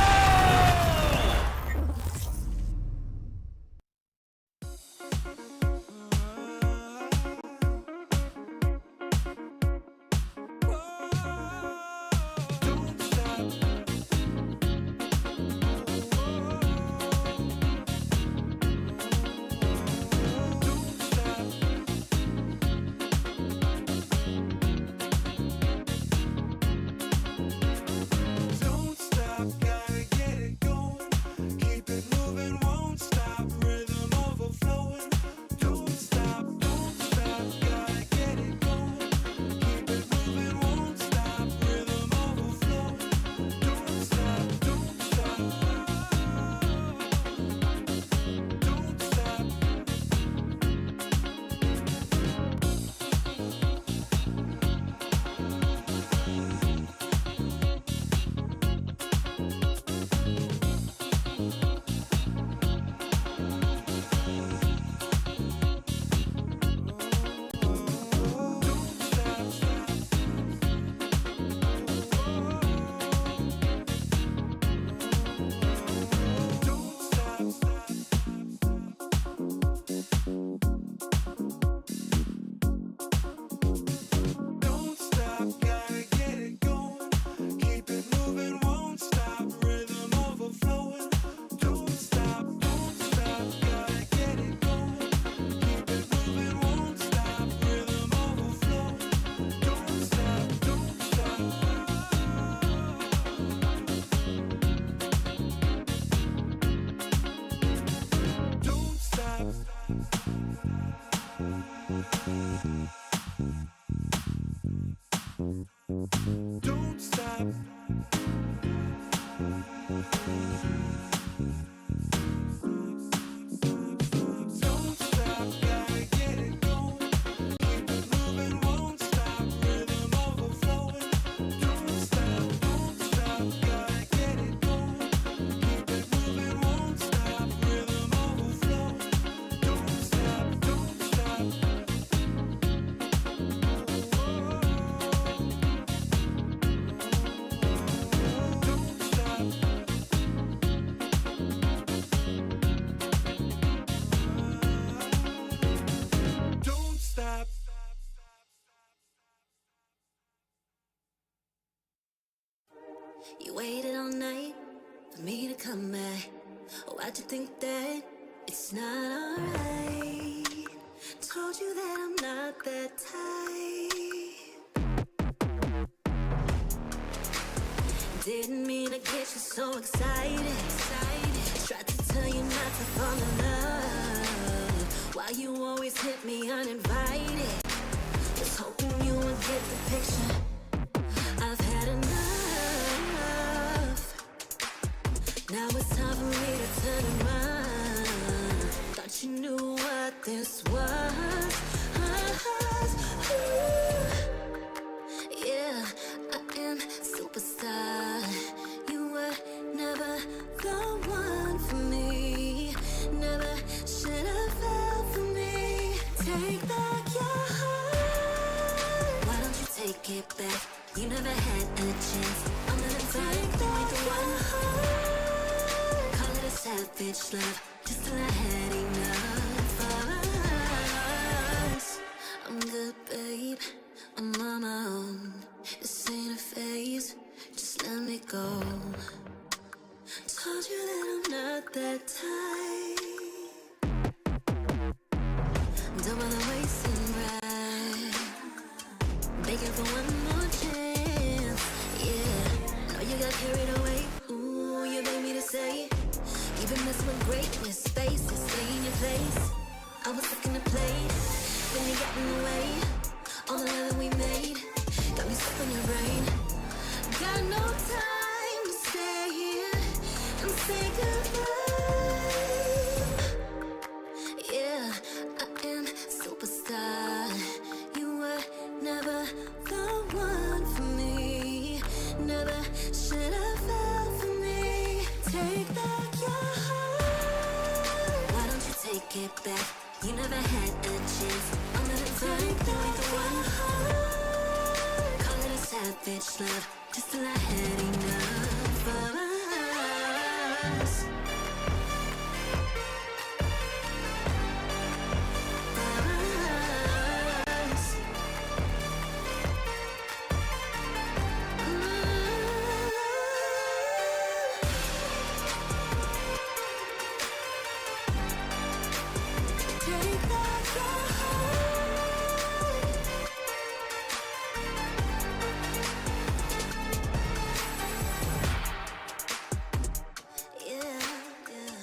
You waited all night for me to come back. Why'd you think that it's not alright? Told you that I'm not that type. Didn't mean to get you so excited. Tried to tell you not to fall in love. Why you always hit me uninvited? Just hoping you would get the picture. I've had enough. Now it's time for me to turn around. Thought you knew what this was. Yeah, I am superstar. You were never the one for me. Never should have fell for me. Take back your heart. Why don't you take it back? You never had a chance. I'm gonna take back the one heart. Call it a savage love, just till I had enough of us. I'm good, babe. I'm on my own. This ain't a phase. Just let me go. Told you that I'm not that type. Don't wanna waste and ride. Begging for one more chance. Yeah, know you got carried away. Ooh, you made me to say it. You've been messing with greatness, faces, stay in your place. I was looking to play, then you got in the way. All the love that we made got me stuck on your brain. Got no time to stay here and say goodbye. Yeah, I am superstar. You were never the one for me. Never should have fell for me. Take back your heart. Why don't you take it back? You never had a chance. I'm gonna take back the one heart. Call it a savage love, just till I had enough of us. Take back your heart. Yeah, yeah.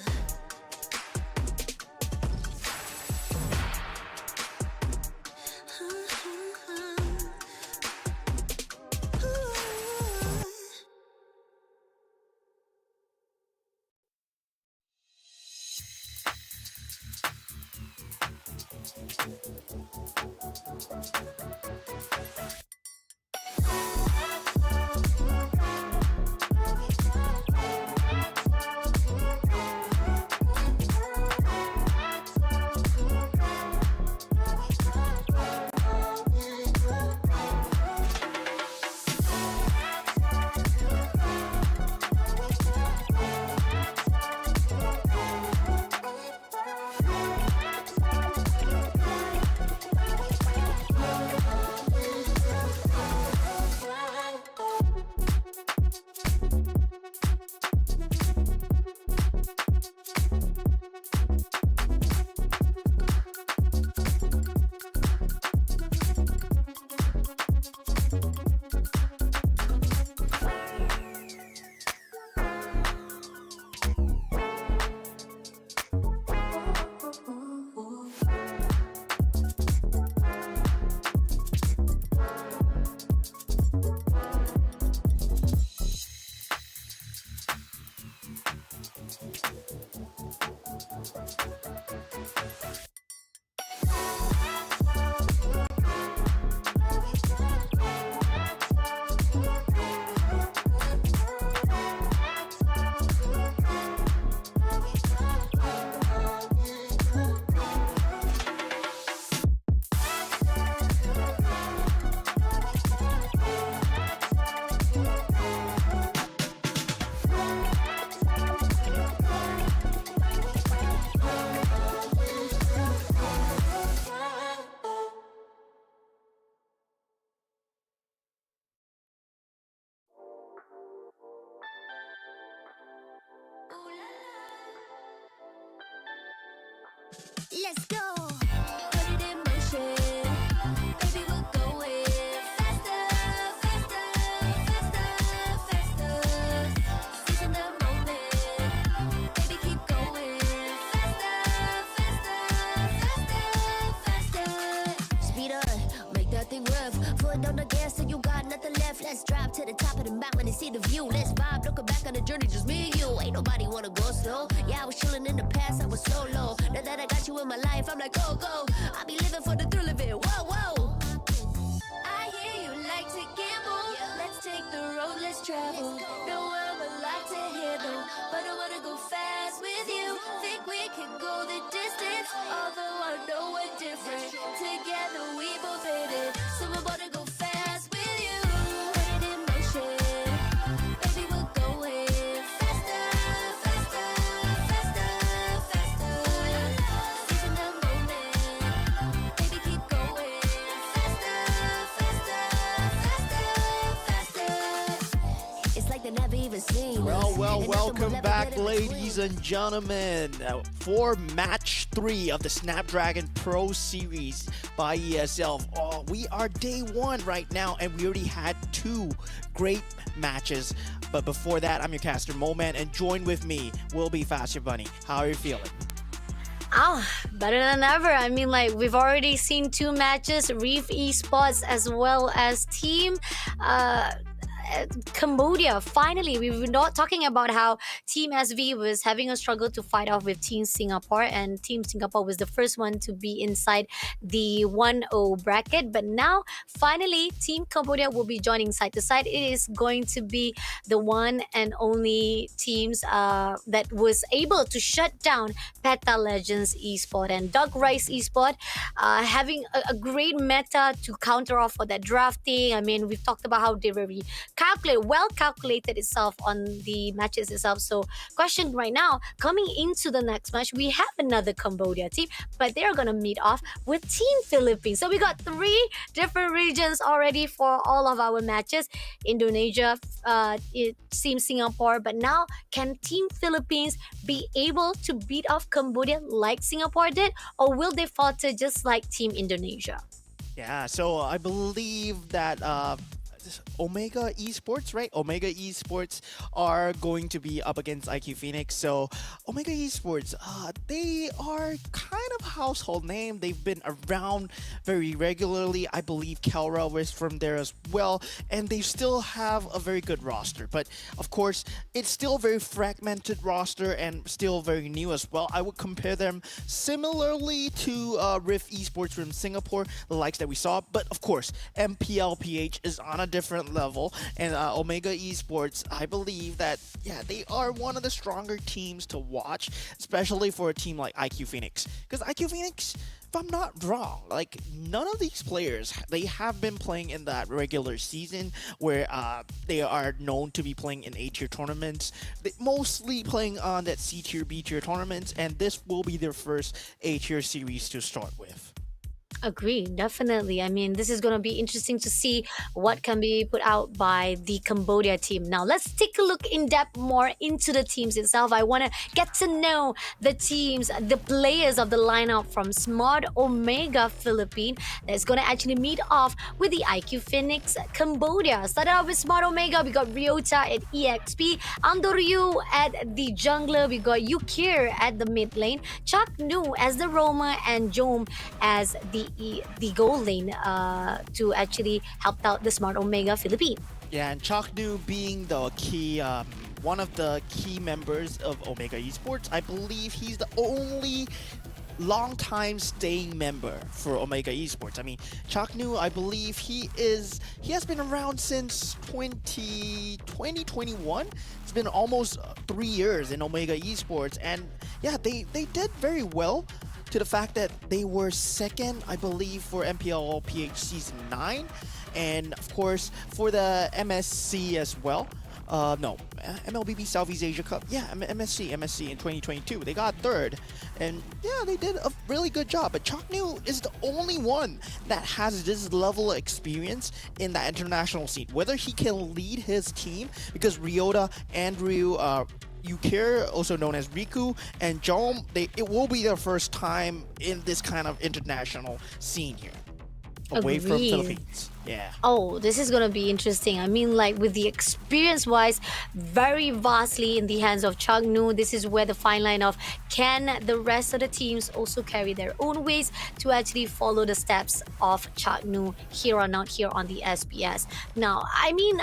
let's go. Put it in motion. Baby, we're going faster, faster, faster, faster. Seizing the moment. Baby, keep going faster, faster, faster, faster. Speed up, make that thing rev. Foot on the gas till you got nothing left. Let's drive to the top of the mountain and see the view. Let's vibe, looking back on the journey, just me and you. Ain't nobody wanna go slow. Yeah, I was chilling in the past, I was solo. Now that I got you in my life, I'm like, go, go. I be living for the thrill of it. Whoa, whoa. I hear you like to gamble. Let's take the road, let's travel. No, I'm a lot to handle, but I wanna go fast with you. Think we could go the distance, although I know we're different. Together we both hit it, so I wanna go fast with you. Put it in motion, baby, we're going faster, faster, faster, faster. Seizing the moment, baby, keep going faster, faster, faster, faster. It's like they never even seen Well, us, and nothing welcome will ever back, get in between. ladies and gentlemen, for match 3 of the Snapdragon Pro Series by ESL. Oh, we are day 1 right now, and we already had 2 great matches. But before that, I'm your caster, Moman, and join with me will be Faster Bunny. How are you feeling? Oh, better than ever. I mean, like, we've already seen 2 matches, Reef Esports as well as Team Cambodia. Finally, we were not talking about how Team SV was having a struggle to fight off with Team Singapore, and Team Singapore was the first one to be inside the 1-0 bracket. But now, finally, Team Cambodia will be joining side to side. It is going to be the one and only teams that was able to shut down Peta Legends Esport and Dog Rice Esport, having a great meta to counter off for that drafting. I mean, we've talked about how they were well calculated itself on the matches itself. So question right now, coming into the next match, we have another Cambodia team, but they're gonna meet off with Team Philippines. So we got 3 different regions already for all of our matches. Indonesia, it seems Singapore, but now can Team Philippines be able to beat off Cambodia like Singapore did, or will they falter just like Team Indonesia? Yeah, so I believe that Omega Esports, right? Omega Esports are going to be up against IQ Phoenix. So Omega Esports, they are kind of household name. They've been around very regularly. I believe Kelra was from there as well, and they still have a very good roster. But of course, it's still a very fragmented roster and still very new as well. I would compare them similarly to Riff Esports from Singapore, the likes that we saw. But of course, MPLPH is on a different level, and Omega Esports, I believe that, yeah, they are one of the stronger teams to watch, especially for a team like IQ Phoenix. Because IQ Phoenix, if I'm not wrong, like, none of these players, they have been playing in that regular season where they are known to be playing in A-tier tournaments. They mostly playing on that C-tier, B-tier tournaments, and this will be their first A-tier series to start with. Agree, definitely. I mean, this is going to be interesting to see what can be put out by the Cambodia team. Now, let's take a look in depth more into the teams itself. I want to get to know the teams, the players of the lineup from Smart Omega Philippines that's going to actually meet off with the IQ Phoenix Cambodia. Started off with Smart Omega, we got Ryota at EXP, Andoryu at the jungler, we got Yukir at the mid lane, Chuck Nu as the roamer, and Jom as the goal lane to actually help out the Smart Omega Philippines. Yeah, and Chaknu being the key, one of the key members of Omega Esports, I believe he's the only long-time staying member for Omega Esports. I mean, Chaknu, I believe he has been around since 2021. It's been almost 3 years in Omega Esports, and yeah, they did very well, to the fact that they were second, I believe, for MPL PH Season 9. And of course, for the MSC as well. No, MLBB Southeast Asia Cup. Yeah, MSC in 2022. They got third. And yeah, they did a really good job. But Chaknu is the only one that has this level of experience in the international scene. Whether he can lead his team, because Ryota, Andrew, Yukir, also known as Riku, and Jom, it will be their first time in this kind of international scene here, away from Agreed. Philippines. Yeah. Oh, this is gonna be interesting. I mean, like with the experience wise, very vastly in the hands of Changnu. This is where the fine line of can the rest of the teams also carry their own ways to actually follow the steps of Changnu here or not here on the SBS. Now, I mean,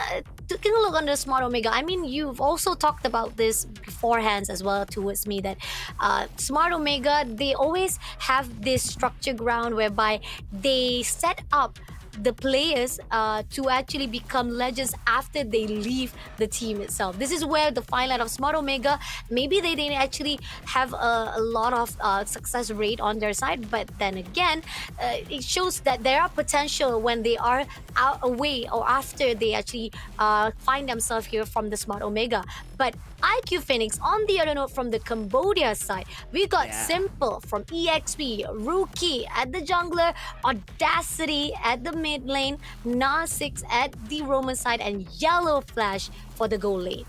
taking a look on the Smart Omega, I mean, you've also talked about this beforehand as well towards me that Smart Omega, they always have this structure ground whereby they set up the players to actually become legends after they leave the team itself. This is where the fine line of Smart Omega, maybe they didn't actually have a lot of success rate on their side, but then again, it shows that there are potential when they are out away or after they actually find themselves here from the Smart Omega. But IQ Phoenix, on the other note, from the Cambodia side, we got Yeah. Simple from EXP, Rookie at the jungler, Audacity at the mid lane, Nas6 at the Roman side, and Yellow Flash for the goal lane.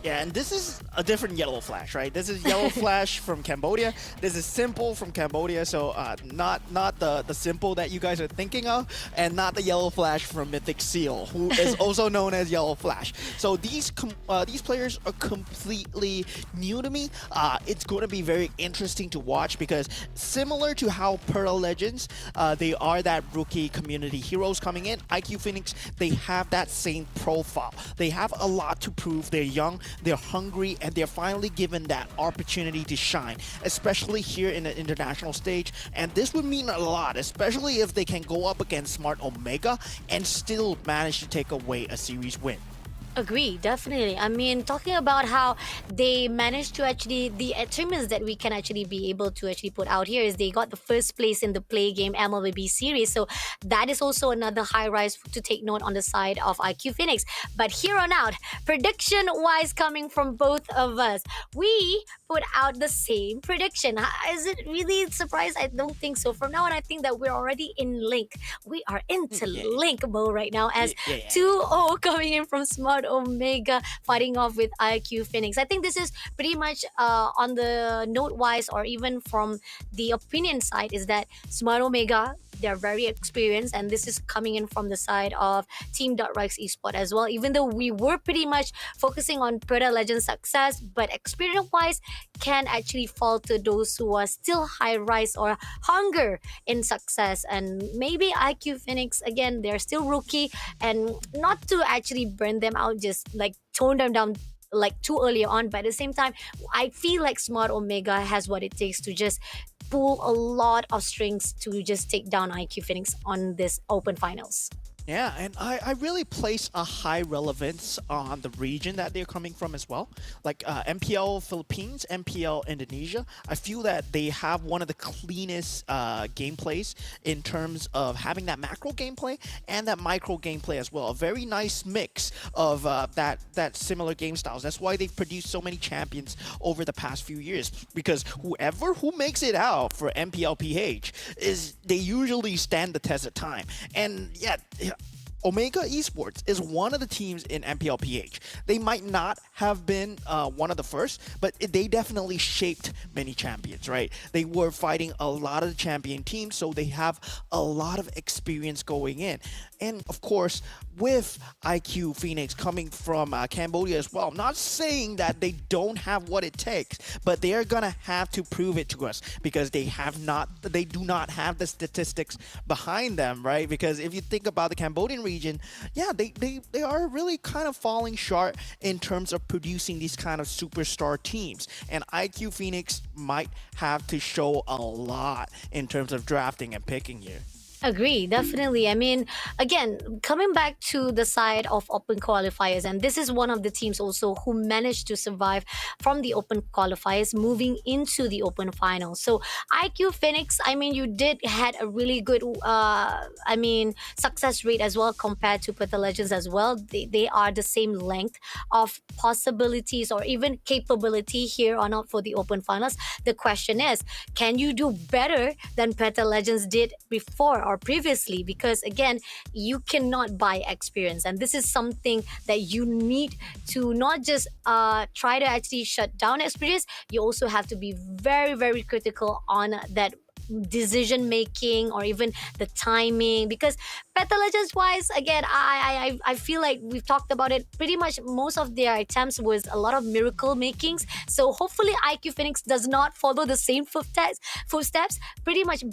Yeah, and this is a different Yellow Flash, right? This is Yellow Flash from Cambodia. This is Simple from Cambodia, so not the Simple that you guys are thinking of, and not the Yellow Flash from Mythic Seal, who is also known as Yellow Flash. So these players are completely new to me. It's going to be very interesting to watch because similar to how Pearl Legends, they are that rookie community heroes coming in. IQ Phoenix, they have that same profile. They have a lot to prove. They're young. They're hungry, and they're finally given that opportunity to shine, especially here in the international stage. And this would mean a lot, especially if they can go up against Smart Omega and still manage to take away a series win. Agree, definitely. I mean, talking about how they managed to actually, the achievements that we can actually be able to actually put out here is they got the first place in the play game MLBB series. So that is also another high rise to take note on the side of IQ Phoenix. But here on out, prediction wise, coming from both of us, we put out the same prediction. Is it really a surprise? I don't think so. From now on, I think that we're already in link. We are into link mode right now as Yeah, yeah. 2-0 coming in from Smart Omega fighting off with IQ Phoenix. I think this is pretty much on the note wise or even from the opinion side is that Smart Omega, they're very experienced, and this is coming in from the side of Team.Rix Esport as well. Even though we were pretty much focusing on Peta Legends success, but experience wise can actually fall to those who are still high rise or hunger in success. And maybe IQ Phoenix, again, they're still rookie, and not to actually burn them out, just like tone them down like too early on, but at the same time I feel like Smart Omega has what it takes to just pull a lot of strings to just take down IQ Phoenix on this open finals. Yeah, and I really place a high relevance on the region that they're coming from as well. Like MPL Philippines, MPL Indonesia, I feel that they have one of the cleanest gameplays in terms of having that macro gameplay and that micro gameplay as well. A very nice mix of that similar game styles. That's why they've produced so many champions over the past few years, because who makes it out for MPL PH is they usually stand the test of time. And yeah, Omega Esports is one of the teams in MPLPH. They might not have been one of the first, but they definitely shaped many champions, right? They were fighting a lot of the champion teams, so they have a lot of experience going in. And of course, with IQ Phoenix coming from Cambodia as well, I'm not saying that they don't have what it takes, but they are gonna have to prove it to us because they do not have the statistics behind them, right? Because if you think about the Cambodian region, yeah, they are really kind of falling short in terms of producing these kind of superstar teams. And IQ Phoenix might have to show a lot in terms of drafting and picking here. Agree, definitely. I mean, again, coming back to the side of open qualifiers, and this is one of the teams also who managed to survive from the open qualifiers, moving into the open finals. So IQ Phoenix, I mean, you did had a really good, success rate as well compared to Peta Legends as well. They are the same length of possibilities or even capability here on out for the open finals. The question is, can you do better than Peta Legends did before? or previously, because again, you cannot buy experience, and this is something that you need to not just try to actually shut down experience. You also have to be very, very critical on that decision making or even the timing, because Peta Legends wise, again, I feel like we've talked about it pretty much. Most of their attempts was a lot of miracle makings, so hopefully IQ Phoenix does not follow the same footsteps. Pretty much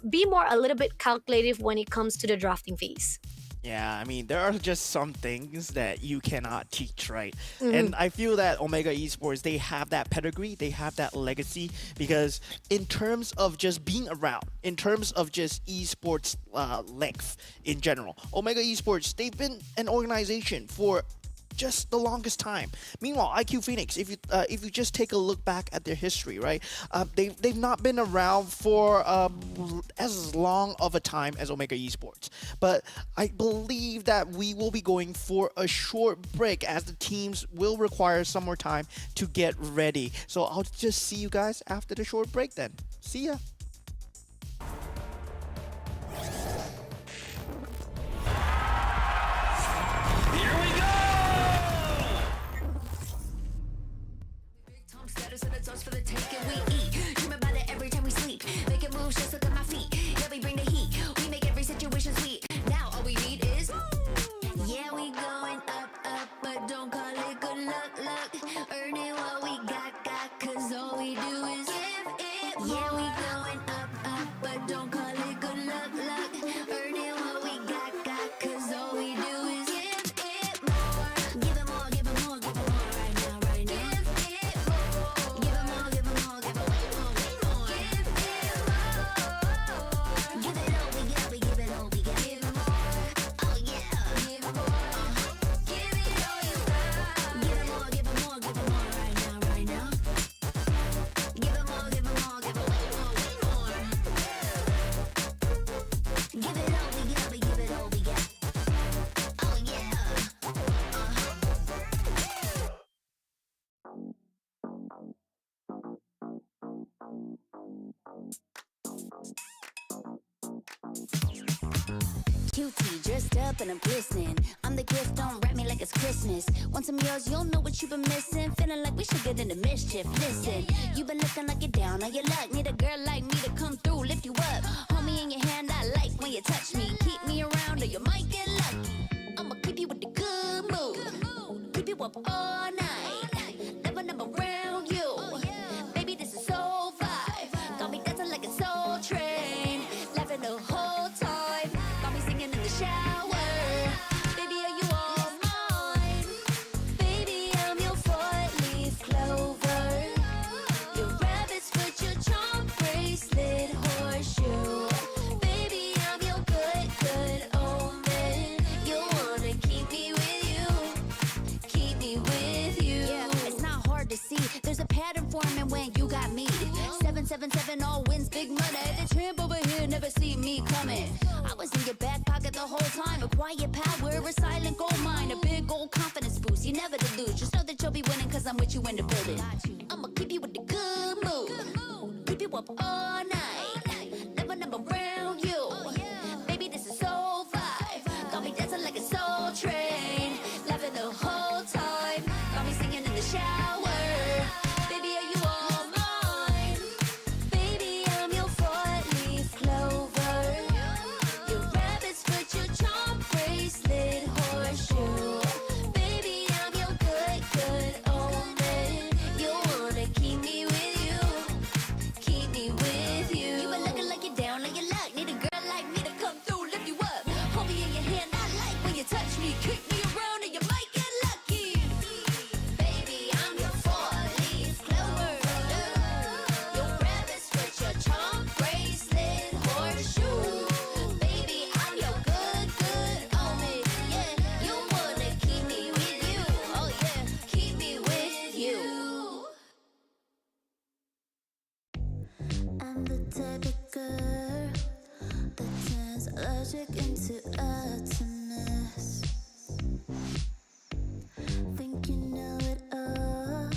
be more a little bit calculative when it comes to the drafting phase. Yeah, I mean, there are just some things that you cannot teach, right? And I feel that Omega Esports, they have that pedigree, they have that legacy, because in terms of just being around, in terms of just esports length in general, Omega Esports, they've been an organization for just the longest time. Meanwhile, IQ Phoenix, if you just take a look back at their history, right, they've not been around for as long of a time as Omega Esports. But I believe that we will be going for a short break, as the teams will require some more time to get ready. So I'll just see you guys after the short break then. See ya. Here we go! Status and a toast for the take and we eat. Dream about it every time we sleep. Making moves, just look at my feet. Yeah, we bring the heat. We make every situation sweet. Now all we need is yeah, we going up, but don't call it good luck. Earning what we got, cause all we do is give it more. Yeah, we going up, but don't call it good luck. Earning what we got, cause all we do is give it more. Give it more, give it more, give it more right now, right now. Give it more. Give it more, give it more, give it way more, way more. Give it more. Give it all we got, we give it all we got. Give it more. Oh yeah. Give it more. Give it all you got. Give it more, give it more, give it more right now, right now. Give it more, give it more, give it way more, way more. Give it all we got, we give it all we got. Oh yeah. Cutie, dressed up and I'm glistening. I'm the gift, don't wrap me like it's Christmas. Want some yours, you'll know what you've been missing. Feeling like we should get into mischief. Listen, you've been looking like you're down on your luck. Need a girl like me to come through, lift you up. Hold me in your hand, I like when you touch me. Keep me around or you might get lucky. I'ma keep you with the good mood. Keep you up all night. Never around you. Baby, this is so vibe. Got me dancing like a soul train. Laughing the whole time. Got me singing in the shower. Baby, are you all mine? Baby, I'm your four-leaf clover. Your rabbit's foot, your charm bracelet, horseshoe. Baby, I'm your good omen. You wanna keep me with you. Keep me with you. Yeah, it's not hard to see. There's a pattern forming when you got me. 777 all wins, big money. The tramp over here never see me coming. I was in your back pocket the whole time. A quiet power, a silent gold mine, a big old confidence boost. You never to lose. Just know that you'll be winning, cause I'm with you in the building. I'ma keep you with the good mood. Keep you up all night. Never around you. Baby, this is so vibe. Got me dancing like a soul train. Laughing the whole time. Got me singing in the shower. Baby, are you all mine? Baby, I'm your four-leaf clover. Your rabbit's foot, your charm bracelet, horseshoe. Baby, I'm your good omen. You wanna keep me with you. Keep me with you. You been looking like you're down on your luck. Need a girl like me to come through, lift you up. Hold me in your hand, I like when you touch me. Kick me around and you might get lucky. Baby, I'm your four-leaf clover. Your rabbit's foot, your charm bracelet, horseshoe. Baby, I'm your good omen. Yeah, you wanna keep me with you. Oh yeah, keep me with you. I'm the type of girl that turns logic into ugliness. Think you know it all,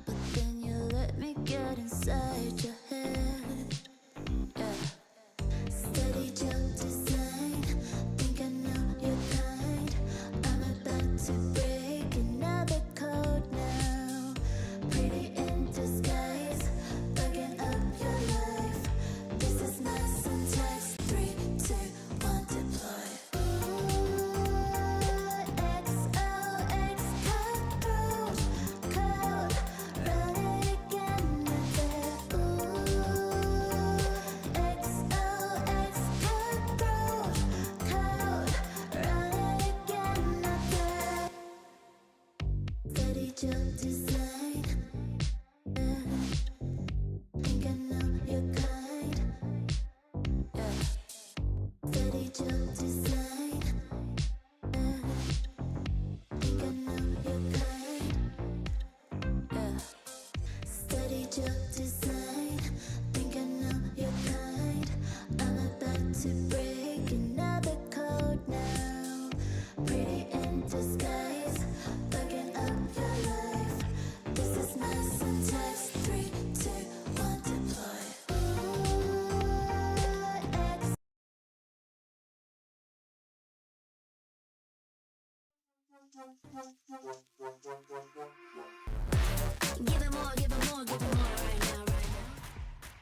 but then you let me get inside your head. Yeah. Steady Joe Give it more, give it more, give it more right now, right now.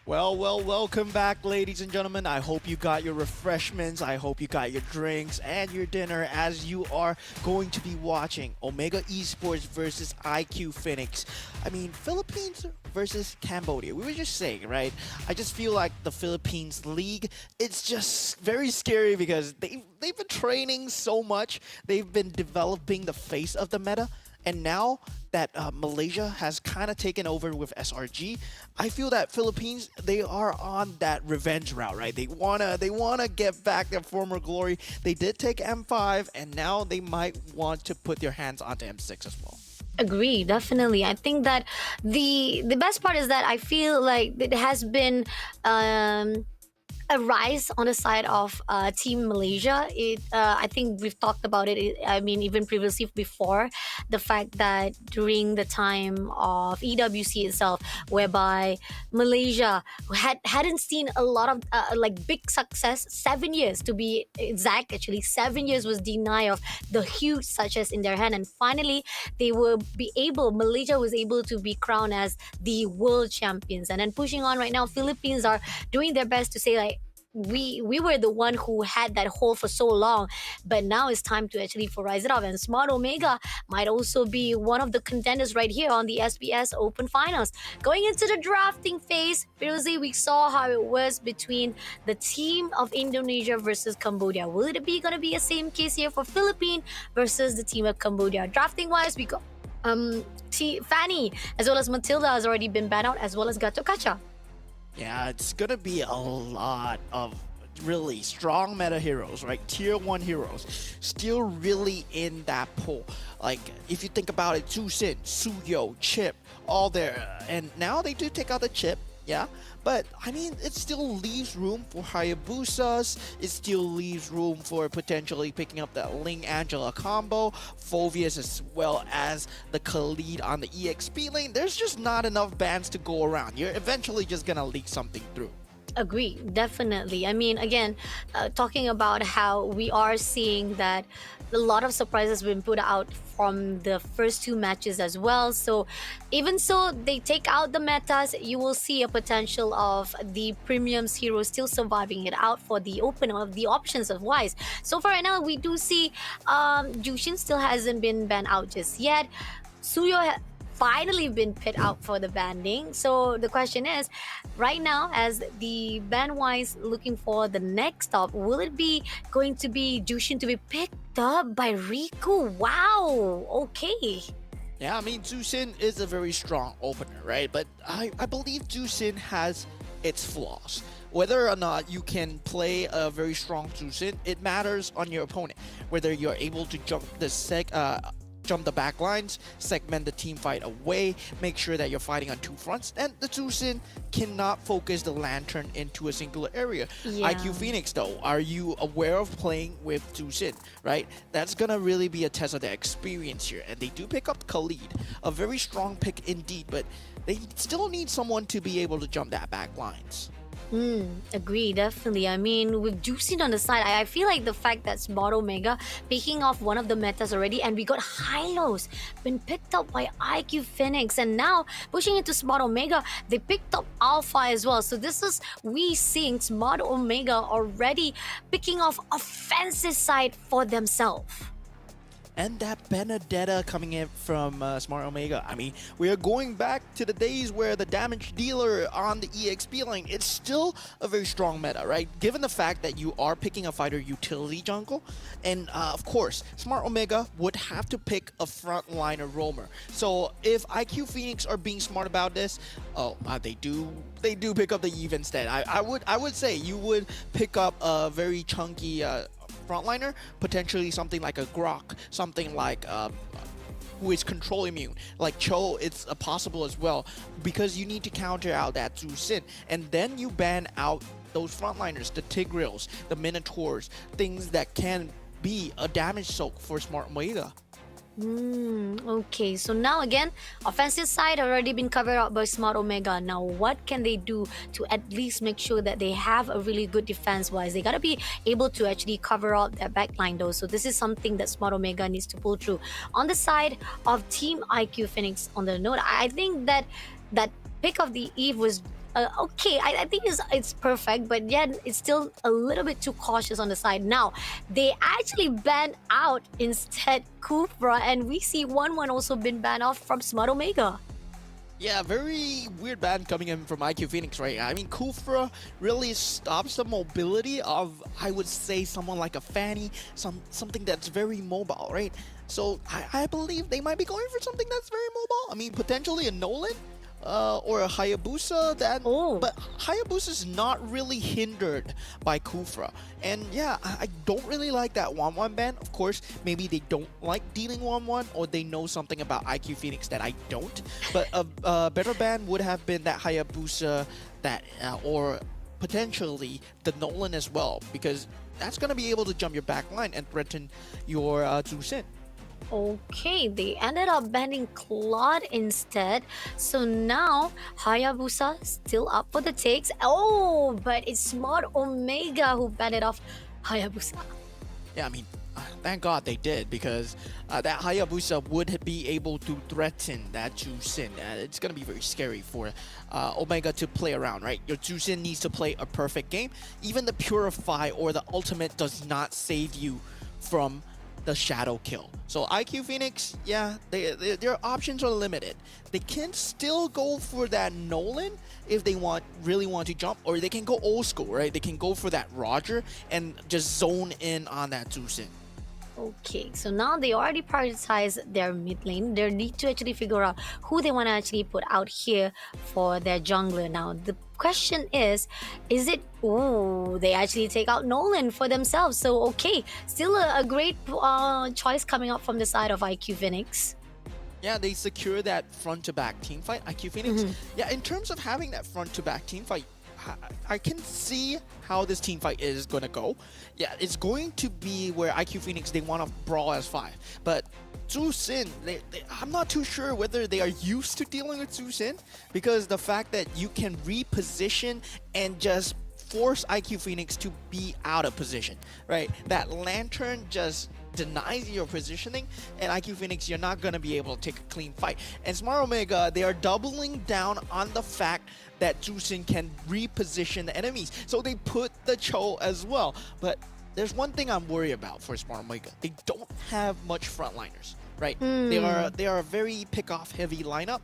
Well, welcome back, ladies and gentlemen. I hope you got your refreshments. I hope you got your drinks and your dinner as you are going to be watching Omega Esports versus IQ Phoenix. I mean, Philippines versus Cambodia. We were just saying, right? I just feel like the Philippines league, it's just very scary because they've been training so much. They've been developing the face of the meta. And now that Malaysia has kind of taken over with SRG, I feel that Philippines, they are on that revenge route, right? They wanna get back their former glory. They did take M5, and now they might want to put their hands onto M6 as well. Agree, definitely. I think that the best part is that I feel like it has been a rise on the side of Team Malaysia. I think we've talked about it. I mean, even previously before, the fact that during the time of EWC itself, whereby Malaysia hadn't seen a lot of like big success. 7 years to be exact. Actually, 7 years was denied of the huge success in their hand, and finally they will be able. Malaysia was able to be crowned as the world champions, and then pushing on right now. Philippines are doing their best to say like, we were the one who had that hold for so long, but now it's time to actually for rise it up. And Smart Omega might also be one of the contenders right here on the SBS Open Finals. Going into the drafting phase, previously we saw how it was between the team of Indonesia versus Cambodia. Will it be gonna be the same case here for Philippines versus the team of Cambodia? Drafting wise, we got Fanny as well as Matilda has already been banned out, as well as Gato Kacha. Yeah, it's gonna be a lot of really strong meta heroes, right? Tier 1 heroes still really in that pool. Like, if you think about it, Zusin, Suyo, Chip, all there. And now they do take out the Chip, yeah? But, I mean, it still leaves room for Hayabusas. It still leaves room for potentially picking up that Ling-Angela combo, Phoveus, as well as the Khalid on the EXP lane. There's just not enough bans to go around. You're eventually just gonna leak something through. Agree, definitely. I mean, again, talking about how we are seeing that a lot of surprises been put out from the first two matches as well. So even so they take out the metas, you will see a potential of the premiums heroes still surviving it out for the open of the options of wise. So for right now, we do see Jushin still hasn't been banned out just yet. Suyo finally been pit out for the banding. So the question is, right now, as the band-wise looking for the next stop, will it be going to be Jushin to be picked up by Riku? Wow, okay. Yeah, I mean, Zusin is a very strong opener, right? But I believe Zusin has its flaws. Whether or not you can play a very strong Zusin, it matters on your opponent. Whether you're able to jump the back lines, segment the team fight away, make sure that you're fighting on two fronts, and the Zusin cannot focus the lantern into a singular area. Yeah. IQ Phoenix though, are you aware of playing with Zusin, right? That's gonna really be a test of their experience here, and they do pick up Khalid, a very strong pick indeed, but they still need someone to be able to jump that back lines. Agree, definitely. I mean, with Juicing on the side, I feel like the fact that Smart Omega picking off one of the metas already, and we got Hylos been picked up by IQ Phoenix, and now pushing into Smart Omega, they picked up Alpha as well. So this is we seeing Smart Omega already picking off offensive side for themselves. And that Benedetta coming in from Smart Omega. I mean, we are going back to the days where the damage dealer on the EXP lane, it's still a very strong meta, right? Given the fact that you are picking a fighter utility jungle, and of course, Smart Omega would have to pick a frontliner roamer. So if IQ Phoenix are being smart about this, they do pick up the Eve instead. I would say you would pick up a very chunky frontliner, potentially something like a Grok, something like who is control immune, like Cho. It's possible as well, because you need to counter out that Zusin, and then you ban out those frontliners, the Tigrils, the Minotaurs, things that can be a damage soak for Smart Omega. Okay, so now again, offensive side already been covered up by Smart Omega. Now, what can they do to at least make sure that they have a really good defense wise? They gotta be able to actually cover up their backline though. So this is something that Smart Omega needs to pull through. On the side of Team IQ Phoenix, on the note, I think that that pick of the Eve was okay. I think it's perfect, but yet it's still a little bit too cautious on the side. Now they actually banned out instead Kufra, and we see 1-1 also been banned off from Smart Omega. Yeah, very weird ban coming in from IQ Phoenix, right? I mean, Kufra really stops the mobility of, I would say, someone like a Fanny, something that's very mobile, right? So I believe they might be going for something that's very mobile. I mean, potentially a Nolan. Or a Hayabusa, but Hayabusa's not really hindered by Kufra. And yeah, I don't really like that 1-1 ban. Of course, maybe they don't like dealing 1-1, or they know something about IQ Phoenix that I don't. But a better ban would have been that Hayabusa, or potentially the Nolan as well, because that's going to be able to jump your back line and threaten your Zusin. Okay, they ended up banning Claude instead. So now Hayabusa still up for the takes. Oh, but it's Smart Omega who banned it off Hayabusa. Yeah, I mean, thank God they did, because that Hayabusa would be able to threaten that Jusin. It's going to be very scary for Omega to play around, right? Your Jusin needs to play a perfect game. Even the Purify or the Ultimate does not save you from the shadow kill. So IQ Phoenix, yeah, their options are limited. They can still go for that Nolan if they really want to jump, or they can go old school, right? They can go for that Roger and just zone in on that Zusin. Okay, so now they already prioritized their mid lane. They need to actually figure out who they want to actually put out here for their jungler. Now, the question is it, they actually take out Nolan for themselves. So, okay, still a great choice coming up from the side of IQ Phoenix. Yeah, they secure that front-to-back team fight, IQ Phoenix. Yeah, in terms of having that front-to-back team fight, I can see how this team fight is going to go. Yeah, it's going to be where IQ Phoenix, they want to brawl as 5. But Zusin, I'm not too sure whether they are used to dealing with Zusin, because the fact that you can reposition and just force IQ Phoenix to be out of position, right? That Lantern just denies your positioning, and IQ Phoenix, you're not going to be able to take a clean fight. And Smart Omega, they are doubling down on the fact that Jusin can reposition the enemies. So they put the Cho as well. But there's one thing I'm worried about for Smart Omega. They don't have much frontliners, right? They are a very pick-off heavy lineup.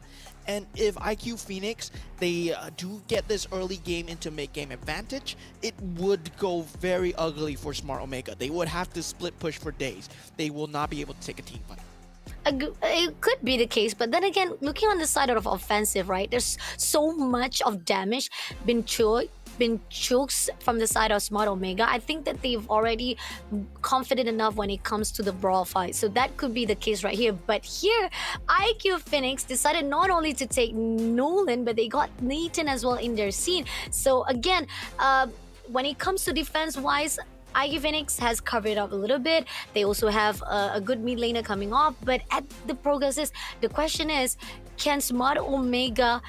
And if IQ Phoenix, they do get this early game into mid-game advantage, it would go very ugly for Smart Omega. They would have to split push for days. They will not be able to take a team fight. It could be the case, but then again, looking on the side of offensive, right? There's so much of damage been choked from the side of Smart Omega. I think that they've already confident enough when it comes to the brawl fight. So that could be the case right here. But here, IQ Phoenix decided not only to take Nolan, but they got Nathan as well in their scene. So again, when it comes to defense-wise, IQ Phoenix has covered up a little bit. They also have a good mid laner coming off. But at the progresses, the question is, can Smart Omega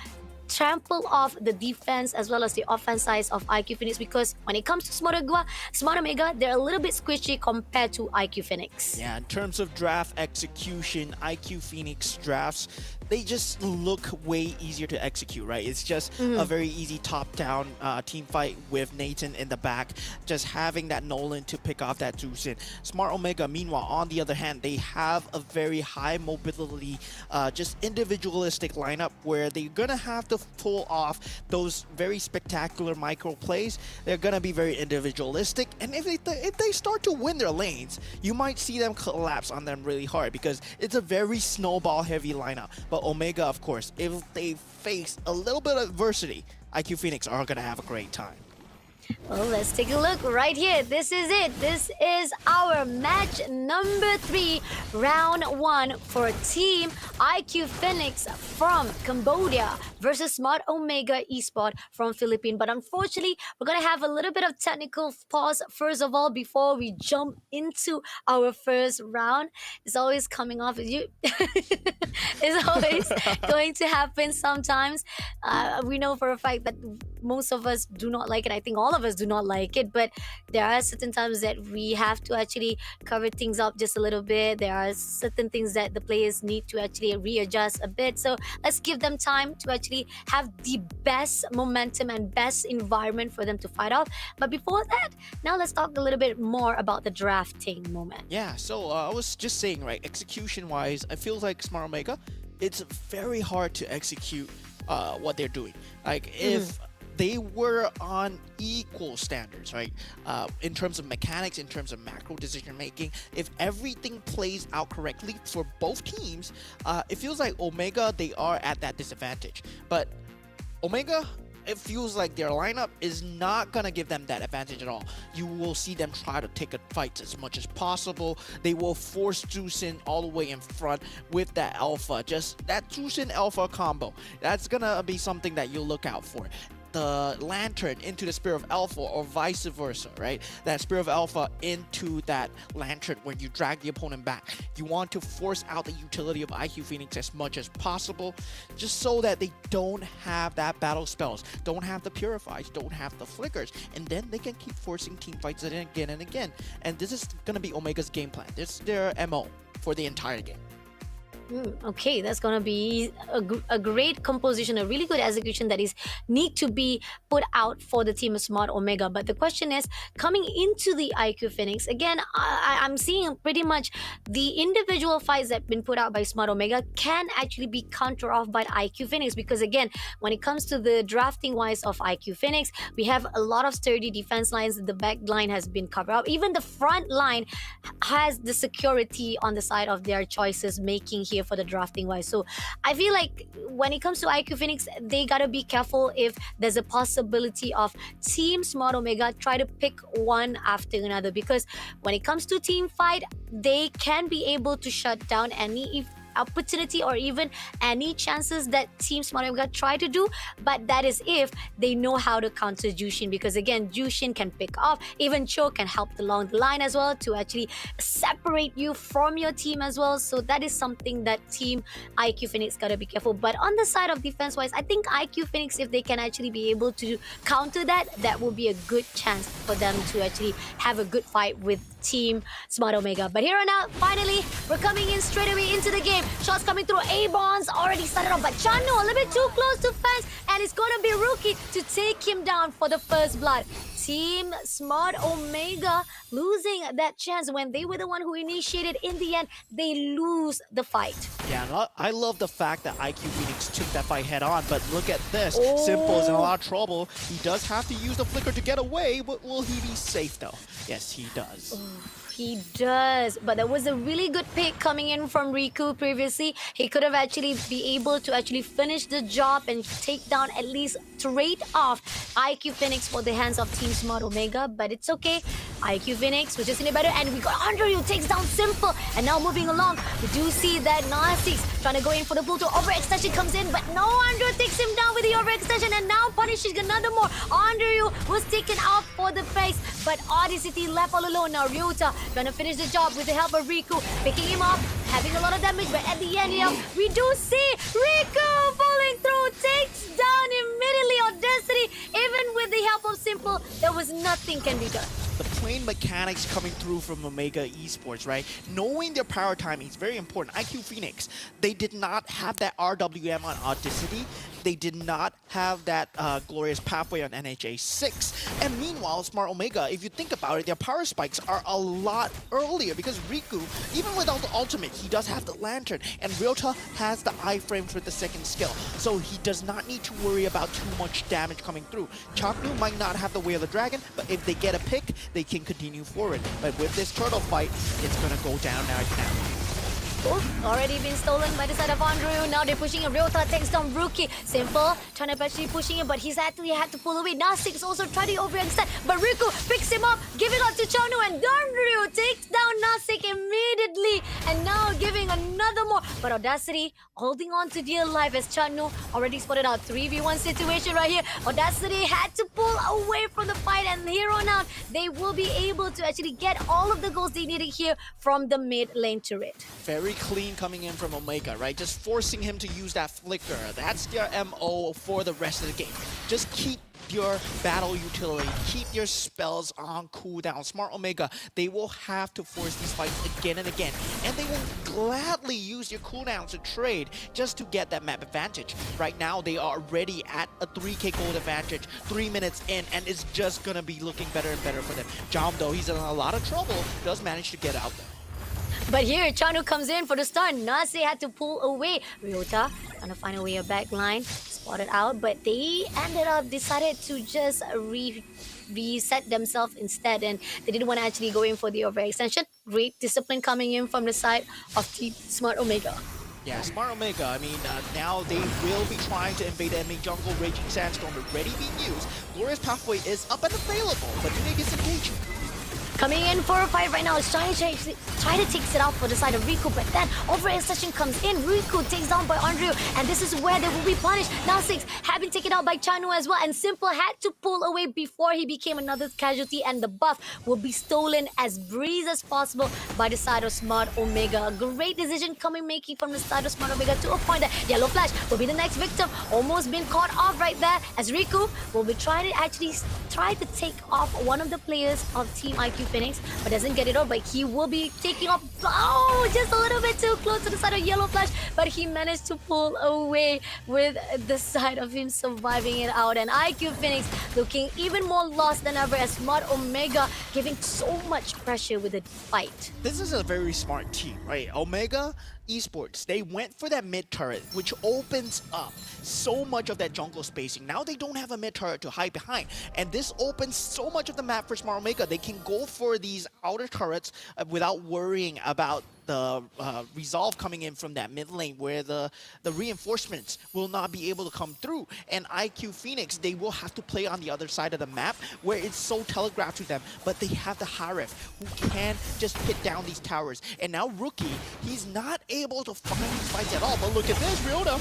trample off the defense as well as the offense sides of IQ Phoenix? Because when it comes to Smart Omega, they're a little bit squishy compared to IQ Phoenix. Yeah, in terms of draft execution, IQ Phoenix drafts, they just look way easier to execute, right? It's just a very easy top-down team fight with Nathan in the back, just having that Nolan to pick off that Zusin. Smart Omega, meanwhile, on the other hand, they have a very high mobility, just individualistic lineup where they're gonna have to pull off those very spectacular micro plays. They're gonna be very individualistic, and if they start to win their lanes, you might see them collapse on them really hard, because it's a very snowball-heavy lineup. But Omega, of course, if they face a little bit of adversity, IQ Phoenix are going to have a great time. Well, let's take a look right here. This is it. This is our match number 3, round 1 for Team IQ Phoenix from Cambodia versus Smart Omega Esport from Philippines. But unfortunately, we're going to have a little bit of technical pause first of all before we jump into our first round. It's always coming off as you. It's always going to happen sometimes. We know for a fact that most of us do not like it. I think all of us do not like it, but there are certain times that we have to actually cover things up just a little bit. There are certain things that the players need to actually readjust a bit. So let's give them time to actually have the best momentum and best environment for them to fight off. But before that, now let's talk a little bit more about the drafting moment. Yeah, so I was just saying, right, execution-wise, I feel like Smart Omega, it's very hard to execute what they're doing. Like, if they were on equal standards, right? In terms of mechanics, in terms of macro decision making, if everything plays out correctly for both teams, it feels like Omega, they are at that disadvantage. But Omega, it feels like their lineup is not gonna give them that advantage at all. You will see them try to take a fight as much as possible. They will force Juicin all the way in front with that Alpha. Just that Juicin Alpha combo. That's gonna be something that you'll look out for. The Lantern into the Spear of Alpha or vice versa, right? That Spear of Alpha into that Lantern when you drag the opponent back. You want to force out the utility of IQ Phoenix as much as possible, just so that they don't have that battle spells, don't have the Purifies, don't have the Flickers, and then they can keep forcing team fights again and again. And this is going to be Omega's game plan. This is their MO for the entire game. Okay, that's gonna be a great composition, a really good execution that is need to be put out for the team of Smart Omega. But the question is, coming into the IQ Phoenix again, I'm seeing pretty much the individual fights that have been put out by Smart Omega can actually be counter off by IQ Phoenix, because again, when it comes to the drafting wise of IQ Phoenix, we have a lot of sturdy defense lines. The back line has been covered up. Even the front line has the security on the side of their choices making here for the drafting wise. So I feel like when it comes to IQ Phoenix, they gotta be careful if there's a possibility of Team Smart Omega try to pick one after another, because when it comes to team fight, they can be able to shut down any opportunity or even any chances that Team Smart Omega try to do. But that is if they know how to counter Jushin, because again, Jushin can pick off, even Cho can help along the line as well to actually separate you from your team as well. So that is something that Team IQ Phoenix gotta be careful. But on the side of defense wise, I think IQ Phoenix, if they can actually be able to counter that, that will be a good chance for them to actually have a good fight with Team Smart Omega. But here and now, finally, we're coming in straight away into the game. Shots coming through. A-Bonds already started off, but Chanu a little bit too close to fence, and it's going to be Rookie to take him down for the first blood. Team Smart Omega losing that chance when they were the one who initiated. In the end, they lose the fight. Yeah, I love the fact that IQ Phoenix took that fight head on, but look at this. Simple is in a lot of trouble. He does have to use the flicker to get away, but will he be safe though? Yes, he does. He does, but that was a really good pick coming in from Riku previously. He could have actually be able to actually finish the job and take down, at least trade off IQ Phoenix for the hands of Team Smart Omega, but it's okay. IQ Phoenix was just in it better, and we got Andrew who takes down Simple. And now moving along, we do see that Narcix trying to go in for the pull to overextension comes in, but no, Andrew takes him down with the overextension and now punishes another more. Andrew was taken out for the face, but Odyssey left all alone. Now Ryota trying to finish the job with the help of Riku, picking him up, having a lot of damage, but at the end, we do see Riku falling through, takes down immediately Audacity. Even with the help of Simple, there was nothing can be done. The plain mechanics coming through from Omega Esports, right? Knowing their power timing is very important. IQ Phoenix, they did not have that RWM on Audacity. They did not have that glorious pathway on NHA 6. And meanwhile, Smart Omega, if you think about it, their power spikes are a lot earlier because Riku, even without the ultimate, he does have the Lantern. And Ryota has the iframes with the second skill. So he does not need to worry about too much damage coming through. Chaknu might not have the Way of the Dragon, but if they get a pick, they can continue forward. But with this turtle fight, it's going to go down right now. Already been stolen by the side of Andrew. Now they're pushing him. Ryota takes down Rookie. Simple. Trying to actually pushing him, but he's actually had to pull away. Nasix also trying to overextend, but Riku picks him up, giving up to Chanu, and Andrew takes down Nasik immediately. And now giving another more. But Audacity holding on to dear life as Chanu already spotted out 3v1 situation right here. Audacity had to pull away from the fight, and here on out, they will be able to actually get all of the goals they needed here from the mid lane turret. Very clean coming in from Omega, right? Just forcing him to use that flicker. That's their MO for the rest of the game. Just keep your battle utility, keep your spells on cooldown. Smart Omega, they will have to force these fights again and again, and they will gladly use your cooldowns to trade just to get that map advantage. Right now, they are already at a 3k gold advantage, 3 minutes in, and it's just gonna be looking better and better for them. Jam, though, he's in a lot of trouble, does manage to get out there. But here, Chanu comes in for the stun. Nase had to pull away. Ryota trying to find a way a back line. Spotted out, but they ended up decided to just reset themselves instead, and they didn't want to actually go in for the overextension. Great discipline coming in from the side of Team Smart Omega. Yeah, Smart Omega, I mean, now they will be trying to invade enemy jungle. Raging Sandstorm already being used. Glorious Pathway is up and available, but do they disengage? Coming in for a fight right now is trying to take it out for the side of Riku, but then overextension comes in. Riku takes down by Andrew, and this is where they will be punished. Now Six have been taken out by Chanu as well, and Simple had to pull away before he became another casualty, and the buff will be stolen as breeze as possible by the side of Smart Omega. A great decision making from the side of Smart Omega to a point that Yellow Flash will be the next victim. Almost been caught off right there, as Riku will be trying to take off one of the players of Team IQ Phoenix, but doesn't get it all. But he will be taking off, just a little bit too close to the side of Yellow Flash, but he managed to pull away with the side of him surviving it out. And IQ Phoenix looking even more lost than ever, as Smart Omega giving so much pressure with the fight. This is a very smart team, right? Omega Esports, they went for that mid turret, which opens up so much of that jungle spacing. Now they don't have a mid turret to hide behind, and this opens so much of the map for Smart Omega. They can go for these outer turrets without worrying about the resolve coming in from that mid lane, where the reinforcements will not be able to come through. And IQ Phoenix, they will have to play on the other side of the map, where it's so telegraphed to them, but they have the Harif, who can just hit down these towers. And now Rookie, he's not able to find these fights at all, but look at this, Ryota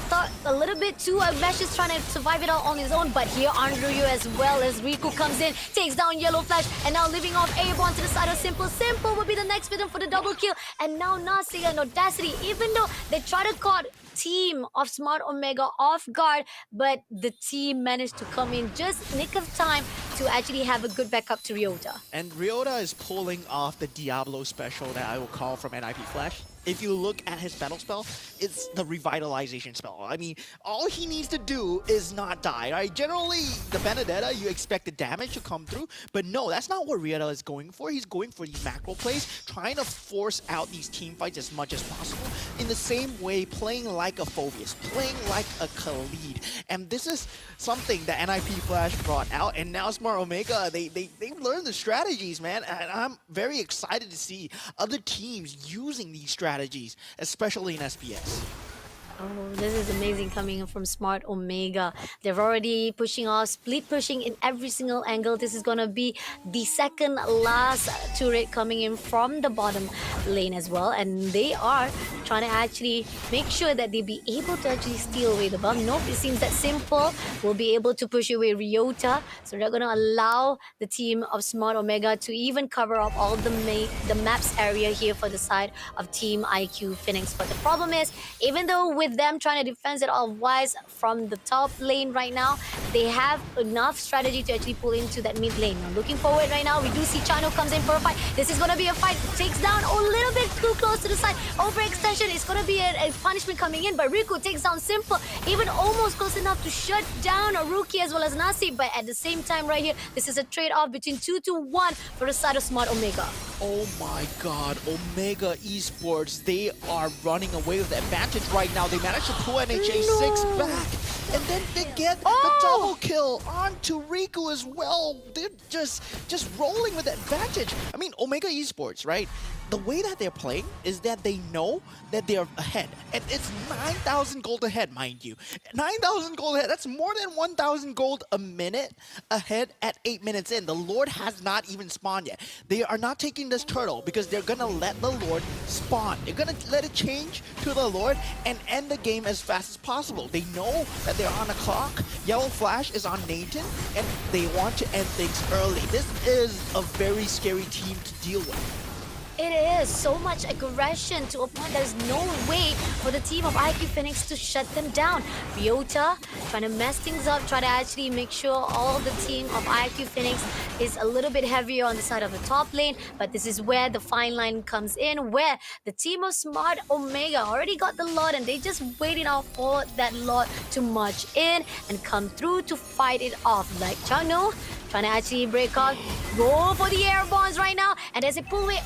thought a little bit too ambitious, trying to survive it all on his own, but here Andrew as well as Riku comes in, takes down Yellow Flash, and now leaving off Airborne to the side of Simple. Simple will be the next victim for the double kill, and now Nasi and Audacity, even though they try to caught team of Smart Omega off guard, but the team managed to come in just nick of time to actually have a good backup to Ryota. And Ryota is pulling off the Diablo special that I will call from NIP Flash. If you look at his battle spell, it's the revitalization spell. I mean, all he needs to do is not die, right? Generally, the Benedetta, you expect the damage to come through, but no, that's not what Ryota is going for. He's going for these macro plays, trying to force out these team fights as much as possible, in the same way, playing like a Phobius, playing like a Khalid. And this is something that NIP Flash brought out, and now Smart Omega, they've learned the strategies, man, and I'm very excited to see other teams using these strategies, especially in SPS. Oh, this is amazing coming in from Smart Omega. They're already pushing off, split pushing in every single angle. This is going to be the second last turret coming in from the bottom lane as well. And they are trying to actually make sure that they be able to actually steal away the bomb. Nope, it seems that Simple will be able to push away Ryota. So they're going to allow the team of Smart Omega to even cover up all the maps area here for the side of Team IQ Phoenix. But the problem is, even though with them trying to defend it all wise from the top lane right now, they have enough strategy to actually pull into that mid lane. Now looking forward right now, we do see Chano comes in for a fight. This is going to be a fight. Takes down a little bit too close to the side. Overextension is going to be a punishment coming in, but Riku takes down Simple, even almost close enough to shut down a Rookie as well as Nasi. But at the same time right here, this is a trade-off between 2-1 for the side of Smart Omega. Oh my god, Omega Esports, they are running away with the advantage right now. They managed to pull NHA 6 back, and then they get the double kill onto Riku as well. They're just rolling with the advantage. I mean, Omega Esports, right? the way that they're playing is that they know that they're ahead. And it's 9,000 gold ahead, mind you. 9,000 gold ahead, that's more than 1,000 gold a minute ahead at 8 minutes in. The Lord has not even spawned yet. They are not taking this turtle because they're going to let the Lord spawn. They're going to let it change to the Lord and end the game as fast as possible. They know that they're on the clock. Yellow Flash is on Nathan, and they want to end things early. This is a very scary team to deal with. It is so much aggression to a point there's no way for the team of IQ Phoenix to shut them down. Ryota trying to mess things up, try to actually make sure all the team of IQ Phoenix is a little bit heavier on the side of the top lane. But this is where the fine line comes in, where the team of Smart Omega already got the Lord and they just waiting out for that Lord to march in and come through to fight it off. Like Changno trying to actually break off, go for the air bonds right now, and as they pull away,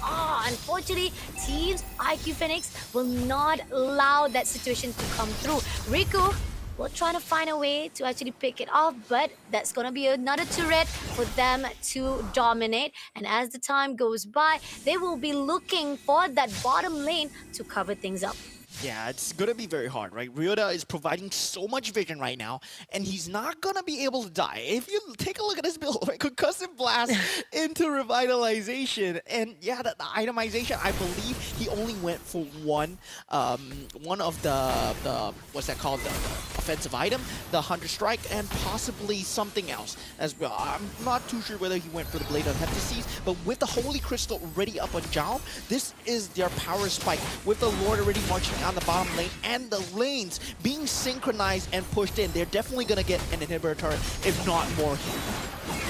unfortunately, teams IQ Phoenix will not allow that situation to come through. Riku will try to find a way to actually pick it off, but that's gonna be another turret for them to dominate. And as the time goes by, they will be looking for that bottom lane to cover things up. Yeah, it's gonna be very hard, right? Ryota is providing so much vision right now, and he's not gonna be able to die. If you take a look at his build, right? Concussive Blast into Revitalization, and yeah, the itemization, I believe he only went for one of the what's that called? The offensive item, the Hunter Strike, and possibly something else as well. I'm not too sure whether he went for the Blade of Heptases, but with the Holy Crystal already up on Jaum, this is their power spike. With the Lord already marching on the bottom lane and the lanes being synchronized and pushed in, they're definitely gonna get an inhibitor turret, if not more here.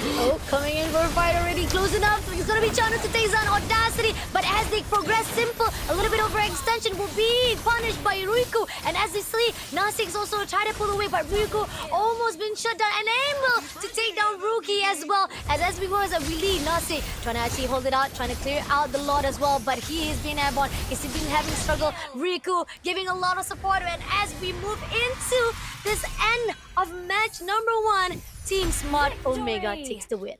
Oh, coming in for a fight already, closing up. It's gonna be Chano to take on Audacity, but as they progress, Simple, a little bit overextension will be punished by Riku. And as they see, Nasik's also trying to pull away, but Riku almost been shut down and able to take down Rookie as well. As we was a relief, Nasik trying to actually hold it out, trying to clear out the Lord as well, but he is being airborne. He's been having struggle. Riku giving a lot of support, and as we move into this end of match number 1, Team Smart Omega takes the win.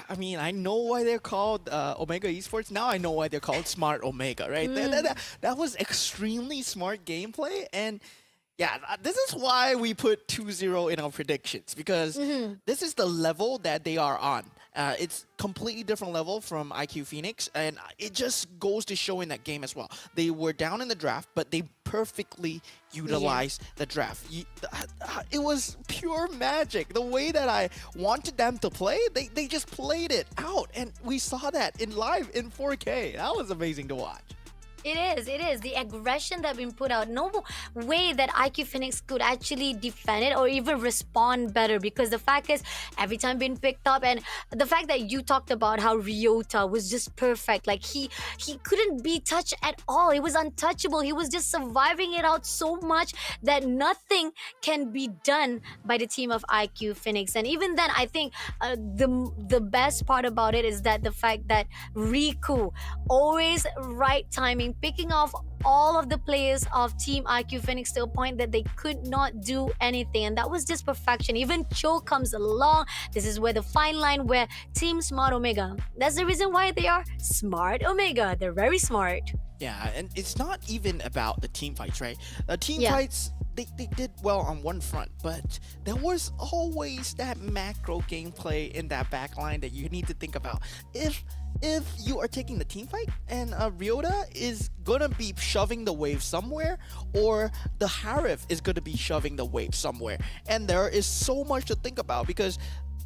I mean, I know why they're called Omega Esports. Now I know why they're called Smart Omega, right? That was extremely smart gameplay. And yeah, this is why we put 2-0 in our predictions, because this is the level that they are on. It's completely different level from IQ Phoenix, and it just goes to show in that game as well. They were down in the draft, but they perfectly utilized the draft. It was pure magic. The way that I wanted them to play, they just played it out, and we saw that in live in 4K. That was amazing to watch. It is. The aggression that been put out. No way that IQ Phoenix could actually defend it or even respond better, because the fact is, every time being picked up, and the fact that you talked about how Ryota was just perfect. Like he couldn't be touched at all. He was untouchable. He was just surviving it out so much that nothing can be done by the team of IQ Phoenix. And even then, I think the best part about it is that the fact that Riku, always right timing, picking off all of the players of Team IQ Phoenix to a point that they could not do anything, and that was just perfection. Even Cho comes along. This is where the fine line where Team Smart Omega, that's the reason why they are Smart Omega. They're very smart. Yeah, and it's not even about the team fights, right? Team fights, they did well on one front, but there was always that macro gameplay in that backline that you need to think about. If you are taking the team fight and Ryota is gonna be shoving the wave somewhere, or the Harif is gonna be shoving the wave somewhere, and there is so much to think about, because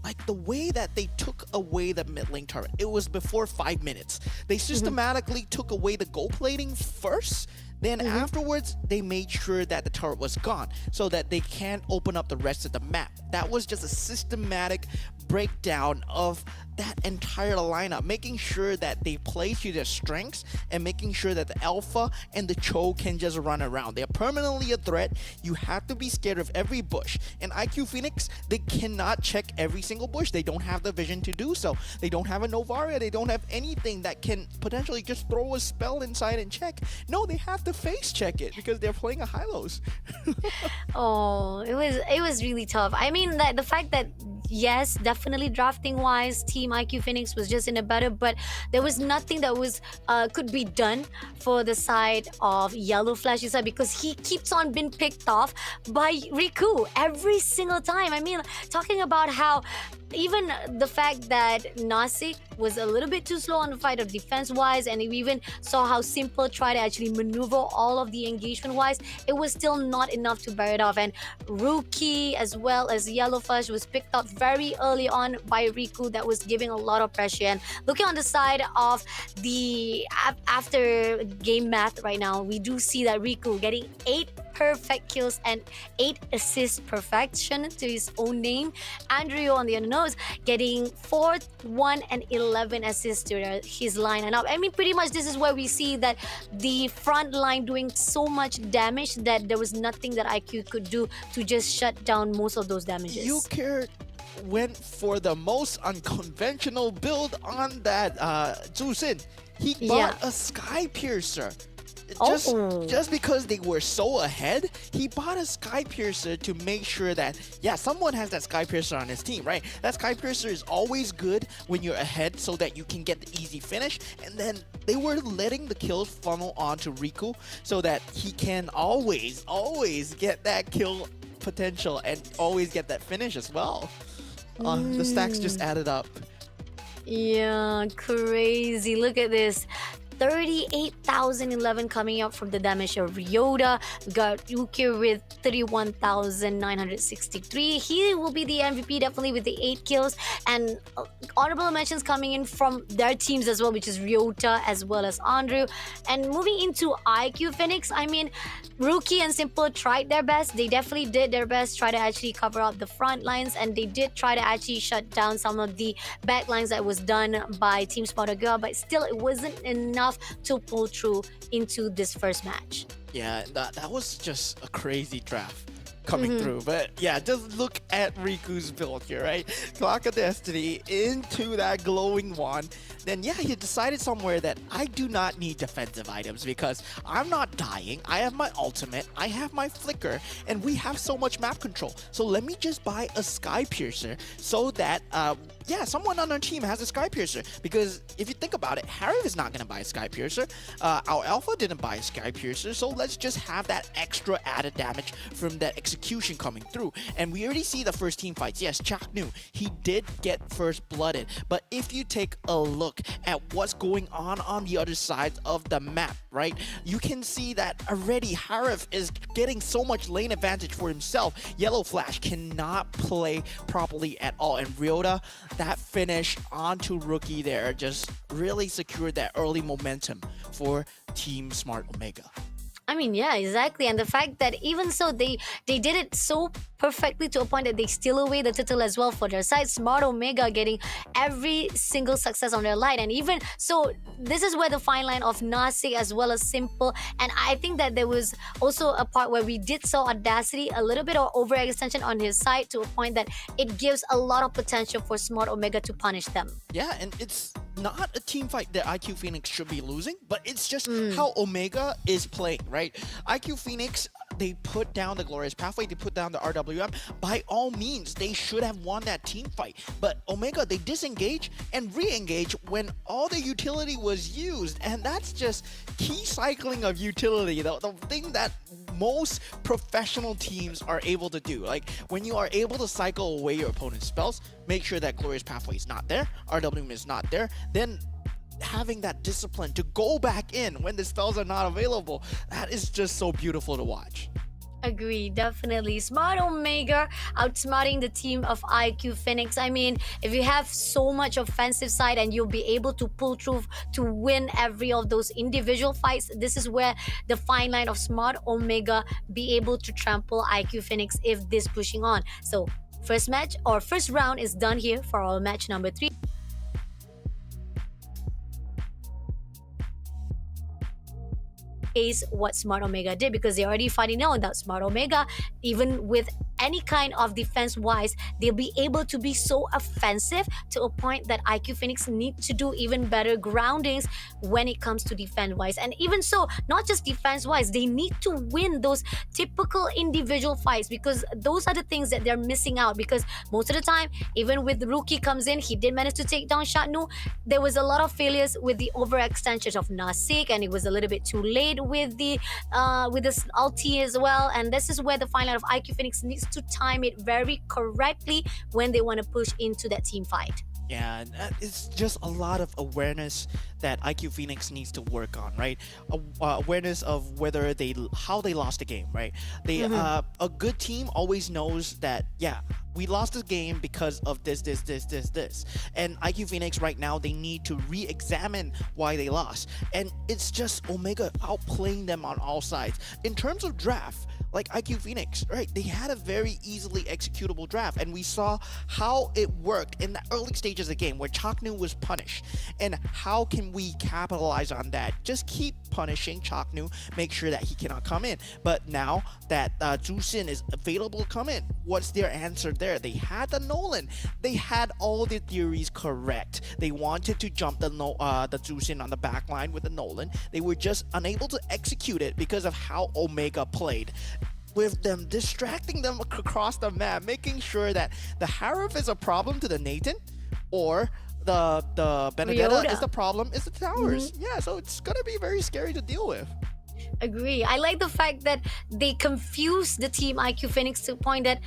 like the way that they took away the mid lane turret, it was before 5 minutes. They systematically took away the gold plating first, then afterwards they made sure that the turret was gone so that they can't open up the rest of the map. That was just a systematic breakdown of that entire lineup, making sure that they play to their strengths and making sure that the Alpha and the Cho can just run around. They're permanently a threat. You have to be scared of every bush. And IQ Phoenix, they cannot check every single bush. They don't have the vision to do so. They don't have a Novaria. They don't have anything that can potentially just throw a spell inside and check. No, they have to face check it because they're playing a Hylos. Oh, it was really tough. I mean, the fact that yes, definitely drafting wise, Team IQ Phoenix was just in a better, but there was nothing that was could be done for the side of Yellow Flash side because he keeps on being picked off by Riku every single time. I mean, talking about how even the fact that Nasik was a little bit too slow on the fight of defense wise, and we even saw how Simple tried to actually maneuver all of the engagement wise, it was still not enough to bear it off. And Rookie as well as Yellow Flash was picked up very early on by Riku, that was giving a lot of pressure. And looking on the side of the after game math right now, we do see that Riku getting 8 perfect kills and 8 assists perfection to his own name. Andrew on the other nose getting 4, 1 and 11 assists to his line. And I mean, pretty much this is where we see that the front line doing so much damage that there was nothing that IQ could do to just shut down most of those damages. Yukir went for the most unconventional build on that Zhu. He bought a Sky Piercer. Just because they were so ahead, he bought a Sky Piercer to make sure that, yeah, someone has that Sky Piercer on his team, right? That Sky Piercer is always good when you're ahead so that you can get the easy finish. And then they were letting the kills funnel onto Riku so that he can always get that kill potential and always get that finish as well. The stacks just added up. Yeah, crazy. Look at this. 38,011 coming up from the damage of Ryota. We got Yuki with 31,963. He will be the MVP definitely with the 8 kills. And honorable mentions coming in from their teams as well, which is Ryota as well as Andrew. And moving into IQ Phoenix, I mean, Rookie and Simple tried their best. They definitely did their best, try to actually cover up the front lines, and they did try to actually shut down some of the back lines that was done by Team Spotify, but still it wasn't enough to pull through into this first match. Yeah, that was just a crazy draft coming through. But yeah, just look at Riku's build here, right? Clock of Destiny into that glowing wand. Then yeah, he decided somewhere that I do not need defensive items because I'm not dying. I have my ultimate, I have my flicker, and we have so much map control. So let me just buy a Sky Piercer so that yeah, someone on our team has a Sky Piercer. Because if you think about it, Harry is not going to buy a Sky Piercer. Our Alpha didn't buy a Sky Piercer. So let's just have that extra added damage from that execution coming through. And we already see the first team fights. Yes, Chak knew he did get first blooded. But if you take a look at what's going on the other side of the map, right, you can see that already Harif is getting so much lane advantage for himself. Yellow Flash cannot play properly at all. And Ryota, that finish onto Rookie there just really secured that early momentum for Team Smart Omega. I mean, yeah, exactly. And the fact that even so, they did it so perfectly to a point that they steal away the title as well for their side. Smart Omega getting every single success on their line. And even so, this is where the fine line of Nasik as well as Simple. And I think that there was also a part where we did saw Audacity, a little bit of overextension on his side to a point that it gives a lot of potential for Smart Omega to punish them. Yeah, and it's not a team fight that IQ Phoenix should be losing, but it's just how Omega is playing, right? IQ Phoenix, they put down the Glorious Pathway, they put down the RWM. By all means, they should have won that team fight. But Omega, they disengage and re-engage when all the utility was used. And that's just key cycling of utility, the thing that most professional teams are able to do. Like, when you are able to cycle away your opponent's spells, make sure that Glorious Pathway is not there, RWM is not there, then having that discipline to go back in when the spells are not available, that is just so beautiful to watch. Agree, definitely. Smart Omega outsmarting the team of IQ Phoenix. I mean, if you have so much offensive side and you'll be able to pull through to win every of those individual fights, this is where the fine line of Smart Omega be able to trample IQ Phoenix if this pushing on. So first match or first round is done here for our match number 3. Is what Smart Omega did, because they already finally know that Smart Omega, even with any kind of defense wise, they'll be able to be so offensive to a point that IQ Phoenix need to do even better groundings when it comes to defense wise. And even so, not just defense wise, they need to win those typical individual fights, because those are the things that they're missing out. Because most of the time, even with the rookie comes in, he did manage to take down Shatnu. There was a lot of failures with the overextension of Nasik, and it was a little bit too late with the ulti as well. And this is where the final of IQ Phoenix needs to time it very correctly when they want to push into that team fight. Yeah, and it's just a lot of awareness that IQ Phoenix needs to work on, right? Awareness of how they lost the game, right? A good team always knows that, yeah, we lost the game because of this. And IQ Phoenix right now, they need to re-examine why they lost. And it's just Omega outplaying them on all sides. In terms of draft, like IQ Phoenix, right? They had a very easily executable draft, and we saw how it worked in the early stages of the game where Chaknu was punished. And how can we capitalize on that? Just keep punishing Chaknu, make sure that he cannot come in. But now that Zusin is available to come in, what's their answer there? They had the Nolan. They had all the theories correct. They wanted to jump the Zusin on the back line with the Nolan. They were just unable to execute it because of how Omega played, with them distracting them across the map, making sure that the Harif is a problem to the Nathan, or the Benedetta Ryota is the problem, is the towers. Yeah, so it's gonna be very scary to deal with. Agree. I like the fact that they confuse the team IQ Phoenix to the point that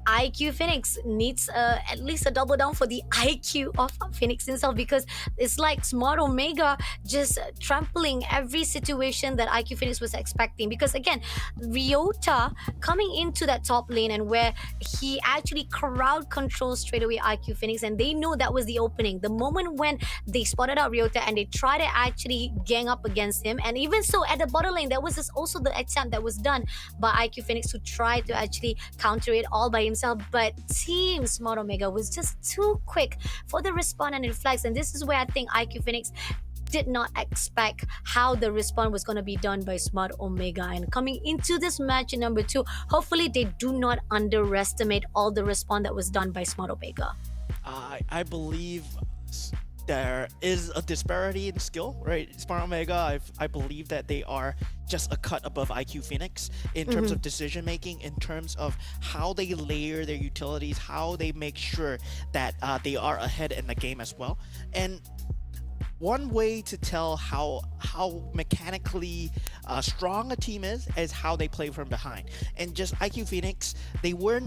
IQ Phoenix needs at least a double down for the IQ of Phoenix himself, because it's like Smart Omega just trampling every situation that IQ Phoenix was expecting. Because again, Ryota coming into that top lane and where he actually crowd controls straight away IQ Phoenix, and they know that was the opening. The moment when they spotted out Ryota and they try to actually gang up against him, and even so at the bottom lane, that was also the attempt that was done by IQ Phoenix to try to actually counter it all by himself. But Team Smart Omega was just too quick for the respawn and reflex, and this is where I think IQ Phoenix did not expect how the respawn was going to be done by Smart Omega. And coming into this match in number 2, hopefully they do not underestimate all the respawn that was done by Smart Omega. I believe there is a disparity in skill, right? Smart Omega, I believe that they are just a cut above IQ Phoenix in terms of decision making, in terms of how they layer their utilities, how they make sure that they are ahead in the game as well. And one way to tell how mechanically strong a team is how they play from behind. And just IQ Phoenix, they were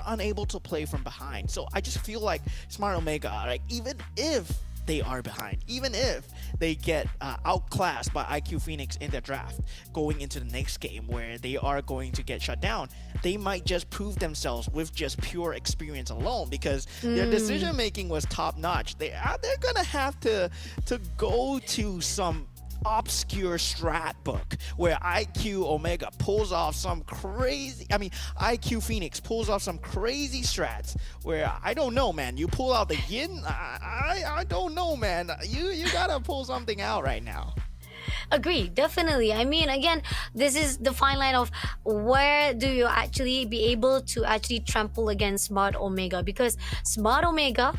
unable to play from behind. So I just feel like Smart Omega, like, even if they are behind, even if they get outclassed by IQ Phoenix in the draft going into the next game where they are going to get shut down, they might just prove themselves with just pure experience alone, because their decision making was top notch. They're gonna have to go to some obscure strat book where IQ Phoenix pulls off some crazy strats where, I don't know, man, you pull out the yin, I don't know, man, you gotta pull something out right now. Agree, definitely. I mean, again, this is the fine line of where do you actually be able to actually trample against Smart Omega, because Smart Omega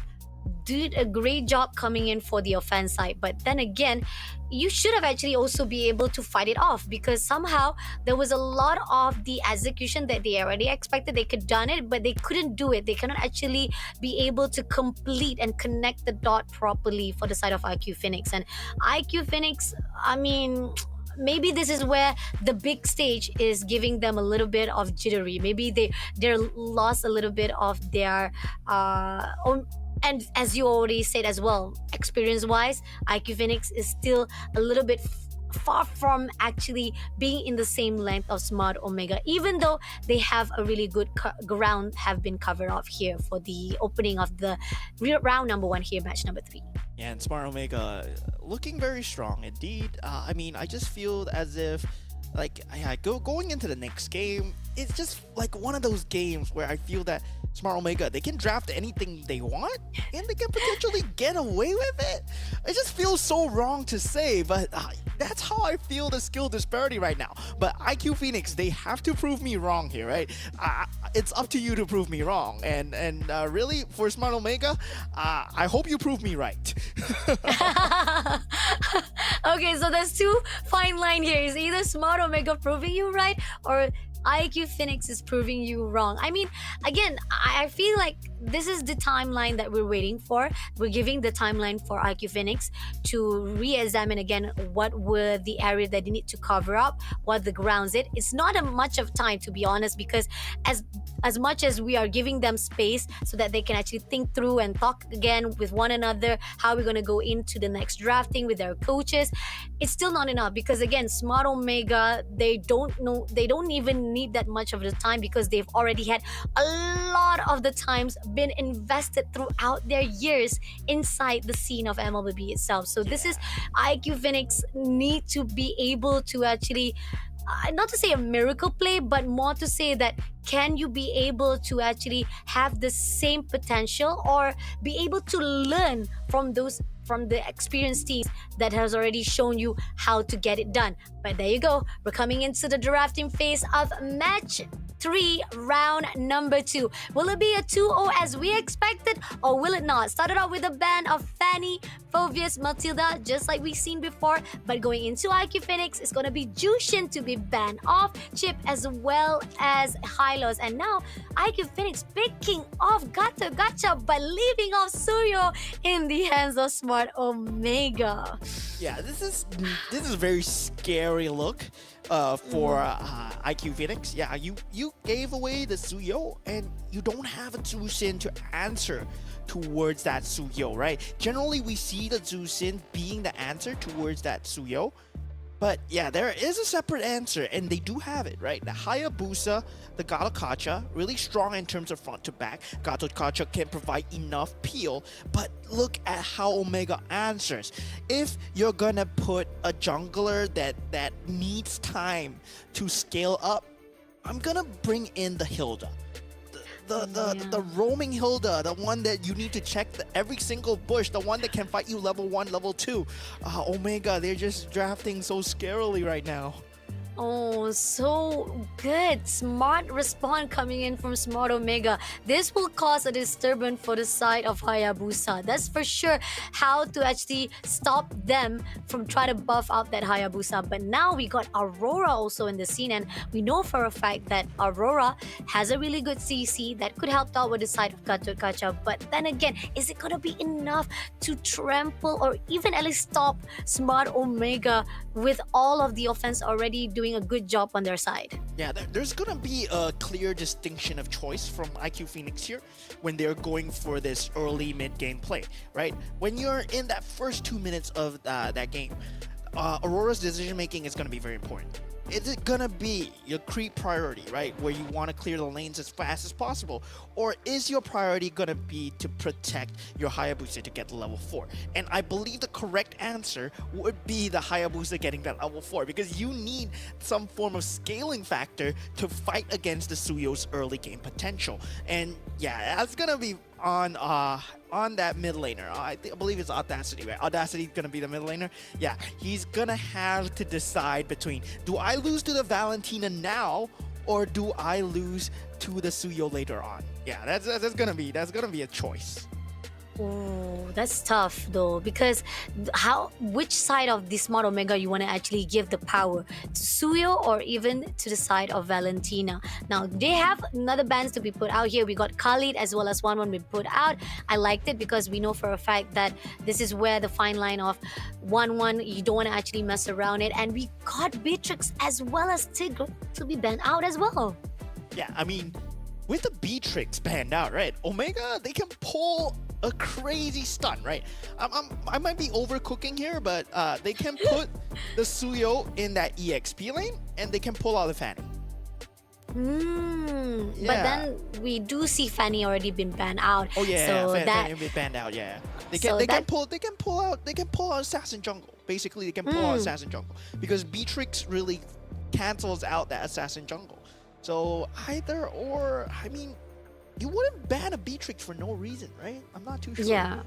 did a great job coming in for the offense side, but then again, you should have actually also be able to fight it off, because somehow there was a lot of the execution that they already expected. They could done it, but they couldn't do it. They cannot actually be able to complete and connect the dot properly for the side of IQ Phoenix. And IQ Phoenix, I mean, maybe this is where the big stage is giving them a little bit of jittery. Maybe they're lost a little bit of their own. And as you already said as well, experience-wise, IQ Phoenix is still a little bit far from actually being in the same length of Smart Omega, even though they have a really good ground have been covered off here for the opening of the round number 1 here, match number 3. Yeah, and Smart Omega looking very strong indeed. I mean, I just feel as if, like, going into the next game, it's just like one of those games where I feel that Smart Omega, they can draft anything they want and they can potentially get away with it. It just feels so wrong to say, but that's how I feel the skill disparity right now. But IQ Phoenix, they have to prove me wrong here, right? It's up to you to prove me wrong. And really, for Smart Omega, I hope you prove me right. Okay, so there's two fine line here. It's either Smart Omega proving you right or IQ Phoenix is proving you wrong. I mean, again, I feel like this is the timeline that we're waiting for. We're giving the timeline for IQ Phoenix to re-examine again what were the areas that they need to cover up, what the grounds it. It's not a much of time, to be honest, because as much as we are giving them space so that they can actually think through and talk again with one another, how we're going to go into the next drafting with their coaches, it's still not enough because again, Smart Omega, they don't even need that much of the time because they've already had a lot of the times been invested throughout their years inside the scene of MLBB itself. So this is IQ Phoenix need to be able to actually not to say a miracle play, but more to say that can you be able to actually have the same potential or be able to learn from the experienced teams that has already shown you how to get it done. But there you go. We're coming into the drafting phase of match 3, round number 2. Will it be a 2-0 as we expected or will it not? Started out with a ban of Fanny, Phoveus, Matilda, just like we've seen before. But going into IQ Phoenix, it's going to be Jushin to be banned off, Chip as well as Hylos. And now IQ Phoenix picking off Gacha but leaving off Suyo in the hands of Smart Omega. Yeah, this is a very scary look for IQ Phoenix. Yeah, you gave away the Suyo and you don't have a Jushin to answer towards that Suyo, right? Generally, we see the Jushin being the answer towards that Suyo. But yeah, there is a separate answer, and they do have it, right? The Hayabusa, the Gattakacha, really strong in terms of front to back. Gattakacha can provide enough peel, but look at how Omega answers. If you're gonna put a jungler that needs time to scale up, I'm gonna bring in the Hilda. The roaming Hilda, the one that you need to check every single bush, the one that can fight you level 1, level 2. Omega, they're just drafting so scarily right now. Oh, so good. Smart response coming in from Smart Omega. This will cause a disturbance for the side of Hayabusa. That's for sure how to actually stop them from trying to buff out that Hayabusa. But now we got Aurora also in the scene, and we know for a fact that Aurora has a really good CC that could help out with the side of Gattakacha. But then again, is it going to be enough to trample or even at least stop Smart Omega with all of the offense already doing a good job on their side? Yeah, there's gonna be a clear distinction of choice from IQ Phoenix here when they're going for this early mid-game play, right? When you're in that first 2 minutes of that game, Aurora's decision making is gonna be very important. Is it gonna be your creep priority, right? Where you want to clear the lanes as fast as possible? Or is your priority gonna be to protect your Hayabusa to get to level 4? And I believe the correct answer would be the Hayabusa getting that level 4 because you need some form of scaling factor to fight against the Suyo's early game potential. And yeah, that's gonna be on that mid laner. I believe it's Audacity, right? Audacity's gonna be the mid laner. Yeah, he's gonna have to decide between, do I lose to the Valentina now or do I lose to the Suyo later on? Yeah, that's gonna be a choice. Oh, that's tough though, because which side of the Smart Omega you want to actually give the power to Suyo or even to the side of Valentina? Now they have another bands to be put out here. We got Khalid as well as one we put out. I liked it because we know for a fact that this is where the fine line of 1-1, you don't want to actually mess around it. And we got Beatrix as well as Tigre to be banned out as well. Yeah, I mean, with the Beatrix banned out, right? Omega, they can pull a crazy stun, right? I might be overcooking here, but they can put the Suyo in that EXP lane, and they can pull out the Fanny. Yeah. But then we do see Fanny already been banned out. Oh yeah, so Fanny been banned out. Yeah, they can pull out Assassin Jungle. Basically, they can pull out Assassin Jungle because Beatrix really cancels out that Assassin Jungle. So either or, I mean, you wouldn't ban a Beatrix for no reason, right? I'm not too sure. Yeah.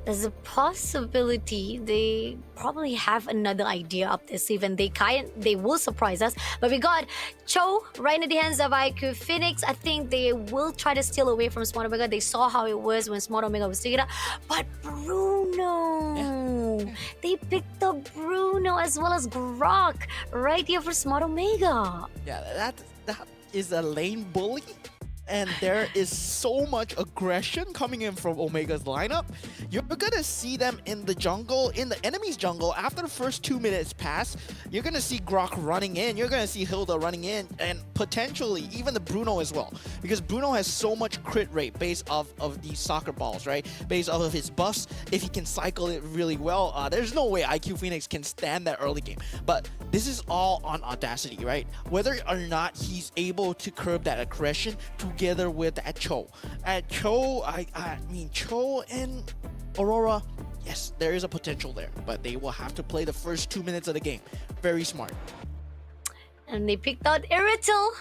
There's a possibility they probably have another idea up their sleeve and they will surprise us. But we got Cho right in the hands of IQ Phoenix. I think they will try to steal away from Smart Omega. They saw how it was when Smart Omega was taken out. But Bruno, they picked up Bruno as well as Grok right here for Smart Omega. Yeah, that is a lane bully. And there is so much aggression coming in from Omega's lineup. You're gonna see them in the jungle, in the enemy's jungle. After the first 2 minutes pass, you're gonna see Grok running in. You're gonna see Hilda running in, and potentially even the Bruno as well. Because Bruno has so much crit rate based off of these soccer balls, right? Based off of his buffs, if he can cycle it really well, there's no way IQ Phoenix can stand that early game. But this is all on Audacity, right? Whether or not he's able to curb that aggression together with that Cho. At Cho, I mean, Cho and Aurora, yes, there is a potential there, but they will have to play the first 2 minutes of the game. Very smart. And they picked out Irrital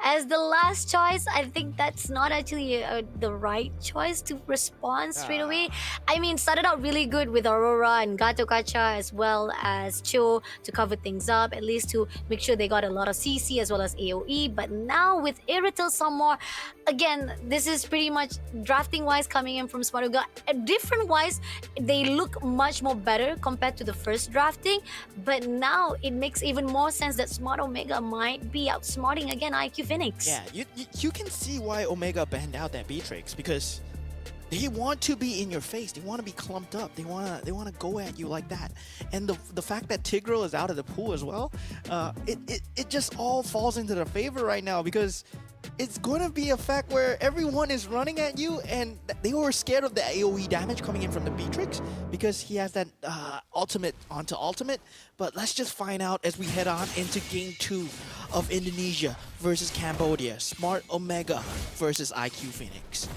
as the last choice. I think that's not actually the right choice to respond straight away. I mean, started out really good with Aurora and Gato Kacha as well as Cho to cover things up, at least to make sure they got a lot of CC as well as AoE. But now with Irrital some more, again, this is pretty much drafting wise coming in from Smaruga. Different wise, they look much more better compared to the first drafting. But now it makes even more sense that Smart Omega might be outsmarting again IQ Phoenix. Yeah, you can see why Omega banned out that Beatrix, because they want to be in your face. They want to be clumped up. They want to go at you like that. And the fact that Tigreal is out of the pool as well, it just all falls into their favor right now, because it's going to be a fact where everyone is running at you, and they were scared of the AoE damage coming in from the Beatrix because he has that ultimate onto ultimate. But let's just find out as we head on into Game 2 of Indonesia versus Cambodia. Smart Omega versus IQ Phoenix.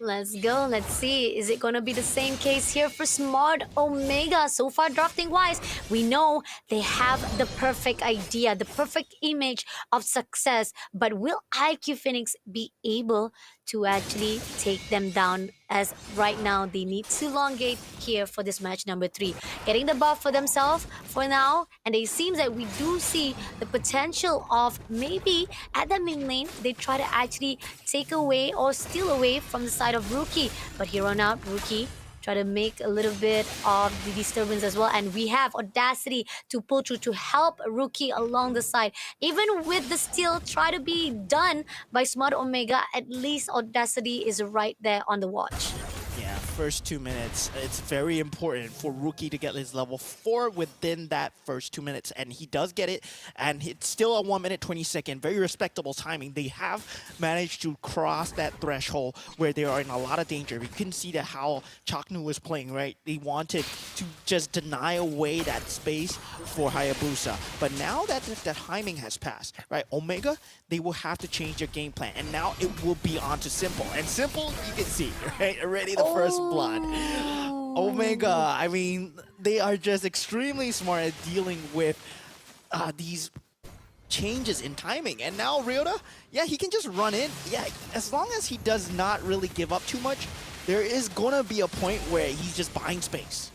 Let's go. Let's see. Is it going to be the same case here for Smart Omega? So far, drafting wise, we know they have the perfect idea, the perfect image of success. But will IQ Phoenix be able to actually take them down, as right now they need to elongate here for this match number 3, getting the buff for themselves for now. And it seems that we do see the potential of maybe at the mid lane they try to actually take away or steal away from the side of Rookie. But here on out, Rookie try to make a little bit of the disturbance as well, and we have Audacity to pull through to help Rookie along the side. Even with the steal try to be done by Smart Omega, at least Audacity is right there on the watch. Yeah, first 2 minutes, it's very important for Rookie to get his level 4 within that first 2 minutes, and he does get it, and it's still a 1 minute 20-second, very respectable timing. They have managed to cross that threshold where they are in a lot of danger. You can see that how Chaknu was playing, right? They wanted to just deny away that space for Hayabusa, but now that the timing has passed, right? Omega, they will have to change their game plan, and now it will be on to Simple. And Simple, you can see, right? Already the first blood. Omega, I mean, they are just extremely smart at dealing with these changes in timing. And now Ryota, yeah, he can just run in. Yeah, as long as he does not really give up too much, there is gonna be a point where he's just buying space.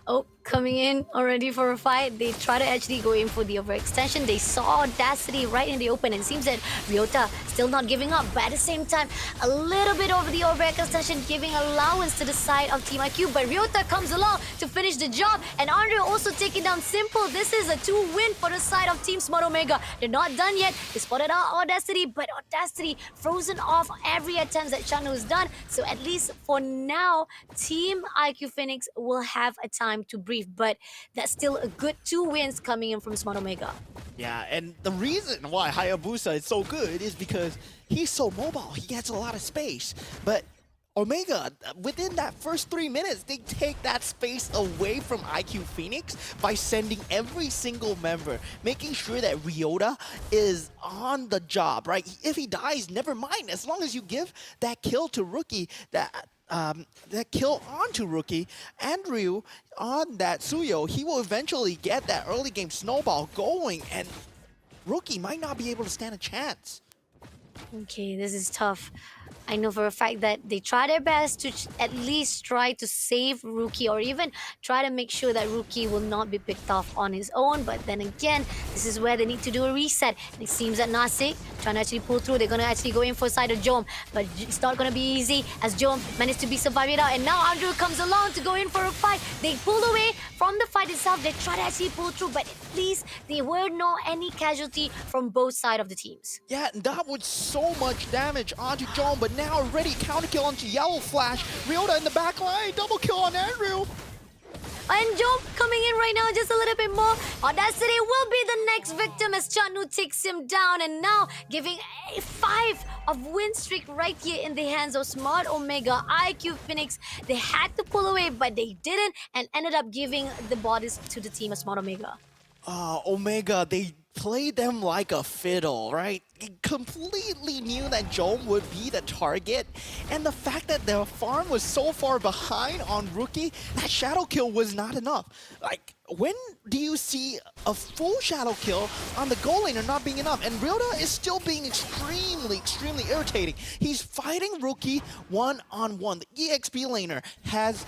Oh, coming in already for a fight. They try to actually go in for the overextension. They saw Audacity right in the open, and it seems that Ryota still not giving up. But at the same time, a little bit over the overextension, giving allowance to the side of Team IQ. But Ryota comes along to finish the job, and Andre also taking down Simple. This is a 2-win for the side of Team Smart Omega. They're not done yet. They spotted out Audacity, but Audacity frozen off every attempt that Chanu has done. So at least for now, Team IQ Phoenix will have a time to breathe, but that's still a good 2 wins coming in from Smart Omega. Yeah, and the reason why Hayabusa is so good is because he's so mobile. He gets a lot of space. But Omega, within that first 3 minutes, they take that space away from IQ Phoenix by sending every single member, making sure that Ryota is on the job, right? If he dies, never mind. As long as you give that kill to Rookie, that kill onto Rookie and Ryu on that Suyo, he will eventually get that early game snowball going, and Rookie might not be able to stand a chance. Okay, this is tough. I know for a fact that they try their best to at least try to save Rookie, or even try to make sure that Rookie will not be picked off on his own. But then again, this is where they need to do a reset. And it seems that Nasik trying to actually pull through. They're going to actually go in for side of Jom, but it's not going to be easy as Jom managed to be surviving it out. And now Andrew comes along to go in for a fight. They pull away from the fight itself. They try to actually pull through, but at least there were not any casualty from both sides of the teams. Yeah, and that was so much damage onto John, but now already counter kill onto Yellow Flash. Ryota in the back line, double kill on Andrew. And Job coming in right now just a little bit more. Audacity will be the next victim as Chanu takes him down, and now giving a 5 of win streak right here in the hands of Smart Omega. IQ Phoenix, they had to pull away, but they didn't, and ended up giving the bodies to the team of Smart Omega. Omega, they played them like a fiddle, right? He completely knew that Jom would be the target, and the fact that their farm was so far behind on Rookie, that shadow kill was not enough. Like, when do you see a full shadow kill on the goal laner not being enough? And Ryota is still being extremely irritating. He's fighting Rookie one-on-one. The EXP laner has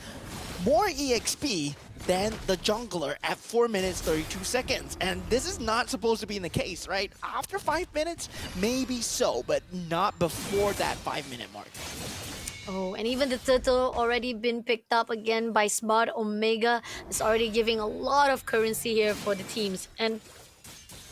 more EXP than the jungler at 4 minutes 32 seconds, and this is not supposed to be in the case, right? After 5 minutes, maybe so, but not before that 5-minute mark. Oh, and even the turtle already been picked up again by Smart Omega. It's already giving a lot of currency here for the teams. And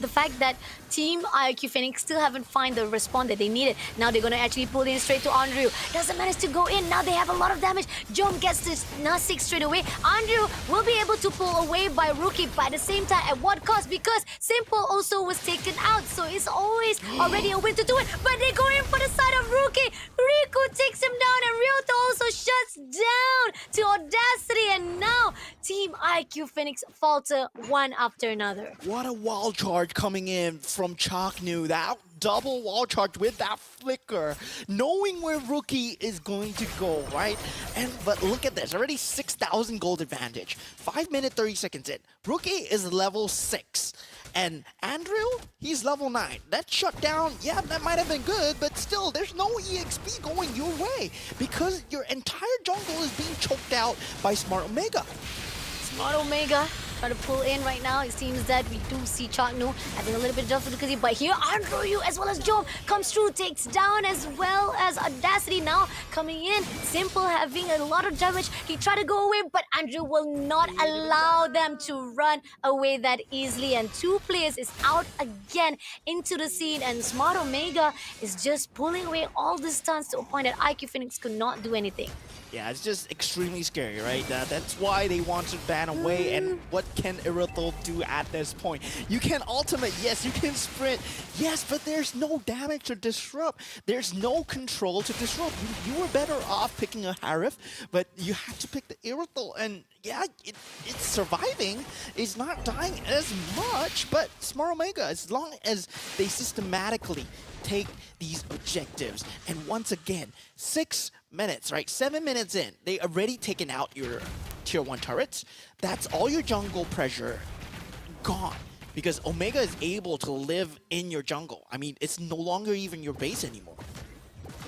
the fact that Team IQ Phoenix still haven't found the respawn that they needed. Now they're going to actually pull in straight to Andrew. Doesn't manage to go in. Now they have a lot of damage. Jom gets this Nasik straight away. Andrew will be able to pull away by Rookie, but at the same time, at what cost? Because Simple also was taken out. So it's always already a win to do it. But they go in for the side of Rookie. Riku takes him down, and Ryota also shuts down to Audacity. And now Team IQ Phoenix falter one after another. What a wall charge coming in from Chaknu. That double wall charge with that flicker, knowing where Rookie is going to go, right? But look at this, already 6,000 gold advantage. 5 minutes 30 seconds in. Rookie is level 6. And Andrew, he's level 9. That shutdown, yeah, that might have been good, but still, there's no EXP going your way because your entire jungle is being choked out by Smart Omega. Smart Omega trying to pull in right now. It seems that we do see Chaknu having a little bit of difficulty, but here Andrew as well as Jom comes through, takes down as well as Audacity now coming in. Simple having a lot of damage. He tried to go away, but Andrew will not allow them to run away that easily, and 2 players is out again into the scene, and Smart Omega is just pulling away all the stuns to a point that IQ Phoenix could not do anything. Yeah, it's just extremely scary, right? That's why they want to ban away. And what can Irithel do at this point? You can ultimate, yes. You can sprint, yes, but there's no damage to disrupt. There's no control to disrupt. You were better off picking a Harif, but you have to pick the Irithel. And yeah, it's surviving. It's not dying as much, but Smart Omega, as long as they systematically take these objectives, and once again, 6 minutes, right? 7 minutes in, they already taken out your tier 1 turrets. That's all your jungle pressure gone, because Omega is able to live in your jungle. I mean, it's no longer even your base anymore.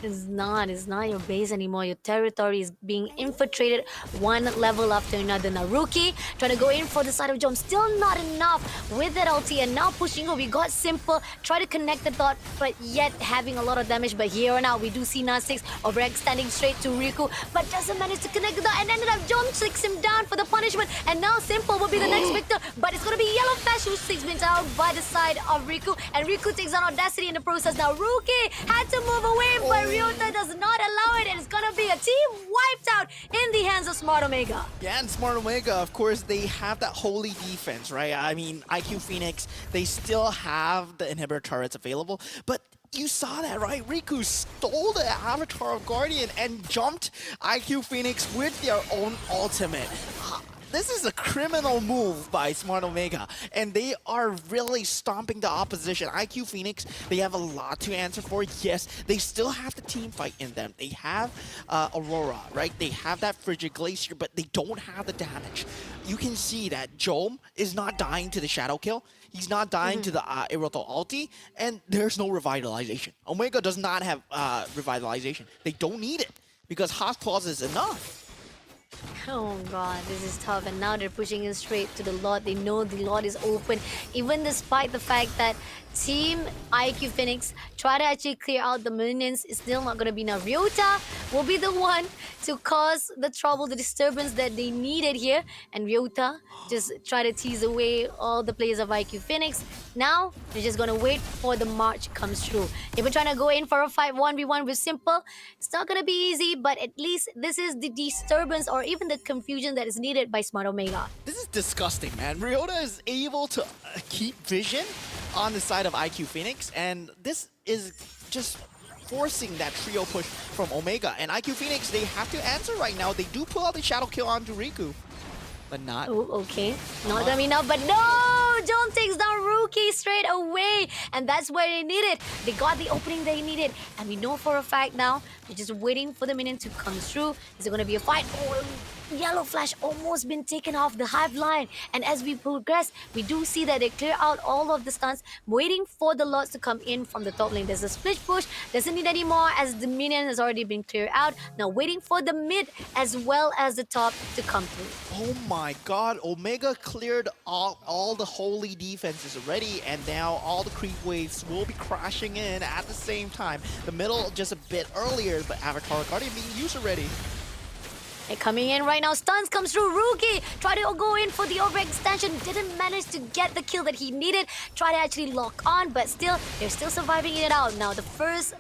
It's not your base anymore. Your territory is being infiltrated one level after another. Now Rookie trying to go in for the side of Jom. Still not enough with that ulti, and now pushing over. We got Simple, try to connect the dot, but yet having a lot of damage. But here now we do see Nasix overextending straight to Riku, but doesn't manage to connect the dot, and ended up Jom takes him down for the punishment. And now Simple will be the next victim, but it's gonna be Yellow Flash who takes been out by the side of Riku, and Riku takes on Audacity in the process. Now Rookie had to move away, but Ryota does not allow it, and it's gonna be a team wiped out in the hands of Smart Omega. Yeah, and Smart Omega, of course, they have that holy defense, right? I mean, IQ Phoenix, they still have the inhibitor turrets available, but you saw that, right? Riku stole the avatar of Guardian and jumped IQ Phoenix with their own ultimate. This is a criminal move by Smart Omega, and they are really stomping the opposition. IQ Phoenix, they have a lot to answer for. Yes, they still have the team fight in them. They have Aurora, right? They have that Frigid Glacier, but they don't have the damage. You can see that Jom is not dying to the shadow kill. He's not dying to the Iroto ulti, and there's no revitalization. Omega does not have revitalization. They don't need it because Hot Claws is enough. Oh god, this is tough, and now they're pushing in straight to the lot. They know the lot is open, even despite the fact that Team IQ Phoenix try to actually clear out the minions. It's still not gonna be enough. Ryota will be the one to cause the trouble, the disturbance that they needed here, and Ryota just try to tease away all the players of IQ Phoenix. Now they're just gonna wait for the march comes through. They've been trying to go in for a fight 1v1 with Simple. It's not gonna be easy, but at least this is the disturbance or even the confusion that is needed by Smart Omega. This is disgusting, man. Ryota is able to keep vision on the side of IQ Phoenix, and this is just forcing that trio push from Omega. And IQ Phoenix, they have to answer right now. They do pull out the Shadow Kill onto Riku, but not. Oh, okay. Not gonna be enough, but no! John takes down Rookie straight away. And that's where they needed. They got the opening they needed. And we know for a fact now, they're just waiting for the minion to come through. Is it gonna be a fight? Oh, Yellow Flash almost been taken off the hive line. And as we progress, we do see that they clear out all of the stuns, waiting for the lots to come in from the top lane. There's a split push, doesn't need any more as the minion has already been cleared out. Now waiting for the mid as well as the top to come through. Oh my god, Omega cleared all the holy defenses already, and now all the creep waves will be crashing in at the same time. The middle just a bit earlier, but Avatar Guardian being used already. And coming in right now, stuns comes through. Rookie try to go in for the overextension, didn't manage to get the kill that he needed. Try to actually lock on, but still, they're still surviving it out. Now the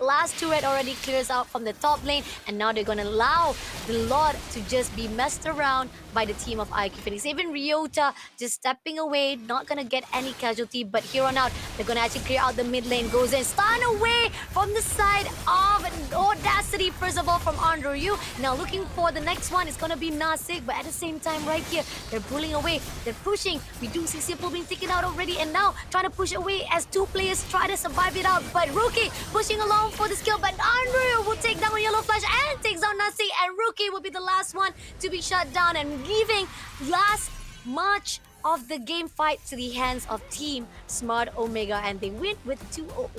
last turret already clears out from the top lane, and now they're gonna allow the Lord to just be messed around by the team of IQ Phoenix. Even Ryota just stepping away, not gonna get any casualty, but here on out, they're gonna actually clear out the mid lane. Goes in, stun away from the side of Audacity, first of all, from Andrew. Now looking for the next one. It's gonna be Nasik, but at the same time right here, they're pulling away, they're pushing. We do see Simple being taken out already, and now trying to push away as two players try to survive it out. But Rookie pushing along for the skill, but Andrew will take down Yellow Flash and takes down Nasik, and Rookie will be the last one to be shut down and leaving last match of the game fight to the hands of Team Smart Omega, and they win with 2-0.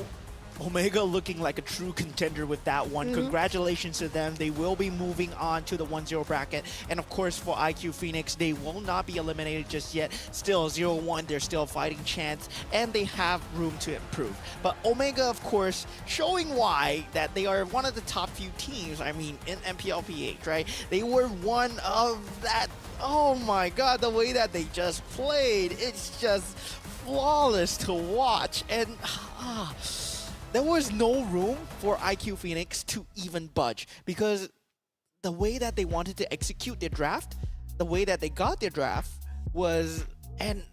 Omega looking like a true contender with that one. Congratulations to them. They will be moving on to the 1-0 bracket. And of course, for IQ Phoenix, they will not be eliminated just yet. Still 0-1, they're still a fighting chance, and they have room to improve. But Omega, of course, showing why that they are one of the top few teams, I mean, in MPLPH, right? They were one of that. Oh my god, the way that they just played, it's just flawless to watch. And there was no room for IQ Phoenix to even budge, because the way that they wanted to execute their draft, the way that they got their draft was, and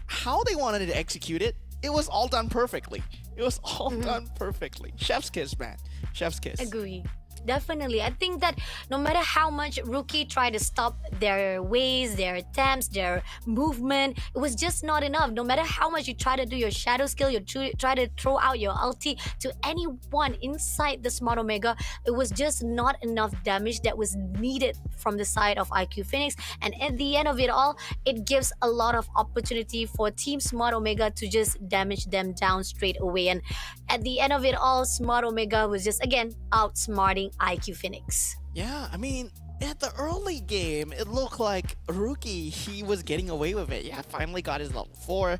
how they wanted to execute it, it was all done perfectly. It was all done perfectly. Chef's kiss, man. Chef's kiss. Agree. Definitely. I think that no matter how much Rookie tried to stop their ways, their attempts, their movement, it was just not enough. No matter how much you try to do your shadow skill, you try to throw out your ulti to anyone inside the Smart Omega, it was just not enough damage that was needed from the side of IQ Phoenix. And at the end of it all, it gives a lot of opportunity for Team Smart Omega to just damage them down straight away. And at the end of it all, Smart Omega was just, again, outsmarting IQ Phoenix. Yeah, I mean, at the early game, it looked like Rookie, he was getting away with it. Yeah, finally got his level 4,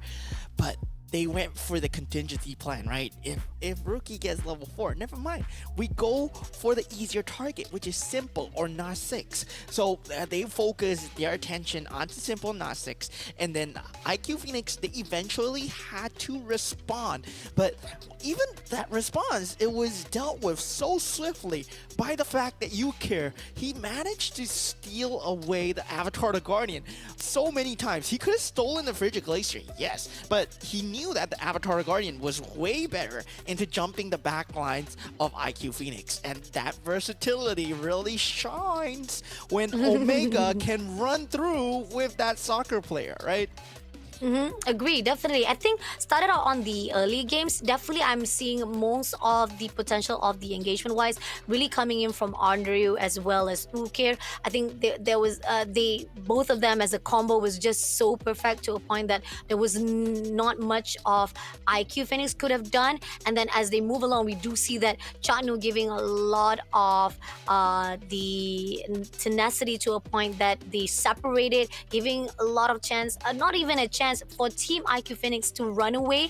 but they went for the contingency plan, right? If Rookie gets level 4, never mind. We go for the easier target, which is Simple or Nasix. So they focus their attention onto Simple Nasix, and then IQ Phoenix, they eventually had to respond. But even that response, it was dealt with so swiftly by the fact that Yukir, he managed to steal away the Avatar the Guardian so many times. He could have stolen the Frigid Glacier, yes, but he knew that the Avatar the Guardian was way better into jumping the back lines of IQ Phoenix. And that versatility really shines when Omega can run through with that soccer player, right? Agree, definitely. I think started out on the early games. Definitely, I'm seeing most of the potential of the engagement wise really coming in from Andrew as well as Ukir. I think there was they both of them as a combo was just so perfect to a point that there was not much of IQ Phoenix could have done. And then as they move along, we do see that Chanu giving a lot of the tenacity to a point that they separated, giving a lot of chance, not even a chance for Team IQ Phoenix to run away,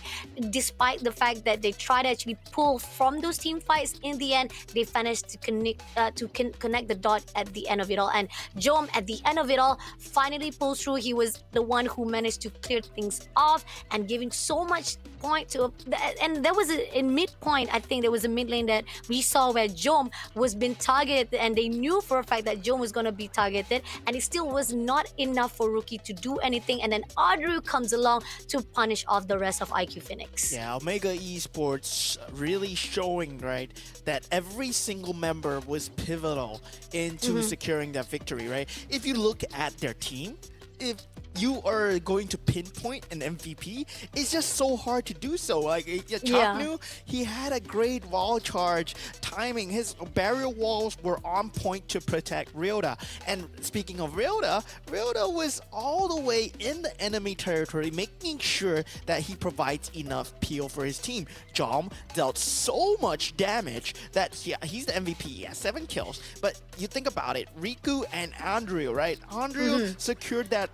despite the fact that they tried to actually pull from those team fights. In the end, they managed to connect the dot at the end of it all. And Jom, at the end of it all, finally pulls through. He was the one who managed to clear things off and giving so much point to. And there was in midpoint, I think there was a mid lane that we saw where Jom was being targeted, and they knew for a fact that Jom was going to be targeted, and it still was not enough for Rookie to do anything. And then Andrew comes along to punish off the rest of IQ Phoenix. Yeah, Omega Esports really showing, right, that every single member was pivotal into securing that victory, right? If you look at their team, if you are going to pinpoint an MVP, it's just so hard to do so. Like Chaknu, he had a great wall charge timing. His barrier walls were on point to protect Ryota. And speaking of Ryota, Ryota was all the way in the enemy territory, making sure that he provides enough peel for his team. Jom dealt so much damage that he's the MVP. He has 7 kills. But you think about it, Riku and Andrew, right? Andrew secured that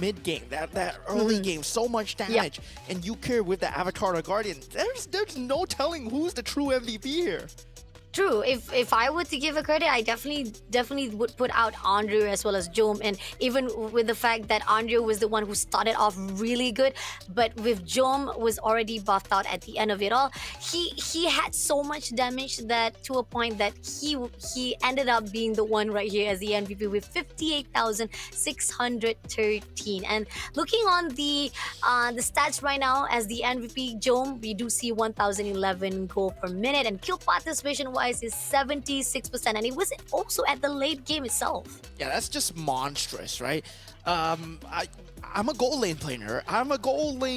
mid game, that early game, so much damage, and you care with the Avatar or Guardian. There's no telling who's the true MVP here. True. If I were to give a credit, I definitely would put out Andrew as well as Jom, and even with the fact that Andrew was the one who started off really good, but with Jom was already buffed out at the end of it all. He had so much damage that to a point that he ended up being the one right here as the MVP with 58,613. And looking on the stats right now as the MVP, Jom, we do see 1,011 gold per minute, and kill participation wise is 76%, and it was also at the late game itself. Yeah, that's just monstrous, right? I'm a gold lane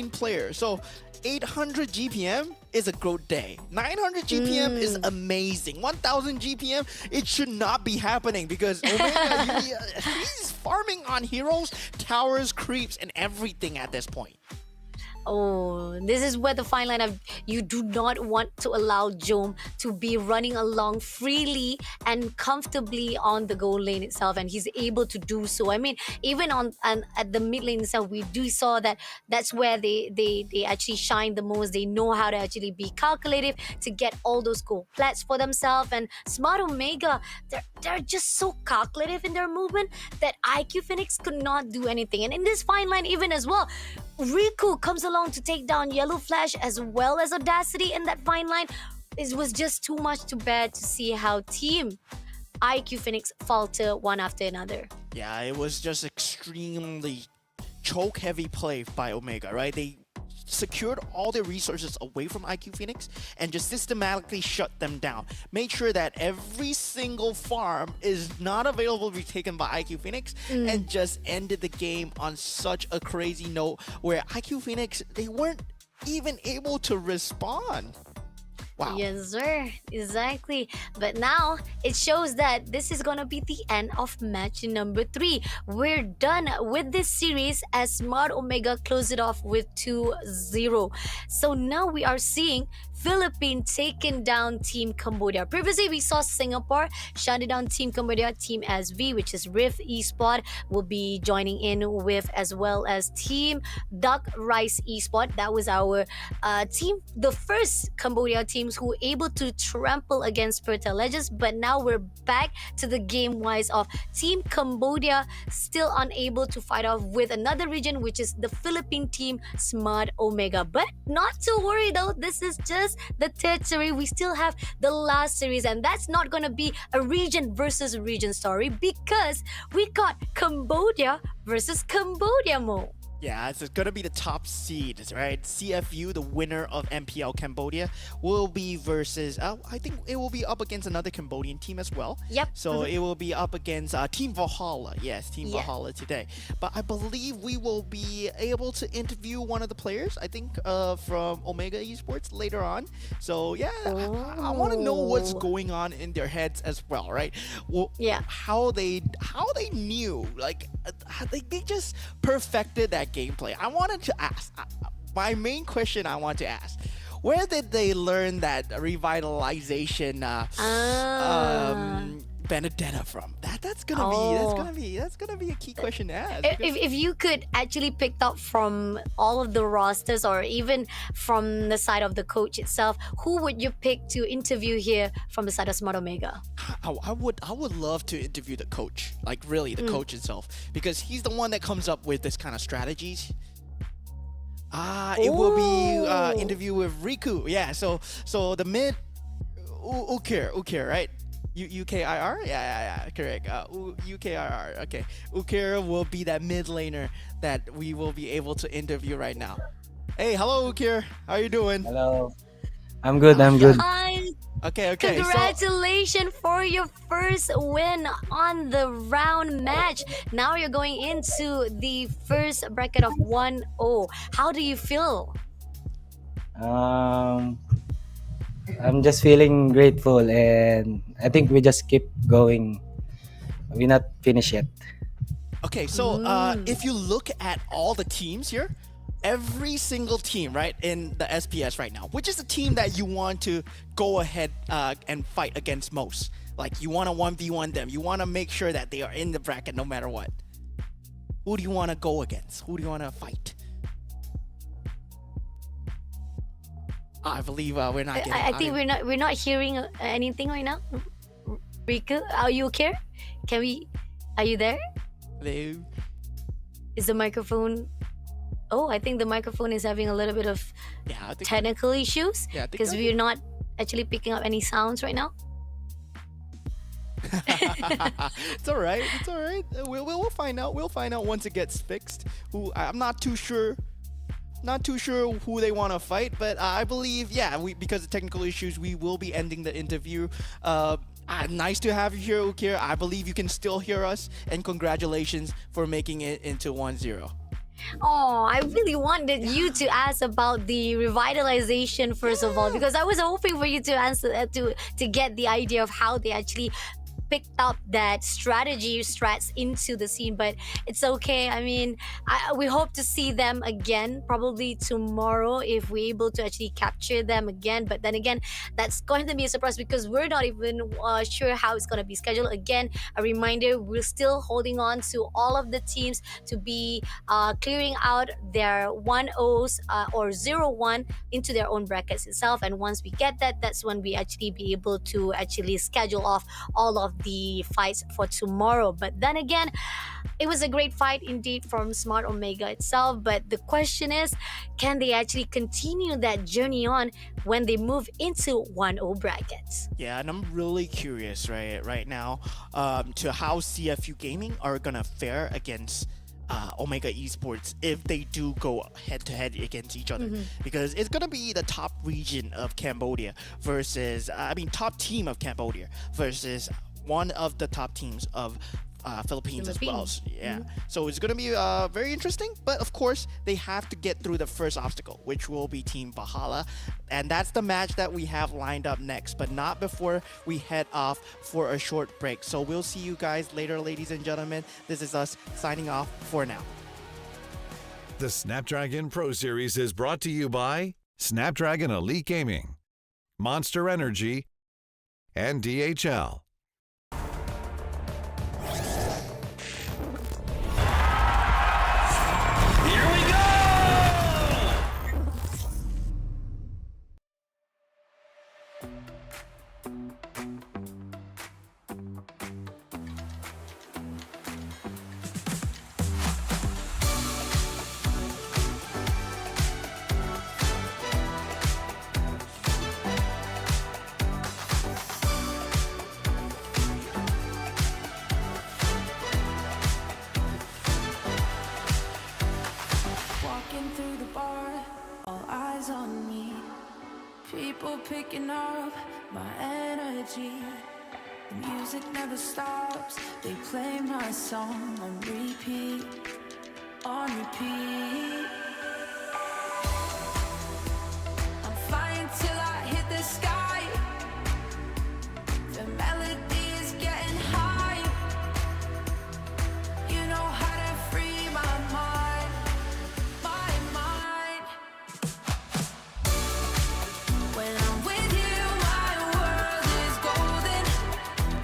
player. So 800 GPM is a good day. 900 GPM is amazing. 1000 GPM, it should not be happening because Omega, he's farming on heroes, towers, creeps, and everything at this point. Oh, this is where the fine line of you do not want to allow Jom to be running along freely and comfortably on the goal lane itself, and he's able to do so. I mean, even at the mid lane itself, we do saw that that's where they actually shine the most. They know how to actually be calculative to get all those gold plats for themselves. And Smart Omega, they're just so calculative in their movement that IQ Phoenix could not do anything. And in this fine line, even as well, Riku comes along to take down Yellow Flash as well as Audacity in that fine line. It was just too much to bear to see how Team IQ Phoenix falter one after another. Yeah, it was just extremely choke heavy play by Omega, right? They secured all their resources away from IQ Phoenix and just systematically shut them down. Made sure that every single farm is not available to be taken by IQ Phoenix and just ended the game on such a crazy note where IQ Phoenix, they weren't even able to respond. Wow. Yes, sir. Exactly. But now it shows that this is going to be the end of match number 3. We're done with this series as Smart Omega closed it off with 2-0. So now we are seeing Philippines taking down Team Cambodia. Previously, we saw Singapore shutting down Team Cambodia. Team SV, which is Riff Esport, will be joining in with, as well as Team Duck Rice Esport. That was our team, the first Cambodia teams who were able to trample against Peta Legends. But now we're back to the game-wise of Team Cambodia still unable to fight off with another region, which is the Philippine team Smart Omega. But not to worry though, this is just the territory. We still have the last series, and that's not gonna be a region versus region story because we got Cambodia versus Cambodia, Mo. Yeah, it's gonna be the top seed, right? CFU, the winner of MPL Cambodia, will be versus. I think it will be up against another Cambodian team as well. Yep. So it will be up against Team Valhalla. Yes, Team Yeah. Valhalla today. But I believe we will be able to interview one of the players. I think from Omega Esports later on. So yeah, I want to know what's Oh. going on in their heads as well, right? Well, Yeah. how they knew, like they just perfected that gameplay. I wanted to ask, my main question I want to ask, where did they learn that revitalization Benedetta from? That's gonna be a key question to ask. If you could actually pick up from all of the rosters or even from the side of the coach itself, who would you pick to interview here from the side of Smart Omega? I would love to interview the coach, like really the coach itself, because he's the one that comes up with this kind of strategies. It will be interview with Riku. Yeah, so the mid Ukir, right? UKIR? Yeah, correct. UKIR. Okay. Ukir will be that mid laner that we will be able to interview right now. Hey, hello Ukir. How you doing? Hello. I'm good. I'm good. Hi, Okay. congratulations for your first win on the round match. Now you're going into the first bracket of 1-0. How do you feel? I'm just feeling grateful, and I think we just keep going. We're not finished yet. Okay, so if you look at all the teams here, every single team, right, in the SPS right now, which is the team that you want to go ahead and fight against most? Like, you want to 1v1 them. You want to make sure that they are in the bracket no matter what. Who do you want to go against? Who do you want to fight? I believe we're not getting... I think we're not hearing anything right now. Riku, are you okay? Are you there? Hello? Is the microphone... Oh, I think the microphone is having a little bit of Yeah, I think... technical issues Yeah, I think because that- we're not actually picking up any sounds right now. It's all right. We'll find out. We'll find out once it gets fixed. I'm not too sure. Not too sure who they want to fight, but I believe, because of technical issues, we will be ending the interview. Nice to have you here, Ukir. I believe you can still hear us, and congratulations for making it into 1-0. Oh, I really wanted you to ask about the revitalization first of all, because I was hoping for you to answer to get the idea of how they actually picked up that strats into the scene, but it's okay. I mean, we hope to see them again probably tomorrow if we're able to actually capture them again, but then again, that's going to be a surprise because we're not even sure how it's going to be scheduled. Again, a reminder, we're still holding on to all of the teams to be clearing out their 1-0s or 0-1 into their own brackets itself, and once we get that, that's when we actually be able to actually schedule off all of the fights for tomorrow. But then again, it was a great fight indeed from Smart Omega itself, but the question is, can they actually continue that journey on when they move into 1-0 brackets? Yeah, and I'm really curious right now to how CFU Gaming are gonna fare against Omega Esports if they do go head to head against each other, because it's gonna be the top region of Cambodia versus top team of Cambodia versus one of the top teams of Philippines as well. Yeah, so it's gonna be very interesting, but of course they have to get through the first obstacle, which will be Team Valhalla, and that's the match that we have lined up next, but not before we head off for a short break. So we'll see you guys later, ladies and gentlemen. This is us signing off for now. The Snapdragon Pro Series is brought to you by Snapdragon Elite Gaming, Monster Energy, and DHL. Here we go! picking up my energy. The music never stops. They play my song on repeat, on repeat. I'm flying till I hit the sky. The melody is getting high. You know how to free my mind, my mind. When I'm with you, my world is golden,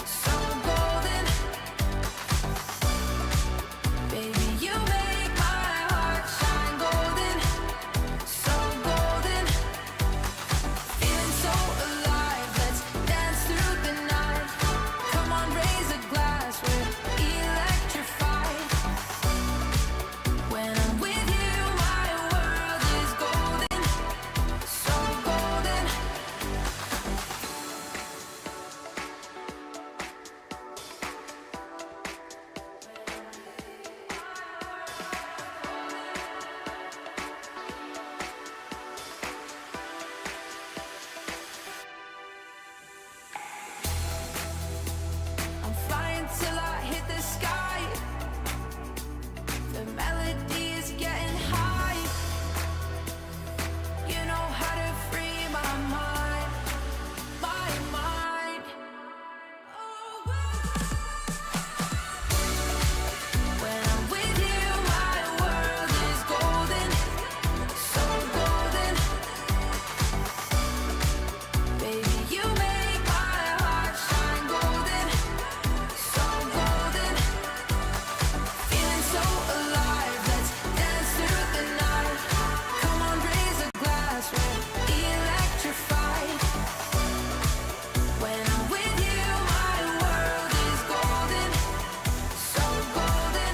so golden. Baby, you make my heart shine golden, so golden. Feeling so alive, let's dance through the night. Come on, raise a glass, we're electrified. When I'm with you, my world is golden, so golden. I'm flying till I hit the sky. The melody is getting high. You know how to free my mind, my mind. When I'm with you, my world is golden, so golden. Baby, you make my heart shine golden, so golden. Feeling so alive, let's dance through the night. Come on, raise a glass, we're electrified. When I'm with you, my world is golden, so golden.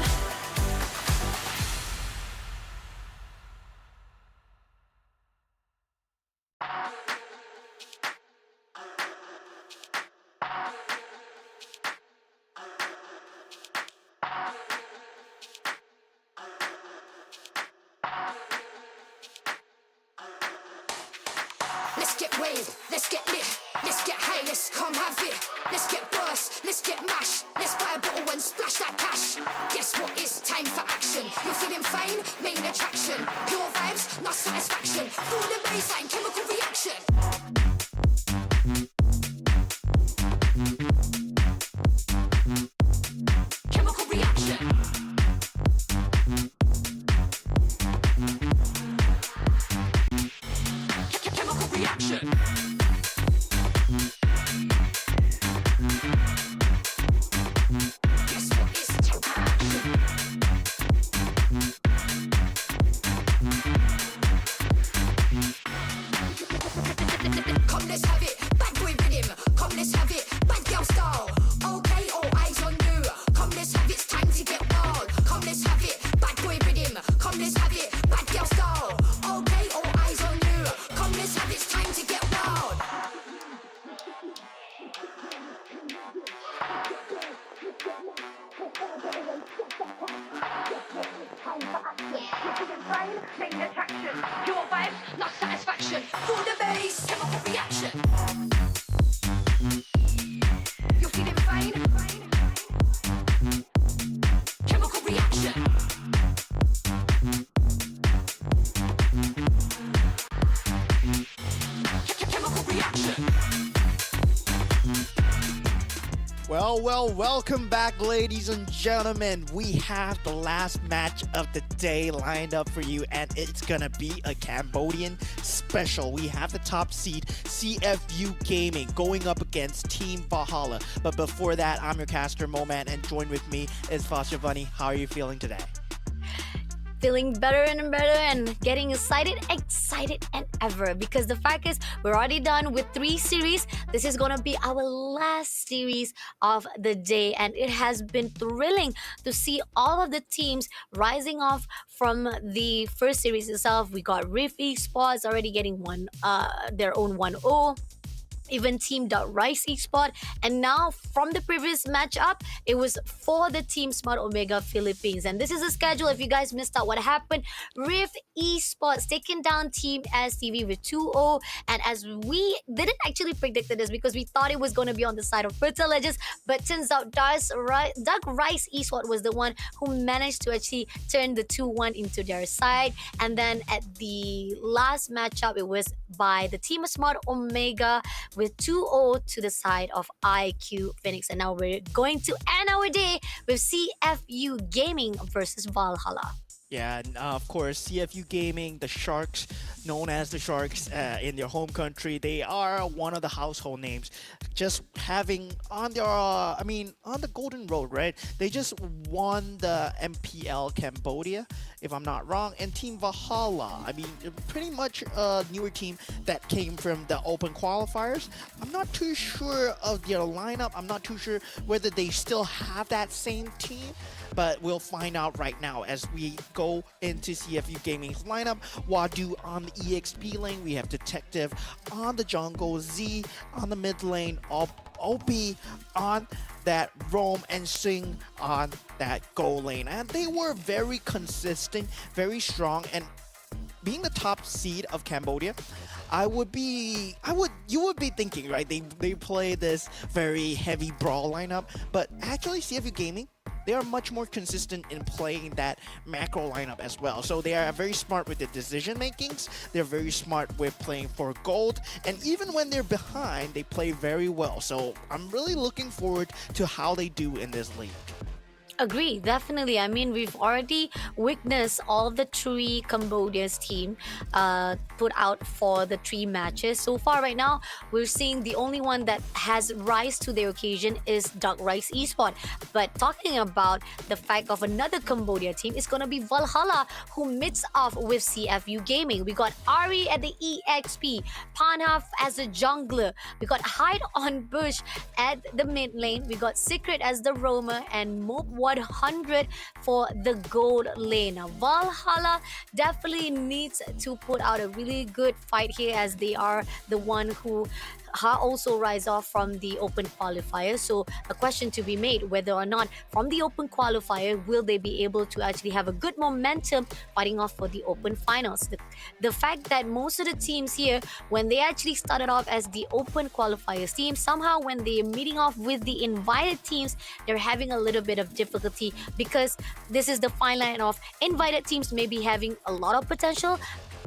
Let's get waved, let's get lit, let's get high, let's come have it. Let's get burst, let's get mashed, let's buy a bottle and splash that cash. Guess what, it's time for action. You're feeling fine, main attraction. Pure vibes, not satisfaction. Feel the baseline, chemical reaction. Chemical reaction. Chemical reaction. Guess what, it's time for action. Come, let's have it. Bad boy rhythm. Come, let's have it. Bad girl style. Okay, all eyes on you. Come, let's have it. It's time to get wild. Come, let's have it. Bad boy rhythm. Come, let's have it. Bad girl style. Okay, all eyes on you. Come, let's have it. It's time to get wild. Main attraction. Pure vibes, not satisfaction. Feel the bass, chemical reaction. You're feeling fine. Chemical reaction. Chemical reaction. Well, welcome back, ladies and gentlemen. We have the last match of the day lined up for you, and it's gonna be a Cambodian special. We have the top seed, CFU Gaming, going up against Team Valhalla. But before that, I'm your caster, Moman, and join with me is Vashavani. How are you feeling today? Feeling better and better and getting excited and ever, because the fact is we're already done with 3 series. This is gonna be our last series of the day, and it has been thrilling to see all of the teams rising off from the first series itself. We got Riff esports already getting their own 1-0. even Team Rice Esport. And now, from the previous matchup, it was for the Team Smart Omega Philippines. And this is the schedule. If you guys missed out what happened, Riff Esports taking down Team STV with 2-0. And as we didn't actually predict this because we thought it was going to be on the side of Peta Legends, but turns out Doug Rice Esports was the one who managed to actually turn the 2-1 into their side. And then at the last matchup, it was by the Team Smart Omega with 2-0 to the side of IQ Phoenix. And now we're going to end our day with CFU Gaming versus Valhalla. Yeah, and of course, CFU Gaming, the Sharks, known as the Sharks in their home country, they are one of the household names. Just having on their, on the Golden Road, right? They just won the MPL Cambodia, if I'm not wrong, and Team Valhalla. I mean, pretty much a newer team that came from the Open qualifiers. I'm not too sure of their lineup. I'm not too sure whether they still have that same team. But we'll find out right now as we go into CFU Gaming's lineup. Wadu on the EXP lane. We have Detective on the jungle. Z on the mid lane. OP on that roam, and Sing on that goal lane. And they were very consistent, very strong, and being the top seed of Cambodia, you would be thinking, right? They play this very heavy brawl lineup, but actually CFU Gaming, they are much more consistent in playing that macro lineup as well. So they are very smart with the decision makings. They're very smart with playing for gold. And even when they're behind, they play very well. So I'm really looking forward to how they do in this league. Agree, definitely. I mean, we've already witnessed all the three Cambodia's team put out for the 3 matches. So far right now, we're seeing the only one that has rise to the occasion is Duck Rice Esport. But talking about the fact of another Cambodia team, it's going to be Valhalla, who meets off with CFU Gaming. We got Ari at the EXP, Panhaf as a jungler. We got Hide on Bush at the mid lane. We got Secret as the roamer, and Mob 100 for the gold lane. Now, Valhalla definitely needs to put out a really good fight here, as they are the one who also rise off from the open qualifier. So a question to be made, whether or not from the open qualifier will they be able to actually have a good momentum fighting off for the open finals. The fact that most of the teams here, when they actually started off as the open qualifiers team, somehow when they're meeting off with the invited teams, they're having a little bit of difficulty, because this is the fine line of invited teams maybe having a lot of potential,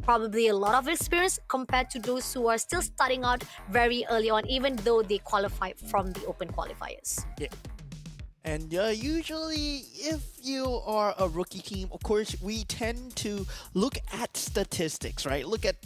probably a lot of experience, compared to those who are still starting out very early on, even though they qualified from the open qualifiers. Yeah. And usually, if you are a rookie team, of course, we tend to look at statistics, right? Look at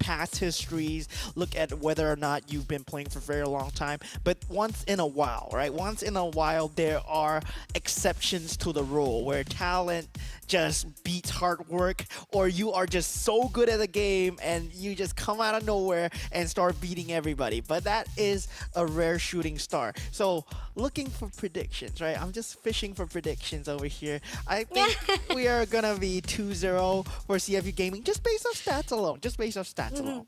past histories, look at whether or not you've been playing for a very long time. But once in a while, right? Once in a while, there are exceptions to the rule where talent just beats hard work, or you are just so good at the game and you just come out of nowhere and start beating everybody. But that is a rare shooting star. So looking for predictions, right? I'm just fishing for predictions over here. I think we are gonna be 2-0 for CFU Gaming, just based off stats alone. Just based off stats alone.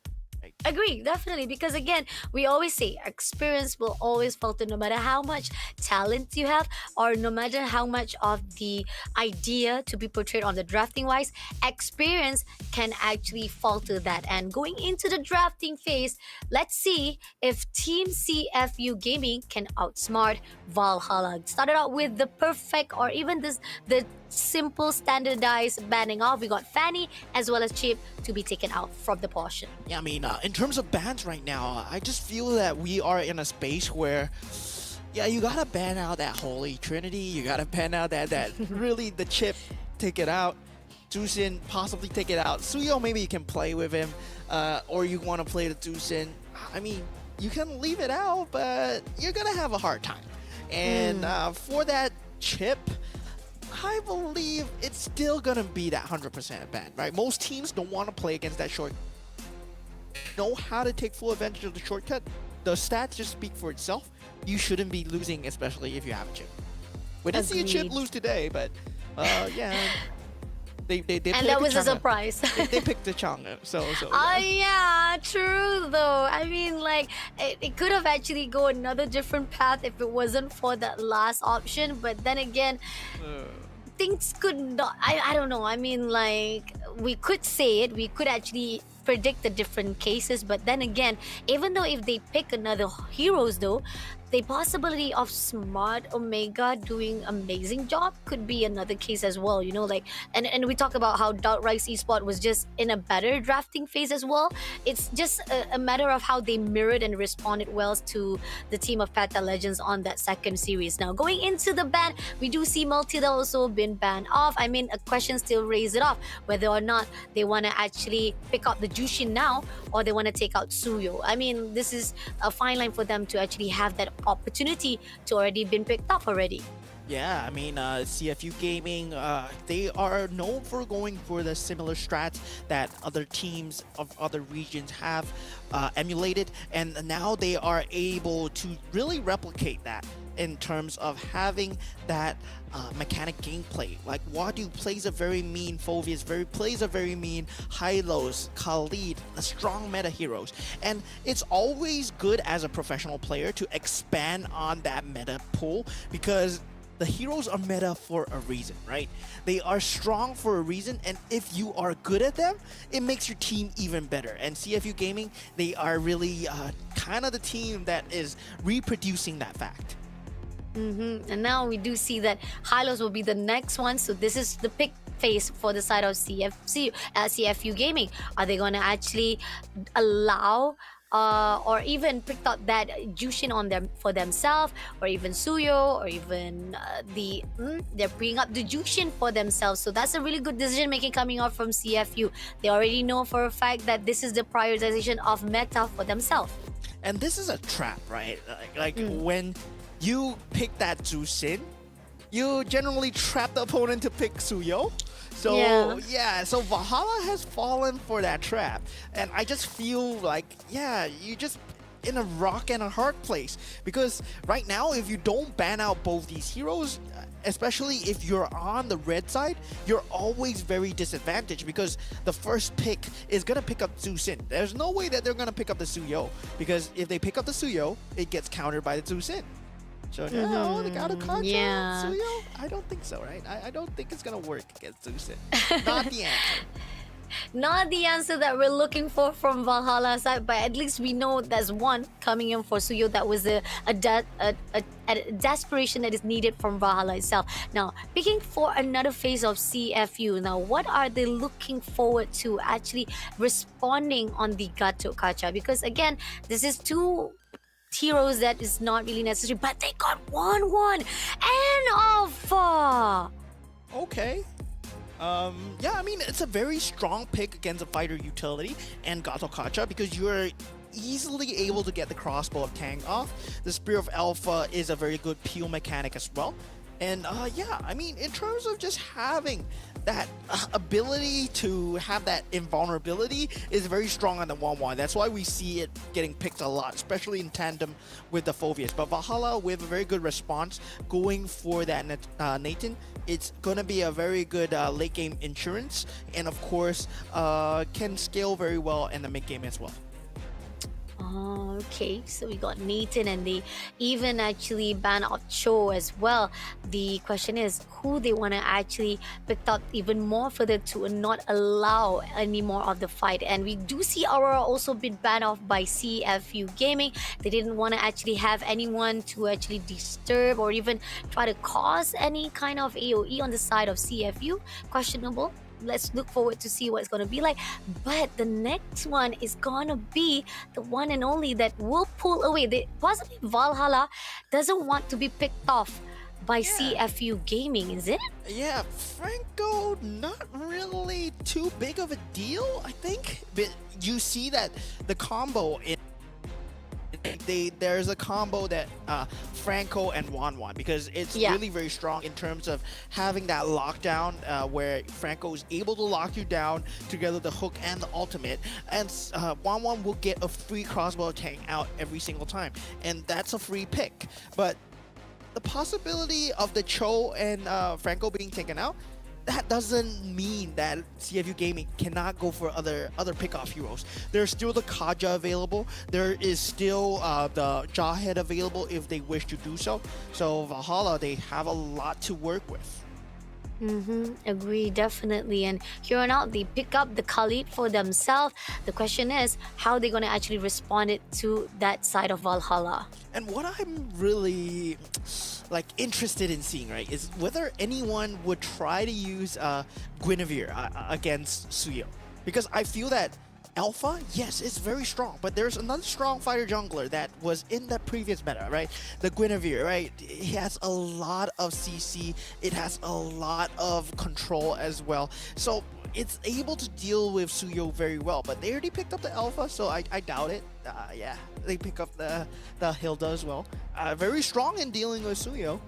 Agree, definitely, because again, we always say experience will always falter, no matter how much talent you have, or no matter how much of the idea to be portrayed on the drafting wise, experience can actually falter that. And going into the drafting phase, let's see if Team CFU Gaming can outsmart Valhalla. Started out with the perfect, or even the simple standardized banning off. We got Fanny as well as Chip to be taken out from the portion. Yeah, I mean, in terms of bans right now, I just feel that we are in a space where, yeah, you gotta ban out that Holy Trinity. You gotta ban out that really the Chip, take it out. Zusin, possibly take it out. Suyo, maybe you can play with him, or you want to play the Zusin. I mean, you can leave it out, but you're gonna have a hard time. And for that Chip, I believe it's still gonna be that 100% ban, right? Most teams don't want to play against that short. Know how to take full advantage of the shortcut. The stats just speak for itself. You shouldn't be losing, especially if you have a Chip. We didn't see a Chip lose today, but yeah. They And that was a Chang'e. surprise. They picked the Chang'e, so Oh yeah. yeah, true though. I mean, like it could have actually go another different path if it wasn't for that last option. But then again, things could not. I don't know. I mean, like we could say it. We could actually predict the different cases. But then again, even though if they pick another heroes though, the possibility of Smart Omega doing amazing job could be another case as well. You know, like and we talk about how Rise Esport was just in a better drafting phase as well. It's just a matter of how they mirrored and responded well to the team of Peta Legends on that second series. Now going into the ban, we do see Multida also been banned off. I mean, a question still raised it off whether or not they want to actually pick up the Jushin now or they want to take out Suyo. I mean, this is a fine line for them to actually have that opportunity to already been picked up already. Yeah, I mean, CFU Gaming, they are known for going for the similar strats that other teams of other regions have emulated, and now they are able to really replicate that in terms of having that mechanic gameplay. Like Wadu plays a very mean Phoveus, plays a very mean Hylos, Khalid, the strong meta heroes. And it's always good as a professional player to expand on that meta pool because the heroes are meta for a reason, right? They are strong for a reason, and if you are good at them, it makes your team even better. And CFU Gaming, they are really kind of the team that is reproducing that fact. And now we do see that Hylos will be the next one. So this is the pick phase for the side of CFU Gaming. Are they going to actually allow or even pick out that Jushin on them for themselves, or even Suyo, or even they're bringing up the Jushin for themselves. So that's a really good decision making coming out from CFU. They already know for a fact that this is the prioritization of meta for themselves. And this is a trap, right? Like when you pick that Jushin, you generally trap the opponent to pick Suyo. So yeah, so Valhalla has fallen for that trap. And I just feel like, yeah, you just in a rock and a hard place. Because right now, if you don't ban out both these heroes, especially if you're on the red side, you're always very disadvantaged because the first pick is going to pick up Jushin. There's no way that they're going to pick up the Suyo, because if they pick up the Suyo, it gets countered by the Jushin. So no, they got to catch Suyo? I don't think so, right? I don't think it's going to work against Jushin. Not the answer. Not the answer that we're looking for from Valhalla side, but at least we know there's one coming in for Suyo. That was a desperation that is needed from Valhalla itself. Now, picking for another phase of CFU. Now, what are they looking forward to actually responding on the Gato Kacha? Because again, this is two heroes that is not really necessary, but they got 1-1 and Alpha. Okay. Yeah, I mean, it's a very strong pick against a fighter utility and Gato Kacha because you're easily able to get the crossbow of Tang off. The Spear of Alpha is a very good peel mechanic as well. And yeah, I mean, in terms of just having that ability to have that invulnerability is very strong on the 1-1. That's why we see it getting picked a lot, especially in tandem with the Phoveus. But Valhalla, with a very good response, going for that Nathan, it's going to be a very good late game insurance. And of course, can scale very well in the mid game as well. Okay, so we got Nathan, and they even actually ban out Cho as well. The question is who they want to actually pick up even more further to not allow any more of the fight. And we do see Aurora also been banned off by CFU Gaming. They didn't want to actually have anyone to actually disturb or even try to cause any kind of AoE on the side of CFU. Questionable. Let's look forward to see what it's going to be like. But the next one is going to be the one and only that will pull away. Possibly Valhalla doesn't want to be picked off by CFU Gaming, is it? Yeah, Franco, not really too big of a deal, I think. But you see that the combo in there's a combo that Franco and Wanwan, because it's really very strong in terms of having that lockdown where Franco is able to lock you down together, the hook and the ultimate, and Wanwan will get a free crossbow tank out every single time, and that's a free pick. But the possibility of the Cho and Franco being taken out, that doesn't mean that CFU Gaming cannot go for other pickoff heroes. There's still the Kaja available. There is still the Jawhead available if they wish to do so. So Valhalla, they have a lot to work with. Agree, definitely. And here on out, they pick up the Khalid for themselves. The question is how they're going to actually respond it to that side of Valhalla. And what I'm really like interested in seeing, right, is whether anyone would try to use Guinevere against Suyo, because I feel that Alpha, yes, it's very strong, but there's another strong fighter jungler that was in the previous meta, right? The Guinevere, right? It has a lot of CC, it has a lot of control as well. So it's able to deal with Suyo very well, but they already picked up the Alpha, so I doubt it. Yeah, they pick up the Hilda as well. Very strong in dealing with Suyo.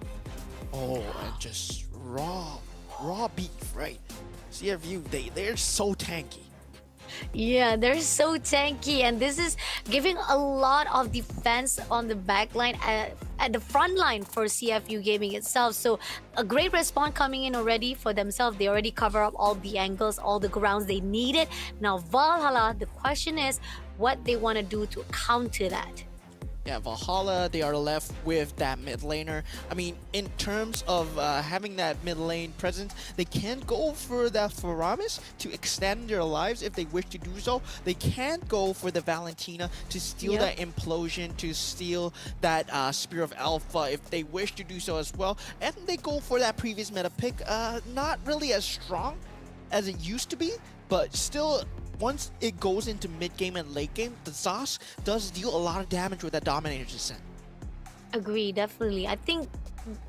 Oh, and just raw beef, right? CFU, they're so tanky. Yeah, they're so tanky, and this is giving a lot of defense on the back line at the front line for CFU Gaming itself. So a great response coming in already for themselves. They already cover up all the angles, all the grounds they needed. Now Valhalla, the question is what they want to do to counter that. Yeah, Valhalla, they are left with that mid laner. I mean, in terms of having that mid lane presence, they can go for that Faramis to extend their lives if they wish to do so. They can go for the Valentina to steal that implosion, to steal that Spear of Alpha if they wish to do so as well. And they go for that previous meta pick. Not really as strong as it used to be, but still, once it goes into mid-game and late game, the Zos does deal a lot of damage with that Dominator descent. Agree, definitely.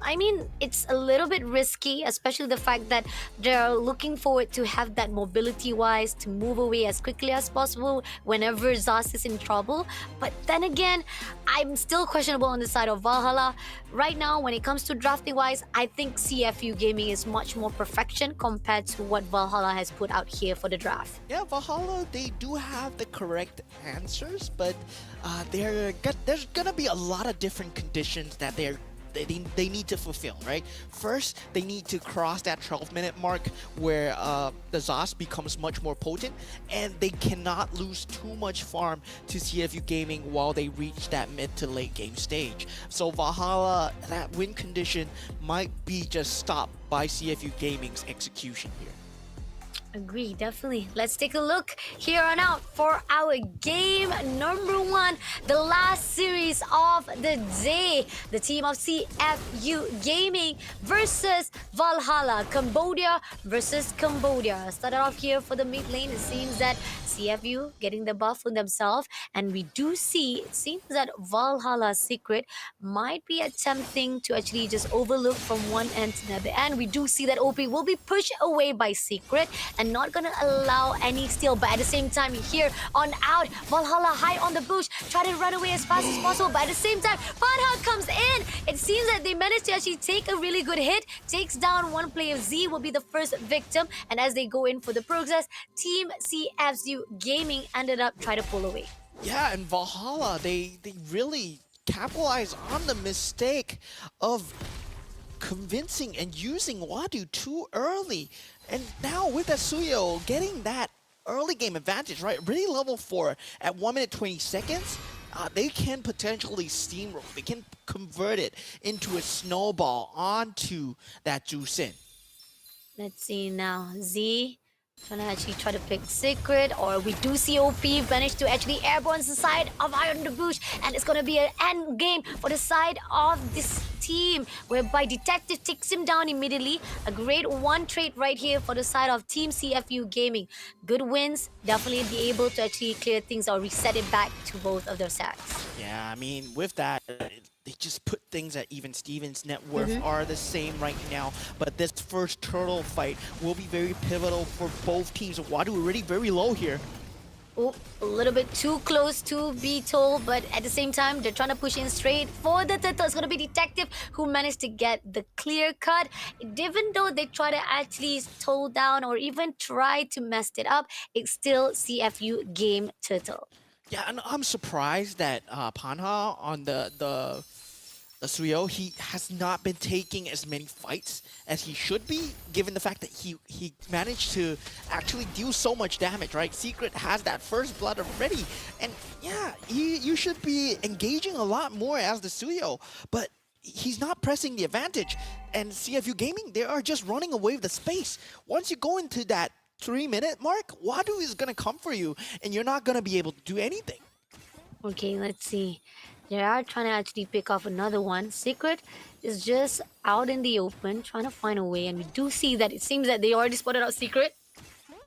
I mean, it's a little bit risky, especially the fact that they're looking forward to have that mobility-wise to move away as quickly as possible whenever Zos is in trouble. But then again, I'm still questionable on the side of Valhalla. Right now, when it comes to drafting-wise, I think CFU Gaming is much more perfection compared to what Valhalla has put out here for the draft. Yeah, Valhalla, they do have the correct answers, but there's gonna be a lot of different conditions that they need to fulfill, right? First, they need to cross that 12-minute mark where the Zos becomes much more potent, and they cannot lose too much farm to CFU Gaming while they reach that mid to late game stage. So Valhalla, that win condition might be just stopped by CFU Gaming's execution here. Agree, definitely. Let's take a look here on out for our game number one, the last series of the day. The team of CFU Gaming versus Valhalla. Cambodia versus Cambodia. Started off here for the mid lane. It seems that CFU getting the buff for themselves, and we do see, it seems that Valhalla's secret might be attempting to actually just overlook from one end to the other. And we do see that OP will be pushed away by secret and not gonna allow any steal, but at the same time here on out, Valhalla high on the bush, try to run away as fast as possible, but at the same time Peta comes in. It seems that they managed to actually take a really good hit, takes down one player. Z will be the first victim, and as they go in for the progress, team CFU Gaming ended up trying to pull away. Yeah, and Valhalla, they really capitalize on the mistake of convincing and using Wadu too early. And now with Asuyo getting that early game advantage, right? Really level 4 at 1 minute 20 seconds, they can potentially steamroll. They can convert it into a snowball onto that Jusin. Let's see now. Z trying to actually try to pick secret, or we do see OP manage to actually airborne the side of Iron the Bush, and it's going to be an end game for the side of this team, whereby Decisive takes him down immediately. A great one trade right here for the side of Team CFU Gaming. Good wins, definitely be able to actually clear things or reset it back to both of their sacks. Yeah, I mean, with that, they just put things at even Steven's net worth are the same right now. But this first turtle fight will be very pivotal for both teams. Wadu already very low here. Oh, a little bit too close to be told, but at the same time, they're trying to push in straight for the turtle. It's going to be Decisive who managed to get the clear cut. Even though they try to actually toll down or even try to mess it up, it's still CFU game turtle. Yeah, and I'm surprised that Panha on the Suyo, he has not been taking as many fights as he should be, given the fact that he managed to actually deal so much damage, right? Secret has that first blood already, and yeah, you should be engaging a lot more as the Suyo, but he's not pressing the advantage. And CFU Gaming, they are just running away with the space. Once you go into that 3-minute mark, Wadu is gonna come for you, and you're not gonna be able to do anything. Okay, let's see. They are trying to actually pick off another one. Secret is just out in the open, trying to find a way. And we do see that it seems that they already spotted out Secret.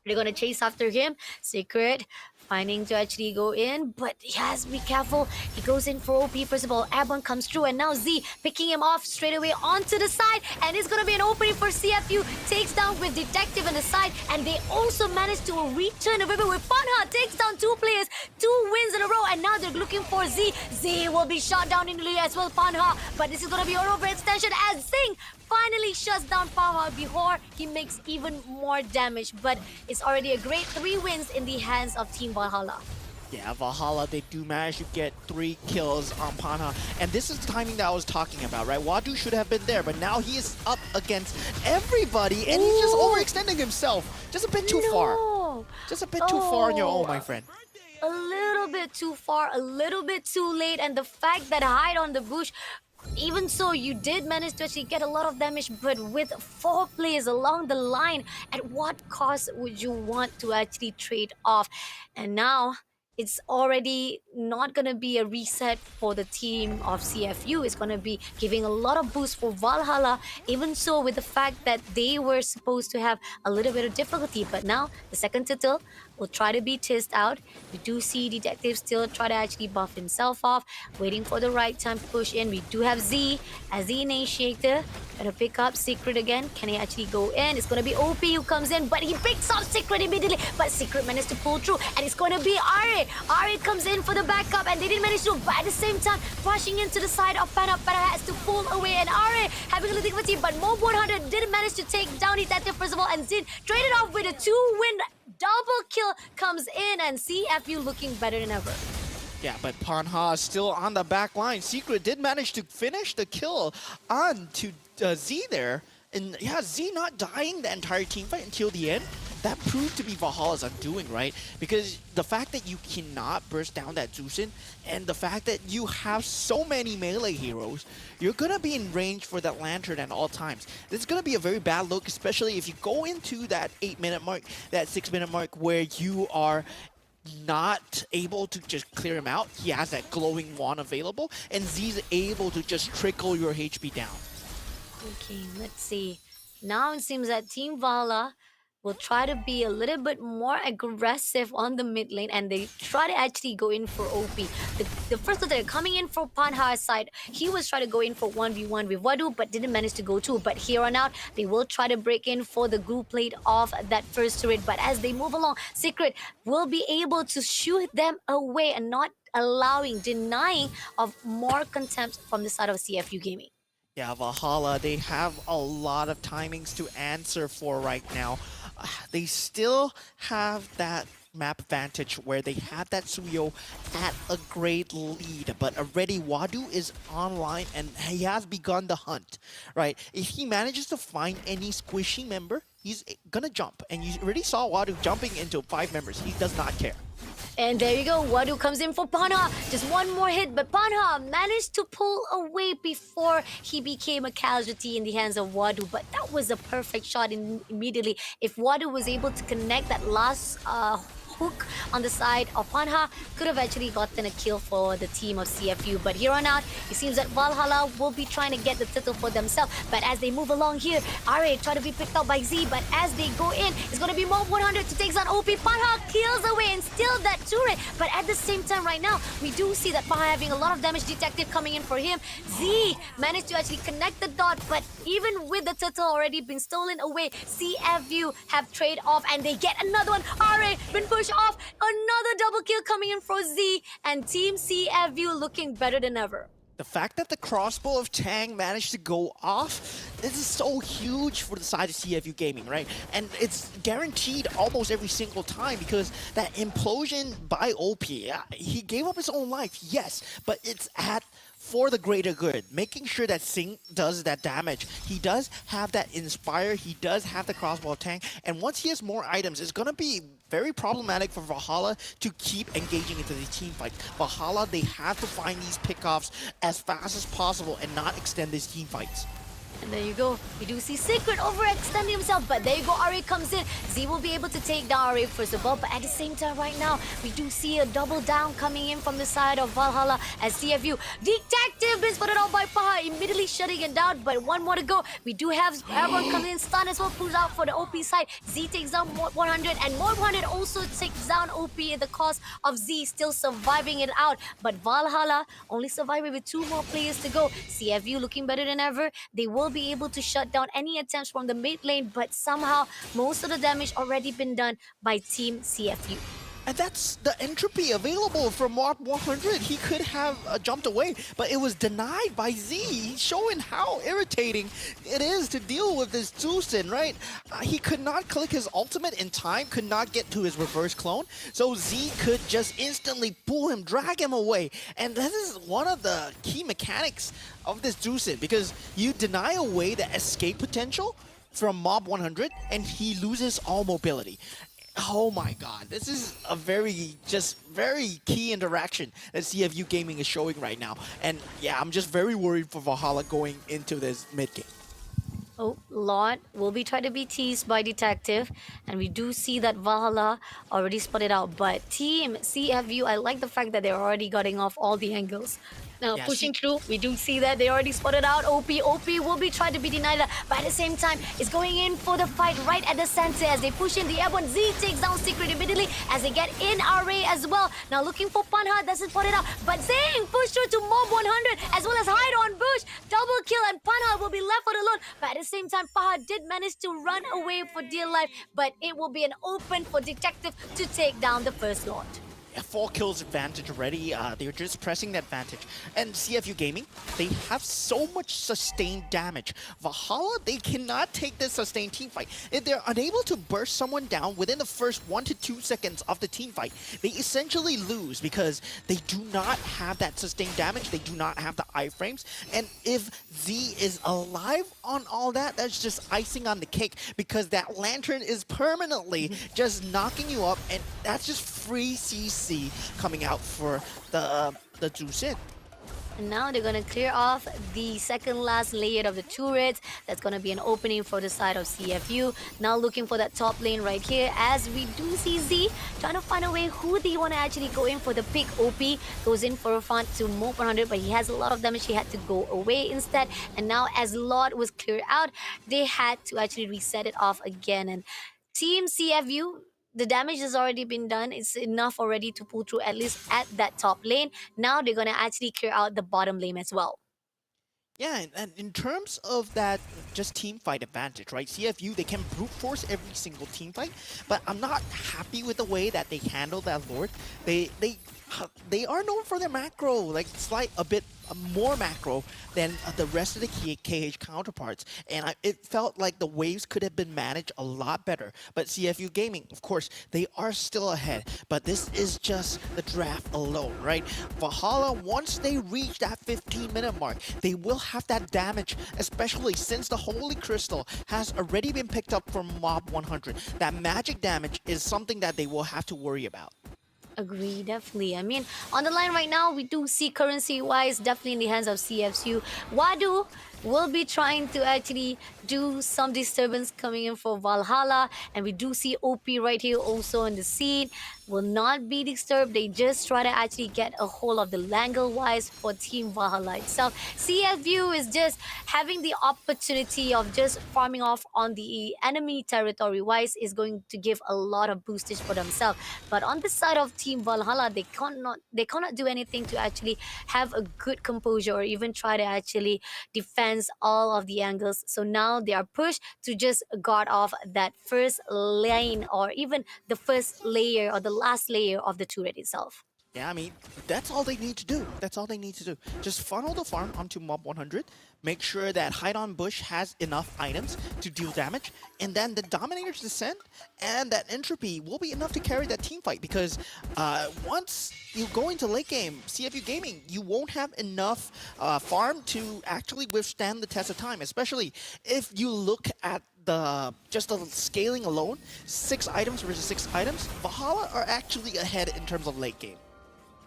They're gonna chase after him. Secret finding to actually go in, but he has to be careful. He goes in for OP. First of all, Airborne comes through, and now Z picking him off straight away onto the side, and it's gonna be an opening for CFU. Takes down with Detective on the side, and they also managed to return a river with Panha. Takes down 2 players, 2 wins in a row, and now they're looking for Z. Z will be shot down in the lead as well, Panha, but this is gonna be an overextension as Zing finally shuts down Panha before he makes even more damage, but it's already a great 3 wins in the hands of Team Valhalla. Yeah, Valhalla, they do manage to get 3 kills on Panha. And this is the timing that I was talking about, right? Wadu should have been there, but now he is up against everybody, and he's just overextending himself. Just a bit too far. Just a bit too far on your own, my friend. A little bit too far, a little bit too late, and the fact that hide on the bush, even so, you did manage to actually get a lot of damage, but with 4 players along the line, at what cost would you want to actually trade off? And now, it's already not going to be a reset for the team of CFU. It's going to be giving a lot of boost for Valhalla, even so with the fact that they were supposed to have a little bit of difficulty. But now, the second title will try to be teased out. We do see Detective still try to actually buff himself off, waiting for the right time to push in. We do have Z as the initiator. Gonna pick up Secret again. Can he actually go in? It's gonna be OP who comes in, but he picks up Secret immediately. But Secret managed to pull through, and it's gonna be Are. Are comes in for the backup, and they didn't manage to, but at the same time, rushing into the side of Peta. Peta has to pull away, and Are having a little difficulty, but Mobile 100 didn't manage to take down Detective first of all, and Zin traded off with a 2-win double kill comes in, and CFU looking better than ever. Yeah, but Panha is still on the back line. Secret did manage to finish the kill on to Z there. And yeah, Z not dying the entire team fight until the end. That proved to be Valhalla's undoing, right? Because the fact that you cannot burst down that Zusin, and the fact that you have so many melee heroes, you're gonna be in range for that Lantern at all times. This is gonna be a very bad look, especially if you go into that 8-minute mark, that 6-minute mark, where you are not able to just clear him out. He has that glowing wand available, and Z's able to just trickle your HP down. Okay, let's see. Now it seems that Team Valhalla will try to be a little bit more aggressive on the mid lane, and they try to actually go in for OP. The first that they're coming in for Panha's side, he was trying to go in for 1v1 with Wadu, but didn't manage to go too. But here on out, they will try to break in for the group plate of that first turret. But as they move along, Secret will be able to shoot them away and not denying of more contempt from the side of CFU Gaming. Yeah, Valhalla, they have a lot of timings to answer for right now. They still have that map advantage where they have that Suyo at a great lead, but already Wadu is online and he has begun the hunt, right? If he manages to find any squishy member, he's gonna jump. And you already saw Wadu jumping into 5 members. He does not care. And there you go, Wadu comes in for Panha. Just one more hit, but Panha managed to pull away before he became a casualty in the hands of Wadu. But that was a perfect shot immediately. If Wadu was able to connect that last hook on the side of Panha, could have actually gotten a kill for the team of CFU. But here on out, it seems that Valhalla will be trying to get the title for themselves. But as they move along here, RA try to be picked up by Z, but as they go in, it's going to be Mob 100 to take on OP. Panha kills away and still that turret. But at the same time right now, we do see that Panha having a lot of damage. Detective coming in for him. Z managed to actually connect the dot, but even with the title already been stolen away, CFU have trade off and they get another one. RA been pushed off. Another double kill coming in for Z, and Team CFU looking better than ever. The fact that the crossbow of Tang managed to go off, this is so huge for the side of CFU Gaming, right? And it's guaranteed almost every single time because that implosion by OP, he gave up his own life, yes, but it's at for the greater good, making sure that Sing does that damage. He does have that Inspire, he does have the crossbow tank, and once he has more items, it's gonna be very problematic for Valhalla to keep engaging into the team fight. Valhalla, they have to find these pickoffs as fast as possible and not extend these team fights. And there you go. We do see Secret overextending himself, but there you go. Ari comes in. Z will be able to take down Ari first of all, but at the same time right now, we do see a double down coming in from the side of Valhalla as CFU. Detective been spotted out by Paha, immediately shutting it down, but one more to go. We do have everyone coming in. Stun as well, pulls out for the OP side. Z takes down Mod 100, and Mod 100 also takes down OP at the cost of Z still surviving it out. But Valhalla only surviving with 2 more players to go. CFU looking better than ever. They will be able to shut down any attempts from the mid lane, but somehow most of the damage already been done by Team CFU. And that's the entropy available from Mod 100. He could have jumped away, but it was denied by Z, showing how irritating it is to deal with this Zusin, right? He could not click his ultimate in time, could not get to his reverse clone, so Z could just instantly pull him, drag him away. And this is one of the key mechanics of this Zusin, because you deny away the escape potential from Mob 100, and he loses all mobility. Oh my god, this is a very key interaction that CFU Gaming is showing right now. And yeah, I'm just very worried for Valhalla going into this mid game. Oh, Lot will be trying to be teased by Detective, and we do see that Valhalla already spotted out. But Team CFU, I like the fact that they're already getting off all the angles. Now, Yeah, pushing through, we do see that they already spotted out OP. OP will be trying to be denied, but at the same time, is going in for the fight right at the center as they push in the airborne. Z takes down Secret immediately as they get in Array as well. Now looking for Panha, doesn't spot it out, but Zing push through to Mob 100 as well as hide on Bush. Double kill, and Panha will be left alone. But at the same time, Paha did manage to run away for dear life, but it will be an open for Detective to take down the first Lord. 4 kills advantage already. They're just pressing the advantage. And CFU Gaming, they have so much sustained damage. Valhalla, they cannot take this sustained team fight. If they're unable to burst someone down within the first 1 to 2 seconds of the team fight, they essentially lose because they do not have that sustained damage. They do not have the iframes. And if Z is alive on all that, that's just icing on the cake, because that lantern is permanently just knocking you up, and that's just free CC coming out for the Zusin. And now they're going to clear off the second last layer of the turrets. That's going to be an opening for the side of CFU. Now looking for that top lane right here, as we do see Z trying to find a way who they want to actually go in for the pick. OP goes in for a front to Mob 100, but he has a lot of damage. He had to go away instead. And now as Lord was cleared out, they had to actually reset it off again. And Team CFU, the damage has already been done. It's enough already to pull through at least at that top lane. Now they're going to actually clear out the bottom lane as well. Yeah, and in terms of that just team fight advantage, right? CFU, they can brute force every single team fight, but I'm not happy with the way that they handle that Lord. They are known for their macro, like a bit more macro than the rest of the KH counterparts, and it felt like the waves could have been managed a lot better. But CFU Gaming, of course, they are still ahead, but this is just the draft alone, right? Valhalla, once they reach that 15-minute mark, they will have that damage, especially since the Holy Crystal has already been picked up from Mob 100. That magic damage is something that they will have to worry about. Agree, definitely. I mean, on the line right now, we do see currency-wise definitely in the hands of CFU. Wadu will be trying to actually do some disturbance coming in for Valhalla, and we do see OP right here also in the scene. Will not be disturbed. They just try to actually get a hold of the Langle-wise for Team Valhalla itself. CFU is just having the opportunity of just farming off on the enemy territory-wise is going to give a lot of boostage for themselves. But on the side of Team Valhalla, they cannot do anything to actually have a good composure or even try to actually defend all of the angles. So now they are pushed to just guard off that first lane or even the first layer or the last layer of the turret itself. Yeah, I mean, that's all they need to do. That's all they need to do. Just funnel the farm onto Mob 100, make sure that Hide on Bush has enough items to deal damage, and then the Dominator's Descent and that Entropy will be enough to carry that team fight, because once you go into late game, CFU Gaming, you won't have enough farm to actually withstand the test of time, especially if you look at just the scaling alone, 6 items versus 6 items, Valhalla are actually ahead in terms of late game.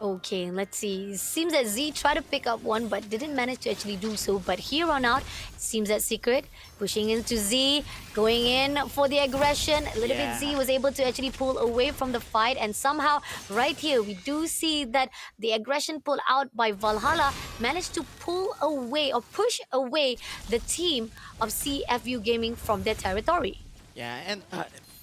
Okay, let's see. Seems that Z tried to pick up one but didn't manage to actually do so. But here on out, it seems that Secret pushing into Z, going in for the aggression. A little bit Z was able to actually pull away from the fight, and somehow right here we do see that the aggression pulled out by Valhalla managed to pull away or push away the team of CFU Gaming from their territory. Yeah, and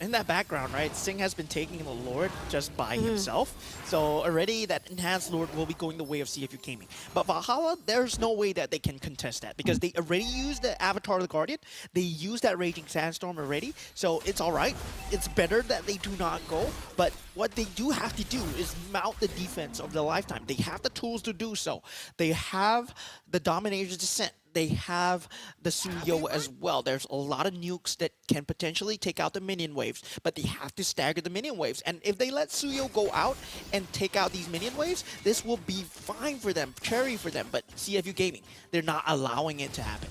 in that background, right, Singh has been taking the Lord just by himself. So already that enhanced Lord will be going the way of CFU Gaming. But Valhalla, there's no way that they can contest that, because they already used the Avatar of the Guardian. They used that Raging Sandstorm already. So it's all right. It's better that they do not go. But what they do have to do is mount the defense of the lifetime. They have the tools to do so. They have the Dominator's Descent. They have the Suyo as well. There's a lot of nukes that can potentially take out the minion waves, but they have to stagger the minion waves. And if they let Suyo go out and take out these minion waves, this will be fine for them, cherry for them. But CFU Gaming, they're not allowing it to happen.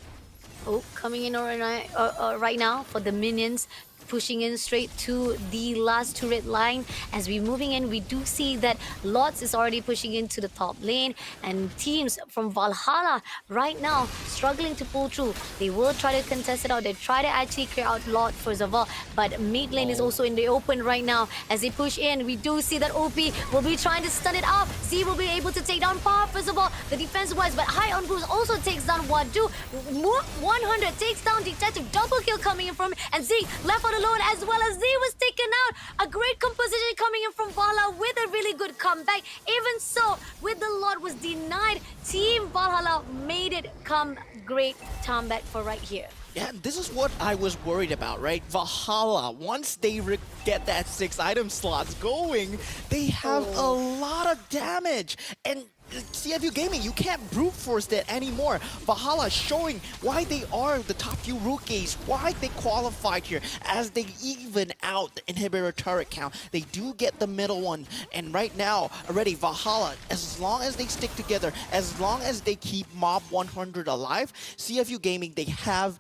Oh, coming in right now for the minions. Pushing in straight to the last turret line. As we're moving in, we do see that Lots is already pushing into the top lane, and teams from Valhalla right now struggling to pull through. They will try to contest it out. They try to actually clear out Lot first of all, but mid lane is also in the open right now. As they push in, we do see that OP will be trying to stun it up. Z will be able to take down Power first of all, the defense wise, but High on Boost also takes down Wadu. 100 takes down Decisive, double kill coming in from him, and Z left on alone, as well as Z was taken out. A great composition coming in from Valhalla with a really good comeback. Even so, with the Lord was denied, Team Valhalla made it come great comeback for right here. Yeah, this is what I was worried about, right? Valhalla, once they get that 6 item slots going, they have a lot of damage. And CFU Gaming, you can't brute force that anymore. Valhalla showing why they are the top few rookies, why they qualified here, as they even out the inhibitor turret count. They do get the middle one, and right now, already Valhalla, as long as they stick together, as long as they keep Mob 100 alive, CFU Gaming, they have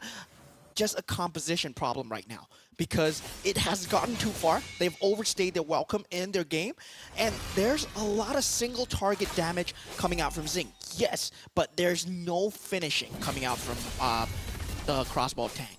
just a composition problem right now, because it has gotten too far. They've overstayed their welcome in their game, and there's a lot of single target damage coming out from Zing. Yes, but there's no finishing coming out from the crossbow tank.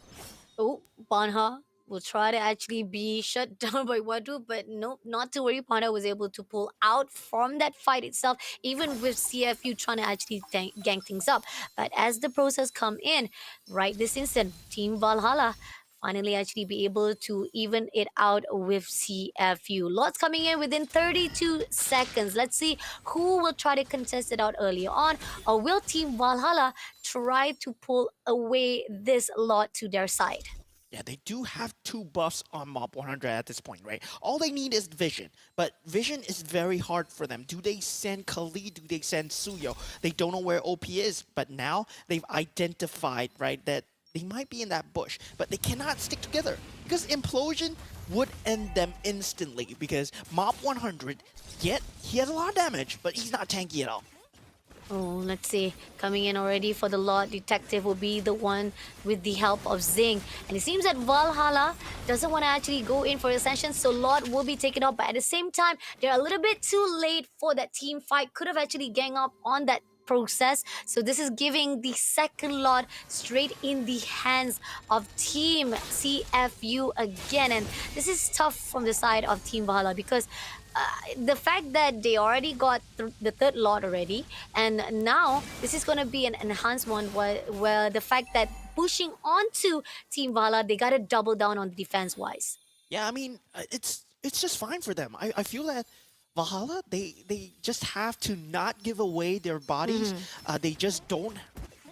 Oh, Banha will try to actually be shut down by Wadu, but no, not to worry. Panda was able to pull out from that fight itself, even with CFU trying to actually gang things up. But as the process come in, right this instant, Team Valhalla finally actually be able to even it out with CFU. Lots coming in within 32 seconds. Let's see who will try to contest it out earlier on, or will Team Valhalla try to pull away this lot to their side? Yeah, they do have 2 buffs on Mob 100 at this point, right? All they need is Vision, but Vision is very hard for them. Do they send Kali? Do they send Suyo? They don't know where OP is, but now they've identified, right, that they might be in that bush, but they cannot stick together, because Implosion would end them instantly, because Mob 100, yet he has a lot of damage, but he's not tanky at all. Oh, let's see. Coming in already for the Lord Detective will be the one with the help of Zing. And it seems that Valhalla doesn't want to actually go in for Ascension, so Lord will be taken out. But at the same time, they're a little bit too late for that team fight. Could have actually gang up on that process. So this is giving the second lot straight in the hands of Team CFU again. And this is tough from the side of Team Valhalla, because the fact that they already got the third lot already, and now this is going to be an enhanced one where the fact that pushing onto Team Valhalla, they got to double down on the defense wise. Yeah, I mean, it's just fine for them. I feel that Valhalla, they just have to not give away their bodies. They just don't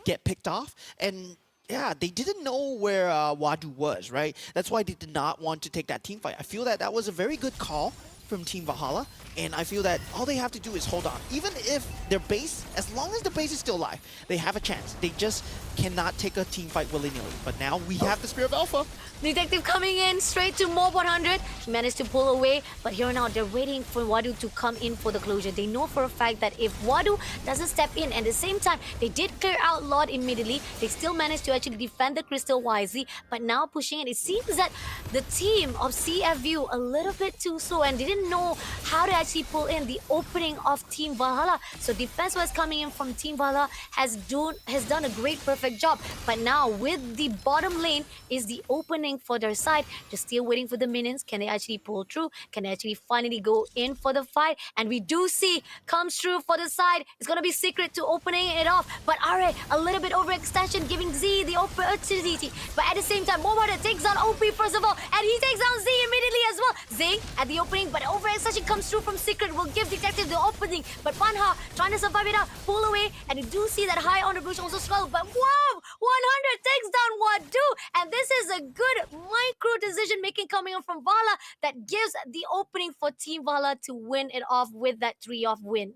get picked off. And yeah, they didn't know where Wadu was, right? That's why they did not want to take that team fight. I feel that that was a very good call from Team Valhalla, and I feel that all they have to do is hold on. Even if their base, as long as the base is still alive, they have a chance. They just cannot take a team fight willy-nilly. But now we have the Spirit of Alpha. Detective coming in straight to Mob 100. He managed to pull away, but here now they're waiting for Wadu to come in for the closure. They know for a fact that if Wadu doesn't step in, and at the same time, they did clear out Lord immediately, they still managed to actually defend the crystal wisely, but now pushing it seems that the team of CFU a little bit too slow and didn't know how to actually pull in the opening of Team Valhalla. So defense was coming in from Team Valhalla has done a great perfect job, but now with the bottom lane is the opening for their side. Just still waiting for the minions. Can they actually pull through? Can they actually finally go in for the fight? And we do see comes through for the side. It's gonna be secret to opening it off, but Are a little bit overextension, giving Z the opportunity. But at the same time, Momoda takes down OP first of all, and he takes down Z immediately as well. Zing at the opening, but overextension comes through from Secret, will give Detective the opening. But Panha trying to survive it out, pull away, and you do see that high on the Bruce also struggle. But wow, 100 takes down Wadu, and this is a good micro decision making coming in from Vala that gives the opening for Team Vala to win it off with that 3-off win.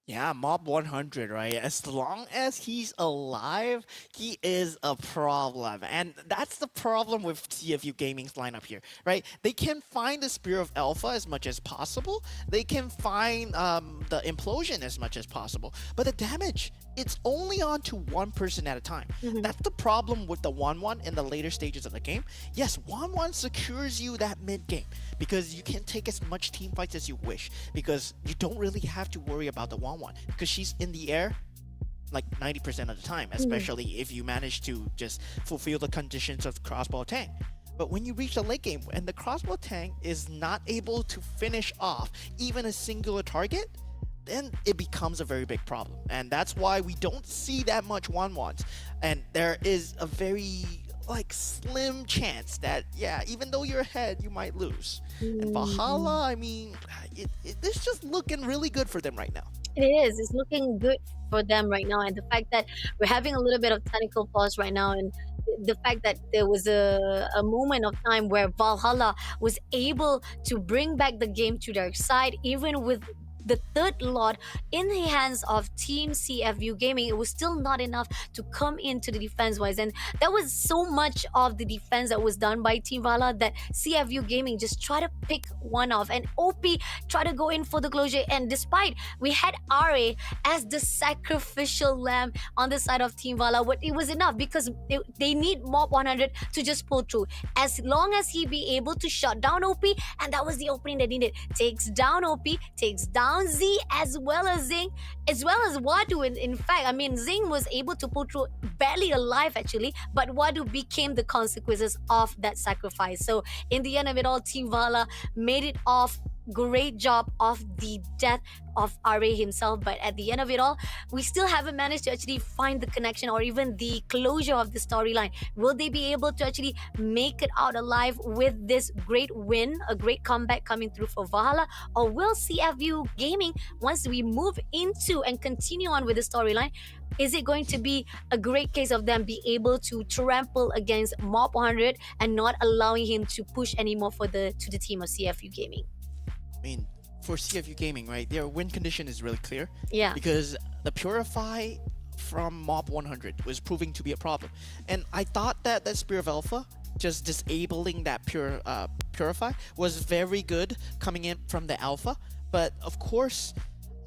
Yeah, Mob 100, right? As long as he's alive, he is a problem. And that's the problem with CFU Gaming's lineup here, right? They can find the Spear of Alpha as much as possible. They can find the Implosion as much as possible. But the damage, it's only on to one person at a time. That's the problem with the 1-1 in the later stages of the game. Yes, 1-1 secures you that mid-game because you can take as much team fights as you wish because you don't really have to worry about the 1-1 because she's in the air like 90% of the time, especially if you manage to just fulfill the conditions of crossbow tank. But when you reach the late game and the crossbow tank is not able to finish off even a singular target, then it becomes a very big problem. And that's why we don't see that much 1-1s. And there is a very slim chance that, yeah, even though you're ahead, you might lose. And Valhalla, I mean, it's just looking really good for them right now. It is. It's looking good for them right now. And the fact that we're having a little bit of technical pause right now, and the fact that there was a moment of time where Valhalla was able to bring back the game to their side, even with the third lot in the hands of Team CFU Gaming, it was still not enough to come into the defense wise, and that was so much of the defense that was done by Team Vala that CFU Gaming just try to pick one off, and OP try to go in for the closure. And despite we had RA as the sacrificial lamb on the side of Team Vala, but it was enough because they need Mob 100 to just pull through. As long as he be able to shut down OP, and that was the opening they needed. Takes down OP, takes down Z as well as Zing, as well as Wadu. In fact, I mean, Zing was able to pull through barely alive actually, but Wadu became the consequences of that sacrifice. So in the end of it all, Team Vala made it off. Great job of the death of RA himself, but at the end of it all, we still haven't managed to actually find the connection or even the closure of the storyline. Will they be able to actually make it out alive with this great win, a great comeback coming through for Valhalla, or will CFU Gaming, once we move into and continue on with the storyline, is it going to be a great case of them be able to trample against Mob 100 and not allowing him to push anymore to the team of CFU Gaming? I mean, for CFU Gaming, right, their win condition is really clear. Yeah. Because the Purify from Mob 100 was proving to be a problem. And I thought that Spear of Alpha, just disabling that Purify, was very good coming in from the Alpha. But of course,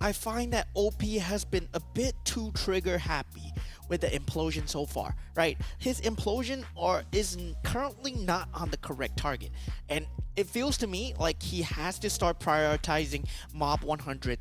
I find that OP has been a bit too trigger happy with the implosion so far, right? His implosion is currently not on the correct target, and it feels to me like he has to start prioritizing Mob 100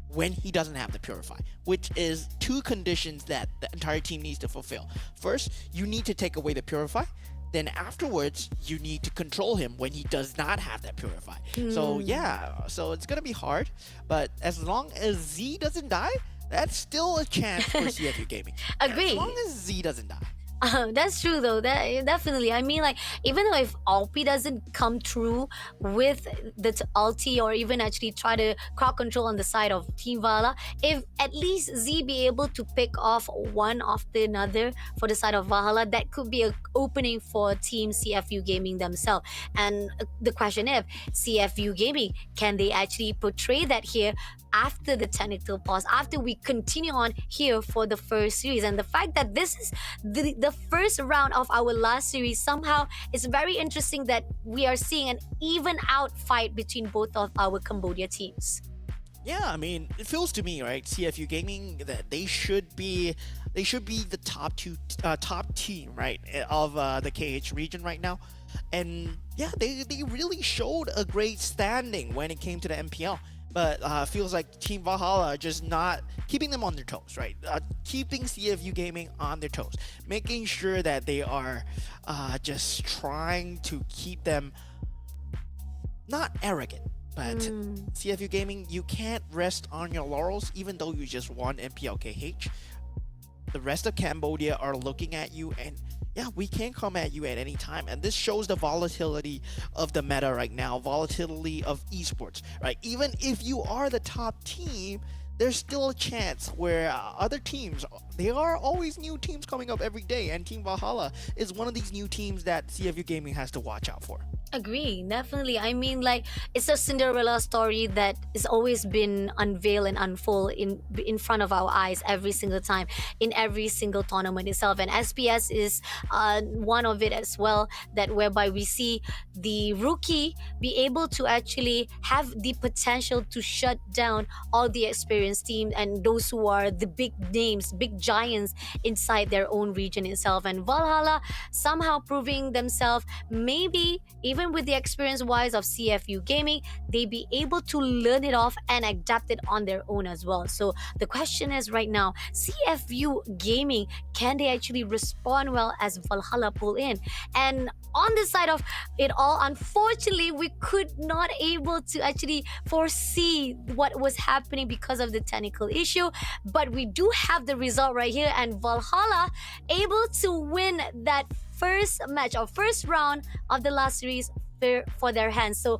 when he doesn't have the Purify, which is two conditions that the entire team needs to fulfill. First, you need to take away the Purify. Then afterwards, you need to control him when he does not have that Purify. So yeah, so it's gonna be hard, but as long as Z doesn't die, that's still a chance for CFU Gaming. Agree. As long as Z doesn't die. That's true though. That definitely. I mean, like even though if Alpi doesn't come through with the ulti or even actually try to crowd control on the side of Team Vala, if at least Z be able to pick off one after another for the side of Valhalla, that could be an opening for Team CFU Gaming themselves. And the question if CFU Gaming can they actually portray that here after the technical pause, after we continue on here for the first series. And the fact that this is the first round of our last series, somehow it's very interesting that we are seeing an even out fight between both of our Cambodia teams. Yeah, I mean, it feels to me, right, CFU Gaming, that they should be the top team, right, of the KH region right now. And yeah, they really showed a great standing when it came to the MPL. But feels like Team Valhalla are just not keeping them on their toes, right? Keeping CFU Gaming on their toes, making sure that they are just trying to keep them not arrogant, but CFU Gaming, you can't rest on your laurels even though you just won MPLKH. The rest of Cambodia are looking at you, and yeah, we can come at you at any time. And this shows the volatility of the meta right now, volatility of esports, right? Even if you are the top team, there's still a chance where other teams, there are always new teams coming up every day, and Team Valhalla is one of these new teams that CFU Gaming has to watch out for. Agree, definitely. I mean, like it's a Cinderella story that has always been unveiled and unfold in front of our eyes every single time in every single tournament itself. And SPS is one of it as well. That whereby we see the rookie be able to actually have the potential to shut down all the experienced teams and those who are the big names, big giants inside their own region itself. And Valhalla somehow proving themselves, maybe even with the experience wise of CFU Gaming, they be able to learn it off and adapt it on their own as well. So the question is right now, CFU Gaming, can they actually respond well as Valhalla pull in? And on the side of it all, unfortunately, we could not able to actually foresee what was happening because of the technical issue, but we do have the result right here, and Valhalla able to win that first match or first round of the last series for their hands. So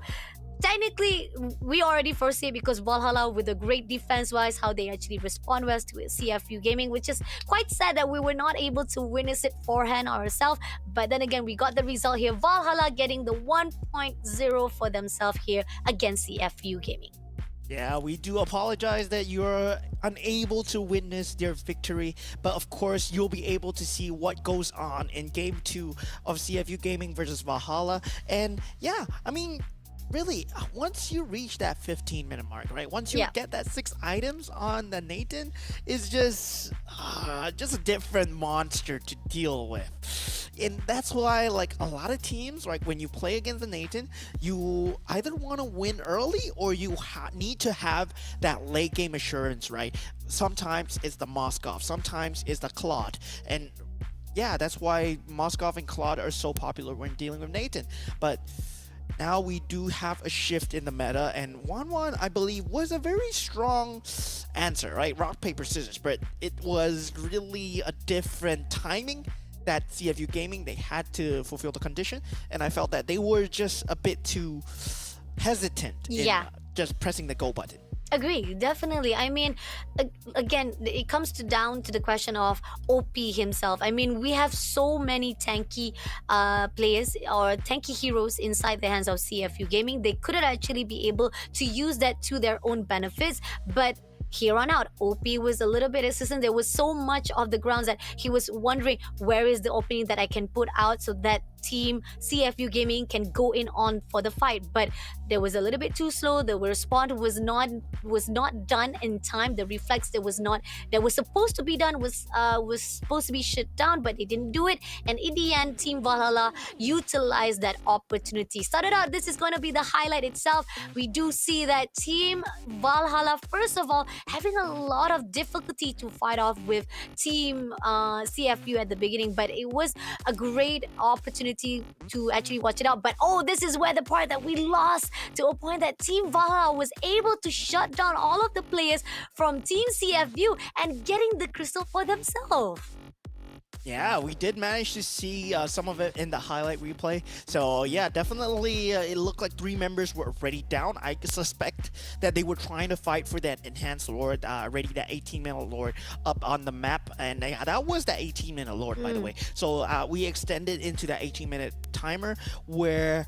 technically we already foresee, because Valhalla with a great defense wise, how they actually respond well to CFU Gaming, which is quite sad that we were not able to witness it forehand ourselves. But then again, we got the result here, Valhalla getting the 1.0 for themselves here against CFU Gaming. Yeah, we do apologize that you're unable to witness their victory, but of course you'll be able to see what goes on in Game 2 of CFU Gaming versus Valhalla. And yeah, I mean, really, once you reach that 15-minute mark, right? Once you get that 6 items on the Nathan, is just a different monster to deal with. And that's why, like, a lot of teams, like when you play against the Nathan, you either want to win early or you need to have that late game assurance, right? Sometimes it's the Moskov, sometimes it's the Claude, and yeah, that's why Moskov and Claude are so popular when dealing with Nathan. But now we do have a shift in the meta, and 1-1, I believe, was a very strong answer, right? Rock, paper, scissors, but it was really a different timing that CFU Gaming, they had to fulfill the condition, and I felt that they were just a bit too hesitant in just pressing the go button. Agree, definitely. I mean, again, it comes down to the question of OP himself. I mean, we have so many tanky players or tanky heroes inside the hands of CFU Gaming. They couldn't actually be able to use that to their own benefits, but here on out, OP was a little bit hesitant. There was so much of the grounds that he was wondering, where is the opening that I can put out so that team CFU Gaming can go in on for the fight. But there was a little bit too slow. The response was not done in time. The reflex that was supposed to be done was supposed to be shut down, but they didn't do it. And in the end, Team Valhalla utilized that opportunity. Started out, this is going to be the highlight itself. We do see that Team Valhalla, first of all, having a lot of difficulty to fight off with Team CFU at the beginning, but it was a great opportunity to actually watch it out. But this is where the part that we lost, to a point that Team Valhalla was able to shut down all of the players from Team CFU and getting the crystal for themselves. Yeah, we did manage to see some of it in the highlight replay. So yeah, definitely it looked like 3 members were already down. I suspect that they were trying to fight for that enhanced lord, already that 18-minute lord up on the map. And that was that 18-minute lord, by the way. So we extended into that 18-minute timer where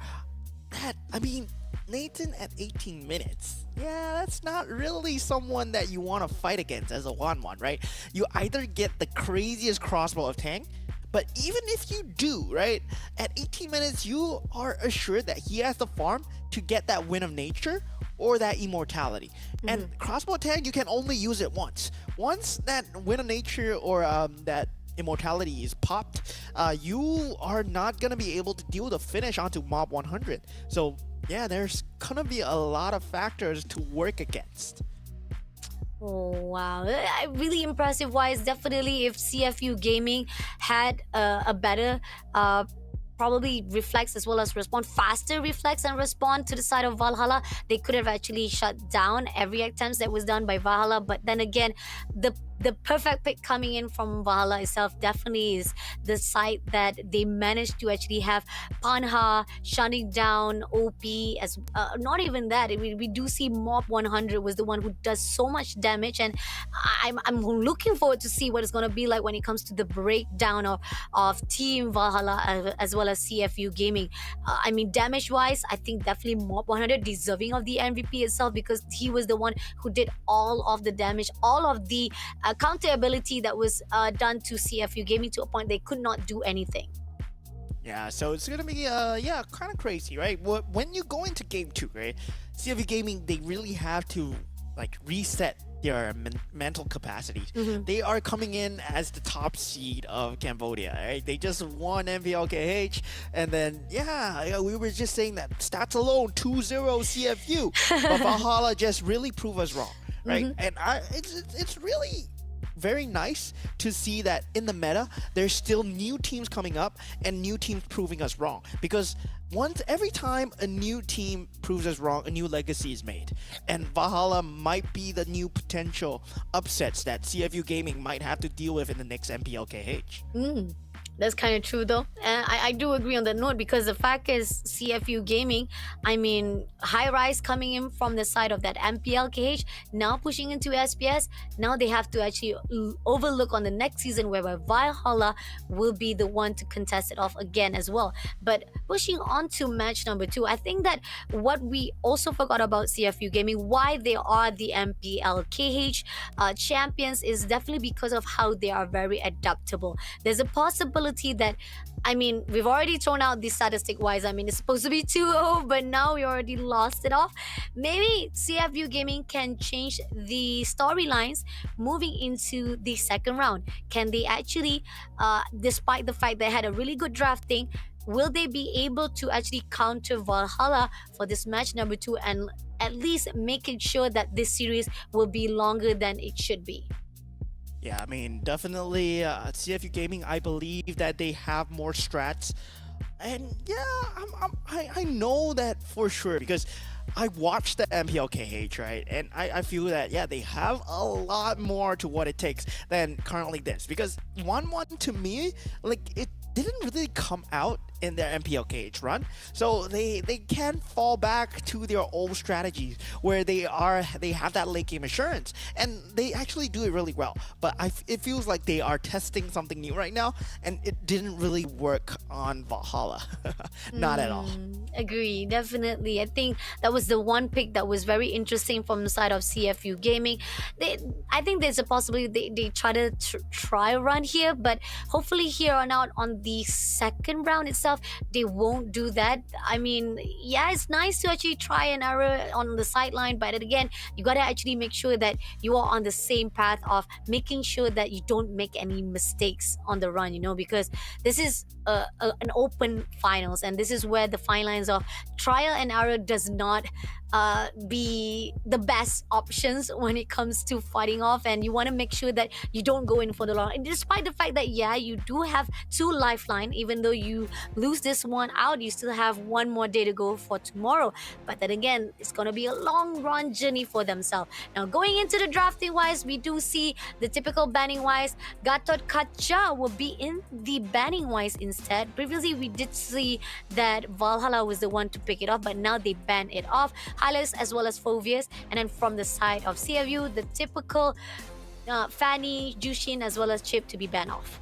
Nathan at 18 minutes. Yeah, that's not really someone that you want to fight against as a 1-1, right? You either get the craziest crossbow of Tang, but even if you do, right, at 18 minutes, you are assured that he has the farm to get that win of nature or that immortality. And crossbow Tang, you can only use it once. Once that win of nature or that immortality is popped, you are not going to be able to deal the finish onto mob 100. So yeah, there's gonna be a lot of factors to work against. Oh wow, really impressive wise. Definitely if CFU Gaming had a better probably reflex as well as respond, faster reflex and respond to the side of Valhalla, they could have actually shut down every attempt that was done by Valhalla. But then again, the perfect pick coming in from Valhalla itself definitely is the side that they managed to actually have Panha shutting down OP as not even that. We do see Mob 100 was the one who does so much damage, and I'm looking forward to see what it's gonna be like when it comes to the breakdown of Team Valhalla as well as CFU Gaming. I mean, damage wise, I think definitely Mob 100 deserving of the MVP itself, because he was the one who did all of the damage, all of the counter ability that was done to CFU Gaming to a point they could not do anything. Yeah, so it's gonna be kind of crazy, right? When you go into game 2, right, CFU Gaming, they really have to like reset their mental capacities. They are coming in as the top seed of Cambodia, right? They just won MPLKH, and then we were just saying that stats alone 2-0 CFU, but Valhalla just really proved us wrong, right? And it's really very nice to see that in the meta there's still new teams coming up and new teams proving us wrong, because every time a new team proves us wrong, a new legacy is made, and Valhalla might be the new potential upsets that CFU Gaming might have to deal with in the next MPLKH. That's kind of true though. And I do agree on that note, because the fact is CFU Gaming, I mean, high rise coming in from the side of that MPLKH, now pushing into SPS. Now they have to actually overlook on the next season where Valhalla will be the one to contest it off again as well. But pushing on to match number 2, I think that what we also forgot about CFU Gaming, why they are the MPLKH champions, is definitely because of how they are very adaptable. There's a possibility that, I mean, we've already thrown out the statistic wise. I mean, it's supposed to be 2-0, but now we already lost it off. Maybe CFU Gaming can change the storylines moving into the second round. Can they actually, despite the fact they had a really good drafting, will they be able to actually counter Valhalla for this match number 2 and at least making sure that this series will be longer than it should be? Yeah, I mean, definitely CFU Gaming, I believe that they have more strats. And yeah, I know that for sure, because I watched the MPLKH, right? And I feel that, yeah, they have a lot more to what it takes than currently this. Because 1-1 to me, like, it didn't really come out in their MPLKH run, so they can fall back to their old strategies where they have that late game assurance, and they actually do it really well. But it feels like they are testing something new right now, and it didn't really work on Valhalla. Not at all. Agree, definitely. I think that was the one pick that was very interesting from the side of CFU Gaming. I think there's a possibility they try to try a run here, but hopefully here on out on the second round itself, they won't do that. I mean, yeah, it's nice to actually try and error on the sideline, but again, you gotta actually make sure that you are on the same path of making sure that you don't make any mistakes on the run, because this is an open finals, and this is where the fine lines of trial and error does not be the best options when it comes to fighting off, and you want to make sure that you don't go in for the long. And despite the fact that, yeah, you do have 2 lifeline, even though you lose this one out, you still have one more day to go for tomorrow. But then again, it's going to be a long run journey for themselves. Now, going into the drafting wise, we do see the typical banning wise. Gatot Kaca will be in the banning wise instead. Previously, we did see that Valhalla was the one to pick it up, but now they ban it off. Hylas as well as Phoveus. And then from the side of CFU, the typical Fanny, Jushin as well as Chip to be banned off.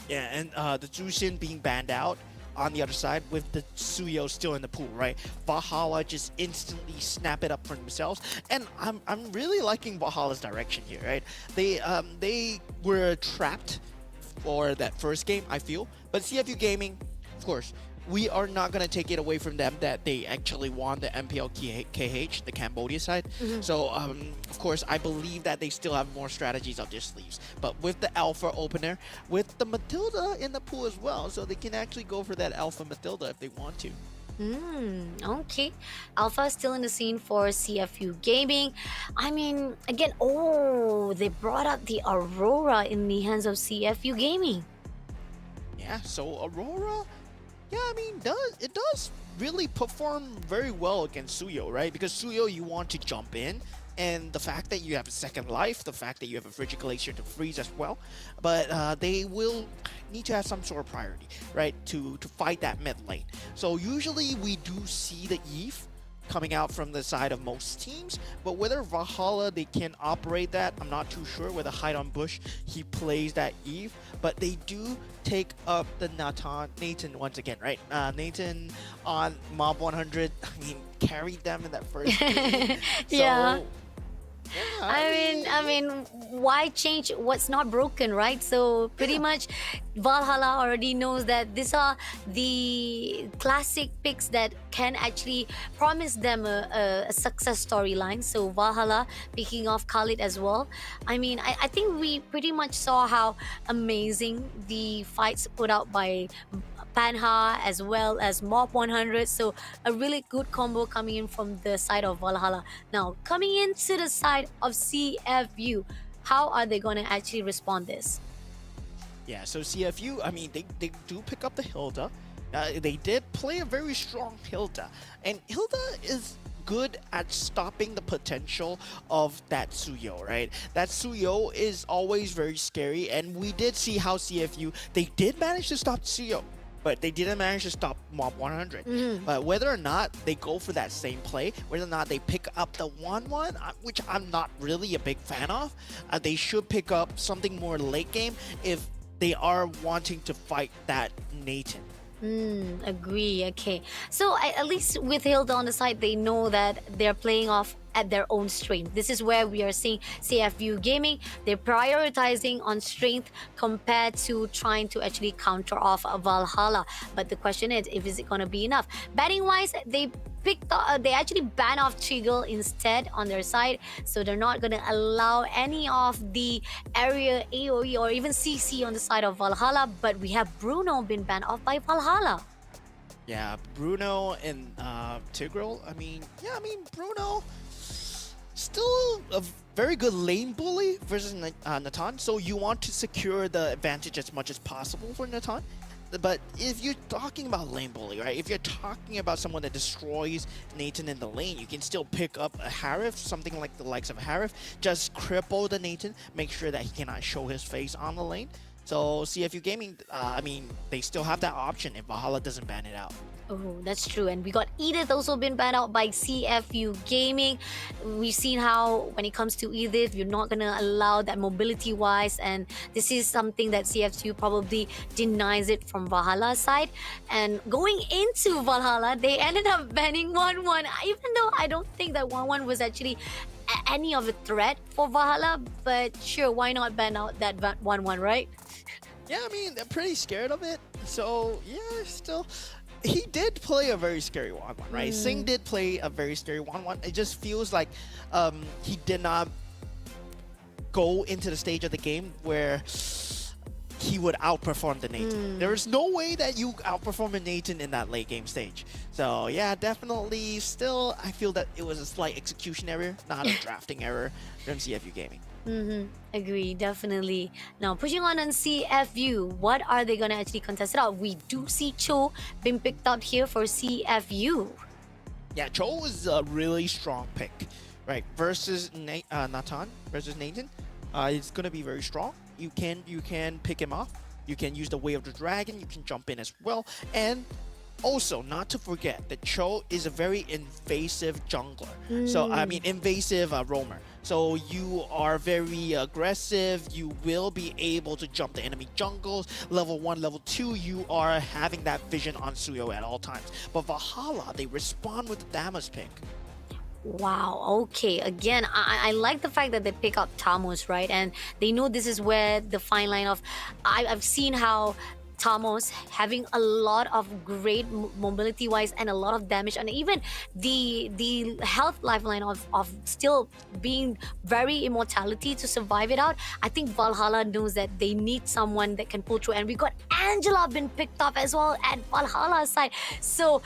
Yeah, and the Jushin being banned out on the other side with the Suyo still in the pool, right? Valhalla just instantly snap it up for themselves, and I'm really liking Valhalla's direction here, right? They were trapped for that first game, I feel, but CFU Gaming, of course, we are not going to take it away from them that they actually won the MPL KH, the Cambodia side. So, of course, I believe that they still have more strategies up their sleeves. But with the Alpha opener, with the Matilda in the pool as well, so they can actually go for that Alpha Matilda if they want to. Okay. Alpha is still in the scene for CFU Gaming. I mean, again, they brought up the Aurora in the hands of CFU Gaming. Yeah, so Aurora... Yeah, I mean, it does really perform very well against Suyo, right? Because Suyo, you want to jump in, and the fact that you have a second life, the fact that you have a Frigid Glacier to freeze as well, but they will need to have some sort of priority, right, to fight that mid lane. So usually we do see the Eve coming out from the side of most teams, but whether Valhalla they can operate that, I'm not too sure. Whether Hide on Bush he plays that Eve, but they do take up the Nathan once again, right? Nathan on Mob 100, I mean, carried them in that first game. Yeah. So, yeah, I mean, why change what's not broken, right? So pretty much Valhalla already knows that these are the classic picks that can actually promise them a success storyline. So Valhalla picking off Khalid as well. I mean, I think we pretty much saw how amazing the fights put out by Panha as well as Mob 100. So a really good combo coming in from the side of Valhalla. Now coming into the side of CFU, how are they going to actually respond this? Yeah, so CFU, I mean, they do pick up the Hilda. They did play a very strong Hilda, and Hilda is good at stopping the potential of that Suyo, right? That Suyo is always very scary, and we did see how CFU, they did manage to stop Suyo, but they didn't manage to stop Mob 100. But whether or not they go for that same play, whether or not they pick up the 1-1, which I'm not really a big fan of, they should pick up something more late game if they are wanting to fight that Nathan. Agree. Okay. So at least with Hilda on the side, they know that they're playing off at their own strength. This is where we are seeing CFU Gaming. They're prioritizing on strength compared to trying to actually counter off Valhalla. But the question is it going to be enough? Batting wise, they actually ban off Triggle instead on their side, so they're not going to allow any of the area AoE or even CC on the side of Valhalla. But we have Bruno been banned off by Valhalla. Yeah, Bruno and Tigreal. I mean, Bruno still a very good lane bully versus Natan. So you want to secure the advantage as much as possible for Natan. But if you're talking about lane bully, right? If you're talking about someone that destroys Nathan in the lane, you can still pick up a Harif, something like the likes of Harif. Just cripple the Nathan, make sure that he cannot show his face on the lane. So CFU Gaming, I mean, they still have that option if Valhalla doesn't ban it out. Oh, that's true. And we got Edith also been banned out by CFU Gaming. We've seen how when it comes to Edith, you're not going to allow that mobility-wise. And this is something that CFU probably denies it from Valhalla's side. And going into Valhalla, they ended up banning 1-1. Even though I don't think that 1-1 was actually any of a threat for Valhalla. But sure, why not ban out that 1-1, right? Yeah, I mean, they're pretty scared of it. So, yeah, still... He did play a very scary 1-1, right? Singh did play a very scary 1-1. It just feels like he did not go into the stage of the game where he would outperform the Nathan. There's no way that you outperform a Nathan in that late game stage. So yeah, definitely still, I feel that it was a slight execution error, not a drafting error from CFU Gaming. Agree, definitely. Now, pushing on CFU, what are they gonna actually contest it out? We do see Cho being picked out here for CFU. Yeah, Cho was a really strong pick, right? Versus Nathan versus Nathan, it's gonna be very strong. You can pick him off. You can use the Way of the Dragon. You can jump in as well, and also, not to forget that Cho is a very invasive jungler. So, I mean, invasive roamer. So you are very aggressive. You will be able to jump the enemy jungles. Level 1, level 2, you are having that vision on Suyo at all times. But Valhalla, they respond with the Damas pick. Wow, okay. Again, I like the fact that they pick up Tamos, right? And they know this is where the fine line of... I've seen how Tamos having a lot of great mobility wise and a lot of damage, and even the health lifeline of still being very immortality to survive it out. I think Valhalla knows that they need someone that can pull through, and we got Angela been picked up as well at Valhalla's side. So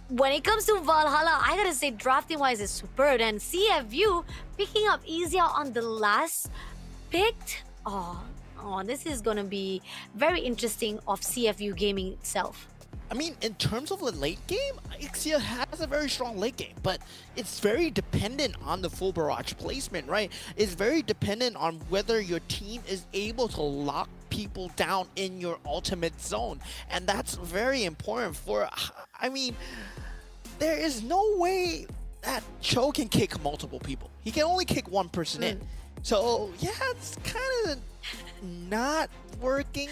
when it comes to Valhalla, I gotta say drafting wise is superb, and CFU picking up easier on the last picked. Oh, this is gonna be very interesting of CFU gaming itself. I mean, in terms of the late game, Ixia has a very strong late game, but it's very dependent on the full barrage placement, right? It's very dependent on whether your team is able to lock people down in your ultimate zone. And that's very important for, I mean, there is no way that Cho can kick multiple people. He can only kick one person in. So, yeah, it's kind of not working,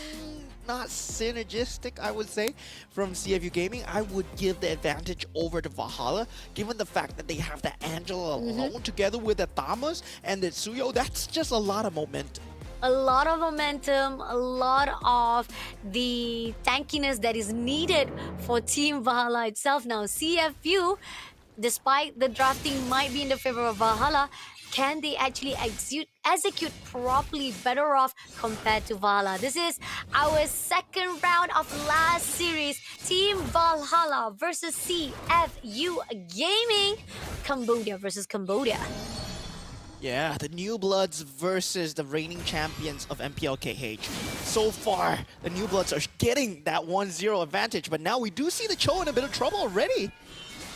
not synergistic, I would say, from CFU Gaming. I would give the advantage over to Valhalla, given the fact that they have that Angela alone together with the Thamas and the Suyo. That's just a lot of momentum. A lot of momentum, a lot of the tankiness that is needed for Team Valhalla itself. Now, CFU, despite the drafting might be in the favor of Valhalla, can they actually execute properly better off compared to Valhalla? This is our second round of last series. Team Valhalla versus CFU Gaming. Cambodia versus Cambodia. Yeah, the New Bloods versus the reigning champions of MPLKH. So far, the New Bloods are getting that 1-0 advantage, but now we do see the Cho in a bit of trouble already.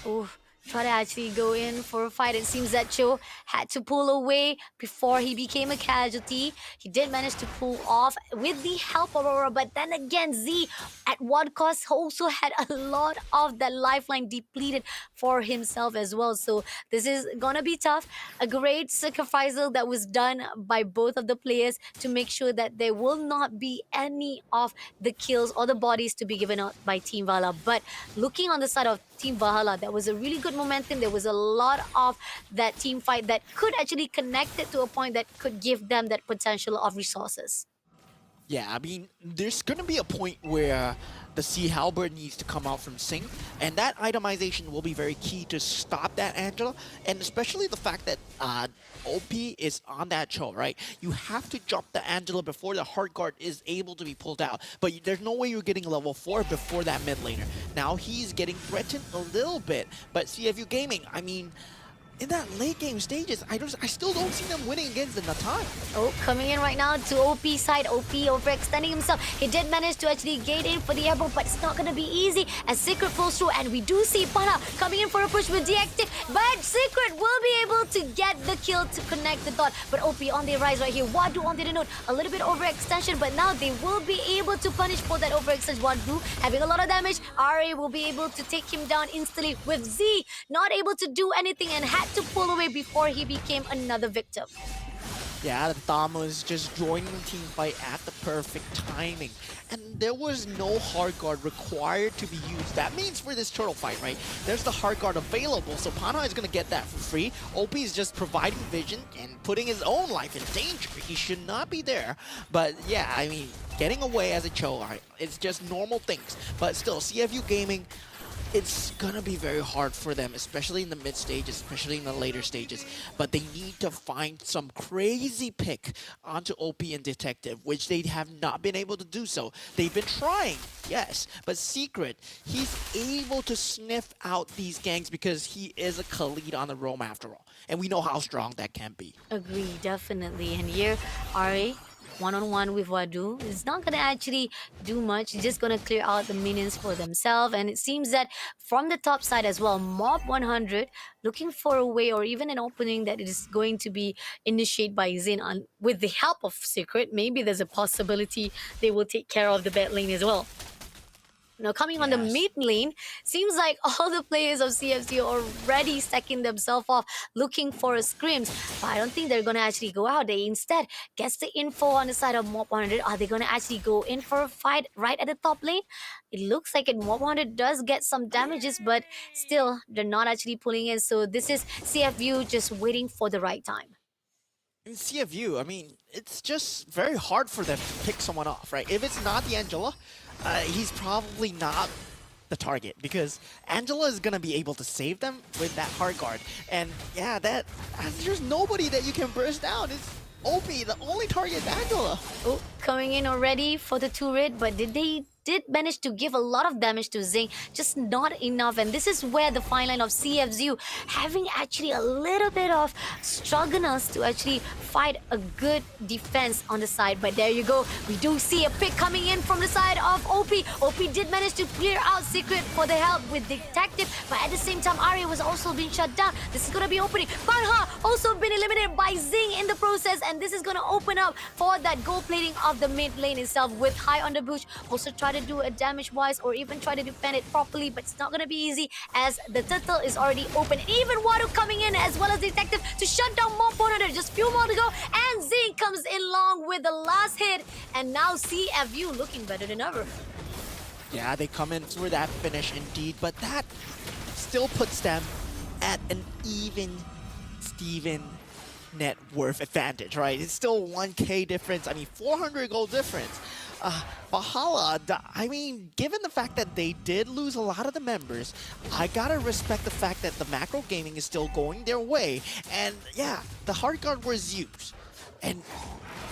Ooh. Try to actually go in for a fight. It seems that Cho had to pull away before he became a casualty. He did manage to pull off with the help of Aurora, but then again, Z, at what cost, also had a lot of that lifeline depleted for himself as well. So this is gonna be tough. A great sacrifice that was done by both of the players to make sure that there will not be any of the kills or the bodies to be given out by Team Valhalla. But looking on the side of Team Valhalla, there was a really good momentum. There was a lot of that team fight that could actually connect it to a point that could give them that potential of resources. Yeah, I mean, there's going to be a point where the Sea Halberd needs to come out from sync, and that itemization will be very key to stop that Angela, and especially the fact that OP is on that Cho, right? You have to jump the Angela before the Heart Guard is able to be pulled out, but there's no way you're getting level 4 before that mid laner. Now he's getting threatened a little bit, but CFU Gaming, I mean, in that late game stages, I still don't see them winning against the Natan. Oh, coming in right now to OP side. OP overextending himself. He did manage to actually gate in for the airball, but it's not going to be easy as Secret pulls through, and we do see Peta coming in for a push with deactive, but Secret will be able to get the kill to connect the dot. But OP on the rise right here. Wadu on the note, a little bit overextension, but now they will be able to punish for that overextension. Wadu having a lot of damage. RA will be able to take him down instantly, with Z not able to do anything and had to pull away before he became another victim. Yeah, the Thamas just joining the team fight at the perfect timing. And there was no hard guard required to be used. That means for this turtle fight, right? There's the hard guard available, so Pana is going to get that for free. OP is just providing vision and putting his own life in danger. He should not be there. But yeah, I mean, getting away as a Cho, it's just normal things. But still, CFU Gaming, it's gonna be very hard for them, especially in the mid stages, especially in the later stages. But they need to find some crazy pick onto OP and Detective, which they have not been able to do so. They've been trying, yes, but Secret, he's able to sniff out these ganks because he is a Khalid on the roam after all. And we know how strong that can be. Agree, definitely. And here, Ari, one-on-one with Wadu is not gonna actually do much. He's just gonna clear out the minions for themselves. And it seems that from the top side as well, Mob 100 looking for a way or even an opening that is going to be initiated by Zin on with the help of Secret. Maybe there's a possibility they will take care of the bot lane as well. Now, coming on the Yes. mid lane, seems like all the players of CFC are already stacking themselves off, looking for a scrims. But I don't think they're going to actually go out. They instead gets the info on the side of Mob 100. Are they going to actually go in for a fight right at the top lane? It looks like it. Mob 100 does get some damages, but still, they're not actually pulling in. So this is CFU just waiting for the right time. In CFU, I mean, it's just very hard for them to pick someone off, right? If it's not the Angela, he's probably not the target because Angela is gonna be able to save them with that hard guard. And yeah, there's nobody that you can burst down. It's OP, the only target is Angela. Oh, coming in already for the turret, but they did manage to give a lot of damage to Zing, just not enough. And this is where the fine line of CFZU having actually a little bit of struggles to actually fight a good defense on the side. But there you go. We do see a pick coming in from the side of OP. OP did manage to clear out Secret for the help with Detective, but at the same time, Arya was also being shut down. This is going to be opening. Banha also been eliminated by Zing in the process, and this is going to open up for that gold plating of the mid lane itself with High on the bush. Also try to do a damage wise or even try to defend it properly, but it's not going to be easy as the turtle is already open. And even Wadu coming in as well as Detective to shut down Mob 100. Just few more to go, and Zing comes in long with the last hit, and now CFU looking better than ever. Yeah, they come in for that finish indeed, but that still puts them at an even Steven net worth advantage, right? It's still 1k difference. I mean, 400 gold difference. Valhalla, I mean, given the fact that they did lose a lot of the members, I gotta respect the fact that the macro gaming is still going their way. And yeah, the hard guard was used. And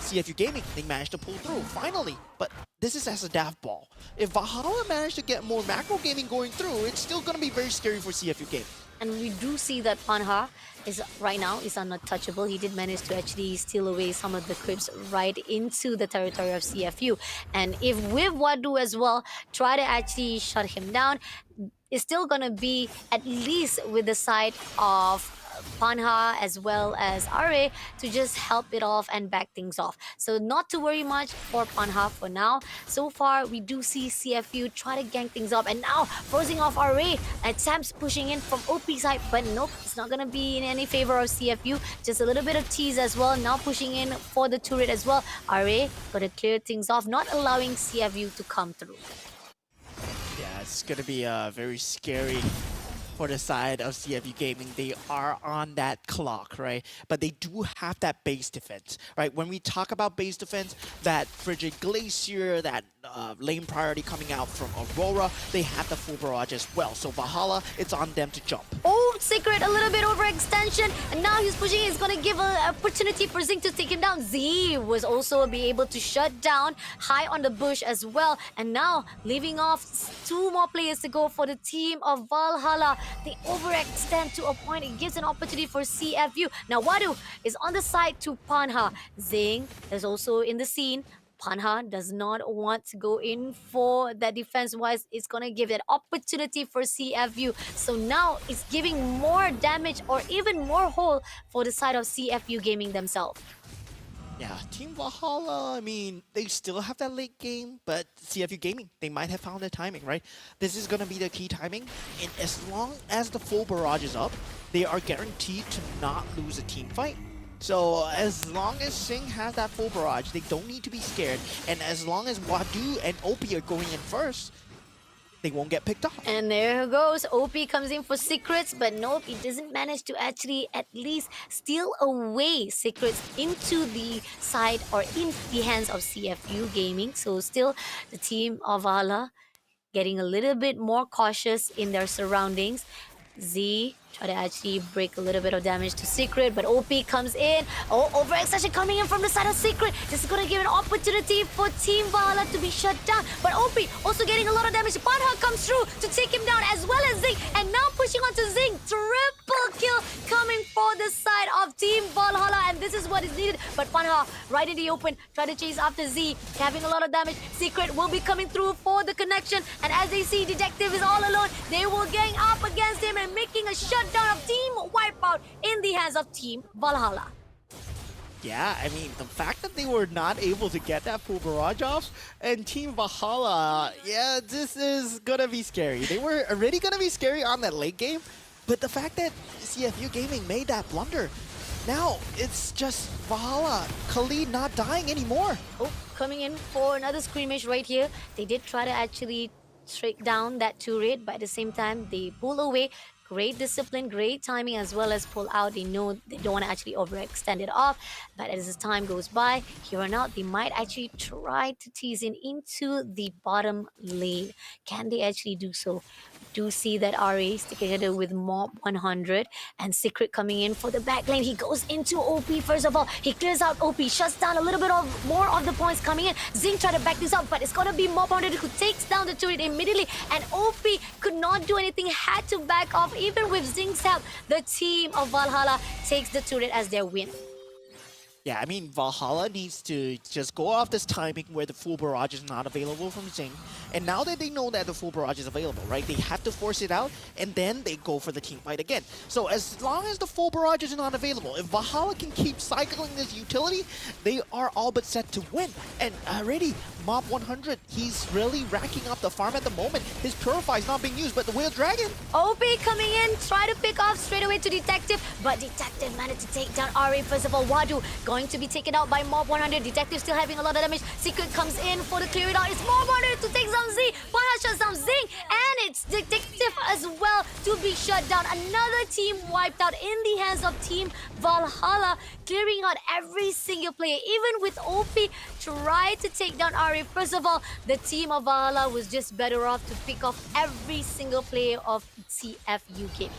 CFU Gaming, they managed to pull through, finally. But this is as a daft ball. If Valhalla managed to get more macro gaming going through, it's still gonna be very scary for CFU Gaming. And we do see that Panha is right now is untouchable. He did manage to actually steal away some of the creeps right into the territory of CFU. And if with Wadu as well, try to actually shut him down, it's still gonna be at least with the side of Panha as well as Are to just help it off and back things off. So not to worry much for Panha for now. So far, we do see CFU try to gang things up, and now forcing off Are and Sam's pushing in from OP side, but nope, it's not gonna be in any favor of CFU. Just a little bit of tease as well. Now pushing in for the turret as well. Are gonna clear things off, not allowing CFU to come through. Yeah, it's gonna be very scary for the side of CFU Gaming. They are on that clock, right? But they do have that base defense, right? When we talk about base defense, that Frigid Glacier, that lane priority coming out from Aurora, they have the full barrage as well. So Valhalla, it's on them to jump. Oh, Secret, a little bit overextension, and now he's pushing. He's gonna give an opportunity for Zing to take him down. Z was also be able to shut down High on the bush as well, and now leaving off two more players to go for the team of Valhalla. They overextend to a point. It gives an opportunity for CFU. Now Wadu is on the side to Panha. Zing is also in the scene. Panha does not want to go in for that defense-wise. It's going to give that opportunity for CFU. So now it's giving more damage or even more hole for the side of CFU Gaming themselves. Yeah, Team Valhalla, I mean, they still have that late game, but CFU Gaming, they might have found the timing, right? This is going to be the key timing, and as long as the full barrage is up, they are guaranteed to not lose a team fight. So as long as Sing has that full barrage, they don't need to be scared, and as long as Wadu and OP are going in first, they won't get picked off. And there he goes. OP comes in for Secrets, but nope, he doesn't manage to actually at least steal away Secrets into the side or in the hands of CFU Gaming. So still the team of Valhalla getting a little bit more cautious in their surroundings. Z try to actually break a little bit of damage to Secret, but OP comes in. Oh, overextension coming in from the side of Secret. This is going to give an opportunity for Team Valhalla to be shut down. But OP also getting a lot of damage. Panha comes through to take him down as well as Zing. And now pushing on to Zing. Triple kill coming for the side of Team Valhalla. And this is what is needed. But Panha right in the open, try to chase after Z. Having a lot of damage. Secret will be coming through for the connection. And as they see Detective is all alone, they will gang up against him and making a shutdown of Team Wipeout in the hands of Team Valhalla. Yeah, I mean, the fact that they were not able to get that full barrage off, and Team Valhalla, yeah, this is gonna be scary. They were already gonna be scary on that late game, but the fact that CFU Gaming made that blunder, now it's just Valhalla, Khalid not dying anymore. Oh, coming in for another scrimmage right here. They did try to actually trick down that turret, but at the same time, they pull away. Great discipline, great timing, as well as pull out. They know they don't want to actually overextend it off. But as time goes by, here on out, they might actually try to tease in into the bottom lane. Can they actually do so? Do see that RA sticking together with Mob 100 and Secret coming in for the back lane. He goes into OP first of all. He clears out OP, shuts down a little bit of more of the points coming in. Zing tried to back this up, but it's gonna be Mob 100 who takes down the turret immediately. And OP could not do anything, had to back off. Even with Zing's help, the team of Valhalla takes the turret as their win. Yeah, I mean, Valhalla needs to just go off this timing where the full barrage is not available from Zing. And now that they know that the full barrage is available, right, they have to force it out, and then they go for the team fight again. So as long as the full barrage is not available, if Valhalla can keep cycling this utility, they are all but set to win. And already, Mob 100, he's really racking up the farm at the moment. His Purify is not being used, but the Wheel Dragon. OP coming in, try to pick off straight away to Detective, but Detective managed to take down RA first of all. Wadu going to be taken out by Mob 100. Detective still having a lot of damage. Secret comes in for the clear it out. It's Mob 100 to take some Z. Panha shuts down Zing, and it's Detective as well to be shut down. Another team wiped out in the hands of Team Valhalla, clearing out every single player. Even with OP tried to take down RA. First of all, the team of Valhalla was just better off to pick off every single player of CFU Gaming.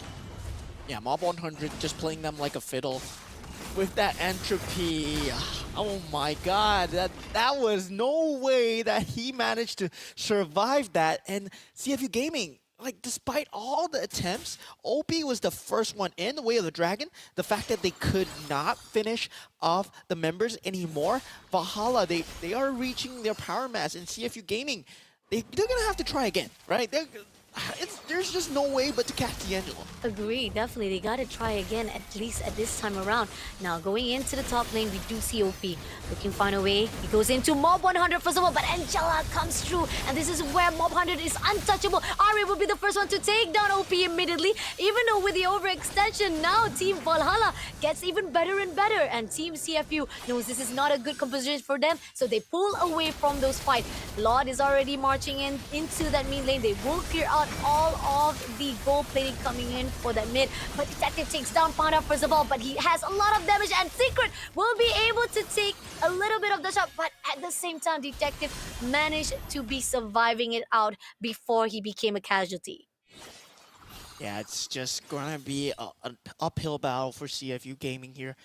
Yeah, Mob 100 just playing them like a fiddle. With that entropy, oh my god, that was no way that he managed to survive that. And CFU Gaming, like, despite all the attempts, OP was the first one in the way of the dragon. The fact that they could not finish off the members anymore, Valhalla, they are reaching their power mass. In CFU Gaming, they're gonna have to try again, right? There's just no way but to catch D'Angelo. Agree, definitely. They gotta try again, at least at this time around. Now, going into the top lane, we do see OP looking find a way. He goes into Mob 100 first of all, but Angela comes through, and this is where Mob 100 is untouchable. Ari will be the first one to take down OP immediately, even though with the overextension, now Team Valhalla gets even better and better, and Team CFU knows this is not a good composition for them, so they pull away from those fights. Lord is already marching into that mid lane. They will clear out all of the gold plating coming in for that mid, but Detective takes down Panda first of all, but he has a lot of damage, and Secret will be able to take a little bit of the shot, but at the same time, Detective managed to be surviving it out before he became a casualty. Yeah, it's just gonna be an uphill battle for CFU Gaming here.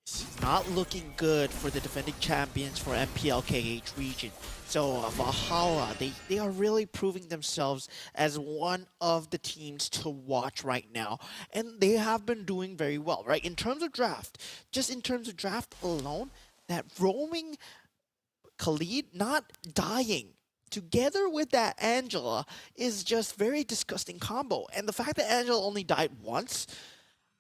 It's not looking good for the defending champions for MPLKH region. So Valhalla, they are really proving themselves as one of the teams to watch right now. And they have been doing very well, right? In terms of draft, just in terms of draft alone, that roaming Khalid not dying together with that Angela is just very disgusting combo. And the fact that Angela only died once,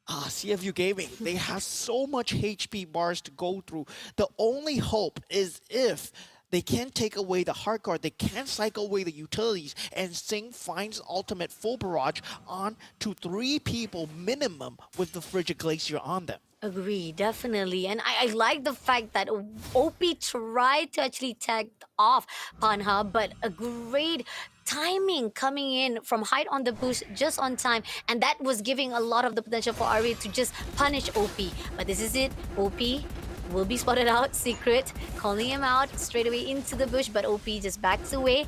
CFU Gaming, they have so much HP bars to go through. The only hope is if they can take away the hard guard, they can cycle away the utilities, and Sing finds ultimate full barrage on to 3 people minimum with the Frigid Glacier on them. Agree, definitely. And I like the fact that OP tried to actually tag off Panha, but a great timing coming in from height on the boost just on time, and that was giving a lot of the potential for Ari to just punish OP. But this is it. OP will be spotted out. Secret calling him out straight away into the bush, but OP just backs away.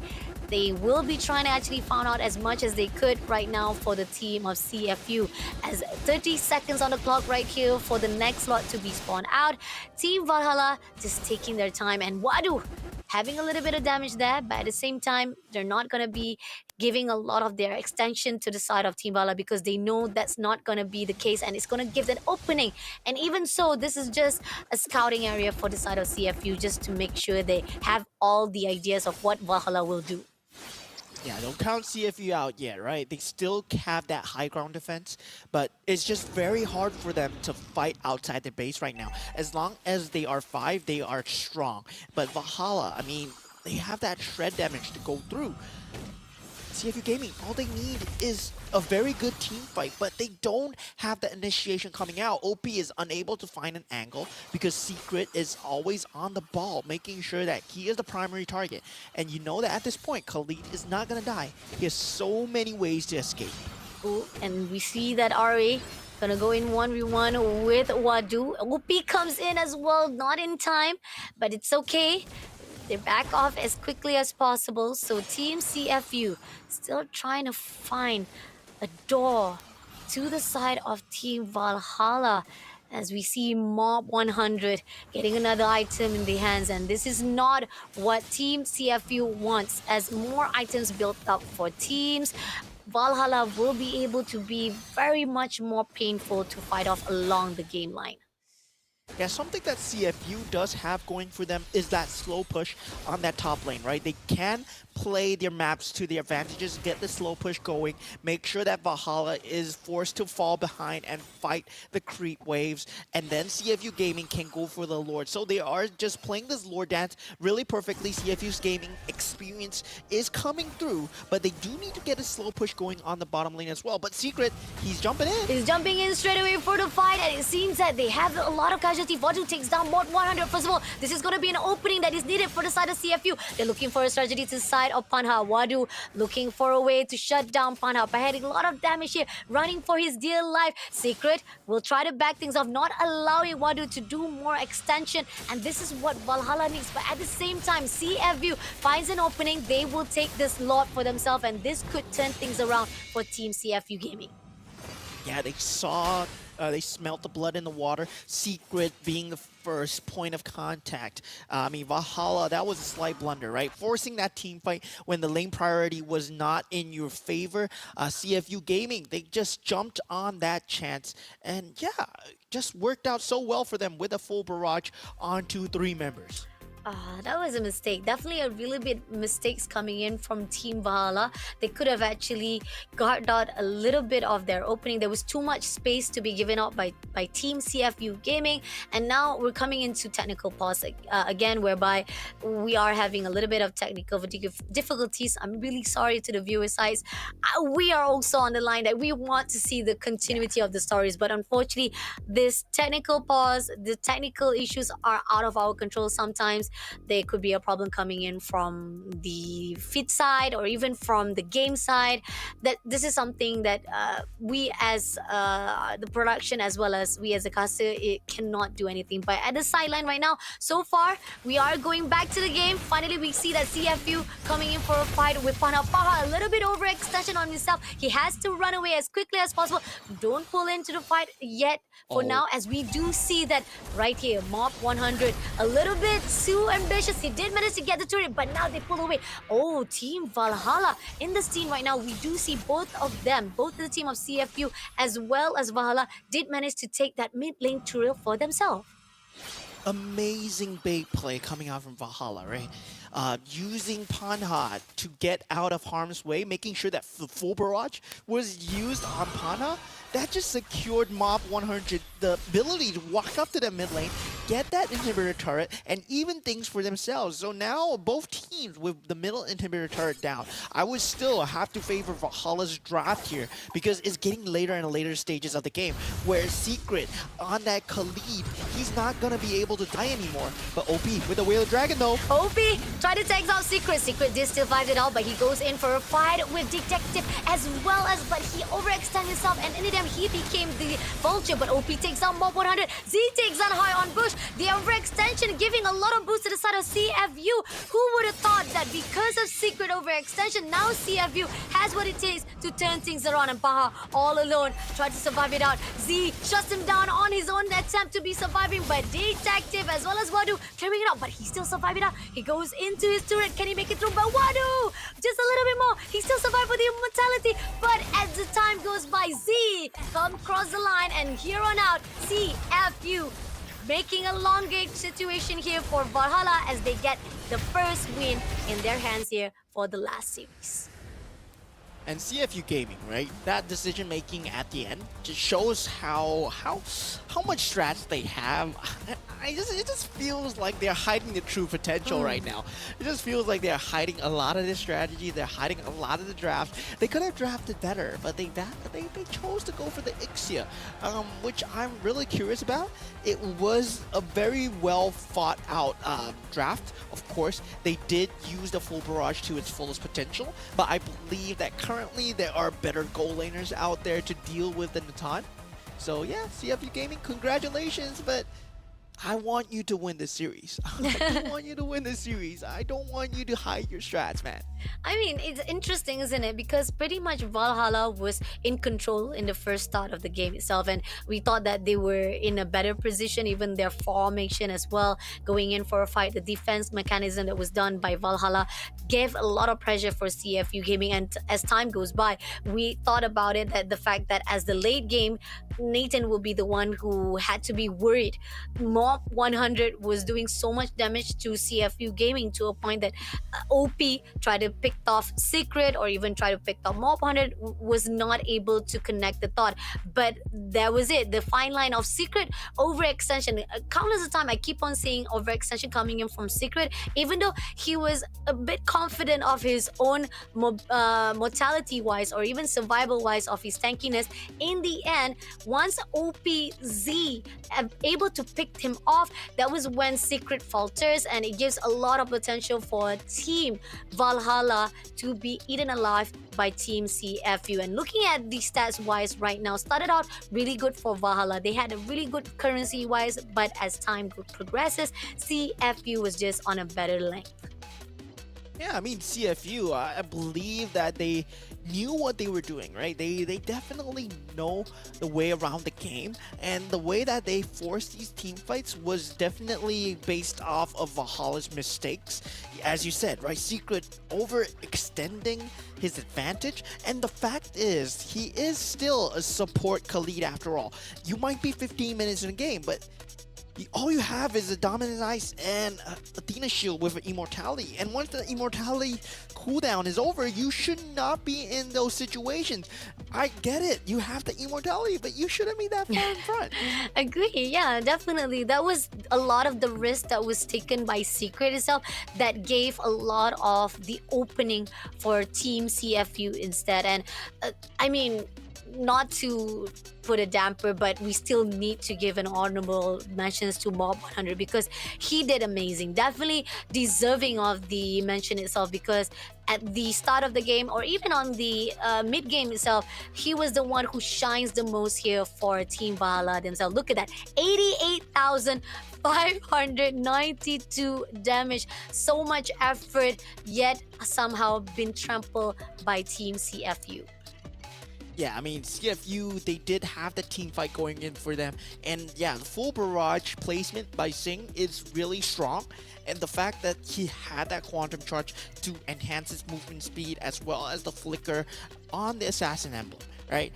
They will be trying to actually find out as much as they could right now for the team of CFU, as 30 seconds on the clock right here for the next slot to be spawned out. Team Valhalla just taking their time, and Wadu having a little bit of damage there, but at the same time, they're not going to be giving a lot of their extension to the side of Team Valhalla because they know that's not going to be the case, and it's going to give an opening. And even so, this is just a scouting area for the side of CFU just to make sure they have all the ideas of what Valhalla will do. Yeah, don't count CFU out yet, right? They still have that high ground defense, but it's just very hard for them to fight outside the base right now. As long as they are 5, they are strong. But Valhalla, I mean, they have that shred damage to go through. CFU Gaming, all they need is a very good team fight, but they don't have the initiation coming out. OP is unable to find an angle because Secret is always on the ball, making sure that he is the primary target. And you know that at this point, Khalid is not going to die. He has so many ways to escape. Ooh, and we see that RA gonna go in 1v1 with Wadu. OP comes in as well, not in time, but it's okay. They back off as quickly as possible. So Team CFU still trying to find a door to the side of Team Valhalla, as we see Mob 100 getting another item in the hands. And this is not what Team CFU wants. As more items built up for teams, Valhalla will be able to be very much more painful to fight off along the game line. Yeah, something that CFU does have going for them is that slow push on that top lane, right? They can play their maps to their advantages, get the slow push going, make sure that Valhalla is forced to fall behind and fight the creep waves, and then CFU Gaming can go for the Lord. So they are just playing this Lord dance really perfectly. CFU's gaming experience is coming through, but they do need to get a slow push going on the bottom lane as well. But Secret, he's jumping in. He's jumping in straight away for the fight, and it seems that they have a lot of casualty. Vadu takes down Mod 100. First of all, this is going to be an opening that is needed for the side of CFU. They're looking for a strategy to the side of Panha. Wadu looking for a way to shut down Panha, beheading a lot of damage here, running for his dear life. Secret will try to back things off, not allowing Wadu to do more extension, and this is what Valhalla needs. But at the same time, CFU finds an opening. They will take this lot for themselves, and this could turn things around for Team CFU Gaming. Yeah, they saw, they smelt the blood in the water. Secret being the first point of contact. I mean, Valhalla, that was a slight blunder, right? Forcing that team fight when the lane priority was not in your favor. CFU Gaming, they just jumped on that chance. And yeah, just worked out so well for them with a full barrage onto 3 members. That was a mistake. Definitely a really big mistakes coming in from Team Valhalla. They could have actually guarded out a little bit of their opening. There was too much space to be given out by Team CFU Gaming. And now we're coming into technical pause again, whereby we are having a little bit of technical difficulties. I'm really sorry to the viewer sides. We are also on the line that we want to see the continuity of the stories. But unfortunately, this technical pause, the technical issues are out of our control sometimes. There could be a problem coming in from the feed side or even from the game side. That this is something that we as the production, as well as we as a caster, it cannot do anything. But at the sideline right now, so far we are going back to the game. Finally, we see that CFU coming in for a fight with Panha. Paha a little bit overextension on himself. He has to run away as quickly as possible. Don't pull into the fight yet for now, as we do see that right here, Mob 100 a little bit too ambitious. He did manage to get the turret, but now they pull away. Oh, Team Valhalla in the scene right now. We do see both of them, both the team of CFU as well as Valhalla, did manage to take that mid lane turret for themselves. Amazing bait play coming out from Valhalla, right? Using Panha to get out of harm's way, making sure that the full barrage was used on Panha. That just secured Mob 100 the ability to walk up to the mid lane, get that inhibitor turret, and even things for themselves. So now both teams with the middle inhibitor turret down. I would still have to favor Valhalla's draft here because it's getting later and later stages of the game, where Secret on that Khalid, he's not going to be able to die anymore. But OP with the Whale of Dragon though. OP tried to take out Secret. Secret did still fight it out, but he goes in for a fight with Detective as well as, but he overextended himself, and in the end he became the Vulture. But OP takes down Mob 100. Z takes on high on Bush. The overextension giving a lot of boost to the side of CFU. Who would have thought that because of secret overextension, now CFU has what it takes to turn things around, and Baha all alone tried to survive it out. Z shuts him down on his own attempt to be surviving, but Decisive as well as Wadu clearing it out, but he still survived it out. He goes into his turret. Can he make it through? But Wadu, just a little bit more. He still survived with the immortality, but as the time goes by, Z come across the line, and here on out, CFU making a long game situation here for Valhalla as they get the first win in their hands here for the last series. And CFU Gaming, right? That decision making at the end just shows how much strats they have. It just feels like they're hiding the true potential right now. It just feels like they're hiding a lot of their strategy. They're hiding a lot of the draft. They could have drafted better, but they chose to go for the Ixia, which I'm really curious about. It was a very well fought out draft. Of course, they did use the full barrage to its fullest potential, but I believe that currently there are better goal laners out there to deal with than Natan. So yeah, CFU Gaming, congratulations, but I want you to win this series. I do want you to win this series. I don't want you to hide your strats, man. I mean, it's interesting, isn't it? Because pretty much Valhalla was in control in the first start of the game itself, and we thought that they were in a better position, even their formation as well, going in for a fight. The defense mechanism that was done by Valhalla gave a lot of pressure for CFU Gaming, and as time goes by, we thought about it, that the fact that as the late game, Nathan will be the one who had to be worried. Mob 100 was doing so much damage to CFU Gaming to a point that OP tried to pick off Secret or even try to pick off Mob 100, was not able to connect the thought. But that was it. The fine line of Secret overextension. Countless of time I keep on seeing overextension coming in from Secret, even though he was a bit confident of his own mortality wise or even survival wise of his tankiness. In the end, once OPZ able to pick him off, that was when Secret falters, and it gives a lot of potential for Team Valhalla to be eaten alive by Team CFU. And looking at the stats wise right now, started out really good for Valhalla. They had a really good currency wise, but as time progresses, CFU was just on a better length. Yeah, I mean, CFU, I believe that they knew what they were doing, right? They definitely know the way around the game, and the way that they forced these team fights was definitely based off of Valhalla's mistakes. As you said, right? Secret overextending his advantage, and the fact is, he is still a support Khalid after all. You might be 15 minutes in a game, but all you have is a Dominant Ice and Athena Shield with an Immortality. And once the Immortality cooldown is over, you should not be in those situations. I get it. You have the Immortality, but you shouldn't be that far in front. Agree. Yeah, definitely. That was a lot of the risk that was taken by Secret itself that gave a lot of the opening for Team CFU instead. And I mean, not to put a damper, but we still need to give an honorable mentions to Mob 100 because he did amazing. Definitely deserving of the mention itself, because at the start of the game or even on the mid game itself, he was the one who shines the most here for Team Valhalla themselves. Look at that, 88,592 damage. So much effort, yet somehow been trampled by Team CFU. Yeah, I mean, CFU, they did have the team fight going in for them. And yeah, the full barrage placement by Singh is really strong. And the fact that he had that quantum charge to enhance his movement speed as well as the flicker on the assassin emblem, right?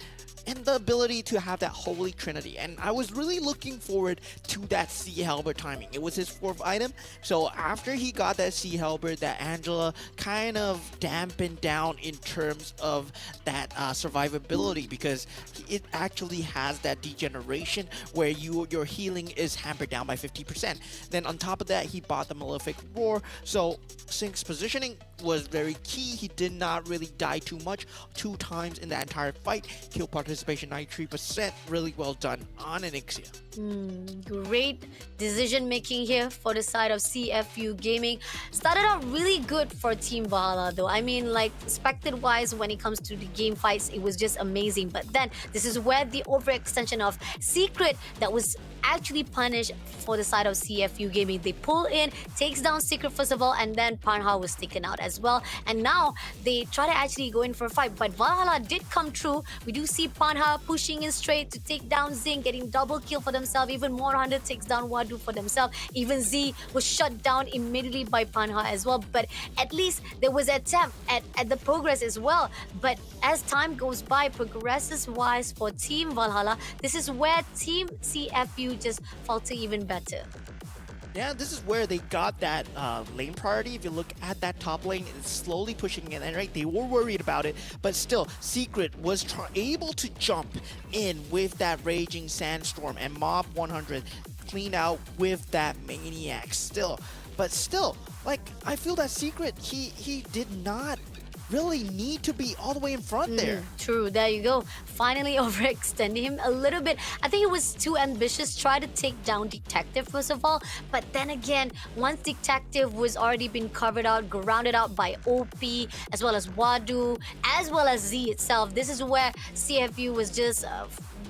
And the ability to have that holy trinity. And I was really looking forward to that Sea Halberd timing. It was his 4th item. So after he got that Sea Halberd, that Angela kind of dampened down in terms of that survivability, because it actually has that degeneration where your healing is hampered down by 50%. Then on top of that, he bought the Malefic Roar. So Singh's positioning was very key. He did not really die too much. 2 times in that entire fight. Kill participation participation, 93%. Really well done on Anixia. Great decision making here for the side of CFU Gaming. Started out really good for Team Valhalla though. I mean, like, expected wise, when it comes to the game fights, it was just amazing. But then this is where the overextension of Secret that was actually punished for the side of CFU Gaming. They pull in, takes down Secret first of all, and then Panha was taken out as well. And now they try to actually go in for a fight. But Valhalla did come true. We do see Panha pushing in straight to take down Zing, getting double kill for themselves. Even more Hunter takes down Wadu for themselves. Even Z was shut down immediately by Panha as well. But at least there was an attempt at the progress as well. But as time goes by, progresses wise for Team Valhalla, this is where Team CFU just falter even better. Yeah, this is where they got that lane priority. If you look at that top lane, it's slowly pushing in, and right, they were worried about it, but still, Secret was able to jump in with that Raging Sandstorm, and Mob 100 clean out with that Maniac still. But still, like, I feel that Secret, he did not really need to be all the way in front there. True, there you go. Finally overextending him a little bit. I think he was too ambitious. Try to take down Detective first of all. But then again, once Detective was already been covered out, grounded out by OP, as well as Wadu, as well as Z itself, this is where CFU was just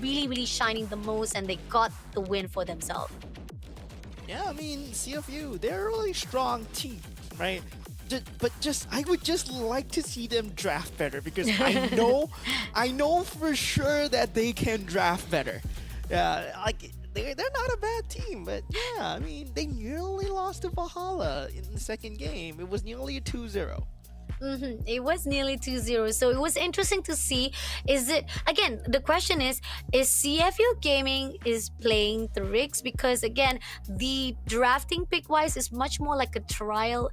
really shining the most, and they got the win for themselves. Yeah, I mean, CFU, they're a really strong team, right? But I would just like to see them draft better, because I know for sure that they can draft better. Like, they're not a bad team, but yeah, I mean, they nearly lost to Valhalla in the second game. It was nearly a 2-0. It was nearly 2-0, so it was interesting to see. Is it, again, the question is CFU Gaming is playing the rigs? Because again, the drafting pick wise is much more like a try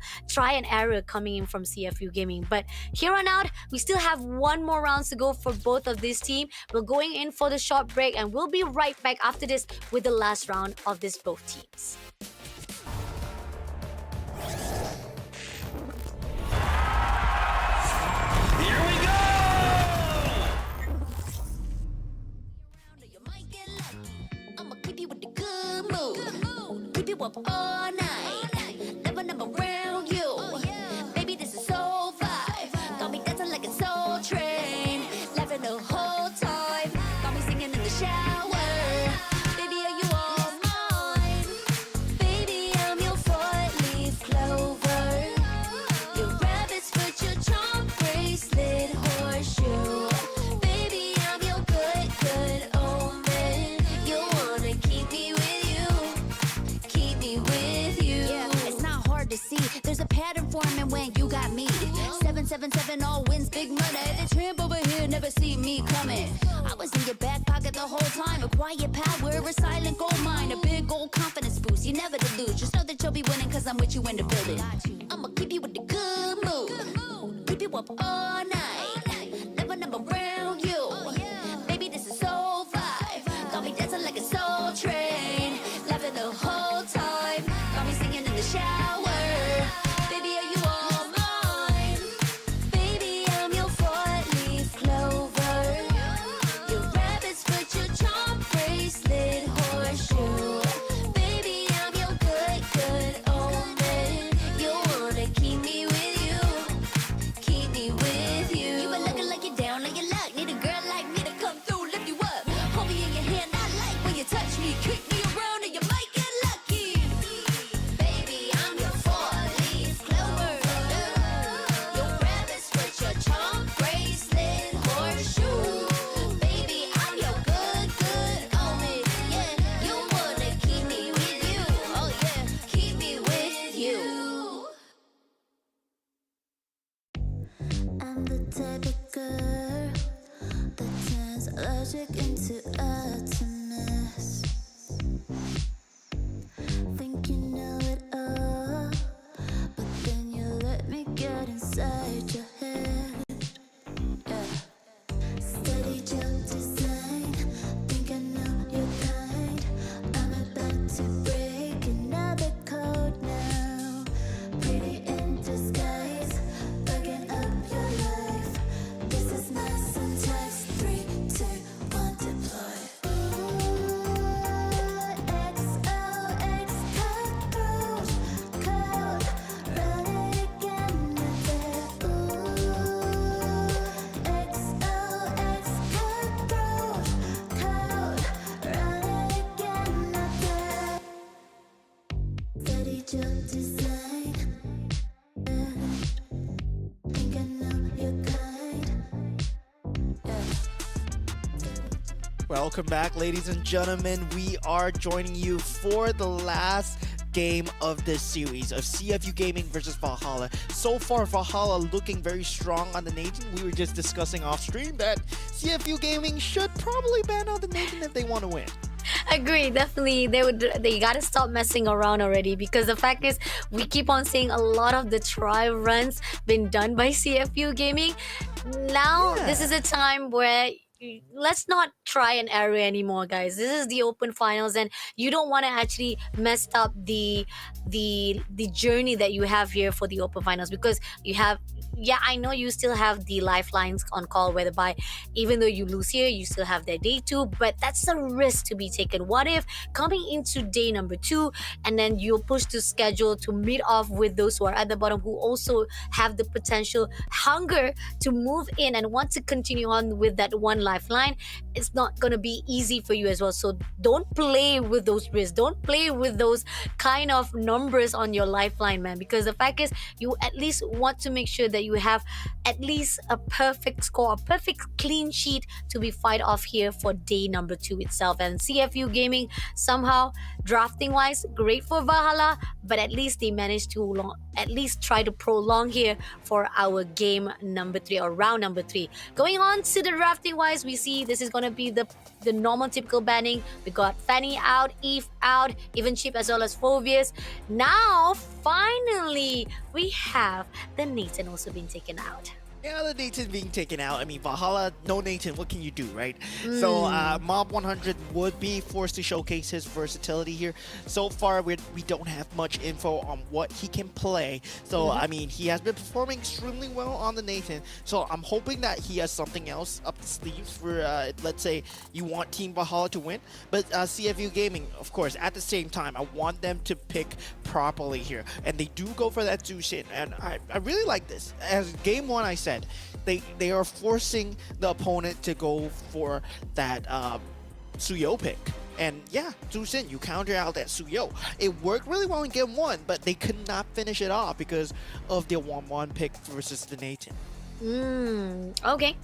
and error coming in from CFU Gaming. But here on out, we still have one more rounds to go for both of this team. We're going in for the short break, and we'll be right back after this with the last round of this both teams. Here we go! You might get lucky. I'ma keep you with the good mood. Keep you up all night. Never around you. Baby, this is so vibe. Got me dancing like a soul train. Laughing the whole time. Got me singing in the shower. Baby, are you all mine? Baby, I'm your four-leaf clover. Your rabbit's foot, your charm bracelet, horseshoe. Baby, I'm your good omen. You wanna keep me with you, keep me with you. Yeah, it's not hard to see. There's a pattern forming when you got me. 777 all wins, big money. The tramp over here never see me coming. I was in your back pocket the whole time. A quiet power, a silent gold mine, a big old confidence boost. You never delude. Just know that you'll be winning, cause I'm with you in the building. I'ma keep you with the good mood. Keep you up all night. Never around you. Baby, this is so vibe. Got me dancing like a soul train. Laughing the whole time. Got me singing in the shower. Baby, are you all mine? Baby, I'm your four-leaf clover. Your rabbit's foot, your charm bracelet, horseshoe. Baby, I'm your good omen. You wanna keep me with you, keep me with you. You been looking like you're down on your luck. Need a girl like me to come through, lift you up. Hold me in your hand, I like when you touch me. Kick me around and you might get lucky. Baby, I'm your four-leaf clover. Your rabbit's foot, your charm bracelet, horseshoe. Baby, I'm your good omen. Yeah, you wanna keep me with you. Oh yeah, keep me with you. I'm the type of girl that turns logic into atoms. Think you know it all, but then you let me get inside your head. Yeah. Steady jump design, think I know your kind. I'm about to break another code now. Pretty in disguise, bugging up your life. This is my syntax. 3, 2, Welcome back, ladies and gentlemen. We are joining you for the last game of this series of CFU Gaming versus Valhalla. So far, Valhalla looking very strong on the Nathan. We were just discussing off stream that CFU Gaming should probably ban out the Nathan if they want to win. Agree, definitely. They gotta stop messing around already, because the fact is we keep on seeing a lot of the try runs been done by CFU Gaming. Now this is a time where let's not try and error anymore, guys. This is the open finals, and you don't want to actually mess up the journey that you have here for the open finals, because you have, yeah, I know you still have the lifelines on call, whereby even though you lose here, you still have that day 2, but that's a risk to be taken. What if coming into day number 2 and then you're pushed to schedule to meet off with those who are at the bottom, who also have the potential hunger to move in and want to continue on with that one lifeline? It's not going to be easy for you as well. So don't play with those risks, don't play with those kind of numbers on your lifeline, man, because the fact is you at least want to make sure that you have at least a perfect score, a perfect clean sheet to be fight off here for day number 2 itself. And CFU Gaming, somehow drafting wise, great for Valhalla, but at least they managed to at least try to prolong here for our game number 3, or round number 3. Going on to the drafting wise, we see this is going to be the normal typical banning. We got Fanny out, Eve out, even Chip as well as Phobius. Now finally we have the Nathan also being taken out. Yeah, the Nathan being taken out. I mean, Valhalla, no Nathan, what can you do, right? So Mob 100 would be forced to showcase his versatility here. So far, we don't have much info on what he can play. So, I mean, he has been performing extremely well on the Nathan. So I'm hoping that he has something else up the sleeves for, let's say, you want Team Valhalla to win. But CFU Gaming, of course, at the same time, I want them to pick properly here. And they do go for that Zushin. And I really like this. As game 1, I said, they are forcing the opponent to go for that Suyo pick. And yeah, Zushin, you counter out that Suyo. It worked really well in game 1, but they could not finish it off because of their 1-1 pick versus the Nathan. Okay.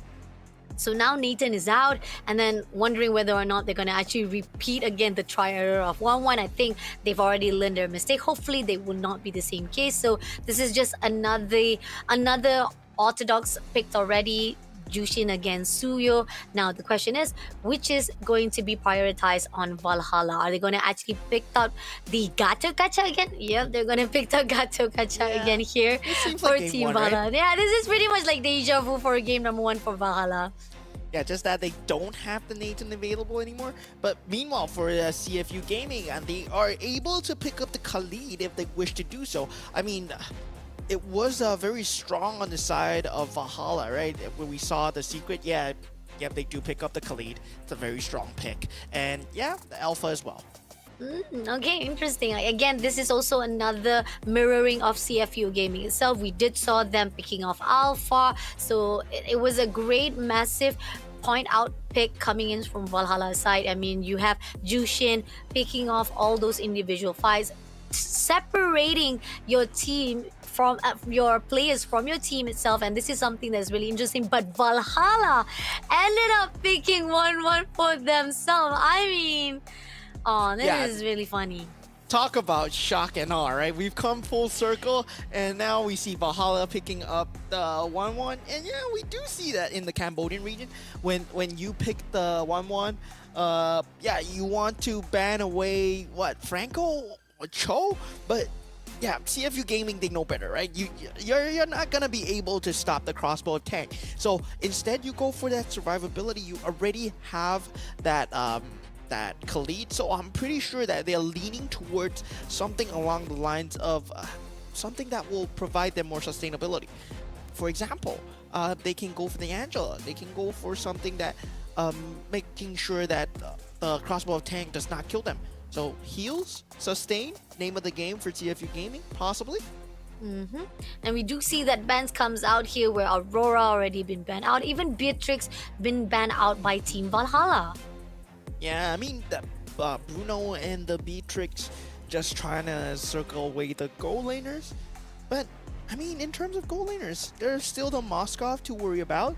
So now Nathan is out, and then wondering whether or not they're going to actually repeat again the try error of 1-1. I think they've already learned their mistake. Hopefully they will not be the same case. So this is just another orthodox picked already, Jushin against Suyo. Now the question is, which is going to be prioritized on Valhalla? Are they going to actually pick up the Gato Gacha again? Yep, they're going to pick up Gato Gacha again here for like Team 1, Valhalla. right? Yeah, this is pretty much like deja vu for game number 1 for Valhalla. Yeah, just that they don't have the Nathan available anymore. But meanwhile, for CFU Gaming, and they are able to pick up the Khalid if they wish to do so. I mean, it was very strong on the side of Valhalla, right? When we saw the secret, yeah, they do pick up the Khalid. It's a very strong pick. And yeah, the Alpha as well. Okay, interesting. Again, this is also another mirroring of CFU Gaming itself. We did saw them picking off Alpha, so it was a great, massive point out pick coming in from Valhalla side. I mean, you have Jushin picking off all those individual fights, separating your team from your players from your team itself, and this is something that's really interesting. But Valhalla ended up picking 1-1 for themselves. I mean, this is really funny. Talk about shock and awe, right? We've come full circle, and now we see Valhalla picking up the 1-1. And yeah, we do see that in the Cambodian region. When you pick the 1-1, yeah, you want to ban away, what, Franco or Cho? But yeah, CFU Gaming, they know better, right? You're not gonna be able to stop the crossbow tank. So instead, you go for that survivability. You already have that that Khalid. So I'm pretty sure that they're leaning towards something along the lines of something that will provide them more sustainability. For example, they can go for the Angela. They can go for something that making sure that the crossbow tank does not kill them. So heals, sustain, name of the game for CFU Gaming, possibly. And we do see that bans comes out here where Aurora already been banned out. Even Beatrix been banned out by Team Valhalla. Yeah, I mean, Bruno and the Beatrix just trying to circle away the goal laners. But, I mean, in terms of goal laners, there's still the Moskov to worry about.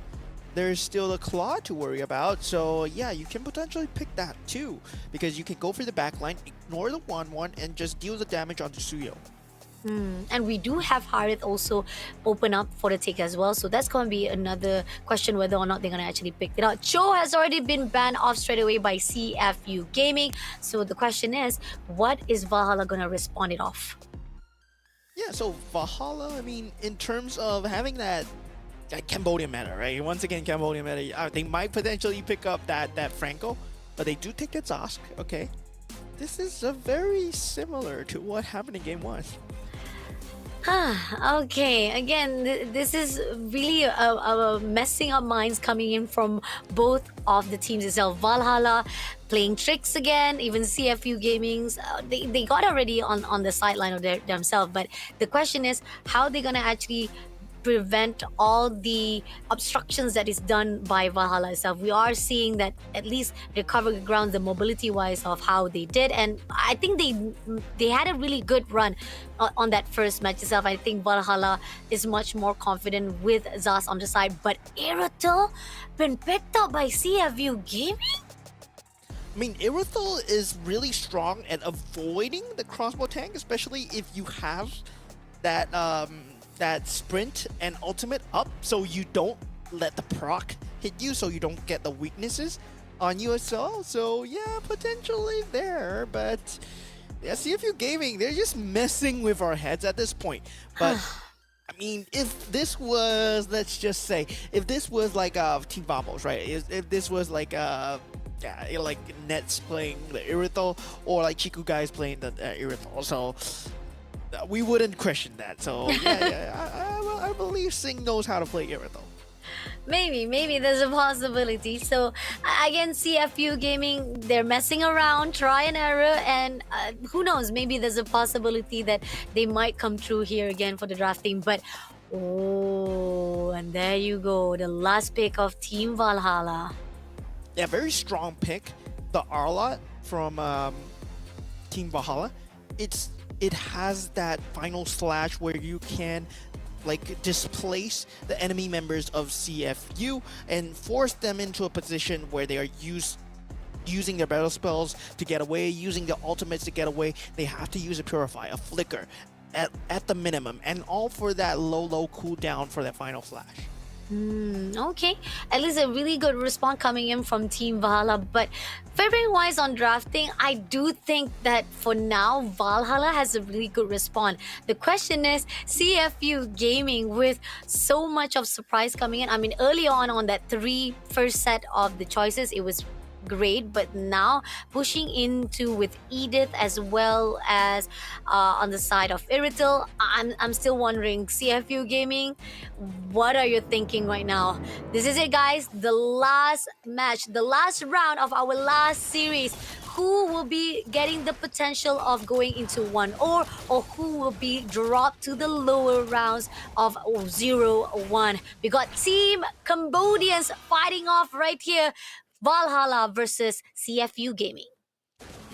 there's still the claw to worry about. So yeah, you can potentially pick that too, because you can go for the backline, ignore the 1-1, and just deal the damage onto Suyo. And we do have Harith also open up for the take as well. So that's going to be another question whether or not they're going to actually pick it out. Cho has already been banned off straight away by CFU Gaming. So the question is, what is Valhalla going to respond it off? Yeah, so Valhalla, I mean, in terms of having that Cambodian meta, right? Once again, Cambodian meta, they might potentially pick up that Franco, but they do take that Zosk, okay? This is very similar to what happened in Game 1. Okay, again, this is really a messing up minds coming in from both of the teams itself. Valhalla playing tricks again, even CFU Gaming's, they got already on the sideline of themselves, but the question is how they're gonna actually prevent all the obstructions that is done by Valhalla itself. We are seeing that at least recover ground the mobility wise of how they did, and I think they had a really good run on that first match itself. I think Valhalla is much more confident with Zas on the side, but Irithel been picked up by CFU Gaming. I mean, Irithel is really strong at avoiding the crossbow tank, especially if you have that that sprint and ultimate up, so you don't let the proc hit you, so you don't get the weaknesses on you as well. So yeah, potentially there, but yeah, CFU Gaming, they're just messing with our heads at this point. But I mean, if this was, let's just say, if this was like Team Vamos, right? If this was like yeah, like Nets playing the Irithel, or like Chiku guys playing the Irithel, so we wouldn't question that. So yeah, I believe Sing knows how to play Irithel. Maybe there's a possibility. So again, CFU Gaming, they're messing around, try and error, and who knows, maybe there's a possibility that they might come through here again for the drafting. But oh, and there you go, the last pick of Team Valhalla. Yeah, very strong pick, the Arlot from Team Valhalla. It has that final slash where you can like displace the enemy members of CFU and force them into a position where they are using their battle spells to get away, using the ultimates to get away. They have to use a Purify, a Flicker at the minimum, and all for that low cooldown for that final flash. Okay, at least a really good response coming in from Team Valhalla. But favorite wise on drafting, I do think that for now Valhalla has a really good response. The question is CFU Gaming with so much of surprise coming in. I mean, early on that first set of the choices, it was great, but now pushing into with Edith as well as on the side of Irithel, I'm still wondering, CFU Gaming, what are you thinking right now? This is it, guys, the last match, the last round of our last series. Who will be getting the potential of going into 1-0, or who will be dropped to the lower rounds of 0-1? We got Team Cambodians fighting off right here. Valhalla versus CFU Gaming.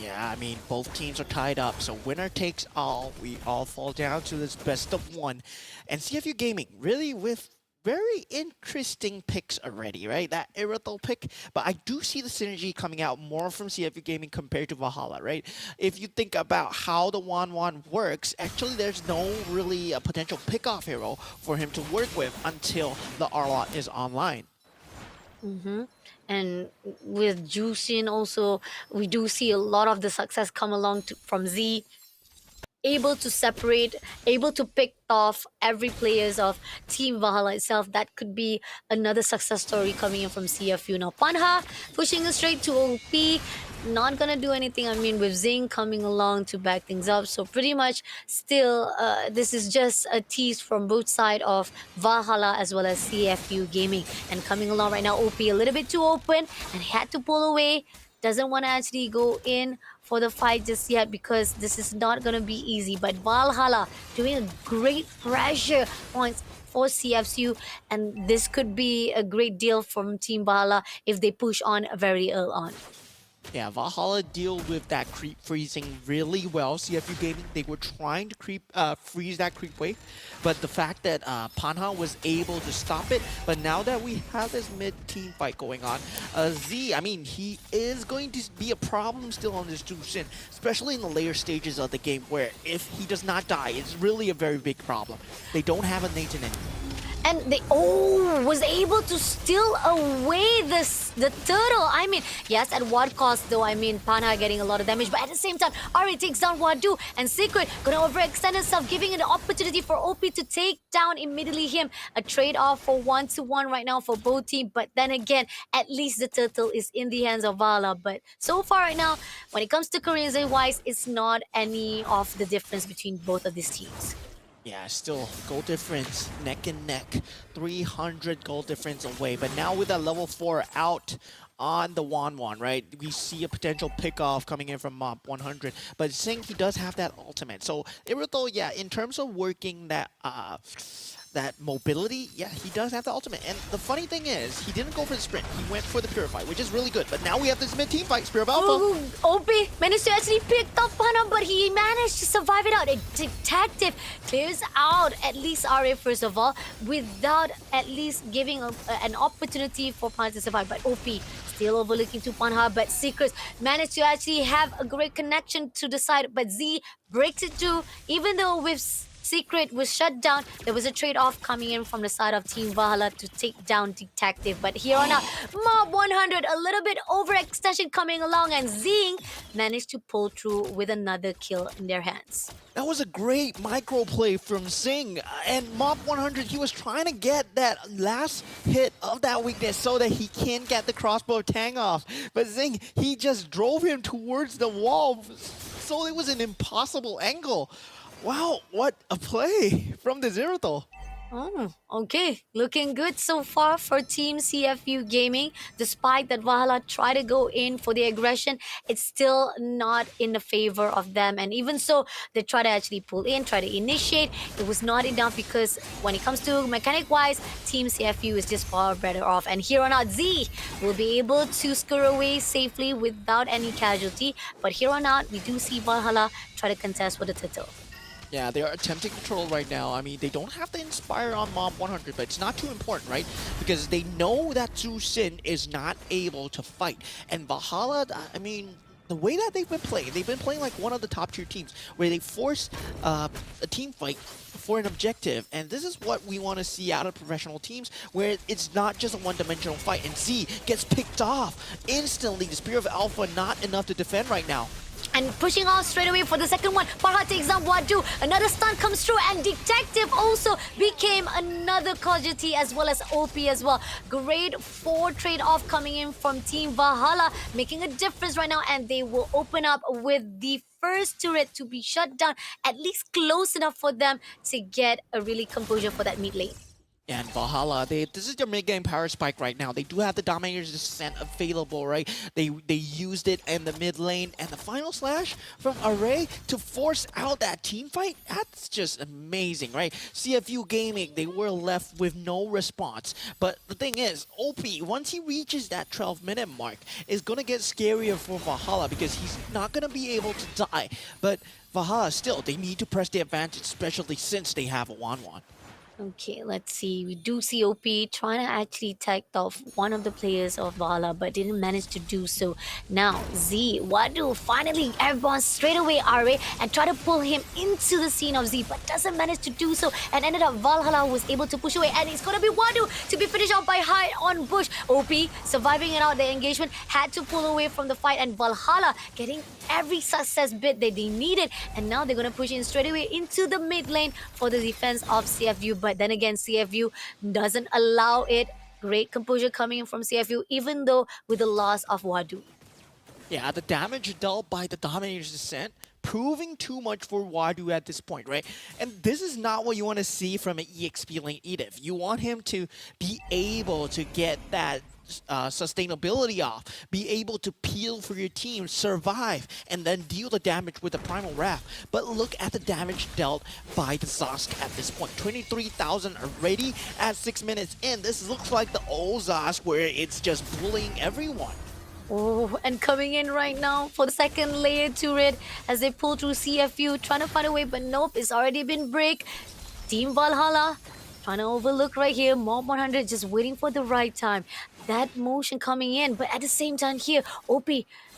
Yeah, I mean, both teams are tied up, so winner takes all. We all fall down to this best of one. And CFU Gaming, really with very interesting picks already, right? That Irithel pick, but I do see the synergy coming out more from CFU Gaming compared to Valhalla, right? If you think about how the 1-1 works, actually there's no really a potential pick-off hero for him to work with until the Arlot is online. And with Jusin also, we do see a lot of the success come along from Z, able to separate, able to pick off every players of Team Valhalla itself. That could be another success story coming in from CFU. Now Panha pushing us straight to OP, not gonna do anything. I mean, with Zing coming along to back things up, so pretty much still this is just a tease from both side of Valhalla as well as CFU Gaming. And coming along right now, OP a little bit too open and had to pull away. Doesn't want to actually go in for the fight just yet because this is not going to be easy. But Valhalla doing a great pressure points for CFU, and this could be a great deal from Team Valhalla if they push on very early on. Yeah, Valhalla deal with that creep freezing really well. CFU Gaming, they were trying to freeze that creep wave, but the fact that Panha was able to stop it, but now that we have this mid-team fight going on, Z, I mean, he is going to be a problem still on this Jushin, especially in the later stages of the game, where if he does not die, it's really a very big problem. They don't have a Nathan anymore. And they was able to steal away the turtle. I mean, yes, at what cost though? I mean, Panha getting a lot of damage, but at the same time, Ari takes down Wadu, and Secret gonna overextend himself, giving it an opportunity for OP to take down immediately him. A trade-off for 1-1 right now for both teams, but then again, at least the turtle is in the hands of Vala. But so far right now, when it comes to Korean-wise, it's not any of the difference between both of these teams. Yeah, still goal difference neck and neck, 300 goal difference away. But now with that level 4 out on the Wanwan, right? We see a potential pickoff coming in from Mob 100. But Singh, he does have that ultimate. So Irithel, yeah, in terms of working that that mobility, yeah, he does have the ultimate. And the funny thing is, he didn't go for the sprint. He went for the Purify, which is really good. But now we have this mid-team fight, Spirit of Alpha. Ooh, OP managed to actually pick up Panha, but he managed to survive it out. A detective clears out at least RA first of all, without at least giving an opportunity for Panha to survive. But OP still overlooking to Panha, but Secrets managed to actually have a great connection to the side. But Z breaks it too, even though with Secret was shut down. There was a trade-off coming in from the side of Team Valhalla to take down Detective. But here on out, Mob 100, a little bit overextension coming along, and Zing managed to pull through with another kill in their hands. That was a great micro play from Singh. And Mob 100, he was trying to get that last hit of that weakness so that he can get the crossbow tang off. But Zing, he just drove him towards the wall. So it was an impossible angle. Wow, what a play from the Zerathal. Oh, okay. Looking good so far for Team CFU Gaming. Despite that Valhalla tried to go in for the aggression, it's still not in the favor of them. And even so, they try to actually pull in, try to initiate. It was not enough because when it comes to mechanic-wise, Team CFU is just far better off. And here on out, Z will be able to scurry away safely without any casualty. But here on out, we do see Valhalla try to contest with the turtle. Yeah, they are attempting control right now. I mean, they don't have to inspire on Mob 100, but it's not too important, right? Because they know that Zhu Xin is not able to fight. And Valhalla, I mean, the way that they've been playing like one of the top tier teams, where they force a team fight for an objective. And this is what we want to see out of professional teams, where it's not just a one-dimensional fight. And Z gets picked off instantly. The Spirit of Alpha not enough to defend right now. And pushing off straight away for the second one. Farha takes down Wadu. Another stun comes through, and Detective also became another casualty, as well as OP as well. Grade 4 trade-off coming in from Team Valhalla, making a difference right now, and they will open up with the first turret to be shut down, at least close enough for them to get a really composure for that mid lane. And Valhalla, this is their mid-game power spike right now. They do have the Dominator's Descent available, right? They used it in the mid lane, and the final slash from Array to force out that team fight, that's just amazing, right? CFU Gaming, they were left with no response. But the thing is, OP, once he reaches that 12-minute mark, is going to get scarier for Valhalla because he's not going to be able to die. But Valhalla, still, they need to press the advantage, especially since they have a 1-1. Okay, let's see. We do see OP trying to actually tag off one of the players of Valhalla, but didn't manage to do so. Now, Z, Wadu finally airborne straight away RA and try to pull him into the scene of Z, but doesn't manage to do so. And ended up Valhalla was able to push away, and it's gonna be Wadu to be finished off by Hyde on Bush. OP surviving it out the engagement, had to pull away from the fight, and Valhalla getting every success bit that they needed. And now they're gonna push in straight away into the mid lane for the defense of CFU. But then again, CFU doesn't allow it. Great composure coming in from CFU, even though with the loss of Wadu. Yeah, the damage dealt by the Dominator's Descent, proving too much for Wadu at this point, right? And this is not what you want to see from an EXP lane Edith. You want him to be able to get that sustainability off, be able to peel for your team, survive, and then deal the damage with the Primal Wrath. But look at the damage dealt by the Zosk at this point. 23,000 already at 6 minutes in. This looks like the old Zosk where it's just bullying everyone. Oh, and coming in right now for the second layer turret as they pull through CFU, trying to find a way, but nope, it's already been break. Team Valhalla trying to overlook right here. Mob 100 just waiting for the right time. That motion coming in, but at the same time here, OP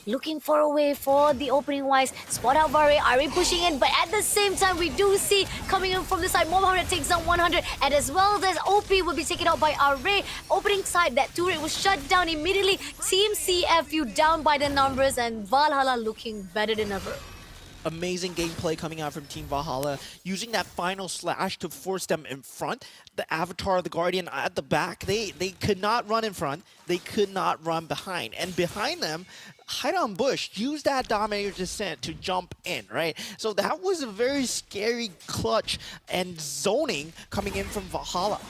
looking for a way for the opening wise. Spot out Vare, Ari pushing in, but at the same time, we do see coming in from the side, Mob 100 takes down 100, and as well as OP will be taken out by Array. Opening side, that turret was shut down immediately. Team CFU down by the numbers, and Valhalla looking better than ever. Amazing gameplay coming out from Team Valhalla, using that final slash to force them in front. The Avatar, the Guardian at the back, they could not run in front, they could not run behind. And behind them, hide on bush, use that Dominator Descent to jump in, right? So that was a very scary clutch and zoning coming in from Valhalla.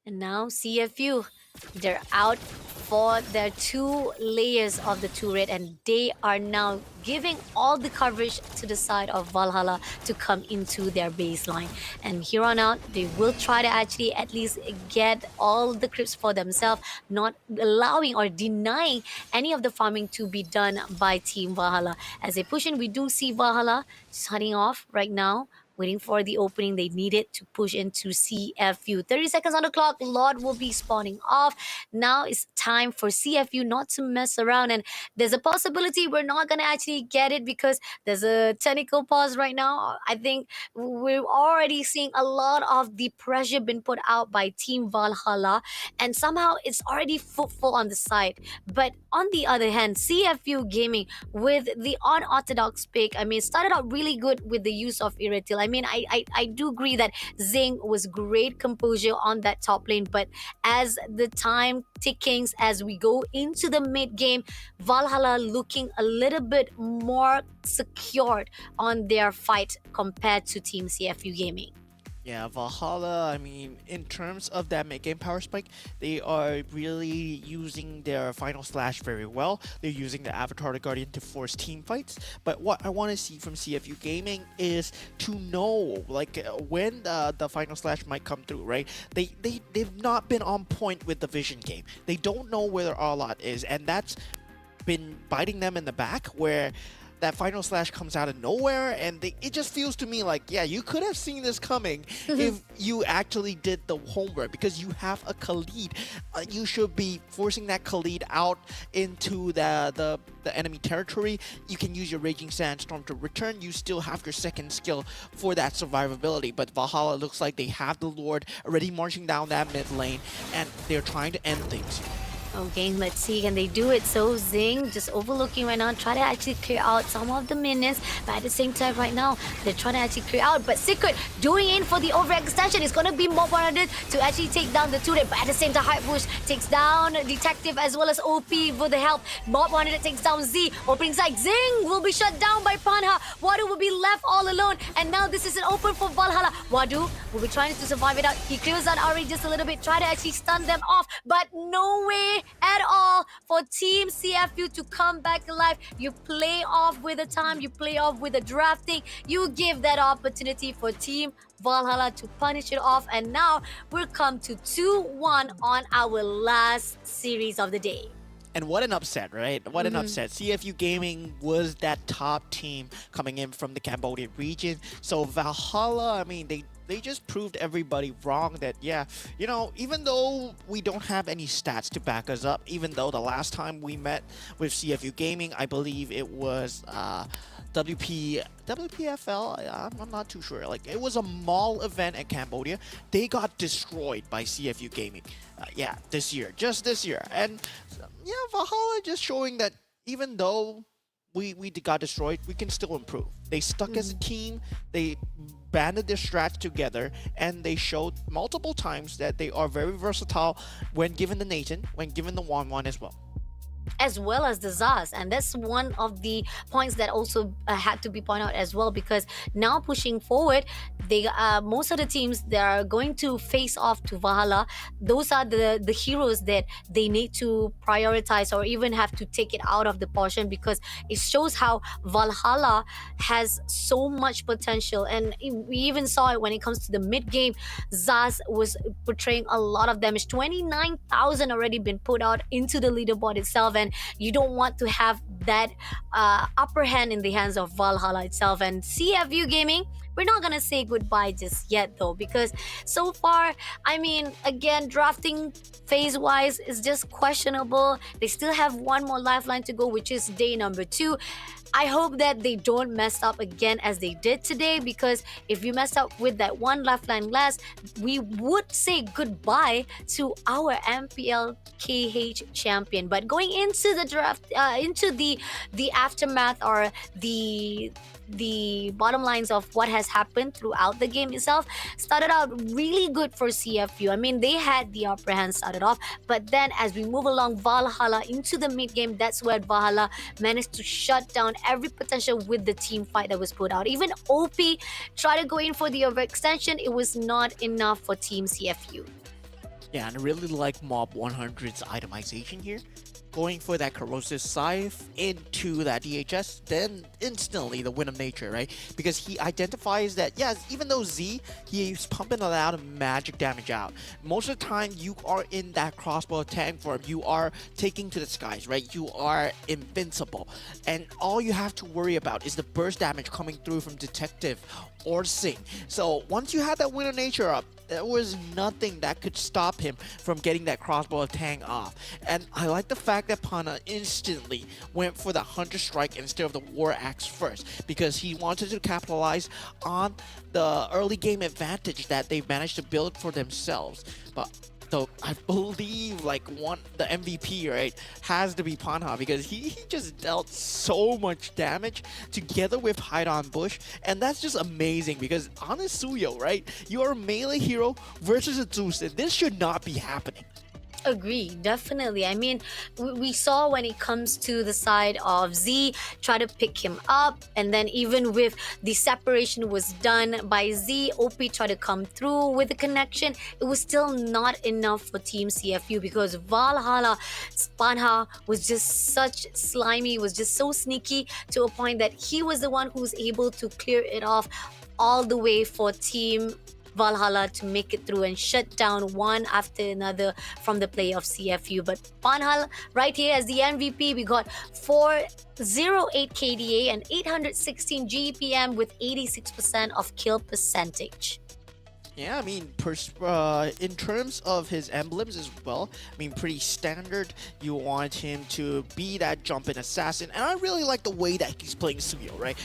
And now CFU, they're out for their 2 layers of the turret, and they are now giving all the coverage to the side of Valhalla to come into their baseline. And here on out, they will try to actually at least get all the creeps for themselves, not allowing or denying any of the farming to be done by Team Valhalla. As they push in, we do see Valhalla just heading off right now, waiting for the opening they needed to push into CFU. 30 seconds on the clock, Lord will be spawning off. Now it's time for CFU not to mess around, and there's a possibility we're not going to actually get it because there's a technical pause right now. I think we're already seeing a lot of the pressure being put out by Team Valhalla, and somehow it's already footfall on the side. But on the other hand, CFU Gaming with the unorthodox pick, I mean, started out really good with the use of Irretil. I mean, I do agree that Zing was great composure on that top lane, but as the time tickings, as we go into the mid game, Valhalla looking a little bit more secured on their fight compared to Team CFU Gaming. Yeah, Valhalla, I mean, in terms of that mid-game power spike, they are really using their final slash very well. They're using the Avatar the Guardian to force team fights. But what I want to see from CFU Gaming is to know, like, when the final slash might come through, right? They've not been on point with the vision game. They don't know where their R-Lot is, and that's been biting them in the back, where that final slash comes out of nowhere, and it just feels to me like, yeah, you could have seen this coming if you actually did the homework, because you have a Khalid. You should be forcing that Khalid out into the enemy territory. You can use your Raging Sandstorm to return. You still have your second skill for that survivability, but Valhalla looks like they have the Lord already marching down that mid lane, and they're trying to end things. Okay, let's see, can they do it? So Zing just overlooking right now, try to actually clear out some of the minions, but at the same time right now, they're trying to actually clear out, but Secret doing in for the overextension. It's gonna be Mob 100 to actually take down the turret, but at the same time, Hype Bush takes down Detective as well as OP for the help. Mob 100 takes down Z, opening side, Zing will be shut down by Panha. Wadu will be left all alone, and now this is an open for Valhalla. Wadu will be trying to survive it out. He clears out Ari just a little bit, try to actually stun them off, but no way at all for Team CFU to come back alive. You play off with the time, you play off with the drafting, you give that opportunity for Team Valhalla to punish it off, and now we'll come to 2-1 on our last series of the day. And what an upset, right? What an upset. CFU Gaming was that top team coming in from the Cambodian region. So Valhalla, I mean, they just proved everybody wrong that, yeah, you know, even though we don't have any stats to back us up, even though the last time we met with CFU Gaming, I believe it was WPFL, I'm not too sure. Like, it was a mall event in Cambodia. They got destroyed by CFU Gaming. Yeah, just this year. And yeah, Valhalla just showing that even though we got destroyed, we can still improve. They stuck as a team, they banded their strats together, and they showed multiple times that they are very versatile when given the Nathan, when given the 1-1 as well. As well as the Zaz, and that's one of the points that also had to be pointed out as well, because now pushing forward, they most of the teams that are going to face off to Valhalla, those are the heroes that they need to prioritize or even have to take it out of the portion, because it shows how Valhalla has so much potential. And we even saw it when it comes to the mid game. Zaz was portraying a lot of damage. 29,000 already been put out into the leaderboard itself, and you don't want to have that upper hand in the hands of Valhalla itself. And CFU Gaming, we're not gonna say goodbye just yet though, because so far, I mean, again, drafting phase wise is just questionable. They still have one more lifeline to go, which is day number 2. I hope that they don't mess up again as they did today, because if you mess up with that one lifeline last, we would say goodbye to our MPL KH champion. But going into the draft, into the aftermath, or the bottom lines of what has happened throughout the game itself, started out really good for CFU. I mean, they had the upper hand started off, but then as we move along Valhalla into the mid game, that's where Valhalla managed to shut down every potential with the team fight that was put out. Even OP tried to go in for the overextension, it was not enough for Team CFU. Yeah, and I really like Mob 100's itemization here. Going for that corrosive scythe into that DHS, then instantly the win of nature, right? Because he identifies that, yes, even though Z, he's pumping a lot of magic damage out. Most of the time, you are in that crossbow tank form. You are taking to the skies, right? You are invincible. And all you have to worry about is the burst damage coming through from Detective or Sing. So once you had that win of nature up, there was nothing that could stop him from getting that crossbow tang off. And I like the fact that Pana instantly went for the Hunter Strike instead of the War Axe first, because he wanted to capitalize on the early game advantage that they managed to build for themselves. But so I believe the MVP, right, has to be Panha, because he just dealt so much damage together with Hide on Bush, and that's just amazing because on a Suyo, right, you are a melee hero versus a Zeus, and this should not be happening. Agree, definitely. I mean, we saw when it comes to the side of Z, try to pick him up, and then even with the separation was done by Z, OP tried to come through with the connection. It was still not enough for Team CFU, because Valhalla Spanha was just such slimy, was just so sneaky to a point that he was the one who was able to clear it off all the way for Team Valhalla to make it through and shut down one after another from the play of CFU. But Panhal right here as the MVP, we got 408 KDA and 816 GPM with 86% of kill percentage. Yeah, I mean, in terms of his emblems as well, I mean, pretty standard. You want him to be that jumping assassin, and I really like the way that he's playing Suyo, right?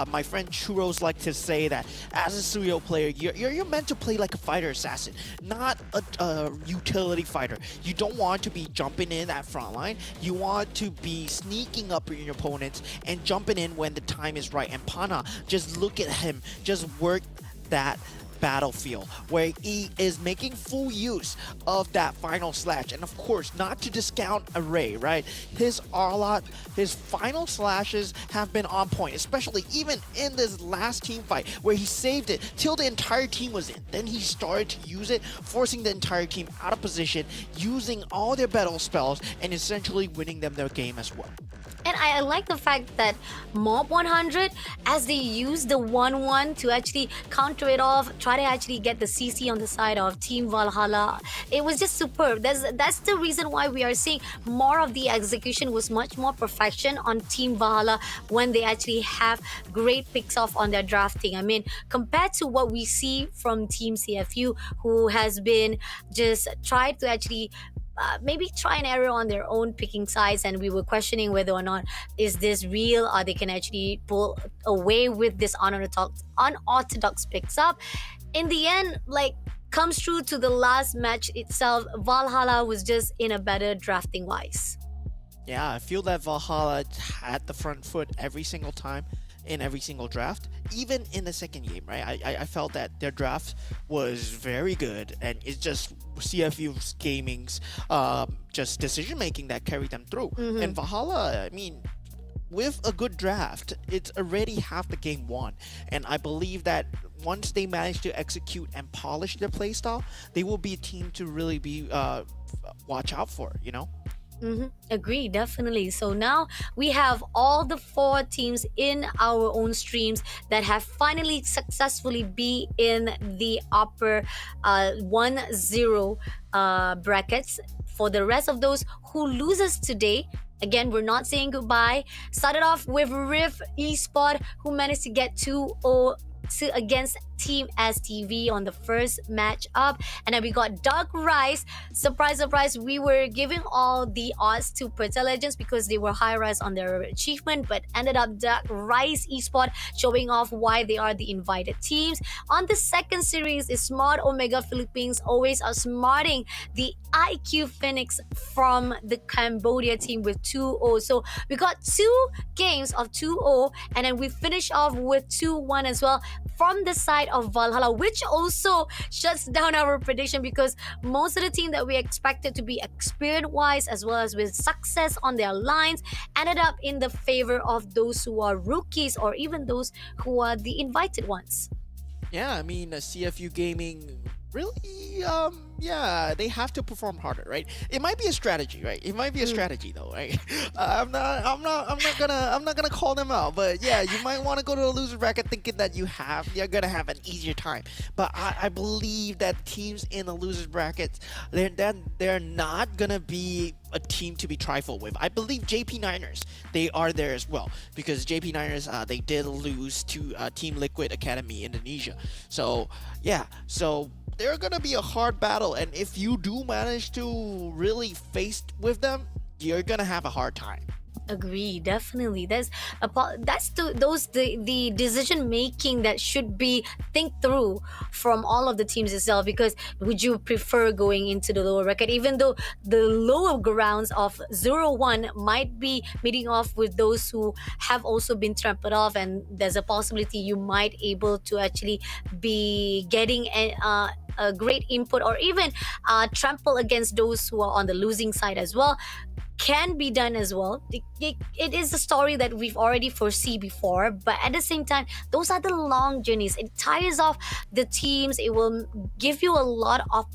My friend Churros like to say that as a Suyo player, you're meant to play like a fighter assassin, not a utility fighter. You don't want to be jumping in at front line. You want to be sneaking up in your opponents and jumping in when the time is right. And Pana, just look at him, just work that battlefield where he is making full use of that final slash, and of course not to discount Array, right? His Arlot, his final slashes have been on point, especially even in this last team fight where he saved it till the entire team was in. Then he started to use it, forcing the entire team out of position, using all their battle spells and essentially winning them their game as well. And I like the fact that Mob 100, as they use the 1-1 to actually counter it off, try to actually get the CC on the side of Team Valhalla, it was just superb. That's the reason why we are seeing more of the execution was much more perfection on Team Valhalla when they actually have great picks off on their drafting. I mean, compared to what we see from Team CFU, who has been just tried to actually maybe try and error on their own picking sides, and we were questioning whether or not is this real, or they can actually pull away with this unorthodox picks up. In the end, comes through to the last match itself, Valhalla was just in a better drafting wise. Yeah, I feel that Valhalla had the front foot every single time in every single draft, even in the second game, right? I felt that their draft was very good, and it's just CFU's gaming's just decision making that carried them through. And Valhalla, I mean, with a good draft, it's already half the game won. And I believe that once they manage to execute and polish their playstyle, they will be a team to really be watch out for, you know? Agree, definitely. So now we have all the 4 teams in our own streams that have finally successfully be in the upper 1-0 brackets. For the rest of those who loses today, Again, we're not saying goodbye. Started off with Riff Esport, who managed to get 2-0 against Team STV on the first match up. And then we got Dark Rise. Surprise, surprise, we were giving all the odds to Peta Legends because they were high rise on their achievement, but ended up Dark Rise Esport showing off why they are the invited teams. On the second series is Smart Omega Philippines, always outsmarting the IQ Phoenix from the Cambodia team with 2-0. So we got 2 games of 2-0, and then we finish off with 2-1 as well from the side of Valhalla, which also shuts down our prediction because most of the team that we expected to be experience-wise as well as with success on their lines ended up in the favor of those who are rookies or even those who are the invited ones. Yeah, I mean, CFU Gaming really, yeah, they have to perform harder, right? It might be a strategy, right? It might be a strategy, though, right? I'm not gonna call them out, but yeah, you might want to go to a loser bracket thinking that you're gonna have an easier time. But I believe that teams in the losers brackets, they're not gonna be a team to be trifled with. I believe JP Niners, they are there as well because JP Niners, they did lose to Team Liquid Academy Indonesia. So yeah, so they're gonna be a hard battle, and if you do manage to really face with them, you're gonna have a hard time. Agree, definitely. The decision making that should be think through from all of the teams itself. Because would you prefer going into the lower bracket, even though the lower grounds of 0-1 might be meeting off with those who have also been trampled off, and there's a possibility you might able to actually be getting a great input or even trample against those who are on the losing side as well. Can be done as well. It is a story that we've already foresee before, but at the same time, those are the long journeys. It tires off the teams. It will give you a lot of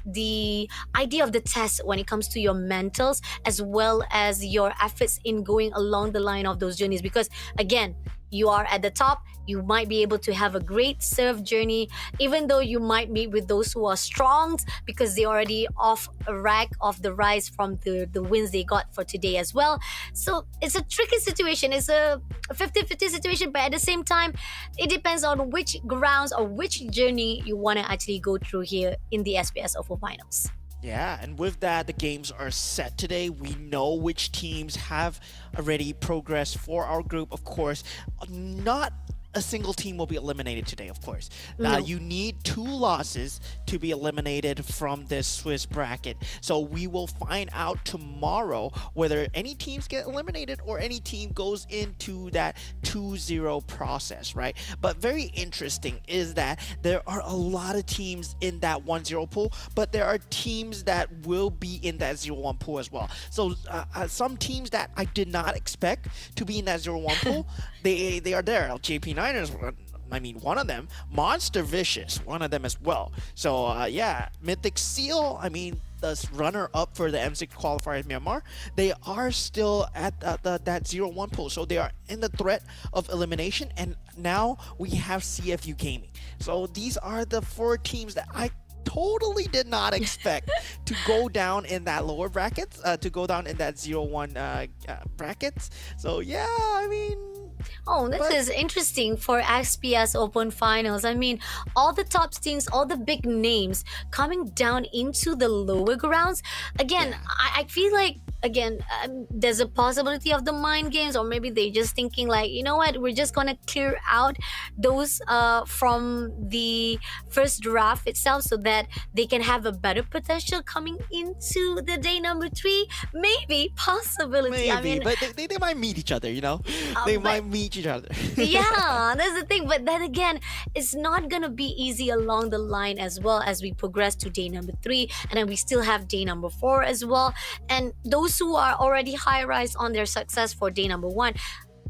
the idea of the test when it comes to your mentals as well as your efforts in going along the line of those journeys. Because again, you are at the top, you might be able to have a great serve journey, even though you might meet with those who are strong because they already off a rack of the rise from the wins they got for today as well. So it's a tricky situation. It's a 50-50 situation, but at the same time, it depends on which grounds or which journey you want to actually go through here in the SPS OFO Finals. Yeah, and with that, the games are set today. We know which teams have already progressed for our group. Of course, not a single team will be eliminated today, of course. No. You need 2 losses to be eliminated from this Swiss bracket. So we will find out tomorrow whether any teams get eliminated or any team goes into that 2-0 process, right? But very interesting is that there are a lot of teams in that 1-0 pool, but there are teams that will be in that 0-1 pool as well. So some teams that I did not expect to be in that 0-1 pool, they are there. JP Niners, I mean, one of them. Monster Vicious, one of them as well. So yeah, Mythic Seal, I mean, the runner-up for the M6 qualifier in Myanmar, they are still at that 0-1 pool. So they are in the threat of elimination. And now we have CFU Gaming. So these are the 4 teams that I totally did not expect to go down in that lower brackets, to go down in that 0-1 brackets. So yeah, I mean, Oh, this is interesting for SPS Open Finals. I mean, all the top teams, all the big names coming down into the lower grounds. Again, I feel like, again, there's a possibility of the mind games, or maybe they're just thinking like, you know what, we're just going to clear out those from the first draft itself so that they can have a better potential coming into the day number 3. Maybe, possibility. Maybe, I mean, but they might meet each other, you know? They might meet each other. Yeah, that's the thing. But then again, it's not gonna be easy along the line as well as we progress to day number 3, and then we still have day number 4 as well. And those who are already high rise on their success for day number 1,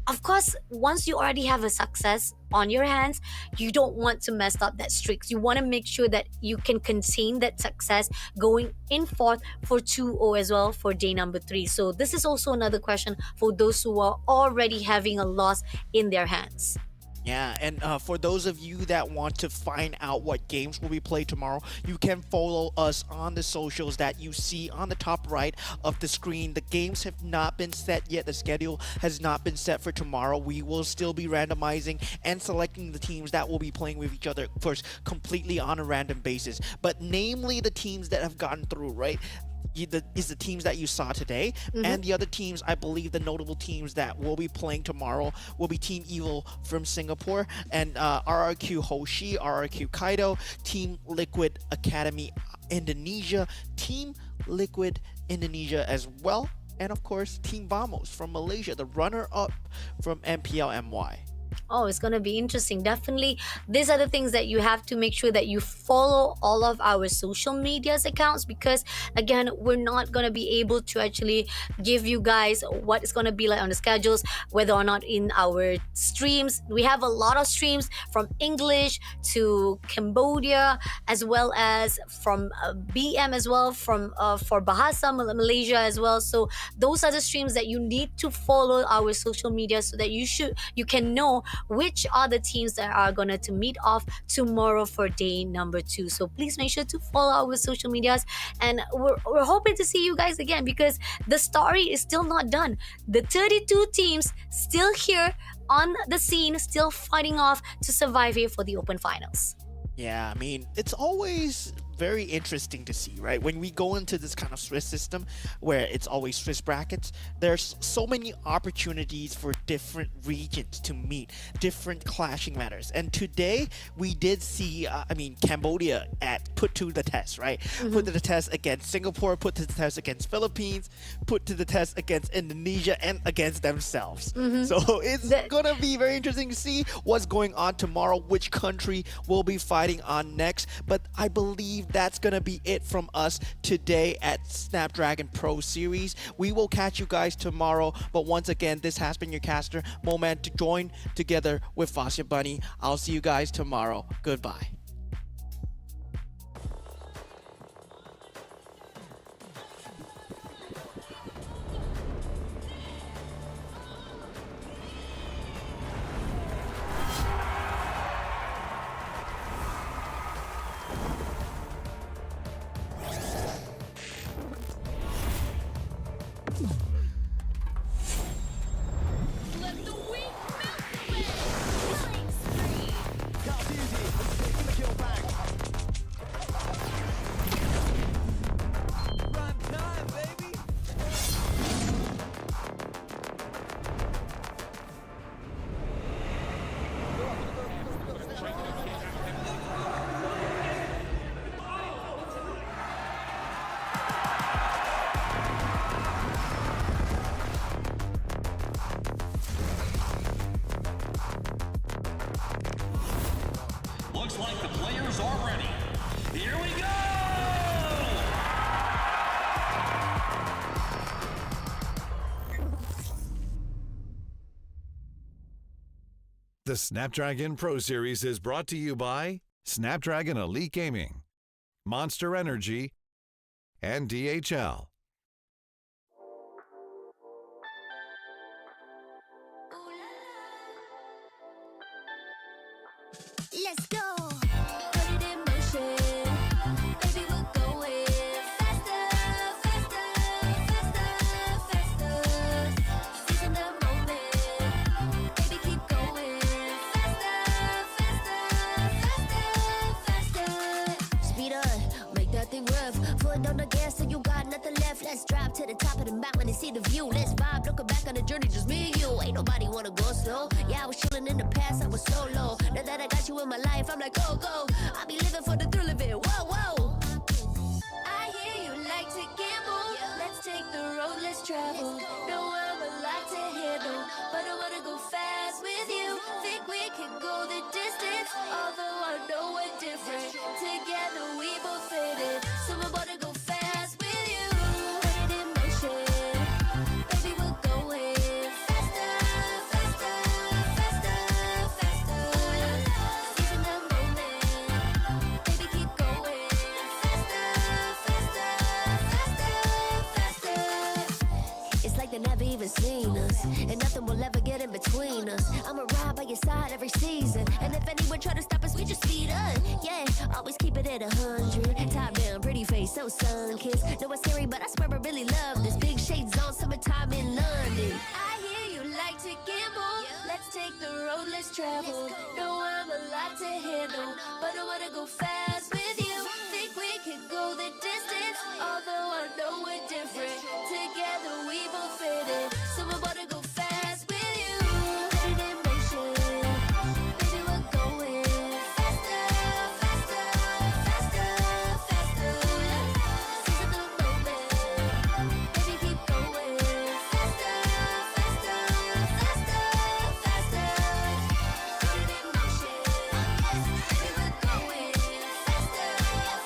of course, once you already have a success on your hands, you don't want to mess up that streak. You want to make sure that you can contain that success going in forth for 2-0 as well for day number 3. So this is also another question for those who are already having a loss in their hands. Yeah, and for those of you that want to find out what games will be played tomorrow, you can follow us on the socials that you see on the top right of the screen. The games have not been set yet. The schedule has not been set for tomorrow. We will still be randomizing and selecting the teams that will be playing with each other first completely on a random basis. But namely the teams that have gotten through, right? Is the teams that you saw today, and the other teams, I believe the notable teams that will be playing tomorrow will be Team Evil from Singapore and RRQ Hoshi, RRQ Kaido, Team Liquid Academy Indonesia, Team Liquid Indonesia as well, and of course Team Vamos from Malaysia, the runner-up from MPL MY. Oh, it's going to be interesting. Definitely. These are the things that you have to make sure that you follow all of our social medias accounts, because again, we're not going to be able to actually give you guys what it's going to be like on the schedules, whether or not in our streams. We have a lot of streams from English to Cambodia, as well as from BM as well, from for Bahasa Malaysia as well. So those are the streams that you need to follow our social media so that you can know which are the teams that are going to meet off tomorrow for day number 2. So please make sure to follow our social medias, and we're hoping to see you guys again, because the story is still not done. The 32 teams still here on the scene, still fighting off to survive here for the Open Finals. Yeah, I mean, it's always very interesting to see, right? When we go into this kind of Swiss system where it's always Swiss brackets, there's so many opportunities for different regions to meet, different clashing matters. And today we did see, Cambodia put to the test, right? Put to the test against Singapore, put to the test against Philippines, put to the test against Indonesia and against themselves. So it's gonna be very interesting to see what's going on tomorrow, which country will be fighting on next. But I believe that's gonna be it from us today at Snapdragon Pro Series. We will catch you guys tomorrow, but once again, this has been your caster Moment to join together with Fascia Bunny. I'll see you guys tomorrow. Goodbye. Let the weak melt away. Killing spree. Looks like the players are ready. Here we go! The Snapdragon Pro Series is brought to you by Snapdragon Elite Gaming, Monster Energy, and DHL. Let's go. Put it in motion. Baby, we're going faster, faster, faster, faster. Seizing the moment. Baby, keep going faster, faster, faster, faster. Speed up, make that thing rev. Foot on the gas so you got nothing left. Let's drive to the top of the mountain and see the view. Let's vibe, looking back on the journey, just me and you. Ain't nobody wanna go slow. Yeah, I was chilling in the past, I was solo. Now that I got you in my life, I'm like, go, go. I be living for the thrill of it, whoa, whoa. I hear you like to gamble. Let's take the road, let's travel. No, I'm a lot to handle, but I wanna go fast with you. Think we can go the distance, although I know we're different. Together we both fit in, so I wanna go fast with you. Put it in motion, baby, we're going faster, faster, faster, faster. Seizing the moment, baby, keep going faster, faster, faster, faster. It's like they never even seen us, and nothing will ever get in between us. I'ma ride by your side every season. And if anyone try to stop us, we just speed up. Yeah, always keep it at 100. Top down, pretty face, so sun-kissed. Know it's scary, but I swear I really love this. Big shades on, summertime in London. I hear you like to gamble. Let's take the road, let's travel. Know I'm a lot to handle, but I wanna go fast with you. Think we could go the distance, although I know we're different. Together we both fit in, so I wanna go fast with you. Put it in motion, baby, we're going faster, faster, faster, faster. Seize the moment, baby, keep going faster, faster, faster, faster. Put it in motion, baby, we're going faster,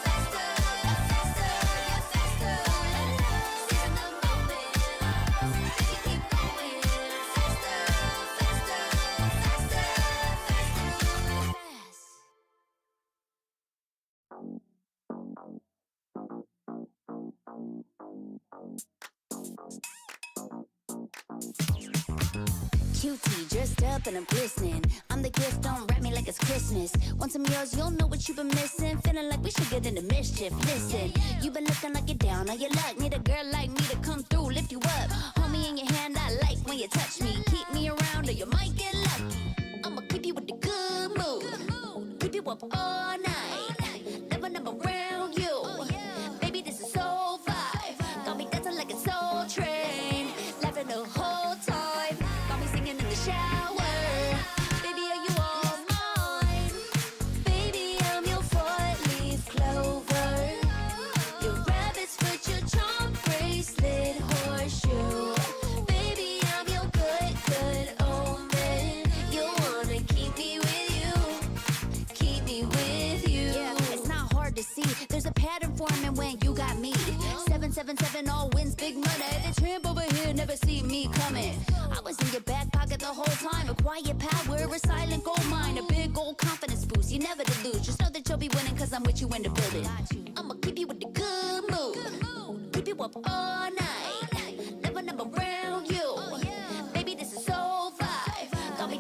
faster, faster, faster. Seize the moment, baby, keep going faster, faster, faster, faster. Cutie, dressed up and I'm glistening. I'm the gift, don't wrap me like it's Christmas. Want some yours, you'll know what you've been missing. Feeling like we should get into mischief. Listen, you've been looking like you're down on your luck. Need a girl like me to come through, lift you up. Hold me in your hand, I like when you touch me. Keep me around or you might get lucky. I'ma keep you with the good mood. Keep you up all night. Never, never around you. Baby, this is soul vibe. Got me dancing like a soul train. Laughing the whole time. Got me singing in the shower. Baby, are you all mine? Baby, I'm your four-leaf clover. Your rabbit's foot, your charm bracelet, horseshoe. Baby, I'm your good, good omen. You wanna keep me with you. Keep me with you. Yeah, it's not hard to see. There's a pattern forming when you got me. 777 all wins, big money. The tramp over here never see me coming. I was in your back pocket the whole time. A quiet power, a silent gold mine, a big old confidence boost. You never delude. Just know that you'll be winning, cause I'm with you in the building. I'ma keep you with the good mood. Keep you up all night. Never, never around you. Baby, this is so vibe. Got me